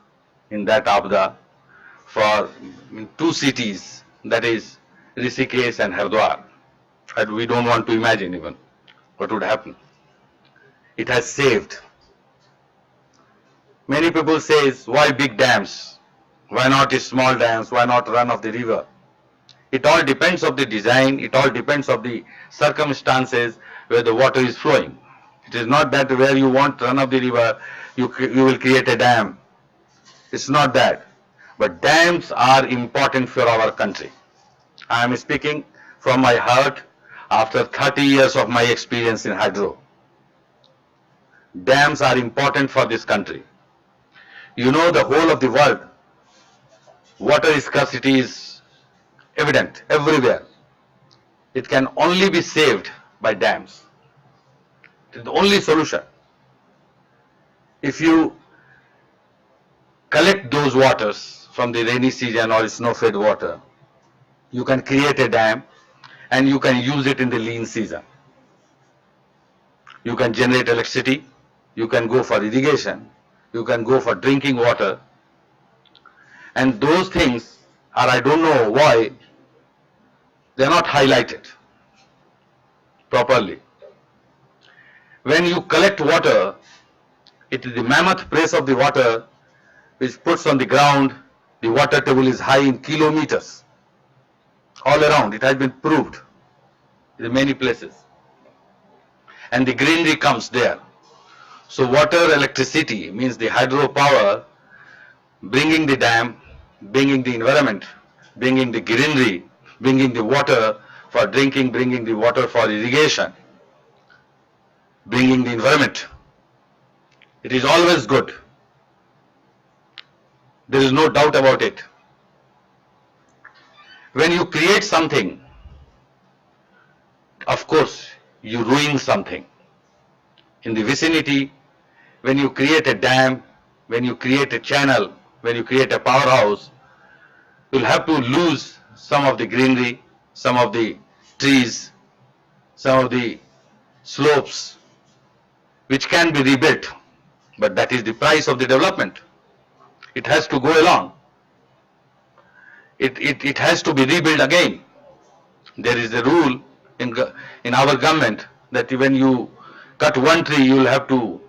in that apda for two cities, that is Rishikesh and Hardwar. And we don't want to imagine even what would happen. It has saved. Many people say, why big dams? Why not small dams? Why not run of the river? It all depends of the design, it all depends of the circumstances where the water is flowing. It is not that where you want run of the river, you will create a dam. It's not that. But dams are important for our country. I am speaking from my heart after 30 years of my experience in hydro. Dams are important for this country. You know, the whole of the world, water scarcity is evident everywhere. It can only be saved by dams. It is the only solution. If you collect those waters from the rainy season or snow-fed water, you can create a dam and you can use it in the lean season. You can generate electricity you can go for irrigation, you can go for drinking water, and those things are, I don't know why, they are not highlighted properly. When you collect water, it is the mammoth press of the water which puts on the ground. The water table is high in kilometers all around. It has been proved in many places. And the greenery comes there. So water electricity means the hydropower, bringing the dam, bringing the environment, bringing the greenery, bringing the water for drinking, bringing the water for irrigation, bringing the environment. It is always good. There is no doubt about it. When you create something, of course, you ruin something. In the vicinity, when you create a dam, when you create a channel, when you create a powerhouse, you'll have to lose some of the greenery, some of the trees, some of the slopes, which can be rebuilt. But that is the price of the development. It has to go along. It has to be rebuilt again. There is a rule in our government that when you cut one tree, you will have to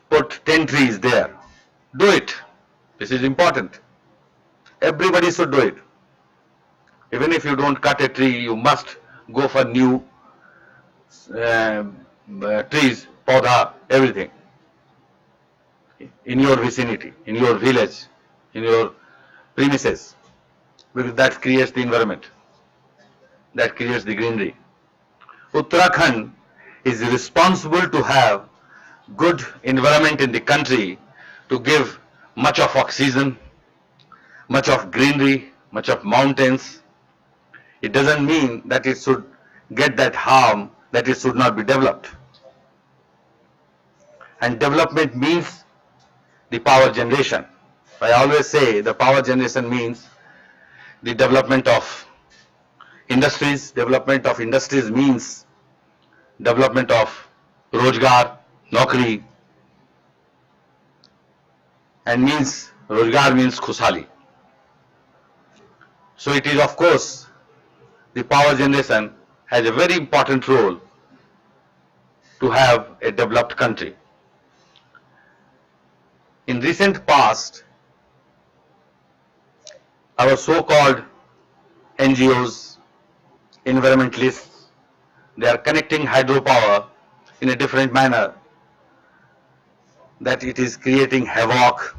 put 10 trees there. Do it. This is important. Everybody should do it. Even if you don't cut a tree, you must go for new trees, paudha, everything. In your vicinity, in your village, in your premises, because that creates the environment, that creates the greenery. Uttarakhand is responsible to have good environment in the country, to give much of oxygen, much of greenery, much of mountains. It doesn't mean that it should get that harm, that it should not be developed. And development means the power generation. I always say the power generation means the development of industries. Development of industries means development of Rojgar, Naukri, and means Rojgar means Khushali. So it is, of course, the power generation has a very important role to have a developed country. In recent past, our so-called NGOs, environmentalists, they are connecting hydropower in a different manner, that it is creating havoc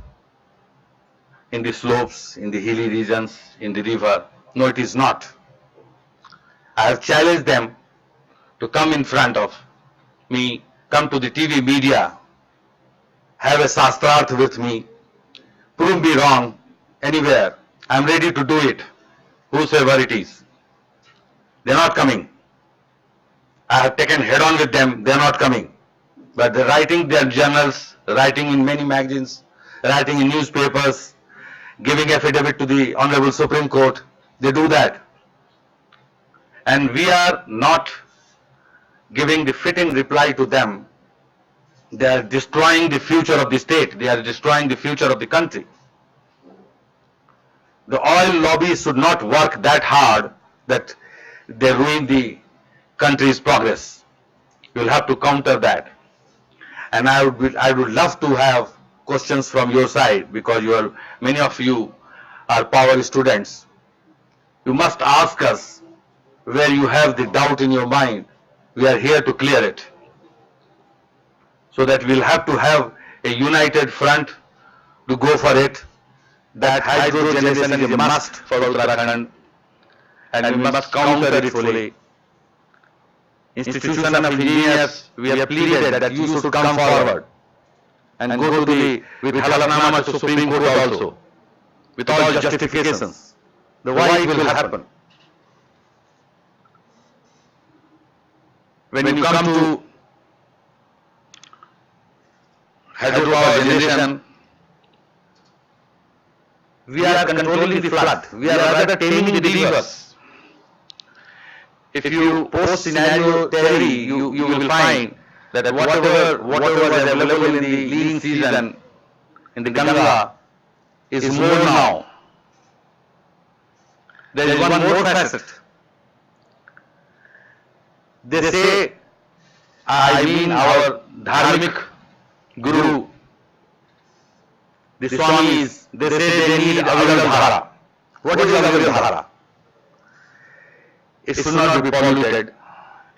in the slopes, in the hilly regions, in the river. No, it is not. I have challenged them to come in front of me, come to the TV media, have a Shastrarth with me, prove me wrong anywhere. I am ready to do it, whosoever it is. They are not coming. I have taken head on with them, they are not coming. But they are writing their journals, writing in many magazines, writing in newspapers, giving affidavit to the Honorable Supreme Court. They do that. And we are not giving the fitting reply to them. They are destroying the future of the state. They are destroying the future of the country. The oil lobby should not work that hard that they ruin the country's progress. You will have to counter that. And I would love to have questions from your side, because many of you are power students. You must ask us where you have the doubt in your mind. We are here to clear it. So that we'll have to have a united front to go for it. That hydro generation is a must for Uttarakhand, and we must counter it fully. Institution of engineers, we have pleaded that you should come forward and go to with Halafnama to Supreme Court also, with all justifications. The why it will happen. When you come to hydropower generation, we are controlling the flood. We are rather taming the rivers. If you post scenario theory, you will find that whatever was available in the lean season in the Ganga is more now. There is one more facet. They say, I mean our dharmic guru, the Swamis, they say they need Avigal Dhara. What is Avigal Dhara? It should not be polluted.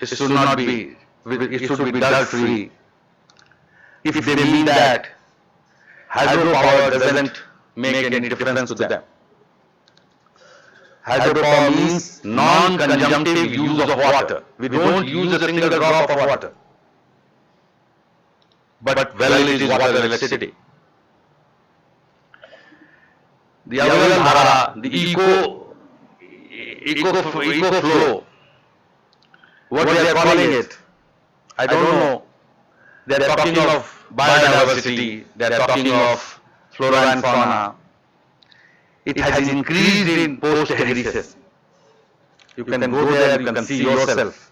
It should not be, it should be dirt free. If they mean that, hydropower doesn't make any difference to them. Hydropower means non-consumptive use of water. We don't use a single drop of water. But well, it is water electricity. The Avigal Dhara, the eco flow, what they are calling it, I don't know. They are talking of biodiversity, they are talking of flora and fauna. It has increased in post-agriculture. You can go there, you can see yourself.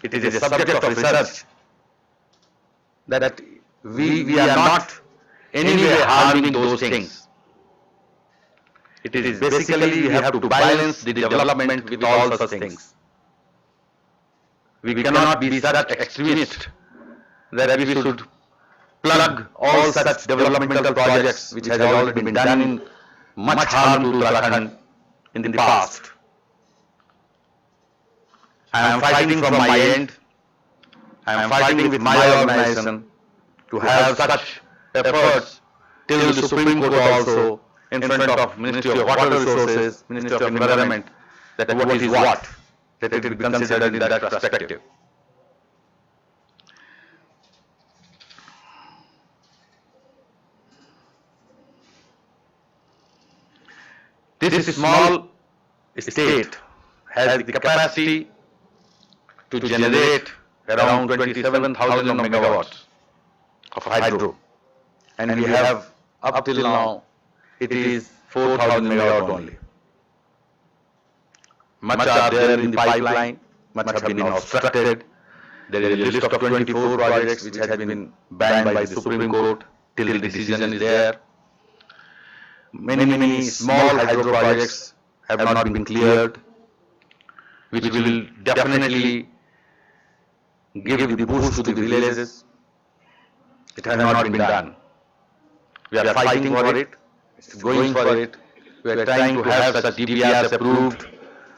It is a subject of research that we are not anyway harming those things. It is basically we have to balance the development with all such things. We cannot be such extremist that we should plug all such developmental projects which has already been done in much harm to Uttarakhand in the past. I am fighting from my end. I am fighting with my organization to have such efforts till the Supreme Court also in front of Ministry of Water Resources, Ministry of Environment, that what is what, that it will be considered in that perspective. This small state has the capacity to generate around 27,000 megawatts of hydro, and we have up till now it is 4,000 megawatt only. Much are there in the pipeline, much have been obstructed. There is a list of 24 projects which has been banned by the Supreme Court till the decision is there. Many small hydro projects have not been cleared, which will definitely give the boost to the villages. It has not been done. We are fighting for it, going for it. We are trying to have such DPRs approved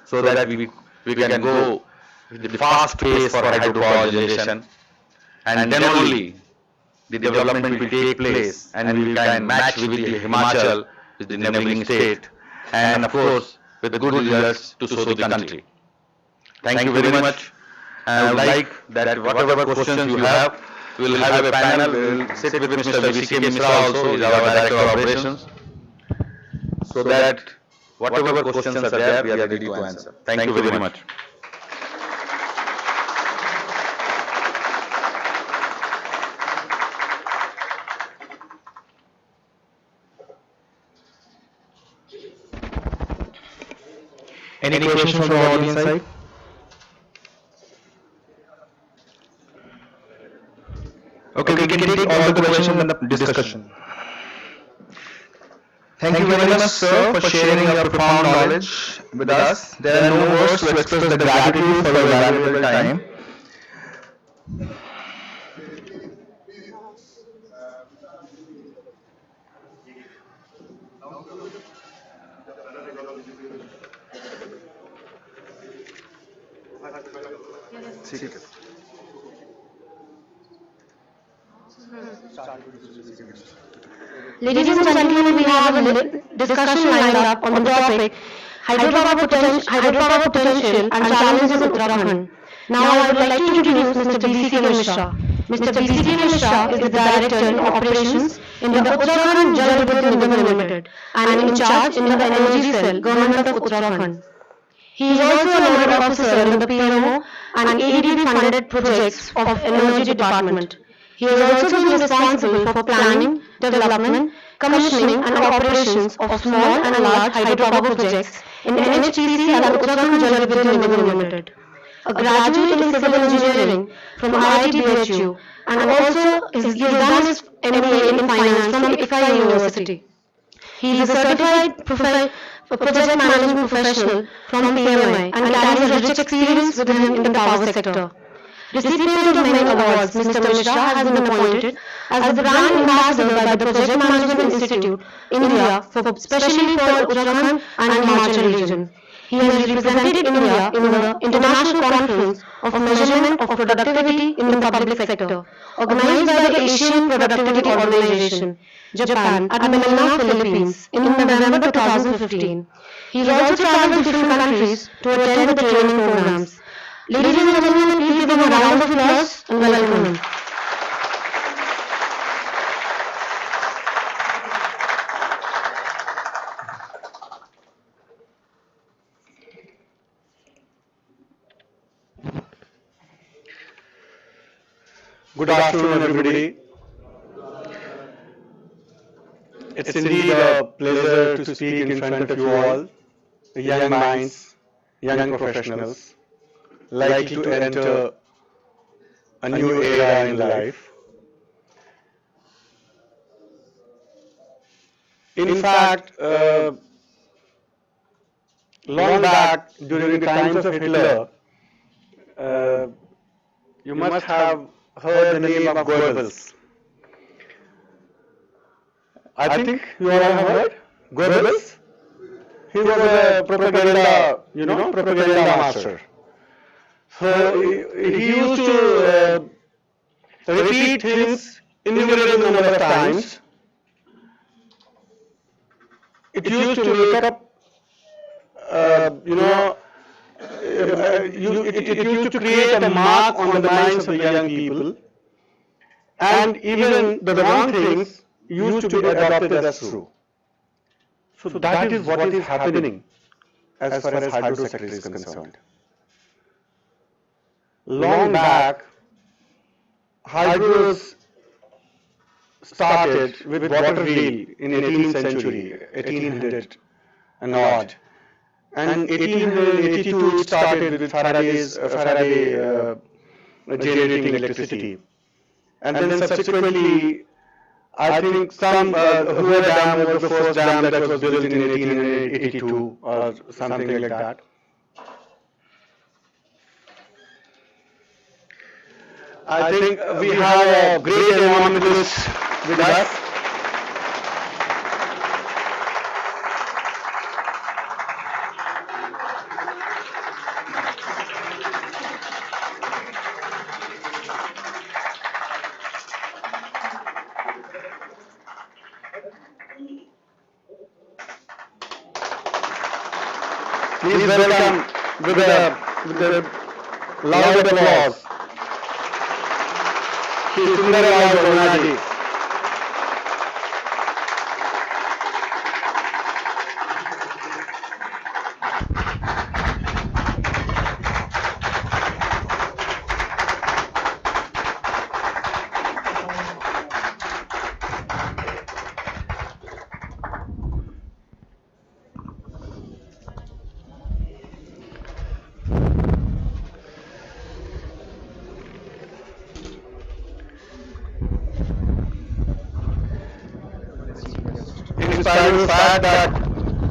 so that we can go with the fast pace for hydropower generation, and then only the development will take place and we can match with the Himachal, with the neighboring state, and of course with the good results to show the country. Thank you very much. I would like that whatever questions you have, we will have a panel. We will sit with Mr. VCK Mishra also, is our Director of Operations, so that whatever questions are there, we are ready to answer. Thank you very much. Any questions from the audience side? Okay, we can take all the questions in the discussion. Thank you very much, sir, for sharing your profound knowledge with us. There are no words to express the gratitude for your valuable time. Ladies and gentlemen, we have a discussion lined up on the topic hydropower potential and challenges in Uttarakhand. Now I would like to introduce Mr. VCK Mishra. Mr. VCK Mishra is the Director in Operations in the Uttarakhand Jal Vidyut Nigam Limited and in charge in the Energy Cell, Government of Uttarakhand. He is also a nodal officer in the PMO and ADB funded projects of Energy Department. He has also been responsible for planning, development, commissioning and operations of small and large hydropower projects in NHPC and Uttarakhand Jal Vidyut Nigam Limited. a graduate in civil engineering from IIT BHU, and also he has done his MBA in finance from ICMI University. He is a certified project management professional from PMI and carries a rich experience with him in the power sector. Recipient of many awards, Mr. Mishra has been appointed as the brand ambassador by the Project Management Institute, India, especially for Uttarakhand and Himachal region. He has represented India in the International Conference of Measurement of Productivity in the Public Sector, organized by the Asian Productivity Organization, Japan, at Manila, Philippines, in November 2015. He has also traveled to different countries to attend the training programs. Ladies and gentlemen, please give him a round of applause and welcome him. Good afternoon, everybody. It's indeed a pleasure to speak in front of you all, young minds, young professionals, likely to enter a new era in life. In fact, long back during the times of Hitler, you must have heard the name of Goebbels. I think you all have heard Goebbels. He was a propaganda, propaganda master. So he used to repeat things innumerable number of times. It used to make up, it used to create a mark on the minds of the young people, and even the wrong things used to be adopted as true. So that is what is happening as far as hydro sector is concerned. Long back, hydros started with water wheel in 18th century, 1800 and odd. And 1882 it started with Faraday generating electricity. And then subsequently, I think Hoover Dam was the first dam that was built in 1882 or something like that. I think we have a great environmentalist with us. Please welcome with a loud applause Shri Sundarlal Bhavnaji. In spite of the fact that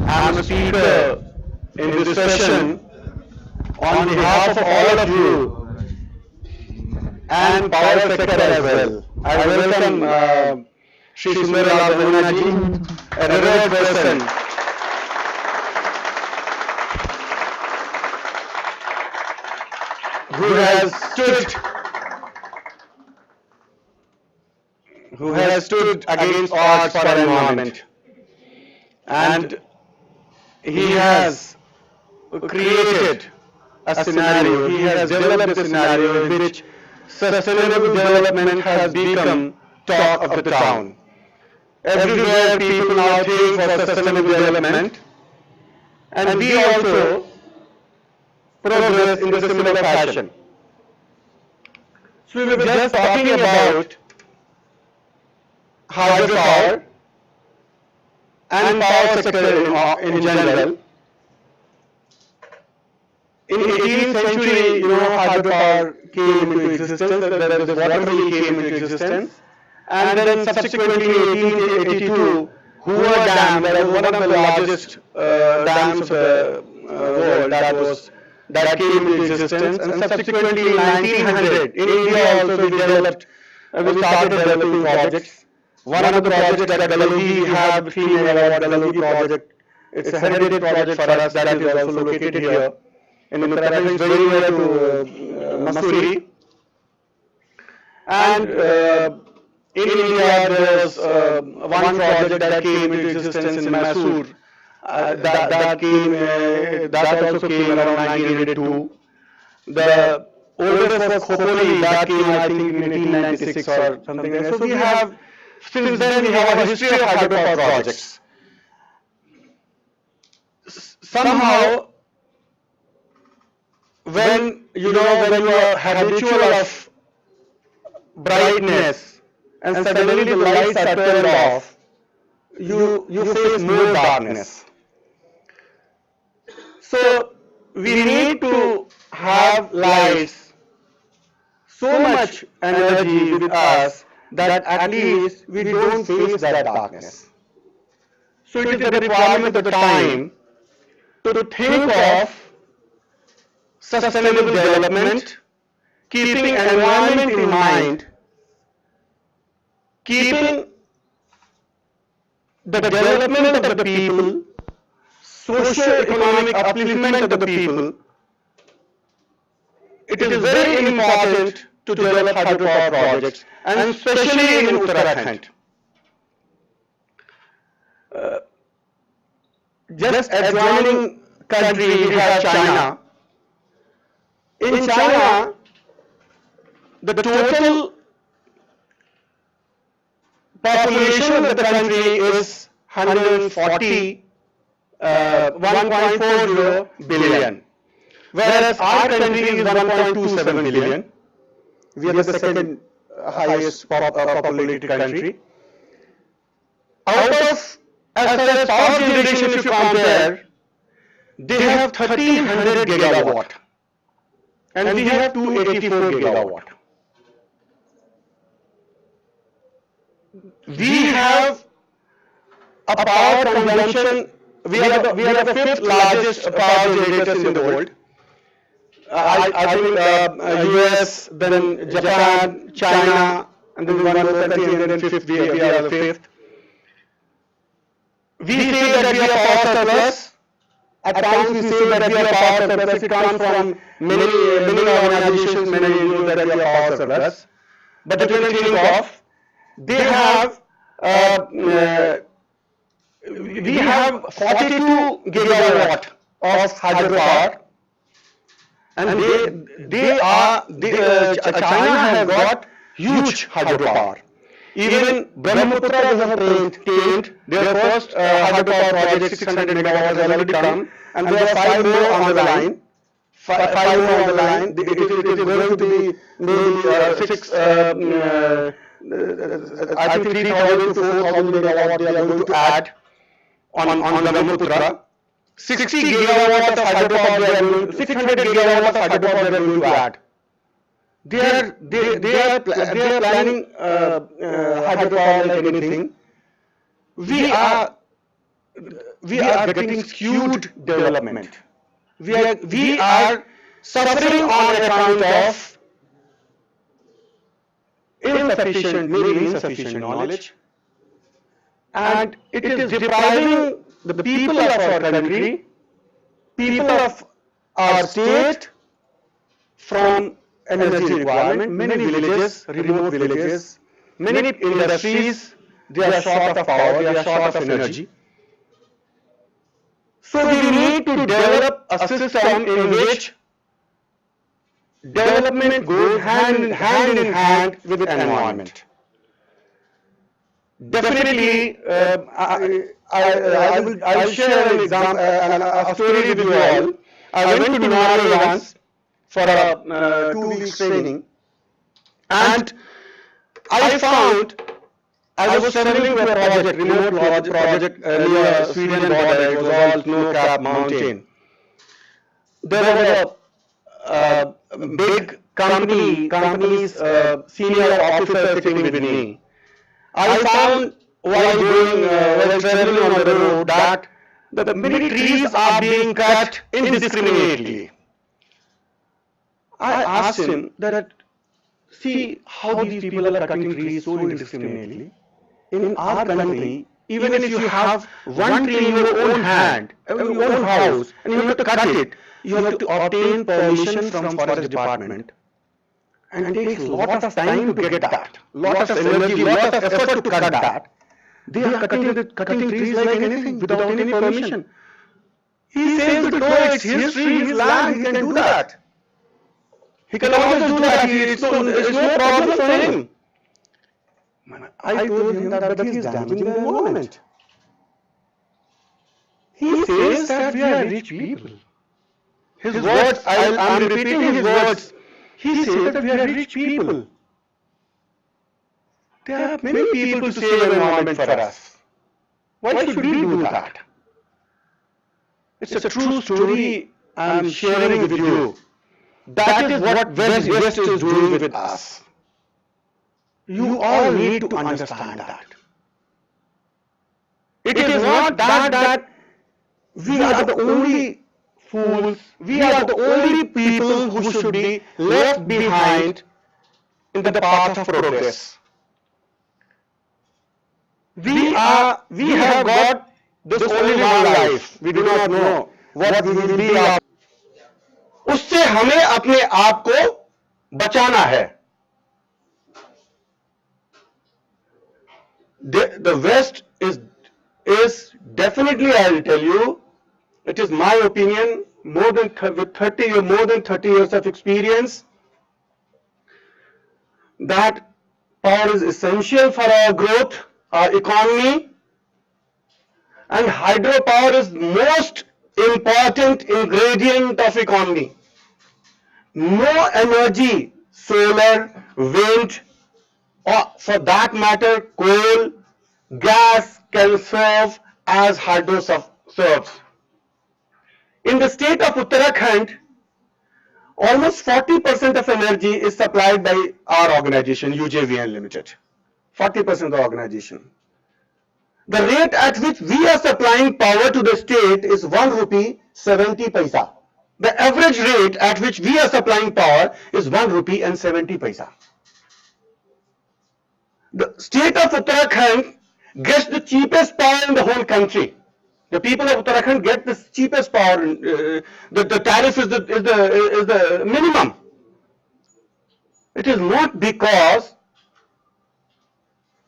I am a speaker in this session, on behalf of all of you and power sector as well, I welcome Shri Sundarlal Bhavnaji, a revered person who has stood against odds for environment. And he has created a scenario, he has developed a scenario in which sustainable development has become talk of the town. Everywhere people now think for sustainable development, and we also progress in the similar fashion. So we were just talking about hydropower and power sector in general. in 18th century, hydropower came into existence, the water wheel came into existence, and then subsequently 1882, Hoover Dam, that was one of the largest dams of the world, that came into existence, and subsequently in 1900, in India also we started developing projects. One of the projects that Belogi, we have 3 megawatt Belogi project. It's a heritage project for us that is also located here in Uttarakhand, it's very near to Mussoorie. And in India, there was one project that came into existence in Mysore. That also came around 1982. The oldest was Khopoli, that came I think in 1896 or something. So we have, since then we have a history of hydropower projects. Somehow, when you are habitual of brightness and suddenly the lights are turned off, you face more darkness. So we need to have lights, so much energy with us that at least we don't face that darkness. So it is the requirement of the time to think of sustainable development, keeping environment in mind, keeping the development of the people, socio-economic upliftment of the people. It is very important to develop hydropower projects, and especially in Uttarakhand. Just adjoining country, we have China. In China, the total population of the country is 140 billion, whereas our country is 1.27 billion. We are the second highest populated country. Out of, as far as power generation, if you compare, they have 1300 gigawatt and we have 284 gigawatt. We have a power consumption, we are the 5th largest power generators in the world. I think US, then Japan, China, and then one more country, and then fifth, we are the 5th. We say that we are power surplus. At times we say that we are power surplus. It comes from many organizations, many NGOs that we are power surplus. But if you think of, they have, we have 42 gigawatt of hydropower, and China has got huge hydropower. Even Brahmaputra they have attained their first hydropower project, 600 megawatts has already come, and there are 5 more on the line. 5 more on the line. It is going to be maybe 6. I think 3,000 to 4,000 megawatts they are going to add on the Brahmaputra. 60 gigawatt of hydropower they are going, 600 gigawatt of hydropower they are going to add. They are planning hydropower like anything. We are getting skewed development. We are suffering on account of insufficient knowledge, and it is depriving the people of our country, people of our state from energy requirement. Many villages, remote villages, many industries, they are short of power, they are short of energy. So we need to develop a system in which development goes hand in hand with environment. Definitely, I will share an example, a story with you all. I went to Norway once for a 2 weeks training, and I found I was traveling to a project, remote project near Sweden border. It was all snow-capped mountain. There was big company's senior officer sitting with me, I found while traveling on the road that the many trees are being cut indiscriminately. I asked him that, see how these people are cutting trees so indiscriminately. In our country, even if you have one tree in your own hand, in your own house, and you have to cut it, you have to obtain permission from forest department. And it takes a lot of time to get that, lot of energy, lot of effort to cut that. They are cutting trees like anything without any permission. He says that no, it's his tree, his land, he can do that. He can always do that, it's no problem for him. I told him that he is damaging the environment. He says that we are rich people. His words, I am repeating his words. He says that we are rich people. There are many people to save the environment for us. Why should we do that? It's a true story I am sharing with you. That is what West is doing with us. You all need to understand that. It is not that we are the only fools, we are the only people who should be left behind in the path of progress. We have got this only one life. We do not know what we will be. उससे हमें अपने आप को बचाना है. The West is definitely, I will tell you, it is my opinion, with 30 years of experience, that power is essential for our growth, our economy, and hydropower is most important ingredient of economy. No energy, solar, wind, or for that matter, coal, gas can serve as hydro serves. In the state of Uttarakhand, almost 40% of energy is supplied by our organization, UJVN Limited. 40% of the organization. The rate at which we are supplying power to the state is 1 rupee 70 paisa. The average rate at which we are supplying power is 1 rupee and 70 paisa. The state of Uttarakhand gets the cheapest power in the whole country. The people of Uttarakhand get the cheapest power. The tariff is the minimum. It is not because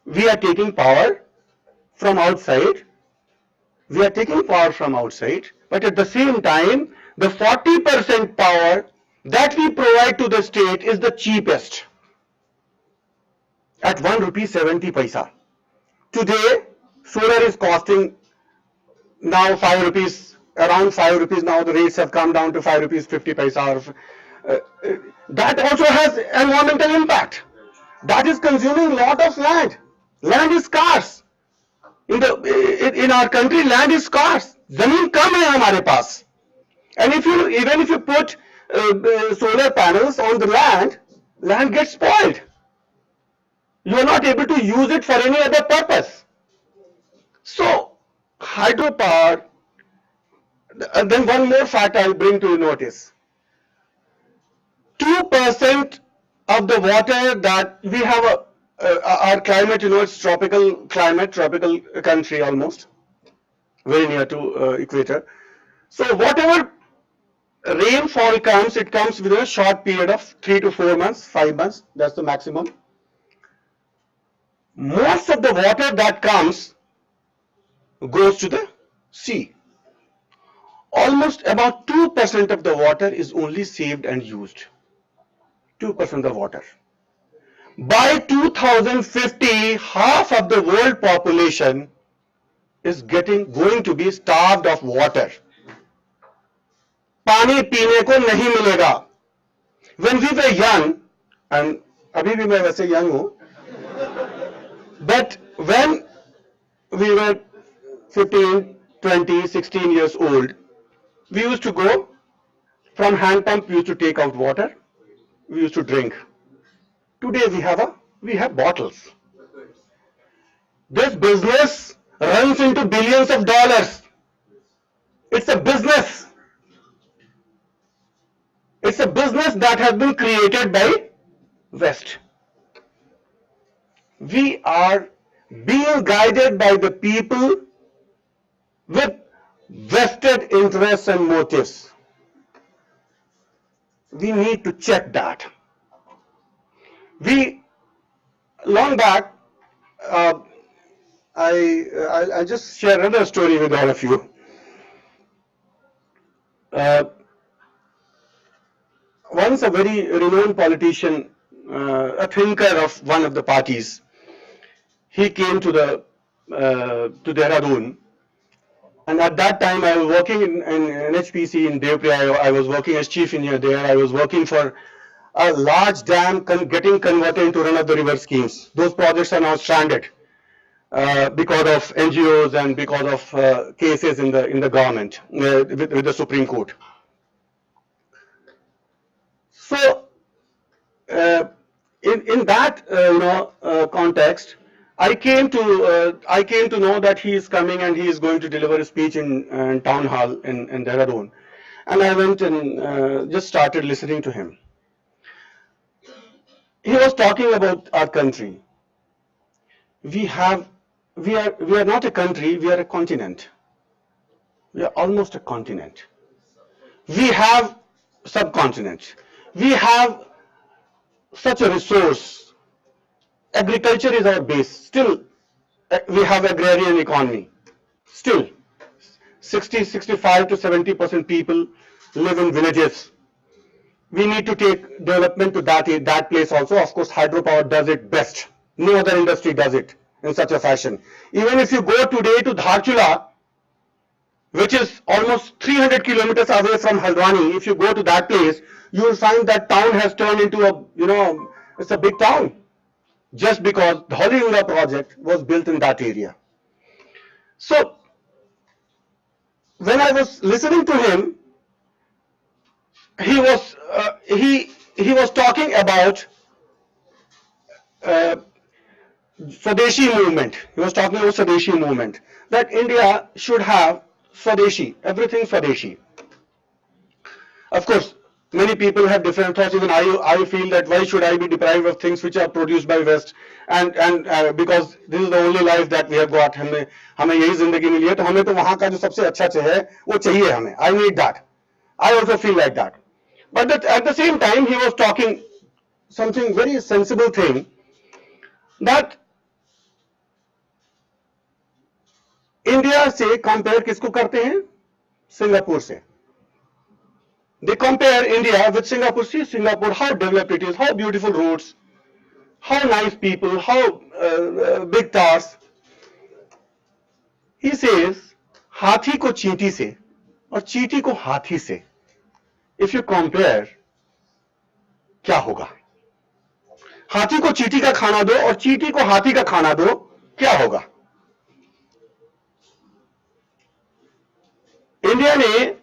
we are taking power from outside. We are taking power from outside, but at the same time, the 40% power that we provide to the state is the cheapest at 1 rupee 70 paisa. Today, solar is costing now 5 rupees, around 5 rupees. Now the rates have come down to 5 rupees 50 paisa. That also has environmental impact. That is consuming a lot of land. Land is scarce. In our country, land is scarce. Zameen kam hai hamare paas. And even if you put solar panels on the land gets spoiled. You are not able to use it for any other purpose. So, hydropower, and then one more fact I will bring to your notice. 2% of the water that we have, our climate, it's tropical climate, tropical country almost, very near to equator. So whatever rainfall comes, it comes within a short period of 3 to 4 months, 5 months, that's the maximum. Most of the water that comes goes to the sea. Almost about 2% of the water is only saved and used. 2% of water. By 2050, half of the world population is going to be starved of water. पानी पीने को नहीं मिलेगा. When we were young, and अभी भी मैं वैसे young हूँ, but when we were 15, 20, 16 years old, we used to go From hand pump, we used to take out water. We used to drink. Today we have bottles. This business runs into billions of dollars. It's a business. It's a business that has been created by West. We are being guided by the people with vested interests and motives. We need to check that. Long back, I'll just share another story with all of you. Once a very renowned politician, a thinker of one of the parties, he came to Dehradun, and at that time I was working in NHPC in DAY2. I was working as chief engineer there. I was working for a large dam getting converted into run-of-the-river schemes. Those projects are now stranded because of NGOs and because of cases in the government with the Supreme Court. So, in that context, I came to know that he is coming and he is going to deliver a speech in town hall in Dehradun, and I went and just started listening to him. He was talking about our country. We are not a country. We are a continent. We are almost a continent. We have subcontinents. We have such a resource. Agriculture is our base. Still, we have agrarian economy. Still, 65 to 70% people live in villages. We need to take development to that place also. Of course, hydropower does it best. No other industry does it in such a fashion. Even if you go today to Dharchula, which is almost 300 kilometers away from Haldwani, if you go to that place, you will find that town has turned into it's a big town, just because the Hollywood project was built in that area. So, when I was listening to him, he was talking about Swadeshi movement. He was talking about Swadeshi movement, that India should have Swadeshi, everything Swadeshi. Of course, many people have different thoughts. Even I feel that why should I be deprived of things which are produced by West, and because this is the only life that we have got. हमें यही जिंदगी मिली है, तो हमें तो वहाँ का जो सबसे अच्छा है वो चाहिए हमें. I need that. I also feel like that. But at the same time, he was talking something very sensible thing, that India से compare किसको करते हैं? Singapore से. They compare India with Singapore. See Singapore, how developed it is, how beautiful roads, how nice people, how big towers. He says, हाथी को चींटी से और चींटी को हाथी से, if you compare, क्या होगा? हाथी को चींटी का खाना दो और चींटी को हाथी का खाना दो, क्या होगा? इंडिया ने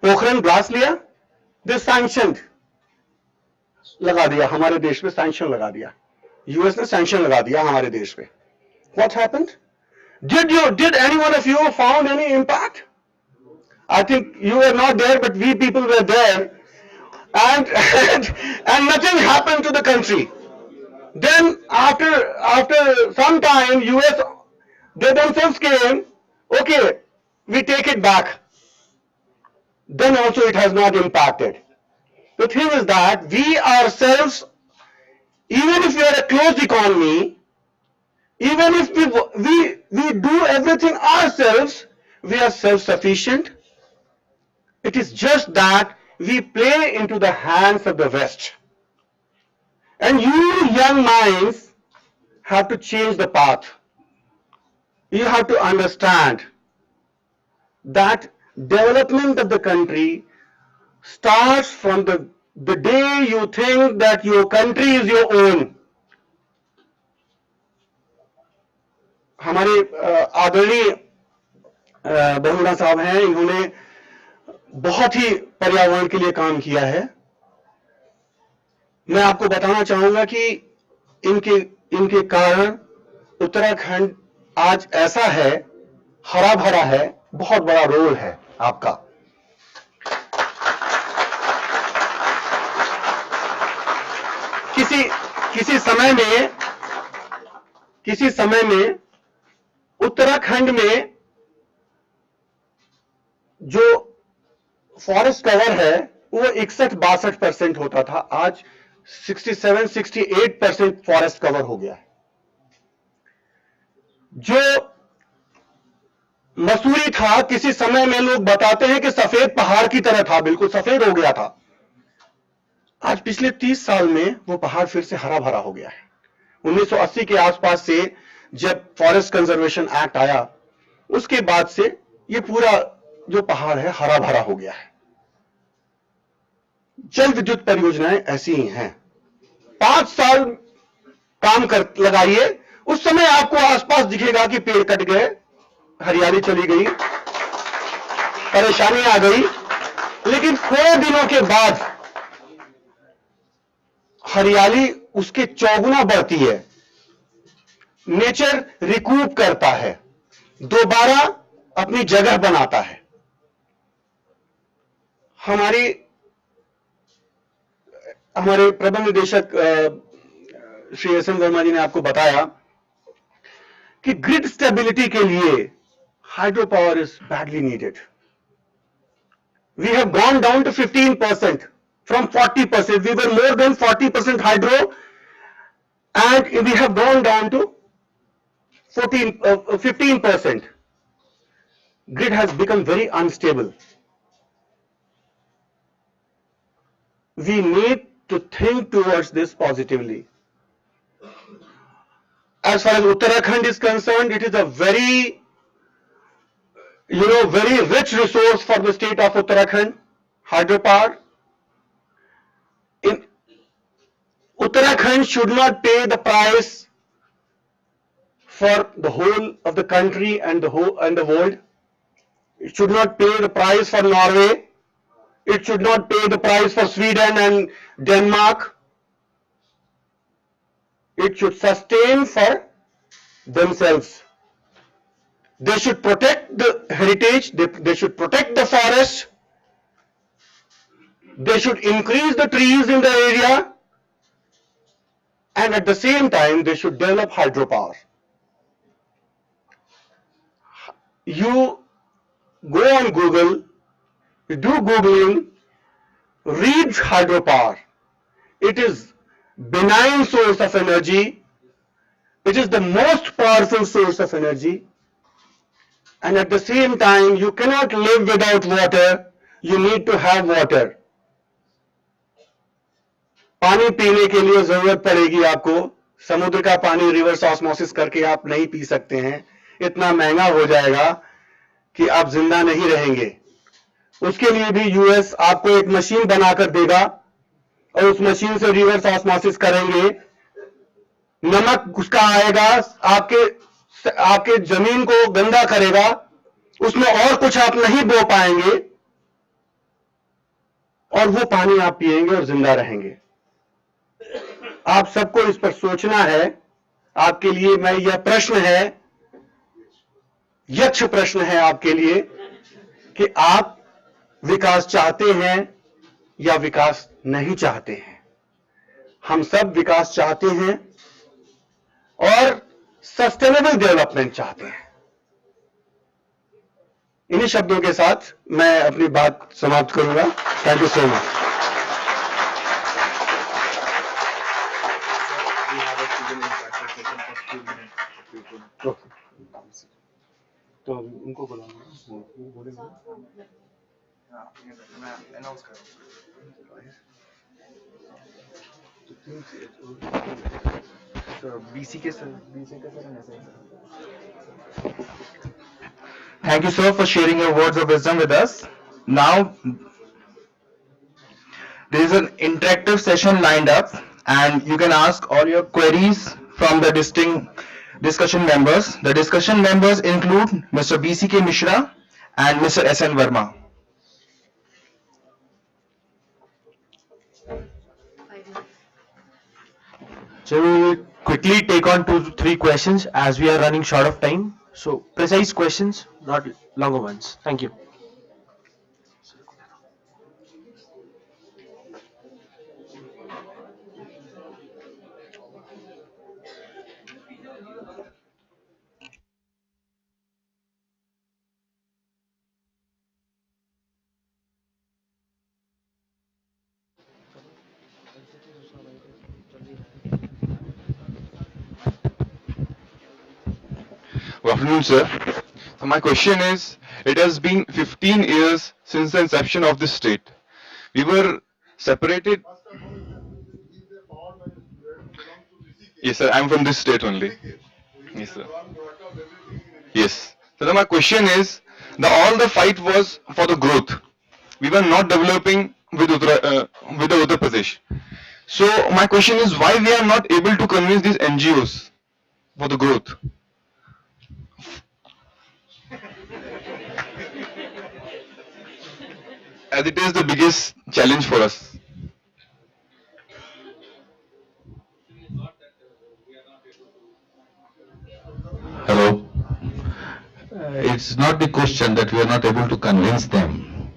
पोखरण ब्लास्ट लिया, दे सैंक्शनड, लगा दिया हमारे देश पे, सैंक्शन लगा दिया. यूएस ने सैंक्शन लगा दिया हमारे देश पे. What happened? Did any one of you found any impact? I think you were not there, but we people were there, and nothing happened to the country. Then after some time, US, they themselves came, okay, we take it back. Then also it has not impacted. The thing is that we ourselves, even if we are a closed economy, even if we do everything ourselves, we are self-sufficient. It is just that we play into the hands of the West. And you young minds have to change the path. You have to understand that development of the country starts from the day you think that your country is your own. हमारे आदरणीय बहुगुणा साहब हैं, इन्होंने बहुत ही पर्यावरण के लिए काम किया है। मैं आपको बताना चाहूंगा कि इनके इनके कारण उत्तराखंड आज ऐसा है, हरा भरा है, बहुत बड़ा रोल है आपका। किसी समय में उत्तराखंड में जो फॉरेस्ट कवर है वो 61-62% होता था, आज 67-68% फॉरेस्ट कवर हो गया है। जो मसूरी था, किसी समय में लोग बताते हैं कि सफेद पहाड़ की तरह था, बिल्कुल सफेद हो गया था। आज पिछले 30 साल में वो पहाड़ फिर से हरा भरा हो गया है। 1980 के आसपास से जब फॉरेस्ट कंजर्वेशन एक्ट आया, उसके बाद से ये पूरा जो पहाड़ है हरा भरा हो गया है। जल विद्युत परियोजनाएं ऐसी ही हैं। 5 साल काम कर लगाइए, उस समय आपको आसपास दिखेगा कि पेड़ कट गए, हरियाली चली गई, परेशानी आ गई, लेकिन थोड़े दिनों के बाद हरियाली उसके चौगुना बढ़ती है। नेचर रिकूप करता है, दोबारा अपनी जगह बनाता है। हमारे प्रबंध निदेशक श्री एस.एन. वर्मा जी ने आपको बताया कि ग्रिड स्टेबिलिटी के लिए hydro power is badly needed. We have gone down to 15% from 40%. We were more than 40% hydro, and we have gone down to 15%. Grid has become very unstable. We need to think towards this positively. As far as Uttarakhand is concerned, it is a very rich resource for the state of Uttarakhand, hydropower. Uttarakhand should not pay the price for the whole of the country and the world. It should not pay the price for Norway. It should not pay the price for Sweden and Denmark. It should sustain for themselves. They should protect the heritage. They should protect the forest. They should increase the trees in the area, and at the same time they should develop hydropower. You go on Google, you do Googling, read hydropower. It is benign source of energy. It is the most powerful source of energy, and at the same time you cannot live without water. You need to have water. पानी पीने के लिए जरूरत पड़ेगी आपको। समुद्र का पानी रिवर्स ऑस्मोसिस करके आप नहीं पी सकते हैं, इतना महंगा हो जाएगा कि आप जिंदा नहीं रहेंगे। उसके लिए भी यूएस आपको एक मशीन बनाकर देगा और उस मशीन से रिवर्स ऑस्मोसिस करेंगे, नमक उसका आएगा, आपके जमीन को गंदा करेगा, उसमें और कुछ आप नहीं बो पाएंगे और वो पानी आप पिएंगे और जिंदा रहेंगे। आप सबको इस पर सोचना है। आपके लिए मैं यह प्रश्न है, यक्ष प्रश्न है आपके लिए कि आप विकास चाहते हैं या विकास नहीं चाहते हैं। हम सब विकास चाहते हैं और सस्टेनेबल डेवलपमेंट चाहते हैं। इन्हीं शब्दों के साथ मैं अपनी बात समाप्त करूंगा। Thank you so much. तो उनको बोलेंगे announce Thank you, sir, for sharing your words of wisdom with us. Now, there is an interactive session lined up, and you can ask all your queries from the distinct discussion members. The discussion members include Mr. BCK Mishra and Mr. SN Verma. So we will quickly take on 2 to 3 questions as we are running short of time. So precise questions, not longer ones. Thank you. Good afternoon, sir. So my question is, it has been 15 years since the inception of this state. We were separated. Yes, sir. I'm from this state only. Yes, sir. Yes. So then my question is, all the fight was for the growth. We were not developing with the Uttar Pradesh. So my question is, why we are not able to convince these NGOs for the growth? As it is the biggest challenge for us. Hello. It's not the question that we are not able to convince them,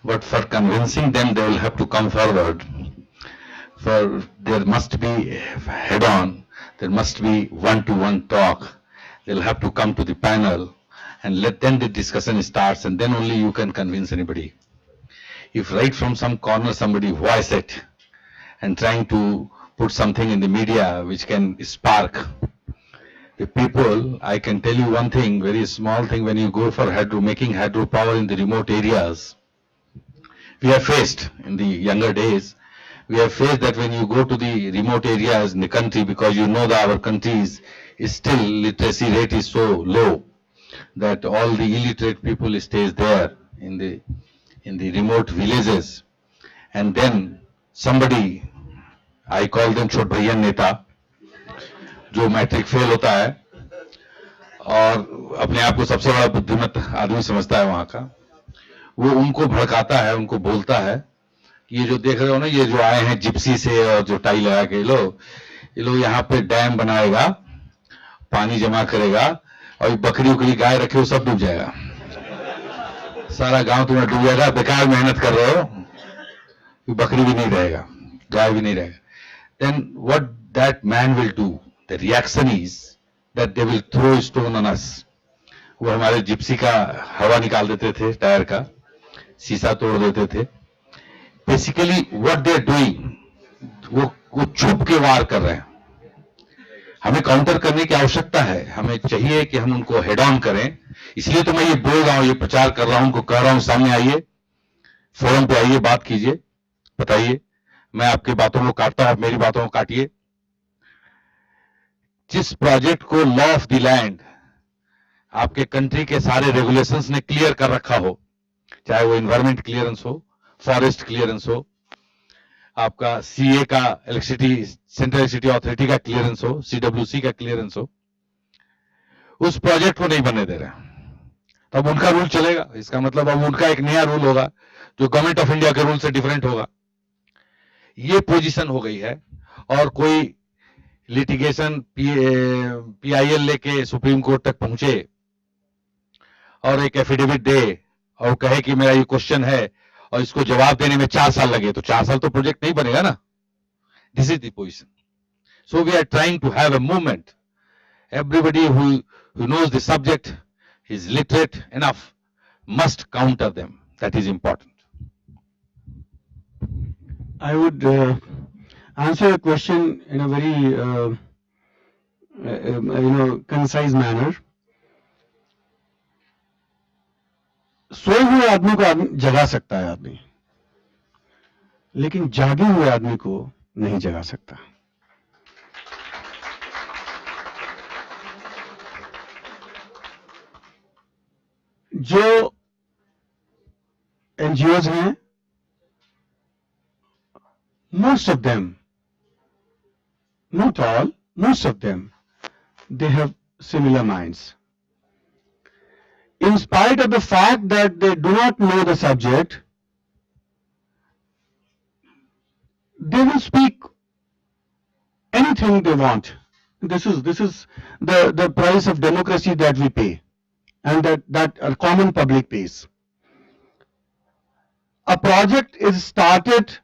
but for convincing them, they will have to come forward. For there must be head-on, there must be one-to-one talk. They'll have to come to the panel, and then the discussion starts, and then only you can convince anybody. If right from some corner somebody voice it and trying to put something in the media which can spark the people, I can tell you one thing, very small thing, when you go for making hydropower in the remote areas, we have faced in the younger days, we have faced that when you go to the remote areas in the country, because you know that our country is still literacy rate is so low that all the illiterate people stays there in the remote villages, and then somebody, I call them छोट भैया नेता, जो matric fail होता है और अपने आप को सबसे बड़ा बुद्धिमत आदमी समझता है वहां का, वो उनको भड़काता है, उनको बोलता है कि ये जो देख रहे हो ना, ये जो आए हैं जिप्सी से और जो टाई लगा के ये लोग यहाँ पे डैम बनाएगा, पानी जमा करेगा और ये बकरी उकरी गाय रखे हो सब डूब जाएगा, सारा गांव तुम्हें डूब जाएगा, बेकार मेहनत कर रहे हो, बकरी भी नहीं रहेगा, गाय भी नहीं रहेगा. Then what that man will do, the reaction is that they will throw a stone on us. वो हमारे जिप्सी का हवा निकाल देते थे, टायर का शीशा तोड़ देते थे. Basically what they are doing, वो छुप के वार कर रहे हैं. हमें काउंटर करने की आवश्यकता है, हमें चाहिए कि हम उनको हेड ऑन करें. इसलिए तो मैं ये बोल रहा हूं, ये प्रचार कर रहा हूं, उनको कह रहा हूं सामने आइए, फोरम पे आइए, बात कीजिए, बताइए. मैं आपकी बातों को काटता हूं, आप मेरी बातों को काटिए. जिस प्रोजेक्ट को लॉ ऑफ द लैंड आपके कंट्री के सारे रेगुलेशंस ने क्लियर कर रखा हो, चाहे वो एनवायरमेंट क्लियरेंस हो, फॉरेस्ट क्लियरेंस हो, आपका सीए का इलेक्ट्रिसिटी सेंट्रल इलेक्ट्रिसिटी अथॉरिटी का क्लियरेंस हो, सीडब्ल्यूसी का क्लियरेंस हो, उस प्रोजेक्ट को नहीं बनने दे रहे. तब उनका रूल चलेगा. इसका मतलब अब उनका एक नया रूल होगा जो गवर्नमेंट ऑफ इंडिया के रूल से डिफरेंट होगा. ये पोजीशन हो गई है. और कोई लिटिगेशन पीआईएल लेके सुप्रीम कोर्ट तक पहुंचे और एक एफिडेविट दे और कहे कि मेरा ये क्वेश्चन है और इसको जवाब देने में 4 साल लगे, तो 4 साल तो प्रोजेक्ट नहीं बनेगा ना. This is the position. So we are trying to have a movement. Everybody who knows the subject is literate enough must counter them. That is important. I would answer a question in a very concise manner. सोए हुए आदमी को जगा सकता है आदमी, लेकिन जागे हुए आदमी को नहीं जगा सकता. जो एनजीओज हैं, most of them, not all, most of them, they have similar minds. In spite of the fact that they do not know the subject, they will speak anything they want. This is the price of democracy that we pay, and that a common public pays. A project is started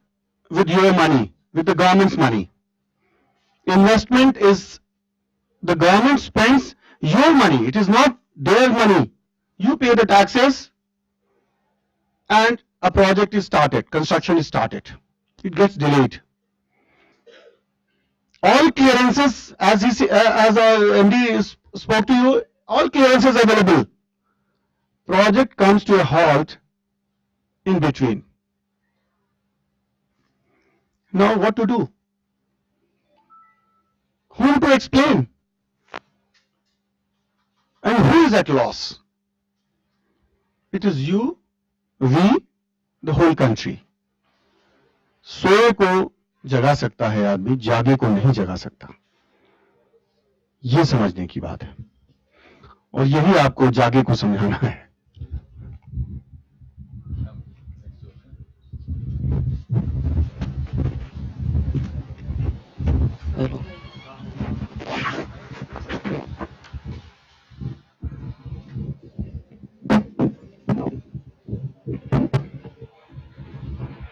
with your money, with the government's money. Investment is the government spends your money. It is not their money. You pay the taxes, and a project is started. Construction is started. It gets delayed. All clearances, as our MD spoke to you, all clearances available. Project comes to a halt in between. Now what to do? Whom to explain? And who is at loss? It is you, we, the whole country. सोए को जगा सकता है आदमी, जागे को नहीं जगा सकता. ये समझने की बात है, और यही आपको जागे को समझाना है.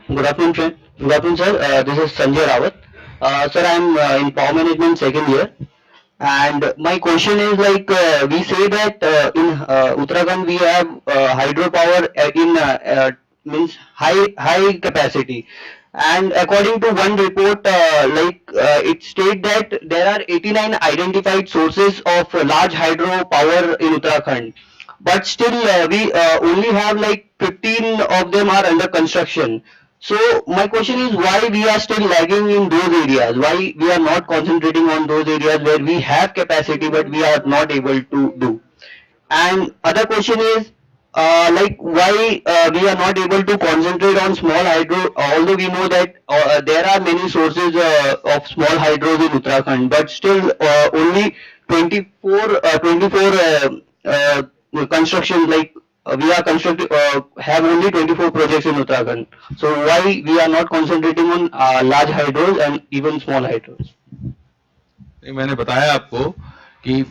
Good afternoon, friend. Good afternoon, sir. This is Sanjay Rawat. Sir, I am in Power Management second year, and my question is like we say that in Uttarakhand we have hydropower in means high capacity, and according to one report, it states that there are 89 identified sources of large hydro power in Uttarakhand, but still we only have like 15 of them are under construction. So my question is why we are still lagging in those areas? Why we are not concentrating on those areas where we have capacity but we are not able to do? And other question is like why we are not able to concentrate on small hydro, although we know that there are many sources of small hydros in Uttarakhand, but still only 24 construction, like we are constructing have only 24 projects in Uttarakhand. So why we are not concentrating on large hydros and even small hydros? मैंने बताया आपको कि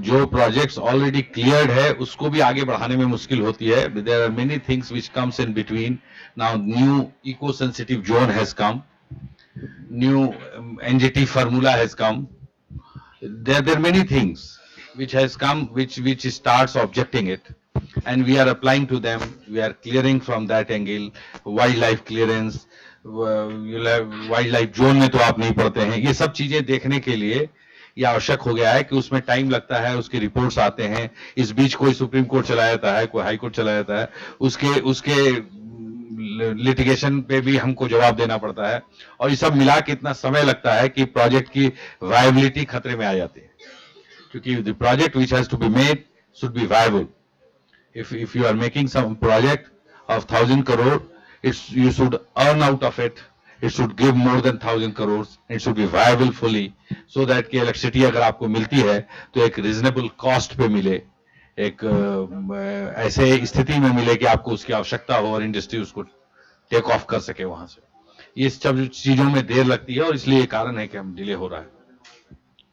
जो projects already cleared है उसको भी आगे बढ़ाने में मुश्किल होती है. There are many things which comes in between. Now new eco sensitive zone has come, new NGT formula has come. There are many things which has come which starts objecting it, and we are applying to them. We are clearing from that angle. Wildlife clearance, wildlife zone में तो आप नहीं पढ़ते हैं. ये सब चीजें देखने के लिए ये आवश्यक हो गया है कि उसमें टाइम लगता है, उसके रिपोर्ट्स आते हैं. इस बीच कोई सुप्रीम कोर्ट चला जाता है, कोई हाई कोर्ट चला जाता है, उसके लिटिगेशन पे भी हमको जवाब देना पड़ता है, और ये सब मिला के इतना समय लगता है कि प्रोजेक्ट की वायबिलिटी खतरे में आ जाती है. क्योंकि the project which has to be made should be viable. If you are making some project of 1,000 crore, you should earn out of it. It should give more than 1,000 crores. It should be viable fully, so that कि electricity अगर आपको मिलती है तो एक reasonable cost पे मिले, एक ऐसे स्थिति में मिले कि आपको उसकी आवश्यकता हो और इंडस्ट्री उसको टेक ऑफ कर सके वहां से. ये सब चीजों में देर लगती है और इसलिए ये कारण है कि हम डिले हो रहा है.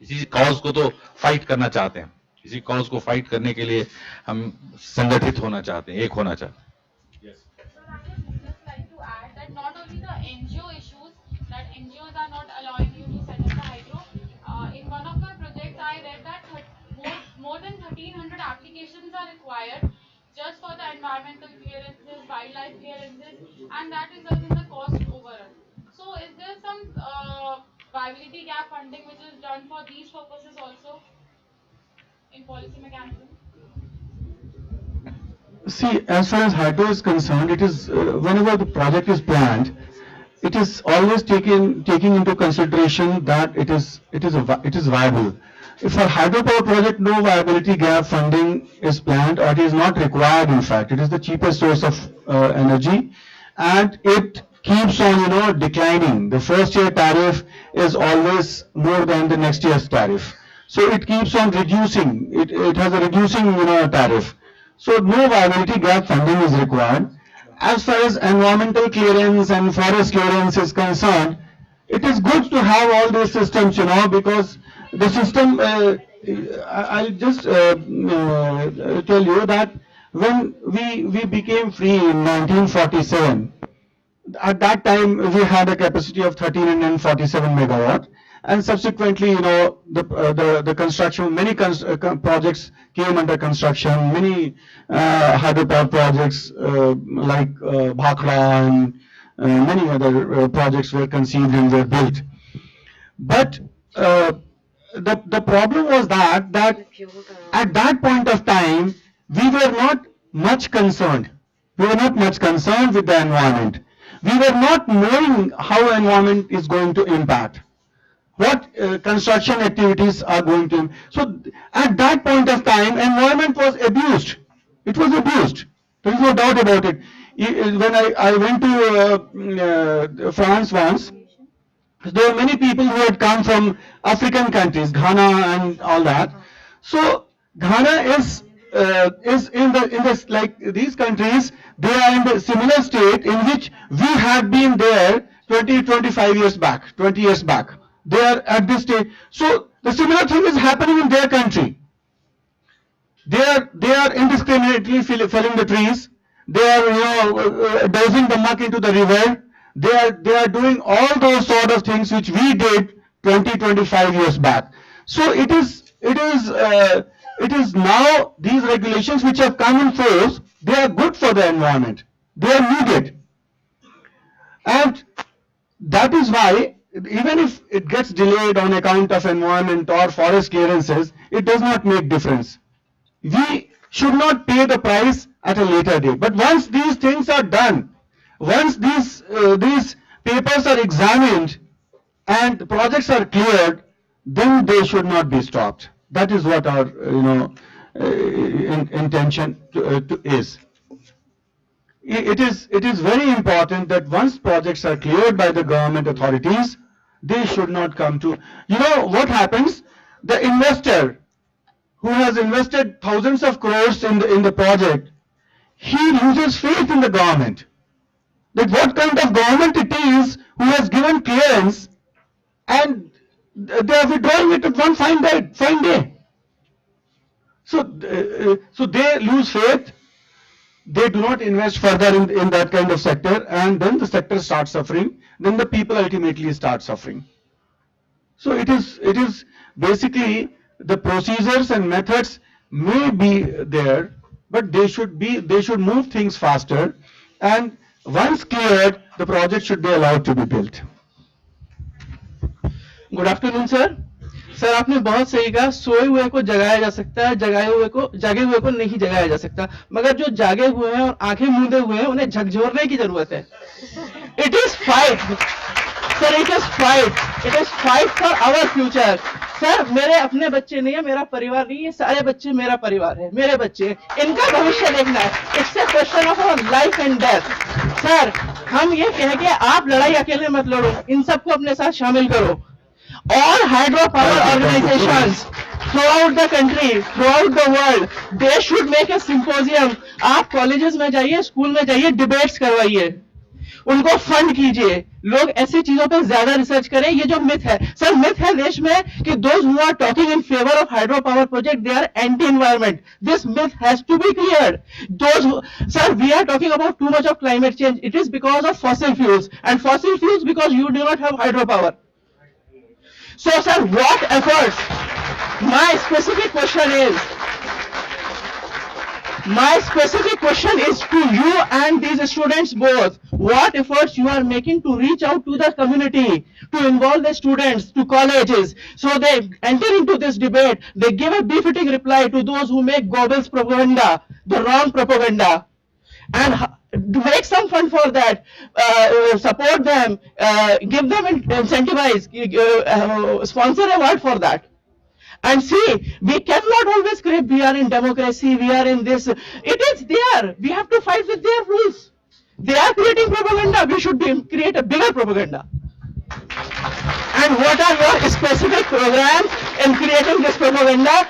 इसी कॉज को तो फाइट करना चाहते हैं. इसी कॉज को फाइट करने के लिए हम संगठित होना चाहते हैं, एक होना चाहते हैं. Not only the NGO issues, that NGOs are not allowing you to set up the hydro. In one of my projects, I read that more than 1,300 applications are required just for the environmental clearances, wildlife clearances, and that results in the cost overrun. So, is there some viability gap funding which is done for these purposes also in policy mechanism? See, as far as hydro is concerned, it is whenever the project is planned, it is always taking into consideration that it is viable. If for hydropower project no viability gap funding is planned, or it is not required, in fact, it is the cheapest source of energy, and it keeps on declining. The first year tariff is always more than the next year's tariff, so it keeps on reducing. It has a reducing tariff. So no viability gap funding is required. As far as environmental clearance and forest clearance is concerned, it is good to have all these systems, because the system, I'll just tell you that when we became free in 1947, at that time we had a capacity of 1347 megawatt, and subsequently, the construction, many projects came under construction, many hydropower projects like Bhakra and many other projects were conceived and were built. But the problem was that at that point of time we were not much concerned. We were not much concerned with the environment. We were not knowing how environment is going to impact, what construction activities are going to. So at that point of time, environment was abused. It was abused. There is no doubt about it. When I went to France once, there were many people who had come from African countries, Ghana and all that. So Ghana is in this, like these countries, they are in the similar state in which we had been there 25 years back, 20 years back. They are at this stage. So the similar thing is happening in their country. They are indiscriminately felling the trees. They are dosing the muck into the river. They are doing all those sort of things which we did 25 years back. So it is now these regulations which have come in force, they are good for the environment. They are needed. And that is why, even if it gets delayed on account of environment or forest clearances, it does not make difference. We should not pay the price at a later date. But once these things are done, once these papers are examined and the projects are cleared, then they should not be stopped. That is what our intention is. It is very important that once projects are cleared by the government authorities, they should not come to. What happens? The investor who has invested thousands of crores in the project, he loses faith in the government. That what kind of government it is who has given clearance and they are withdrawing it at one fine day. So they lose faith. They do not invest further in that kind of sector, and then the sector starts suffering. Then the people ultimately start suffering. So it is basically the procedures and methods may be there, but they should move things faster, and once cleared, the project should be allowed to be built. Good afternoon sir. Sir आपने बहुत सही कहा, सोए हुए को जगाया जा सकता है, जागे हुए को नहीं जगाया जा सकता, मगर जो जागे हुए हैं और आंखें मूंदे हुए हैं उन्हें झकझोरने की जरूरत है. It is fight sir, it is fight for our future. Sir मेरे अपने बच्चे नहीं है, मेरा परिवार नहीं है, सारे बच्चे मेरा परिवार है, मेरे बच्चे, इनका भविष्य देखना है. It's a question of life and death. Sir हम ये कह के आप लड़ाई अकेले मत लड़ो, इन सबको अपने साथ शामिल करो. All hydropower organizations throughout the country, throughout the world, they should make a symposium. आप कॉलेजेस में जाइए, स्कूल में जाइए, डिबेट्स करवाइए, उनको फंड कीजिए, लोग ऐसी चीजों पे ज्यादा रिसर्च करें. ये जो मिथ है सर, मिथ है देश में कि those who are talking in favor of hydropower project, they are anti-environment. This myth has to be cleared. Sir, we are talking about too much of climate change. It is because of fossil fuels, and fossil fuels because you do not have hydropower. So sir, what efforts? My specific question is to you and these students both. What efforts you are making to reach out to the community, to involve the students, to colleges, so they enter into this debate, they give a befitting reply to those who make Goebbels propaganda, the wrong propaganda, and make some fund for that, support them, give them incentivize, sponsor award for that. And see, we cannot always claim we are in democracy, we are in this. It is there. We have to fight with their rules. They are creating propaganda. We should create a bigger propaganda. And what are your specific programs in creating this propaganda?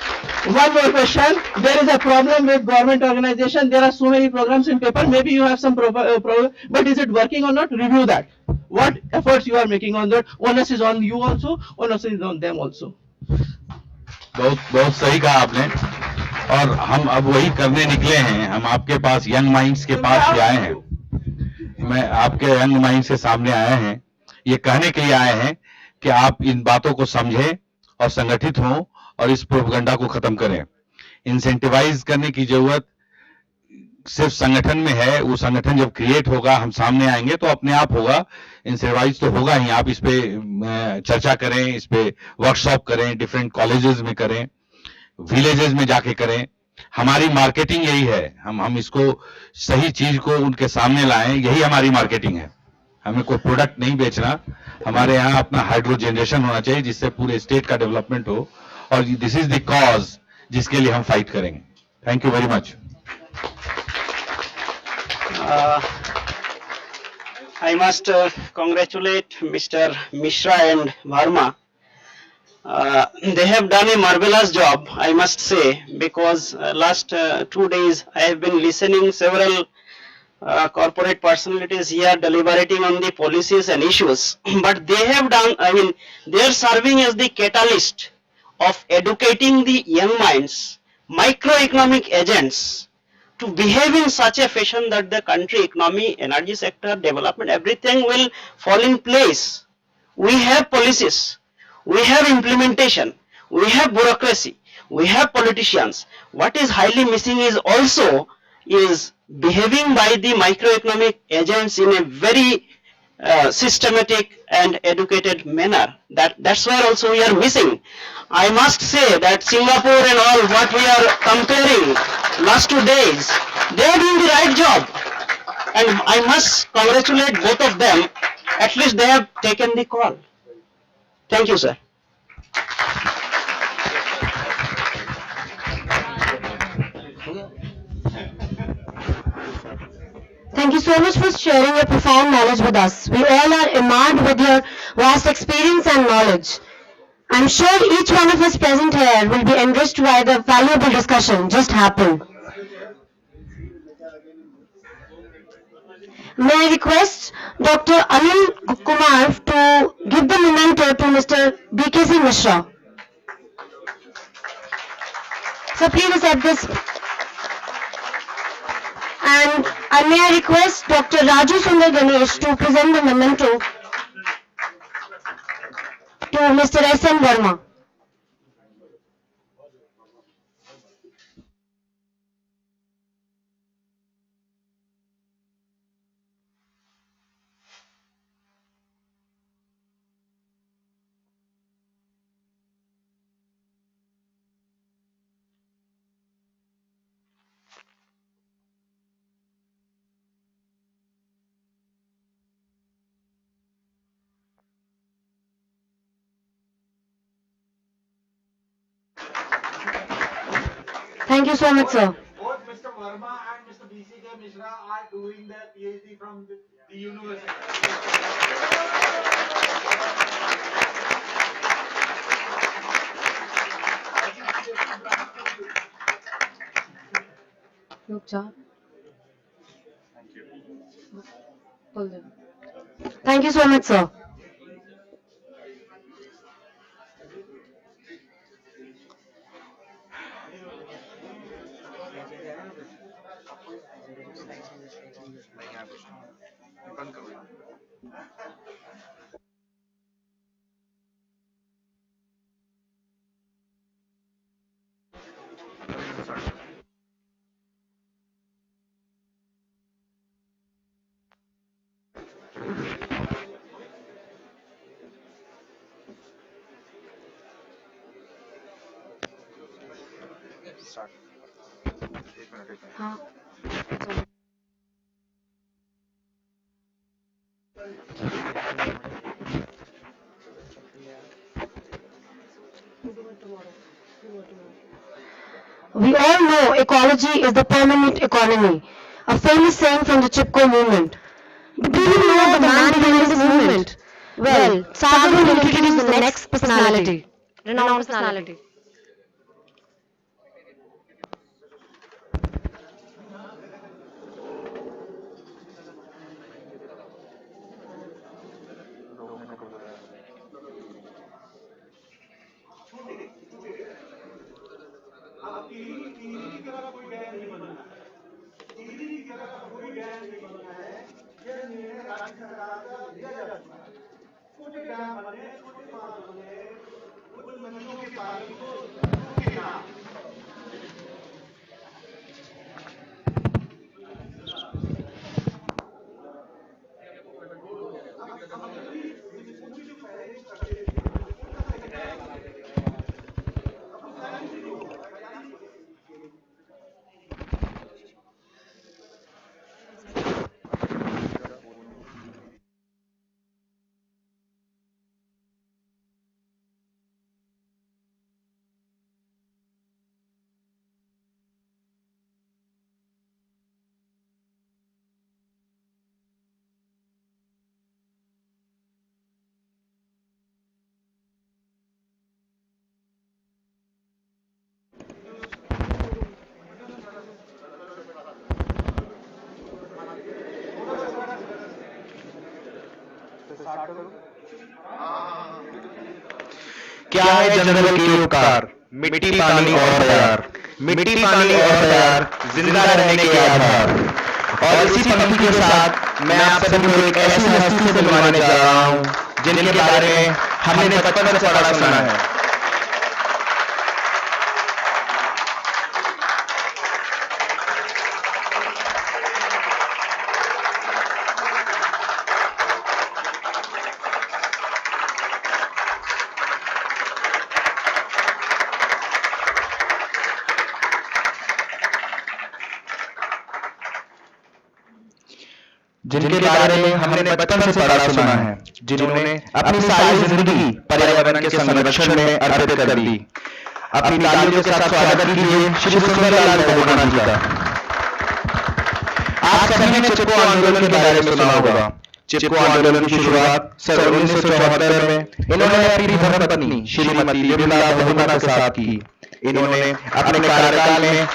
One more question. There is a problem with government organization. There are so many programs in paper. Maybe you have some but is it working or not? Review that. What efforts you are making on that? Onus is on you also, onus is on them also. बहुत बहुत सही कहा आपने, और हम अब वही करने निकले हैं। हम आपके पास यंग माइंड्स के पास ही आए हैं। मैं आपके यंग माइंड्स के सामने आए हैं, ये कहने के लिए आए हैं कि आप इन बातों को समझें और संगठित हों और इस प्रोपगंडा को खत्म करें। इंसेंटिवाइज करने की जरूरत सिर्फ संगठन में है। वो संगठन जब क्रिएट होगा, हम सामने आएंगे तो अपने आप होगा। इंसेंटिवाइज तो होगा ही। आप इस पे चर्चा करें, इस पे वर्कशॉप करें, डिफरेंट कॉलेजेस में करें, विलेजेस में जाके करें। हमारी मार्केटिंग यही है। हम इसको सही चीज को उनके सामने लाएं, यही हमारी मार्केटिंग है। हमें कोई प्रोडक्ट नहीं बेचना। हमारे यहाँ अपना हाइड्रो जनरेशन होना चाहिए जिससे पूरे स्टेट का डेवलपमेंट हो, और दिस इज द कॉज जिसके लिए हम फाइट करेंगे। Thank you very much. I must congratulate Mr. Mishra and Verma. They have done a marvelous job, I must say, because last 2 days I have been listening several corporate personalities here deliberating on the policies and issues. But they have done, I mean, they are serving as the catalyst of educating the young minds, microeconomic agents, to behave in such a fashion that the country economy, energy sector, development, everything will fall in place. We have policies, we have implementation, we have bureaucracy, we have politicians. What is highly missing is also is behaving by the microeconomic agents in a very systematic and educated manner. That's where also we are missing. I must say that Singapore and all what we are comparing last 2 days, they are doing the right job, and I must congratulate both of them. At least they have taken the call. Thank you, sir. Thank you so much for sharing your profound knowledge with us. We all are enamored with your vast experience and knowledge. I'm sure each one of us present here will be enriched by the valuable discussion just happened. May I request Dr. Anil Kumar to give the memento to Mr. BKC Mishra. So please accept this. And may I request Dr. Raju Sundar Ganesh to present the memento to Mr. S.N. Verma. Thank you so much, sir. Both Mr. Verma and Mr. BCK Mishra are doing their PhD from the university. Thank you so much, sir. We all know ecology is the permanent economy, a famous saying from the Chipko movement. But do you know the man behind this movement? Well, Sagar will introduce the next personality, renowned personality. अब TV की तरफ कोई dam नहीं बनना है, TV की तरफ कोई डैम नहीं बनना है, यह निर्णय राज्य सरकार का लिया जा चुका है। छोटे डैम बने, छोटे बांध बने, उन नदियों के पानी को रोके ना। क्या है जनरल के उपकार? मिट्टी पानी और तैयार, मिट्टी पानी और तैयार, जिंदा रहने के आधार। और इसी पंक्ति के साथ मैं आप सभी को एक ऐसी हस्ती से मिलवाने जा रहा हूं जिनके बारे में हमने बचपन से पढ़ा सुना है। जिनके बारे में हमने बचपन से पढ़ा सुना है, जिन्होंने अपनी सारी जिंदगी पर्यावरण के संरक्षण में अर्पित कर दी। अपनी तालियों के साथ स्वागत कीजिए श्री सुंदरलाल बहुगुणा जी का। आप सभी ने चिपको आंदोलन के बारे में सुना होगा। चिपको आंदोलन की शुरुआत सन 1974 में इन्होंने अपनी धर्मपत्नी श्रीमती विमला बहुगुणा के साथ की। इन्होंने अपने कार्यकाल में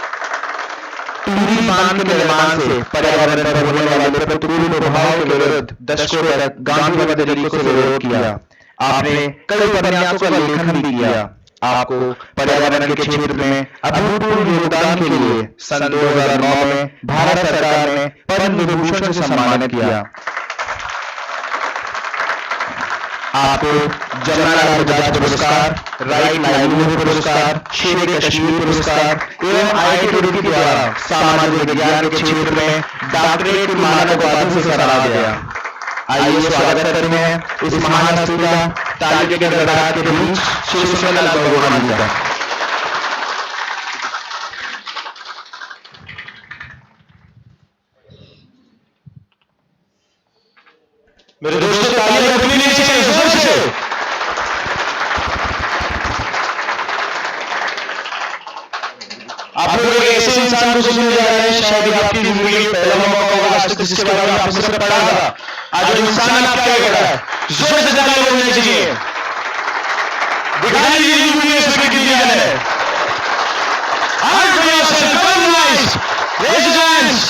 टिहरी बांध के निर्माण से पर्यावरण पर होने वाले प्रतिकूल प्रभाव के विरुद्ध दशकों तक गांधीवादी तरीके से विरोध किया। आपने कई उपन्यासों का लेखन भी किया। आपको पर्यावरण के क्षेत्र में अभूतपूर्व योगदान के लिए सन 2009 में भारत सरकार ने पद्म विभूषण से सम्मानित किया। आपको जमनालाल बजाज पुरस्कार, राइट लाइवलीहुड पुरस्कार, शेर कश्मीर पुरस्कार एवं IIT रुड़की द्वारा सामाजिक विज्ञान के क्षेत्र में डॉक्टरेट की मानक उपाधि से सराहा गया। आइए स्वागत करते हैं इस महान हस्ती का तालियों के गड़गड़ाहट के बीच श्री सुंदरलाल बहुगुणा जी का। मेरे दोस्तों तालियां कभी नहीं चाहिए जोर से। आप लोग एक ऐसे इंसान को सुनने जा रहे हैं, शायद आपकी जिंदगी में पहला मौका होगा आज तक जिसके बारे में आपने सिर्फ पढ़ा होगा। आज वो इंसान आपके आगे खड़ा है, जोर से तालियां बजनी चाहिए। दिखाई दीजिए यूपीएस में कितनी जगह है। Hard for yourself, come on guys, raise your hands,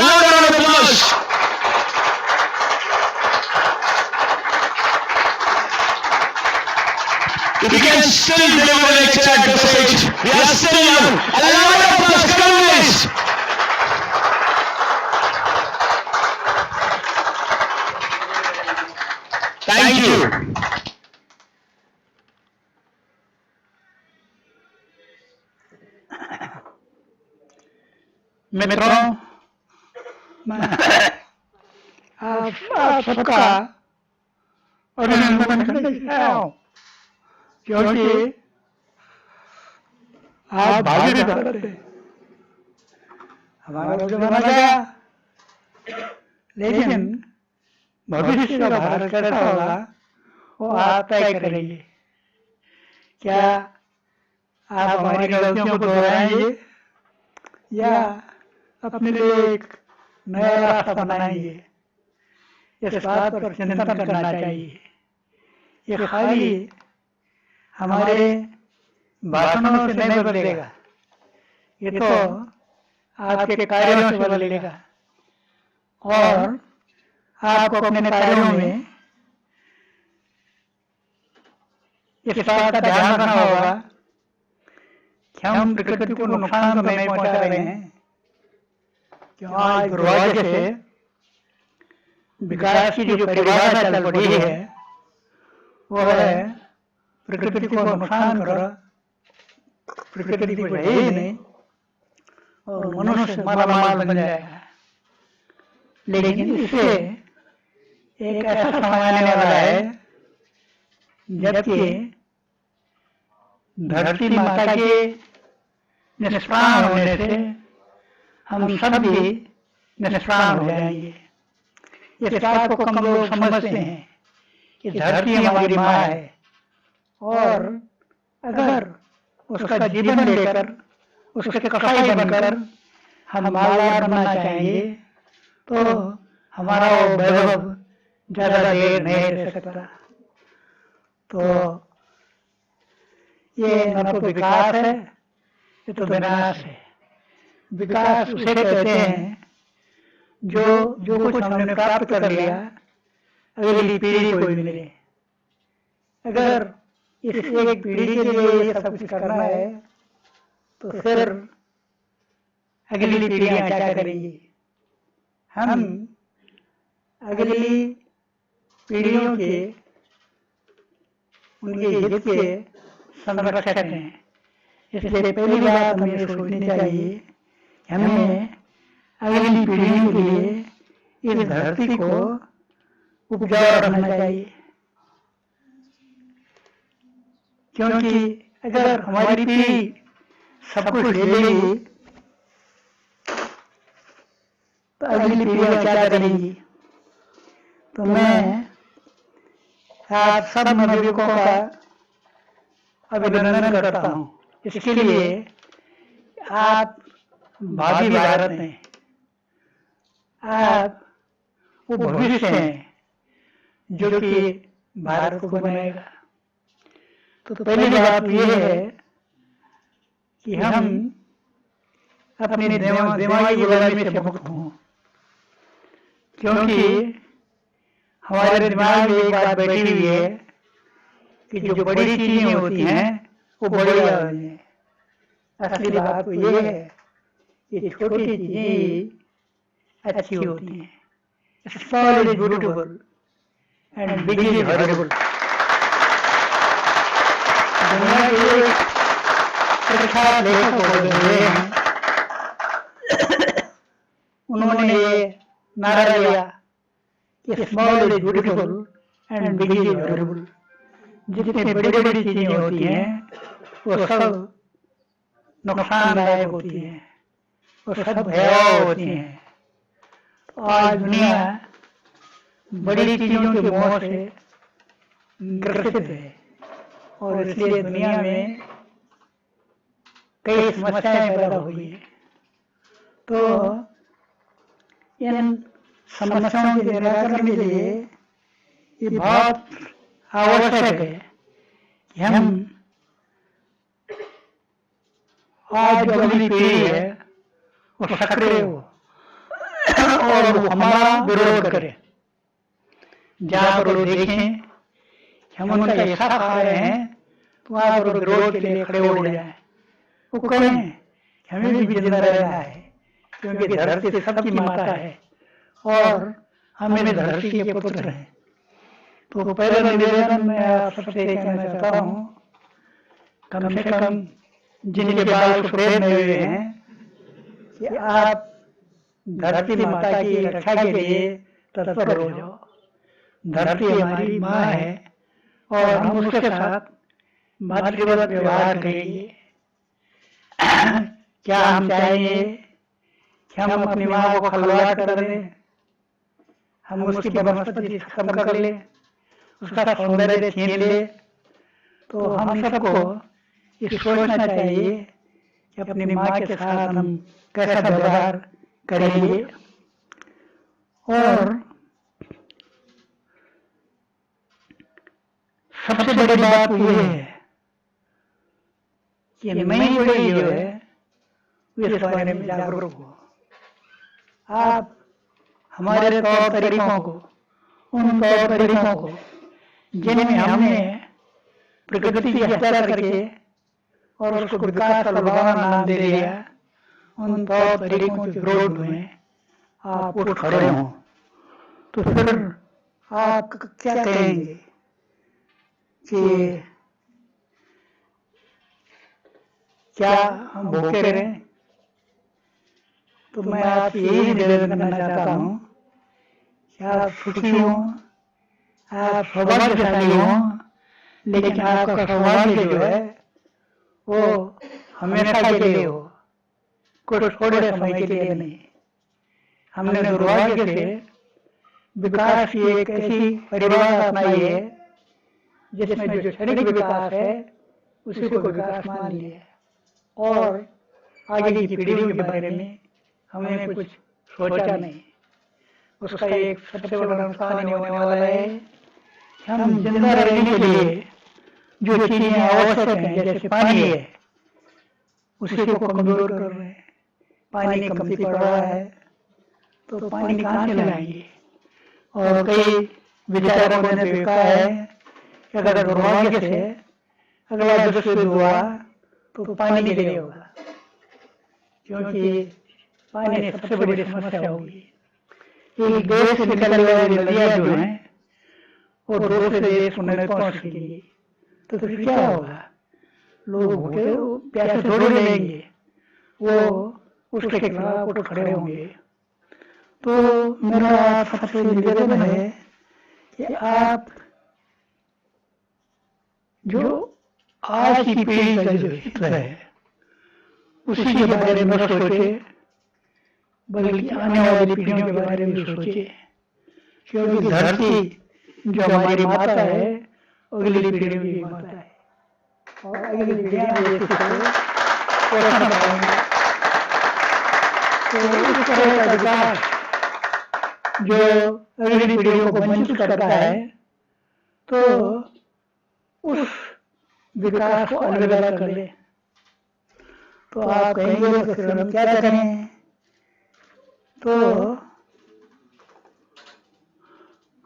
loud round of applause. If you can still deliver an exact message, we are still young. And a lot of applause, come on guys. Thank you. मित्रों, आप सबका अभिनंदन करना चाहता हूं क्योंकि आप भावी भारत थे। हमारा जमाना गया, लेकिन भविष्य का भारत कैसा होगा वो आप तय करेंगे। क्या आप हमारी गलतियों को दोहराएंगे या अपने लिए एक नया रास्ता बनाएंगे? इस बात पर चिंतन करना चाहिए। ये खाली हमारे भाषणों से नहीं बदलेगा, ये तो आपके कार्यों से बदलेगा। और आपको अपने कार्यों में इस बात का ध्यान रखना होगा कि हम प्रकृति को नुकसान तो नहीं पहुंचा रहे हैं, कि आज दुर्भाग्य से विकास की जो परिभाषा चल पड़ी है वो है प्रकृति को नुकसान करो, प्रकृति को है ही नहीं और मनुष्य मालामाल बन जाएगा। लेकिन इससे एक ऐसा समय आने वाला है जबकि धरती माता के निष्प्राण होने से हम सब भी निष्प्राण हो जाएंगे। इस बात को कम लोग समझते हैं कि धरती हमारी माँ है और अगर उसका जीवन लेकर उसके कसाई बनकर हम मालदार बनना चाहेंगे तो हमारा वो वैभव ज्यादा देर नहीं रह सकता। तो ये न तो विकास है, ये तो विनाश है। विकास उसे कहते हैं जो जो कुछ हमने प्राप्त कर लिया अगली पीढ़ी को भी मिले। अगर इस एक पीढ़ी के लिए ये सब कुछ करना है तो फिर अगली पीढ़ियां क्या करेंगी? हम अगली पीढ़ियों के उनके हित के संरक्षक हैं। इसलिए पहली बात हमें सोचनी चाहिए कि हमें अगली पीढ़ियों के लिए इस धरती को उपजाऊ रखना चाहिए, क्योंकि अगर हमारी पीढ़ी सब कुछ ले लेगी तो अगली पीढ़ियां क्या करेंगी? तो मैं आप सब नागरिकों का अभिनंदन करता हूँ इसके लिए आप भावी भारत हैं, आप वो भविष्य हैं जो कि भारत को बनाएगा। तो पहली बात ये है कि हम अपने दिमागी गुलामी से मुक्त हों, क्योंकि हमारे दिमाग में एक बात बैठी हुई है कि जो बड़ी चीजें होती हैं वो बड़ी आवाज़ है। असली बात तो ये है कि छोटी चीजें ही अच्छी होती हैं। Small is beautiful and big is horrible। दुनिया के प्रख्यात लेखक हुए हैं, उन्होंने ये नारा लिया कि small is beautiful and big is horrible. जितनी बड़ी बड़ी चीजें होती हैं वो सब नुकसानदायक होती हैं, वो सब भयावह होती हैं। तो आज दुनिया बड़ी चीजों के मोह से ग्रसित है और इसलिए दुनिया में कई समस्याएं पैदा हुई हैं। तो इन समस्याओं के निराकरण के लिए ये बहुत आवश्यक है कि हम आज जो अगली पीढ़ी है वो सक्रिय हो और वो हमारा विरोध करे। जहाँ पर वो देखें कि हम उनका हिस्सा खा रहे हैं तो वहाँ पर विरोध के लिए खड़े हो जाए, वो कहें कि हमें भी जिंदा रहना है, क्योंकि धरती सबकी माता है और हम इस धरती के पुत्र हैं। तो पहले निवेदन मैं आप सबसे कहना चाहता हूँ, कम से कम जिनके बाल सफेद नहीं हुए हैं, कि आप धरती माता की रक्षा के लिए तत्पर हो जाओ। धरती हमारी माँ है और हम उसके साथ मातृवत व्यवहार करेंगे। क्या हम चाहेंगे कि हम अपनी माँ को खलवाट कर दें, हम उसकी वनस्पति खत्म कर ले, उसका सौंदर्य छीन ले? तो हम सबको ये सोचना चाहिए कि अपनी माँ के साथ हम कैसा व्यवहार करेंगे। और सबसे बड़ी बात ये है कि नई पीढ़ी जो है वो इस बारे में जागरूक हो। आप हमारे तौर तरीकों को, उन तौर तरीकों को जिनमें हमने प्रकृति की हत्या करके और उसको विकास का लुभावना नाम दे दिया, उन तौर तरीकों के विरोध में आप उठ खड़े हों, तो फिर आप क्या कहेंगे कि क्या हम भूखे रहें? तो मैं आपसे यही निवेदन करना चाहता हूँ कि आप सुखी हों, आप सौभाग्यशाली हों, लेकिन आपका सौभाग्य जो है वो हमेशा के लिए हो, कुछ थोड़े समय के लिए नहीं। हमने दुर्भाग्य से विकास की एक ऐसी परिभाषा अपनाई है जिसमें जो क्षणिक विकास है उसी को विकास मान लिया है और आगे की पीढ़ियों के बारे में हमने कुछ सोचा नहीं। उसका एक सबसे बड़ा नुकसान होने वाला है कि हम जिंदा रहने के लिए जो चीजें आवश्यक हैं, जैसे पानी है, उसी को कमजोर कर रहे हैं। पानी की कमती पड़ रहा है तो पानी कहाँ से लाएंगे? और कई विचारकों ने तो कहा है कि अगर दुर्भाग्य से अगला विश्व युद्ध हुआ तो पानी के लिए होगा, क्योंकि पानी सबसे बड़ी समस्या होगी। एक देश से निकलने वाली नदियां जो हैं वो दूसरे देश को नहीं पहुंच सकेंगी, तो फिर क्या होगा? लोग भूखे प्यासे थोड़े रहेंगे, वो उसके खिलाफ उठ खड़े होंगे। तो मेरा आप सबसे निवेदन है कि आप जो आज की पीढ़ी का जो हित है उसी के बारे में न सोचे, बल्कि आने वाली पीढ़ियों के बारे में सोचे, क्योंकि धरती जो हमारी माता है अगली पीढ़ियों की माता है और अगली पीढ़ियां भी पोषण पाएंगे। तो इस तरह का विकास जो अगली पीढ़ियों को वंचित करता है, तो उस विकास को अलविदा कर दे। तो आप कहेंगे तो फिर हम क्या करें? तो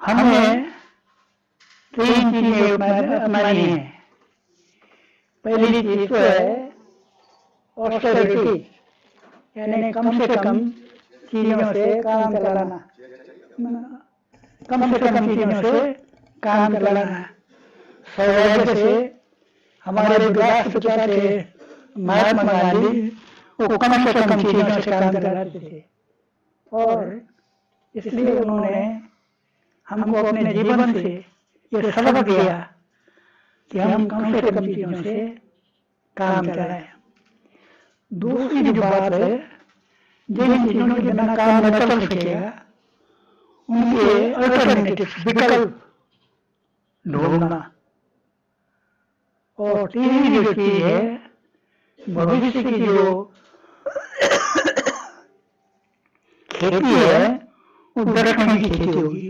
हमें तीन चीजें अपनानी है। पहली चीज तो है ऑस्टेरिटी, यानी कम से कम चीजों से काम चलाना, कम से कम चीजों से काम चलाना। सौभाग्य से हमारे राष्ट्रपिता थे महात्मा गांधी, वो कम से कम चीजों से काम चलाते थे और इसलिए उन्होंने हमको अपने जीवन से ये सबक दिया कि हम कम से कम चीजों से काम चलाएं। दूसरी जो बात है, जिन चीजों के बिना काम न चल सकेगा उनके अल्टरनेटिव विकल्प ढूंढना। और तीसरी जो चीज है, भविष्य की जो खेती है वो वृक्षों की खेती होगी।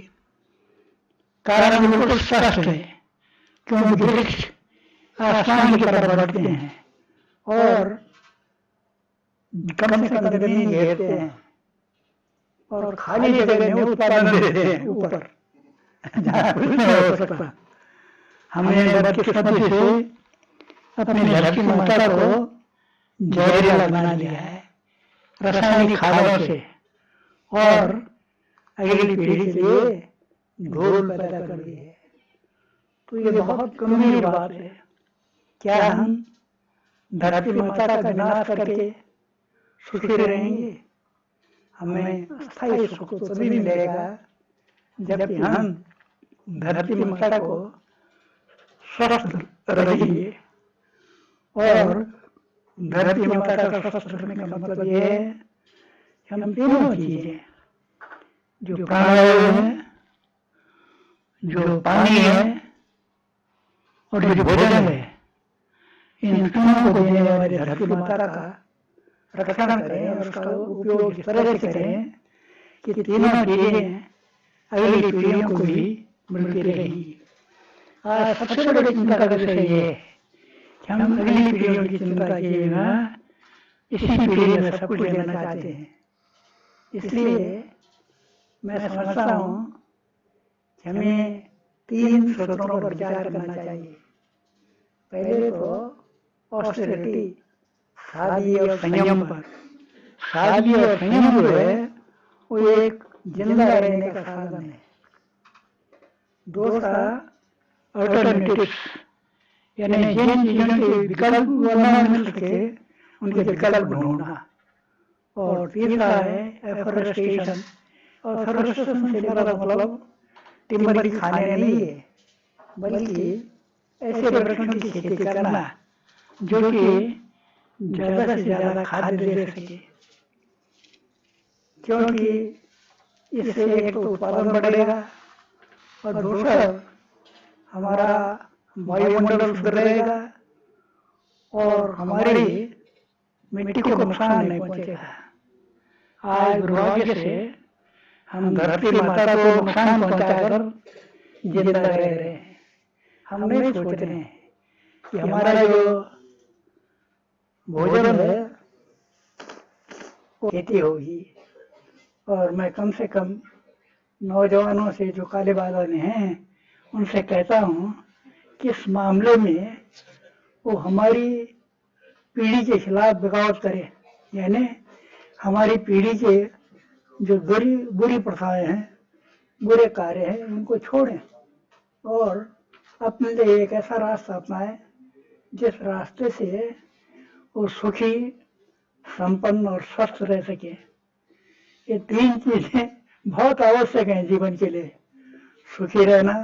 कारण बिल्कुल स्पष्ट है, क्योंकि वृक्ष आसमान की तरफ बढ़ते हैं और कम से कम जमीन घेरते हैं और खाली जगह में उत्पादन देते हैं ऊपर, जहाँ कुछ नहीं हो सकता। हमने बदकिस्मती से अपनी धरती माता को जहरीला बना लिया है रासायनिक खादों से और अगली पीढ़ी के लिए घोल पैदा कर दी है। तो ये बहुत गंभीर बात है। क्या हम धरती माता का विनाश करके सुखी रहेंगे? हमें अस्थायी सुख तो तभी मिलेगा जबकि हम धरती माता को स्वस्थ रखेंगे। और धरती माता का स्वस्थ रखने का मतलब ये है कि हम तीनों चीजें, जो प्राणवायु है, जो पानी है और जो भोजन है, इन तीनों को देने वाली धरती माता का रक्षण करें और उसका उपयोग इस तरह से करें कि तीनों चीजें अगली पीढ़ियों को भी मिलती रहेंगी। आज सबसे बड़ी चिंता का विषय ये है कि हम अगली पीढ़ियों की चिंता किए बिना इसी पीढ़ी में सब कुछ लेना चाहते हैं। इसलिए मैं समझता हूँ कि हमें तीन सूत्रों पर विचार करना चाहिए। पहले तो ऑस्टेरिटी, सादगी और संयम पर। सादगी और संयम जो है वो एक जिंदा रहने का साधन है। दूसरा अल्टरनेटिव्स, यानी जिन चीजों के विकल्प न मिल सके उनके विकल्प ढूंढना। और तीसरा है एफोरेस्टेशन। और एफोरेस्टेशन से मेरा मतलब टिम्बर की खाने नहीं है, बल्कि ऐसे वृक्षों की खेती करना जो कि ज्यादा से ज्यादा खाद्य दे सके, क्योंकि इससे एक तो उत्पादन बढ़ेगा और दूसरा हमारा वायुमंडल शुद्ध रहेगा और हमारी मिट्टी को नुकसान नहीं पहुंचेगा। आज दुर्भाग्य से हम धरती माता को नुकसान पहुंचाकर जिंदा रह रहे हैं। हम नहीं सोच रहे हैं कि हमारा जो भोजन है वो खेती होगी। और मैं कम से कम नौजवानों से जो काले बादल हैं उनसे कहता हूँ कि इस मामले में वो हमारी पीढ़ी के खिलाफ बगावत करें, यानी हमारी पीढ़ी के जो बुरी प्रथाएं हैं, बुरे कार्य हैं, उनको छोड़ें और अपने लिए एक ऐसा रास्ता अपनाएं जिस रास्ते से वो सुखी, संपन्न और स्वस्थ रह सके। ये तीन चीजें बहुत आवश्यक हैं जीवन के लिए: सुखी रहना,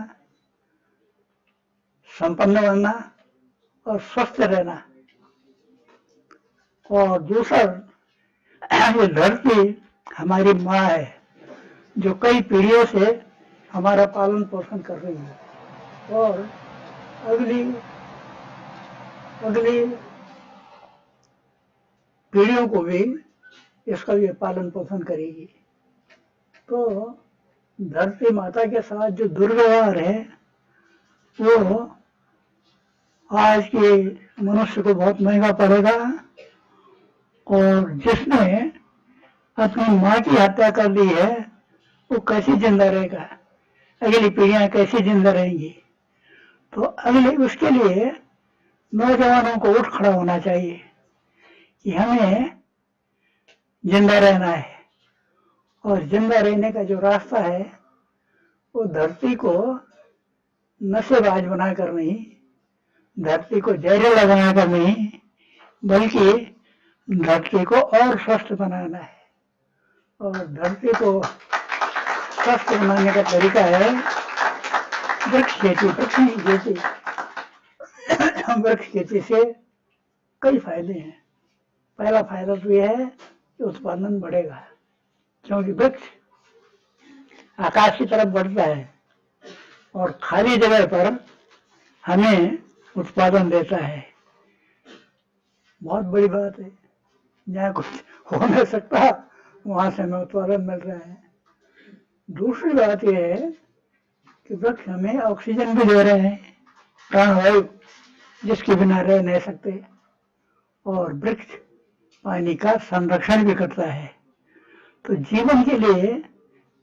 संपन्न बनना और स्वस्थ रहना। और दूसरा, ये धरती हमारी माँ है जो कई पीढ़ियों से हमारा पालन पोषण कर रही है और अगली पीढ़ियों को भी इसका भी पालन पोषण करेगी। तो धरती माता के साथ जो दुर्व्यवहार है वो आज के मनुष्य को बहुत महंगा पड़ेगा। और जिसने अपनी माँ की हत्या कर ली है वो कैसे जिंदा रहेगा, अगली पीढ़ियां कैसे जिंदा रहेंगी। तो अगले उसके लिए नौजवानों को उठ खड़ा होना चाहिए कि हमें जिंदा रहना है। और जिंदा रहने का जो रास्ता है वो धरती को नशेबाज बनाकर नहीं, धरती को जहरीला बनाकर नहीं, बल्कि धरती को और स्वस्थ बनाना है। और धरती को स्वस्थ बनाने का तरीका है वृक्ष खेती। वृक्ष खेती से कई फायदे हैं। पहला फायदा तो यह है कि उत्पादन बढ़ेगा, क्योंकि वृक्ष आकाश की तरफ बढ़ता है और खाली जगह पर हमें उत्पादन देता है। बहुत बड़ी बात है, जहाँ कुछ हो नहीं सकता वहां से हमें उत्पादन मिल रहा है। दूसरी बात यह है कि वृक्ष हमें ऑक्सीजन भी दे रहे हैं, प्राणवायु, जिसके बिना रह नहीं सकते। और वृक्ष पानी का संरक्षण भी करता है। तो जीवन के लिए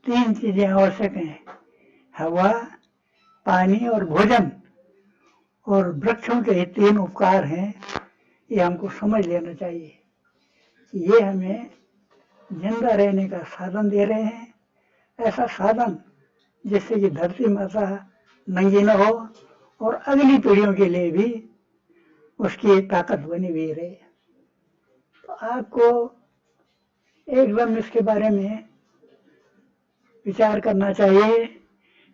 तीन चीजें आवश्यक हैं: हवा, पानी और भोजन। और वृक्षों के ये तीन उपकार हैं, ये हमको समझ लेना चाहिए कि ये हमें जिंदा रहने का साधन दे रहे हैं, ऐसा साधन जिससे कि धरती माता नंगी न हो और अगली पीढ़ियों के लिए भी उसकी ताकत बनी हुई रहे। तो आपको एकदम इसके बारे में विचार करना चाहिए,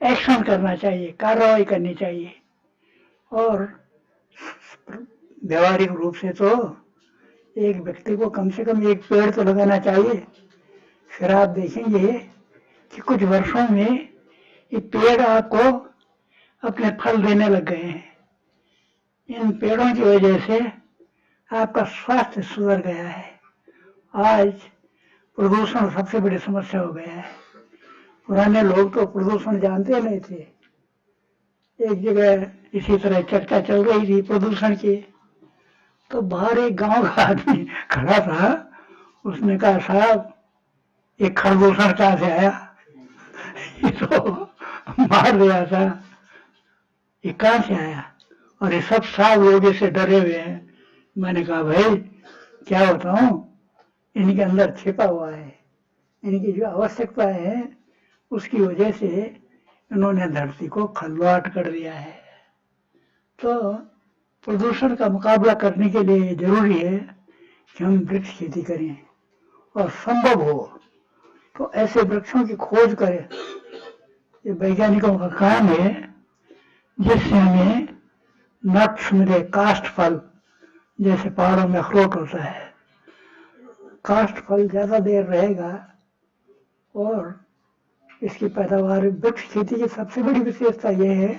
एक्शन करना चाहिए, कार्रवाई करनी चाहिए। और व्यवहारिक रूप से तो एक व्यक्ति को कम से कम एक पेड़ तो लगाना चाहिए। फिर आप देखेंगे कि कुछ वर्षों में ये पेड़ आपको अपने फल देने लग गए हैं। इन पेड़ों की वजह से आपका स्वास्थ्य सुधर गया है। आज प्रदूषण सबसे बड़ी समस्या हो गया है। पुराने लोग तो प्रदूषण जानते नहीं थे। एक जगह इसी तरह चर्चा चल रही थी प्रदूषण की, तो बाहर एक गांव का आदमी खड़ा था। उसने कहा, साहब ये खरदूषण कहाँ से आया? ये तो मार दिया था, ये कहाँ से आया? और ये सब साहब लोग इससे डरे हुए हैं, मैंने कहा भाई क्या बताऊं, इनके अंदर छिपा हुआ है, इनकी जो आवश्यकता है उसकी वजह से इन्होंने धरती को खलवाट कर दिया है। तो प्रदूषण का मुकाबला करने के लिए जरूरी है कि हम वृक्ष खेती करें और संभव हो तो ऐसे वृक्षों की खोज करें। ये वैज्ञानिकों का काम है जिससे हमें नट्स मिले, काष्ठ फल, जैसे पहाड़ों में अखरोट होता है। काष्ठ फल ज्यादा देर रहेगा और इसकी पैदावार, वृक्ष खेती की सबसे बड़ी विशेषता यह है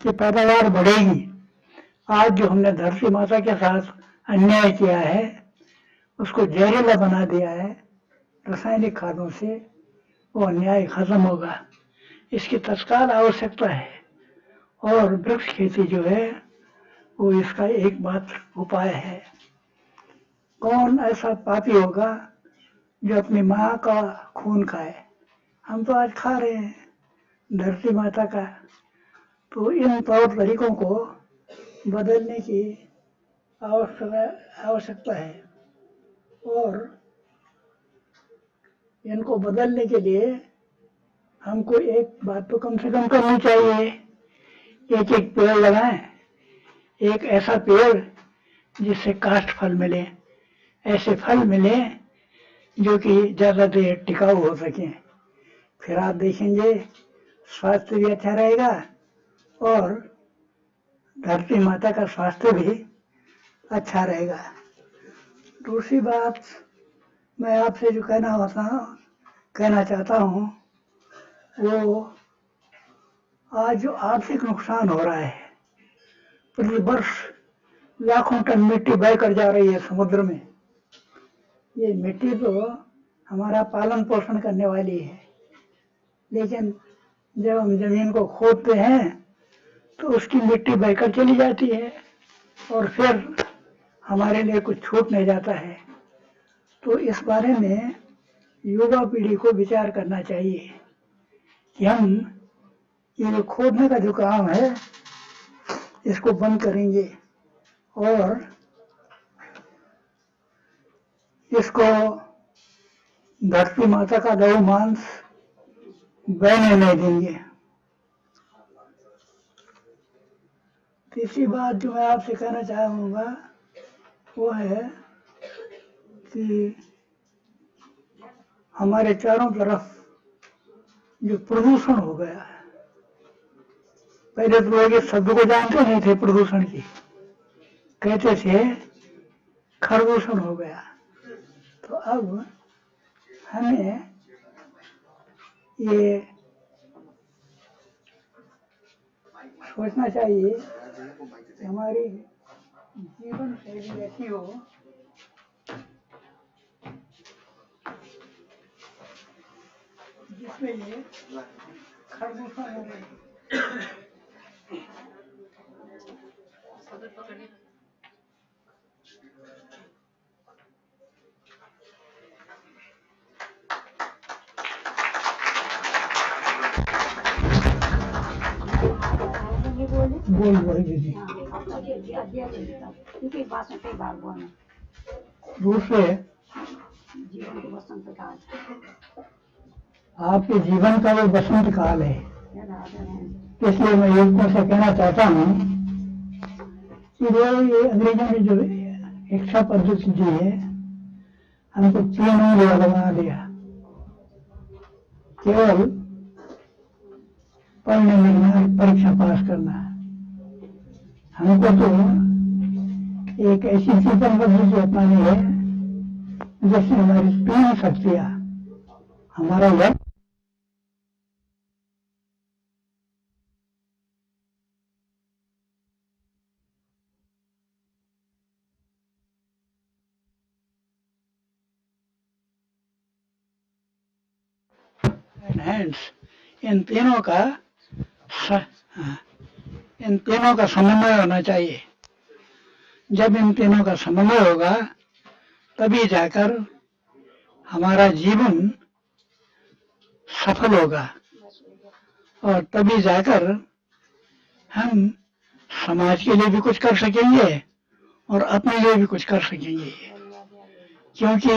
कि पैदावार बढ़ेगी। आज जो हमने धरती माता के साथ अन्याय किया है, उसको जहरीला बना दिया है रासायनिक खादों से, वो अन्याय खत्म होगा। इसकी तत्काल आवश्यकता है और वृक्ष खेती जो है वो इसका एकमात्र उपाय है। कौन ऐसा पापी होगा जो अपनी माँ का खून खाए? हम तो आज खा रहे हैं धरती माता का। तो इन तौर तरीकों को बदलने की आवश्यकता है और इनको बदलने के लिए हमको एक बात तो कम से कम करनी चाहिए, एक एक पेड़ लगाएं, एक ऐसा पेड़ जिससे काष्ठ फल मिले, ऐसे फल मिले जो कि ज्यादा देर टिकाऊ हो सके। फिर आप देखेंगे स्वास्थ्य भी अच्छा रहेगा और धरती माता का स्वास्थ्य भी अच्छा रहेगा। दूसरी बात मैं आपसे जो कहना चाहता हूँ वो आज जो आर्थिक नुकसान हो रहा है, प्रति वर्ष लाखों टन मिट्टी बहकर जा रही है समुद्र में। ये मिट्टी तो हमारा पालन पोषण करने वाली है, लेकिन जब हम जमीन को खोदते हैं तो उसकी मिट्टी बहकर चली जाती है और फिर हमारे लिए कुछ छूट नहीं जाता है। तो इस बारे में युवा पीढ़ी को विचार करना चाहिए कि हम ये जो खोदने का जो काम है इसको बंद करेंगे और इसको धरती माता का गौ मांस बहने नहीं देंगे। तीसरी बात जो मैं आपसे कहना चाहूँगा वो है कि हमारे चारों तरफ जो प्रदूषण हो गया है, पहले तो लोग इस शब्द को जानते नहीं थे, प्रदूषण की कहते थे खरदूषण हो गया। तो अब हमें ये सोचना चाहिए कि हमारी जीवन शैली ऐसी हो जिसमें ये खरदूषण हो गए। बोल दीदी। दूसरे आपके जीवन का वो बसंत काल है, इसलिए मैं युवकों से कहना चाहता हूँ कि ये अंग्रेजों ने जो शिक्षा पद्धति दी है हमको 3 उंगली वाला बना दिया। केवल पढ़ने लिखना, परीक्षा पास करना। हमको तो एक ऐसी जीवन पद्धति अपनानी है जिससे हमारी 3 शक्तियां, हमारा वक्त, हैंड्स, इन तीनों का समन्वय होना चाहिए। जब इन तीनों का समन्वय होगा तभी जाकर हमारा जीवन सफल होगा और तभी जाकर हम समाज के लिए भी कुछ कर सकेंगे और अपने लिए भी कुछ कर सकेंगे। क्योंकि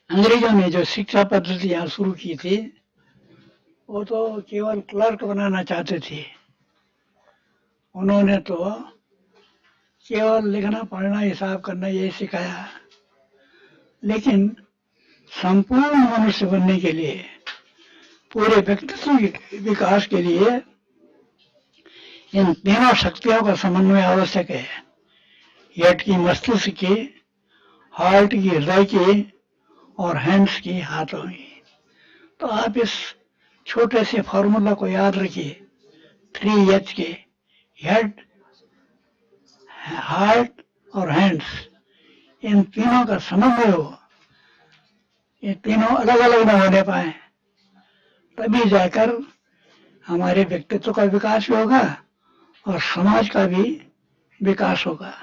अंग्रेजों ने जो शिक्षा पद्धति यहाँ शुरू की थी वो तो केवल क्लर्क बनाना चाहते थे। उन्होंने तो केवल लिखना पढ़ना हिसाब करना यही सिखाया, लेकिन संपूर्ण मनुष्य बनने के लिए, पूरे व्यक्तित्व के विकास के लिए इन तीनों शक्तियों का समन्वय आवश्यक है। हेड की मस्तिष्क की, हार्ट की हृदय की, और हैंड्स की हाथों की। तो आप इस छोटे से फॉर्मूला को याद रखिए, 3H के, हेड, हार्ट और हैंड्स, इन तीनों का समन्वय हो, ये तीनों अलग अलग न होने पाए, तभी जाकर हमारे व्यक्तित्व का विकास भी होगा और समाज का भी विकास होगा।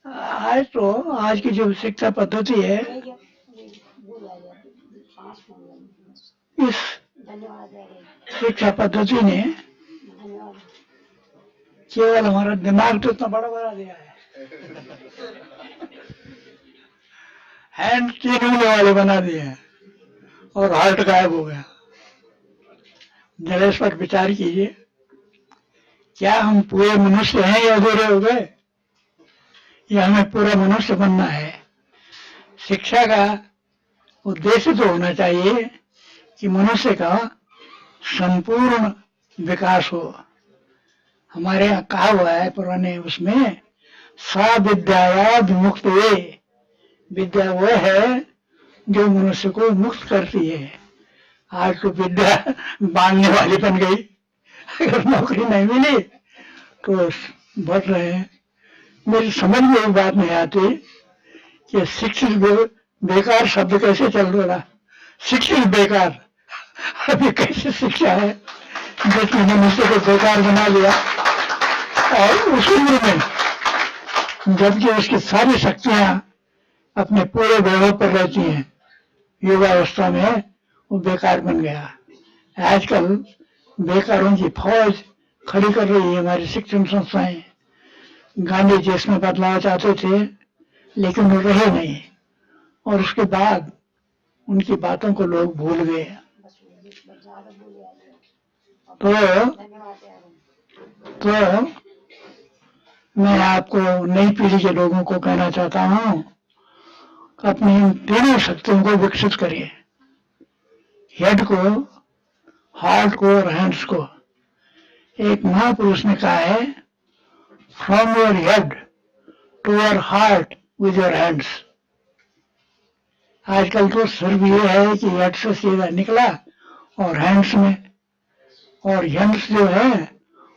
आज की जो शिक्षा पद्धति है, इस शिक्षा पद्धति ने केवल हमारा दिमाग तो इतना बड़ा बना दिया है, हैंड 3 उंगली वाले बना दिए हैं और हार्ट गायब हो गया। जरा इस पर विचार कीजिए, क्या हम पूरे मनुष्य हैं या अधूरे हो गए, या हमें पूरा मनुष्य बनना है? शिक्षा का उद्देश्य तो होना चाहिए कि मनुष्य का संपूर्ण विकास हो। हमारे यहाँ कहा हुआ है पुराने उसमें, सा विद्या विमुक्त वे, विद्या वो है जो मनुष्य को मुक्त करती है। आज तो विद्या बांधने वाली बन गई, अगर नौकरी नहीं मिली तो बढ़ रहे हैं। मेरी समझ में एक बात नहीं आती कि शिक्षित बेकार शब्द कैसे चल रहा, शिक्षित बेकार, अभी कैसे शिक्षा है जिसने मनुष्य को बेकार बना लिया, और उस उम्र में जबकि उसकी सारी शक्तियां अपने पूरे वैभव पर रहती हैं, युवावस्था में वो बेकार बन गया। आजकल बेकारों की फौज खड़ी कर रही है हमारी शिक्षण संस्थाएं। गांधी जी इसमें बदलाव चाहते थे लेकिन वो रहे नहीं, और उसके बाद उनकी बातों को लोग भूल गए। तो मैं आपको नई पीढ़ी के लोगों को कहना चाहता हूँ, अपनी इन तीनों शक्तियों को विकसित करिए, हेड को, हार्ट को और हैंड्स को। एक महापुरुष ने कहा है, from your head to your heart with your hands. आजकल तो सिर्फ ये है कि हेड से सीधा निकला और हैंड्स में, और हैंड्स जो है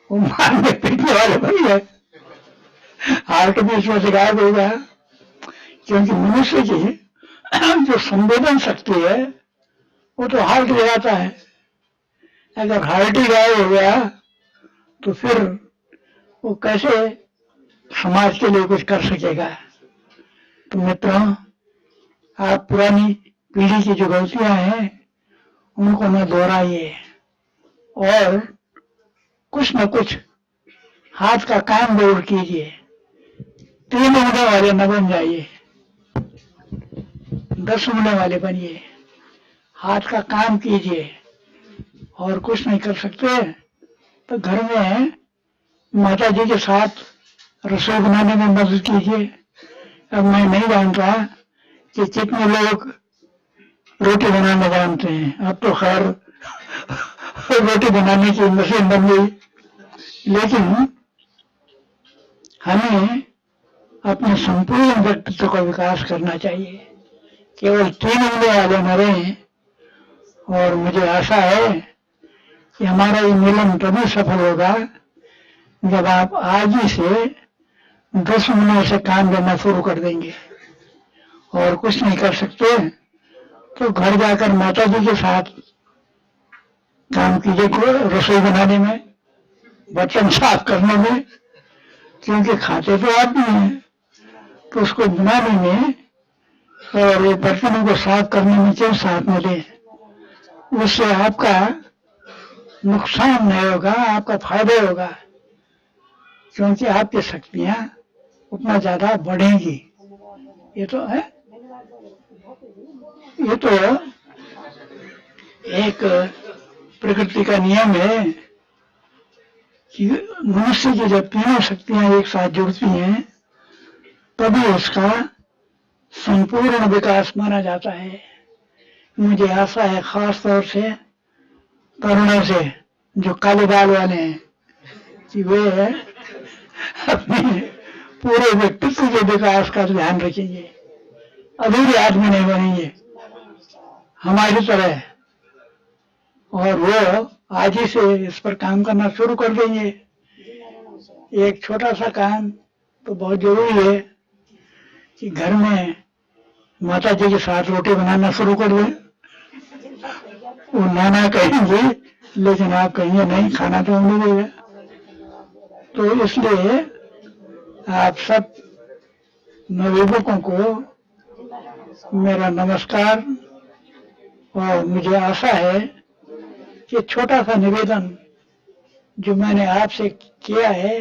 वो मारने पीटने वाले बन गए, हार्ट भी इसमें से गायब हो गया। क्योंकि मनुष्य की जो संवेदन शक्ति है वो तो हार्ट जगाता है, अगर हार्ट ही गायब हो गया तो फिर वो कैसे समाज के लिए कुछ कर सकेगा। तो मित्रों, आप पुरानी पीढ़ी की जो गलतियां हैं उनको न दोहराइए, और कुछ न कुछ हाथ का काम जरूर कीजिए। 3 उंगली वाले न बन जाइए, 10 उंगली वाले बनिए, हाथ का काम कीजिए। और कुछ नहीं कर सकते तो घर में माता जी के साथ रसोई बनाने में मदद कीजिए। अब मैं नहीं जानता कि कितने लोग रोटी बनाना जानते हैं, अब तो खैर रोटी बनाने की मशीन बन गई, लेकिन हमें अपने संपूर्ण व्यक्तित्व का विकास करना चाहिए, केवल 3 उंगली वाले न रहें। और मुझे आशा है कि हमारा ये मिलन तभी सफल होगा जब आप आज ही से 10 उंगलियों से काम लेना शुरू कर देंगे। और कुछ नहीं कर सकते तो घर जाकर माता जी के साथ काम कीजिए, रसोई बनाने में, बर्तन साफ करने में, क्योंकि खाते तो आदमी हैं, तो उसको बनाने में और ये बर्तनों को साफ करने में क्यों साथ में लें। उससे आपका नुकसान नहीं होगा, आपका फायदा होगा, क्योंकि आपकी शक्तियां उतना ज्यादा बढ़ेंगी। ये तो है, ये तो एक प्रकृति का नियम है कि मनुष्य की जब तीनों शक्तियां एक साथ जुड़ती हैं तभी उसका संपूर्ण विकास माना जाता है। मुझे आशा है खास तौर से तरुणों से जो काले बाल वाले हैं कि वे अपने पूरे व्यक्तित्व के विकास का ध्यान रखेंगे, अधूरे आदमी नहीं बनेंगे हमारी तरह, और वो आज ही से इस पर काम करना शुरू कर देंगे। एक छोटा सा काम तो बहुत जरूरी है कि घर में माता जी के साथ रोटी बनाना शुरू कर दें। वो नाना कहेंगे लेकिन आप कहेंगे नहीं, खाना तो हम नहीं देगा। तो इसलिए आप सब नवयुवकों को मेरा नमस्कार, और मुझे आशा है कि छोटा सा निवेदन जो मैंने आपसे किया है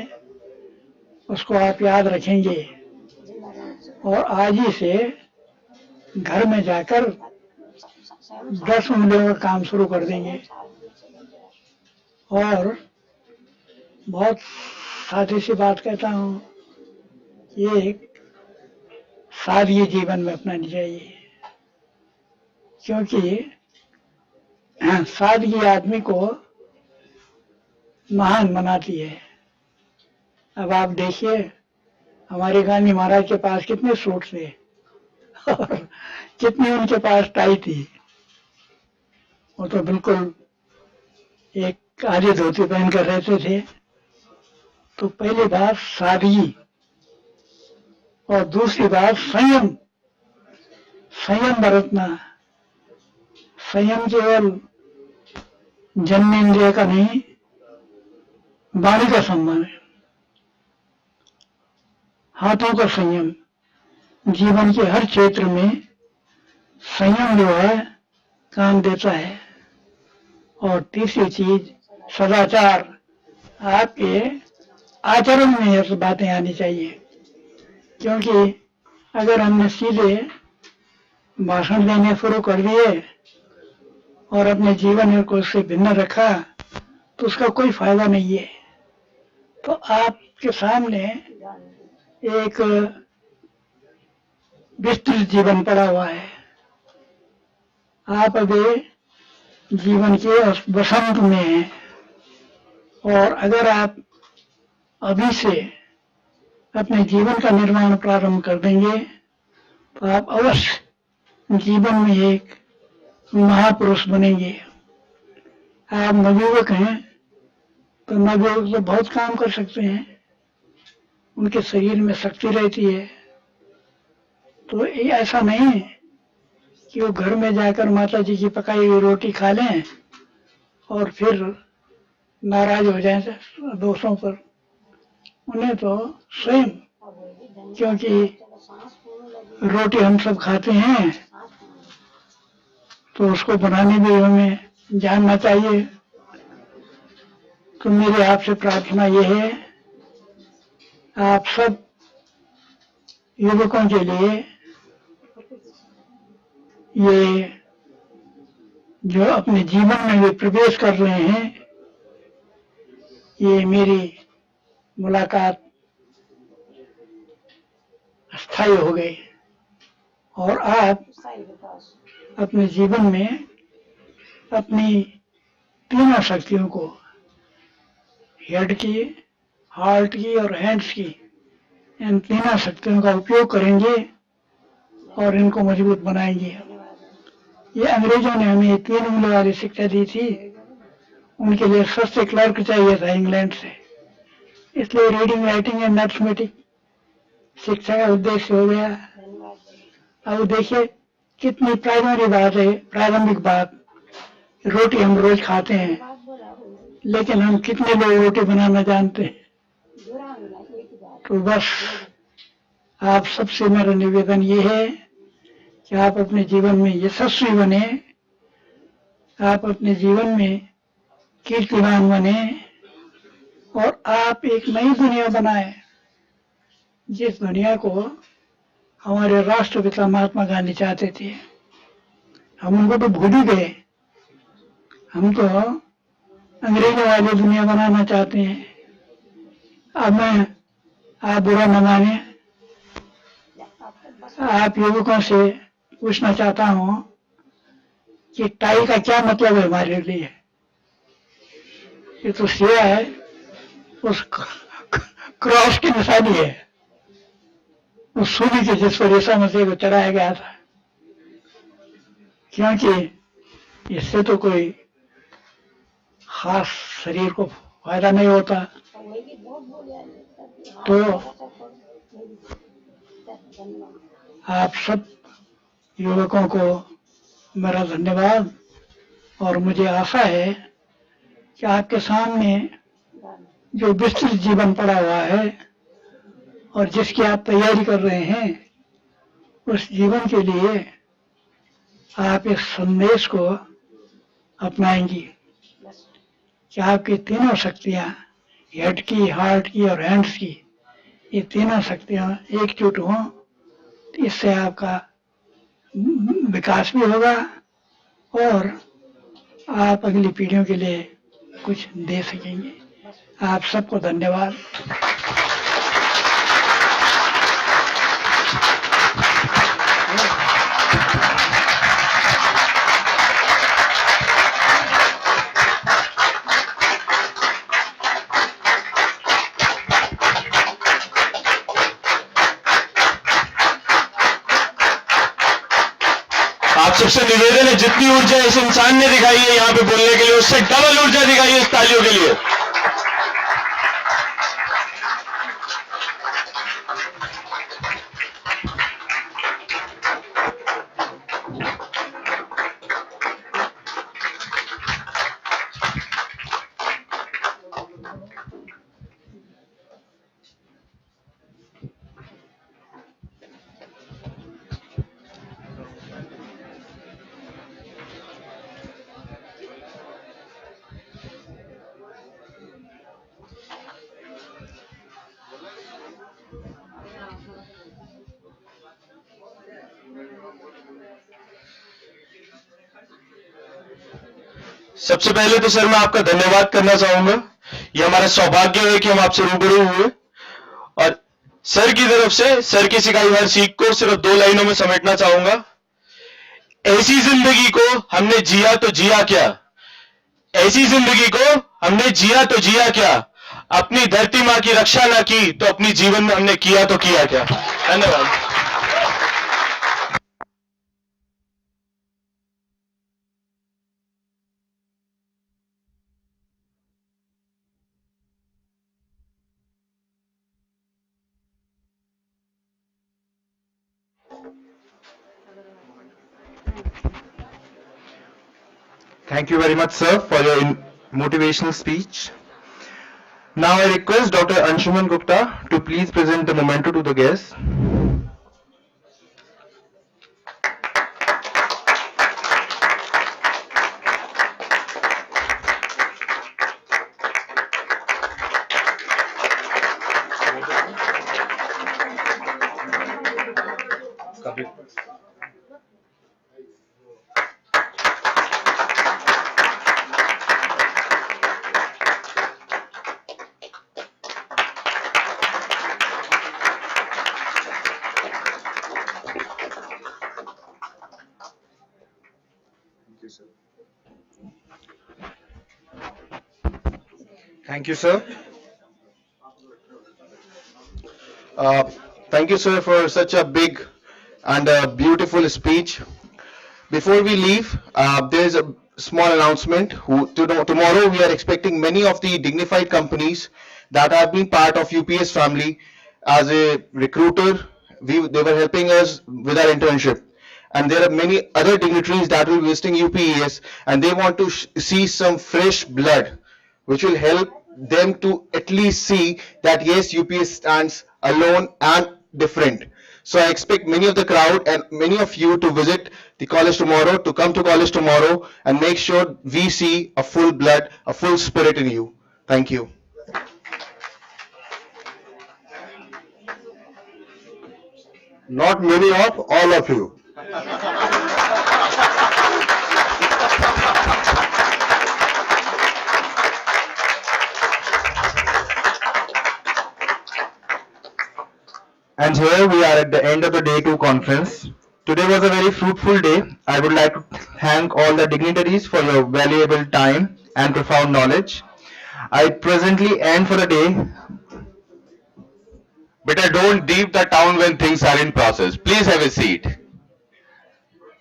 उसको आप याद रखेंगे और आज ही से घर में जाकर 10 उंगलियों का काम शुरू कर देंगे। और बहुत सादी सी बात कहता हूँ, ये सादगी जीवन में अपनानी चाहिए, क्योंकि सादगी आदमी को महान बनाती है। अब आप देखिए हमारे गांधी महाराज के पास कितने सूट थे और कितनी उनके पास टाई थी। वो तो बिल्कुल एक आधी धोती पहन कर रहते थे। तो पहली बात सादगी और दूसरी बात संयम, संयम बरतना। संयम केवल जन्मेंद्रिय का नहीं, वाणी का सम्मान है। हाथों का संयम, जीवन के हर क्षेत्र में संयम जो है काम देता है। और तीसरी चीज सदाचार, आपके आचरण में ये बातें आनी चाहिए, क्योंकि अगर हमने सीधे भाषण देने शुरू कर दिए और अपने जीवन को उससे भिन्न रखा तो उसका कोई फायदा नहीं है। तो आपके सामने एक विस्तृत जीवन पड़ा हुआ है। आप अभी जीवन के वसंत में हैं और अगर आप अभी से अपने जीवन का निर्माण प्रारंभ कर देंगे तो आप अवश्य जीवन में एक महापुरुष बनेंगे। आप नवयुवक हैं तो नवयुवक तो बहुत काम कर सकते हैं, उनके शरीर में शक्ति रहती है। तो ये ऐसा नहीं है कि वो घर में जाकर माता जी की पकाई हुई रोटी खा लें और फिर नाराज हो जाएं दोस्तों पर। उन्हें तो स्वयं, क्योंकि रोटी हम सब खाते हैं तो उसको बनाने भी हमें जानना चाहिए। तो मेरी आपसे प्रार्थना ये है, आप सब युवकों के लिए ये जो अपने जीवन में वे प्रवेश कर रहे हैं, ये मेरी मुलाकात स्थायी हो गई और आप अपने जीवन में अपनी तीनों शक्तियों को, हेड की, हार्ट की और हैंड्स की, इन तीनों शक्तियों का उपयोग करेंगे और इनको मजबूत बनाएंगे। ये अंग्रेजों ने हमें 3 उंगली वाली शिक्षा दी थी, उनके लिए सस्ते क्लर्क चाहिए था इंग्लैंड से, इसलिए रीडिंग राइटिंग एंड अरिथमेटिक शिक्षा का उद्देश्य हो गया। अब देखिए कितनी प्राइमरी बात है, प्रारंभिक बात, रोटी हम रोज खाते हैं लेकिन हम कितने लोग रोटी बनाना जानते हैं। तो बस आप सबसे मेरा निवेदन ये है कि आप अपने जीवन में यशस्वी बने, आप अपने जीवन में कीर्तिमान बने और आप एक नई दुनिया बनाए जिस दुनिया को हमारे राष्ट्रपिता महात्मा गांधी चाहते थे, हम उनको तो भूल ही गए। हम तो अंग्रेजों वाली दुनिया बनाना चाहते हैं। अब मैं, आप बुरा न माने, आप युवकों से पूछना चाहता हूँ कि टाई का क्या मतलब है हमारे लिए। ये तो सिया है, उस क्रॉस की निशानी है, उस सूली की जिस पर ईसा मसीह को चढ़ाया गया था, क्योंकि इससे तो कोई खास शरीर को फायदा नहीं होता। तो आप सब युवकों को मेरा धन्यवाद, और मुझे आशा है कि आपके सामने जो विस्तृत जीवन पड़ा हुआ है और जिसकी आप तैयारी कर रहे हैं, उस जीवन के लिए आप इस संदेश को अपनाएंगी कि आपकी तीनों शक्तियां, हेड की, हार्ट की और हैंड्स की, ये तीनों शक्तियां एकजुट हों, तो इससे आपका विकास भी होगा और आप अगली पीढ़ियों के लिए कुछ दे सकेंगे। आप सबको धन्यवाद। आप सबसे निवेदन है, जितनी ऊर्जा इस इंसान ने दिखाई है यहाँ पे बोलने के लिए, उससे डबल ऊर्जा दिखाई है इस तालियों के लिए। सबसे पहले तो सर मैं आपका धन्यवाद करना चाहूंगा। ये हमारा सौभाग्य है कि हम आपसे रूबरू हुए, और सर की तरफ से सर की सिखाई हर सीख को सिर्फ 2 लाइनों में समेटना चाहूंगा। ऐसी जिंदगी को हमने जिया तो जिया क्या, ऐसी जिंदगी को हमने जिया तो जिया क्या, अपनी धरती मां की रक्षा ना की तो अपनी जीवन में हमने किया तो किया क्या। धन्यवाद। Thank you very much, sir, for your motivational speech. Now I request Dr. Anshuman Gupta to please present the memento to the guests. Thank you, sir. Thank you, sir, for such a big and a beautiful speech. Before we leave, there is a small announcement. Tomorrow we are expecting many of the dignified companies that have been part of UPS family as a recruiter. They were helping us with our internship. And there are many other dignitaries that will be visiting UPES, and they want to see some fresh blood, which will help them to at least see that yes, UPS stands alone and different. So I expect many of the crowd and many of you to visit the college tomorrow, to come to college tomorrow and make sure we see a full blood, a full spirit in you. Thank you. Not many of, all of you. And here we are at the end of the Day 2 conference. Today was a very fruitful day. I would like to thank all the dignitaries for your valuable time and profound knowledge. I presently end for the day. Better don't leave the town when things are in process. Please have a seat.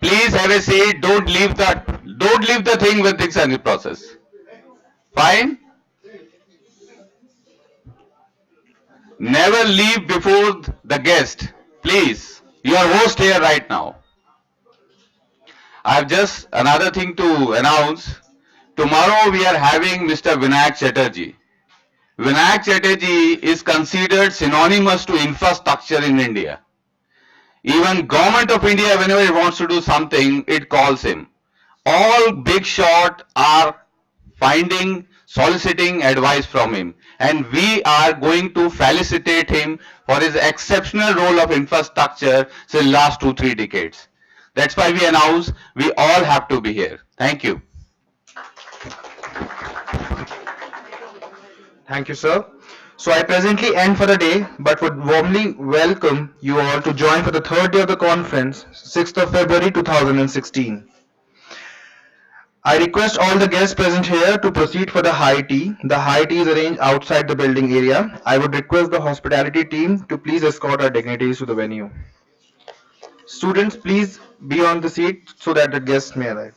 Please have a seat. Don't leave the thing when things are in process. Fine? Never leave before the guest. Please. You are host here right now. I have just another thing to announce. Tomorrow we are having Mr. Vinayak Chatterjee. Vinayak Chatterjee is considered synonymous to infrastructure in India. Even Government of India, whenever it wants to do something, it calls him. All big shot are soliciting advice from him. And we are going to felicitate him for his exceptional role of infrastructure since last 2-3 decades. That's why we announce we all have to be here. Thank you. Thank you, sir. So I presently end for the day, but would warmly welcome you all to join for the third day of the conference, 6th of February 2016. I request all the guests present here to proceed for the high tea. The high tea is arranged outside the building area. I would request the hospitality team to please escort our dignitaries to the venue. Students, please be on the seat so that the guests may arrive.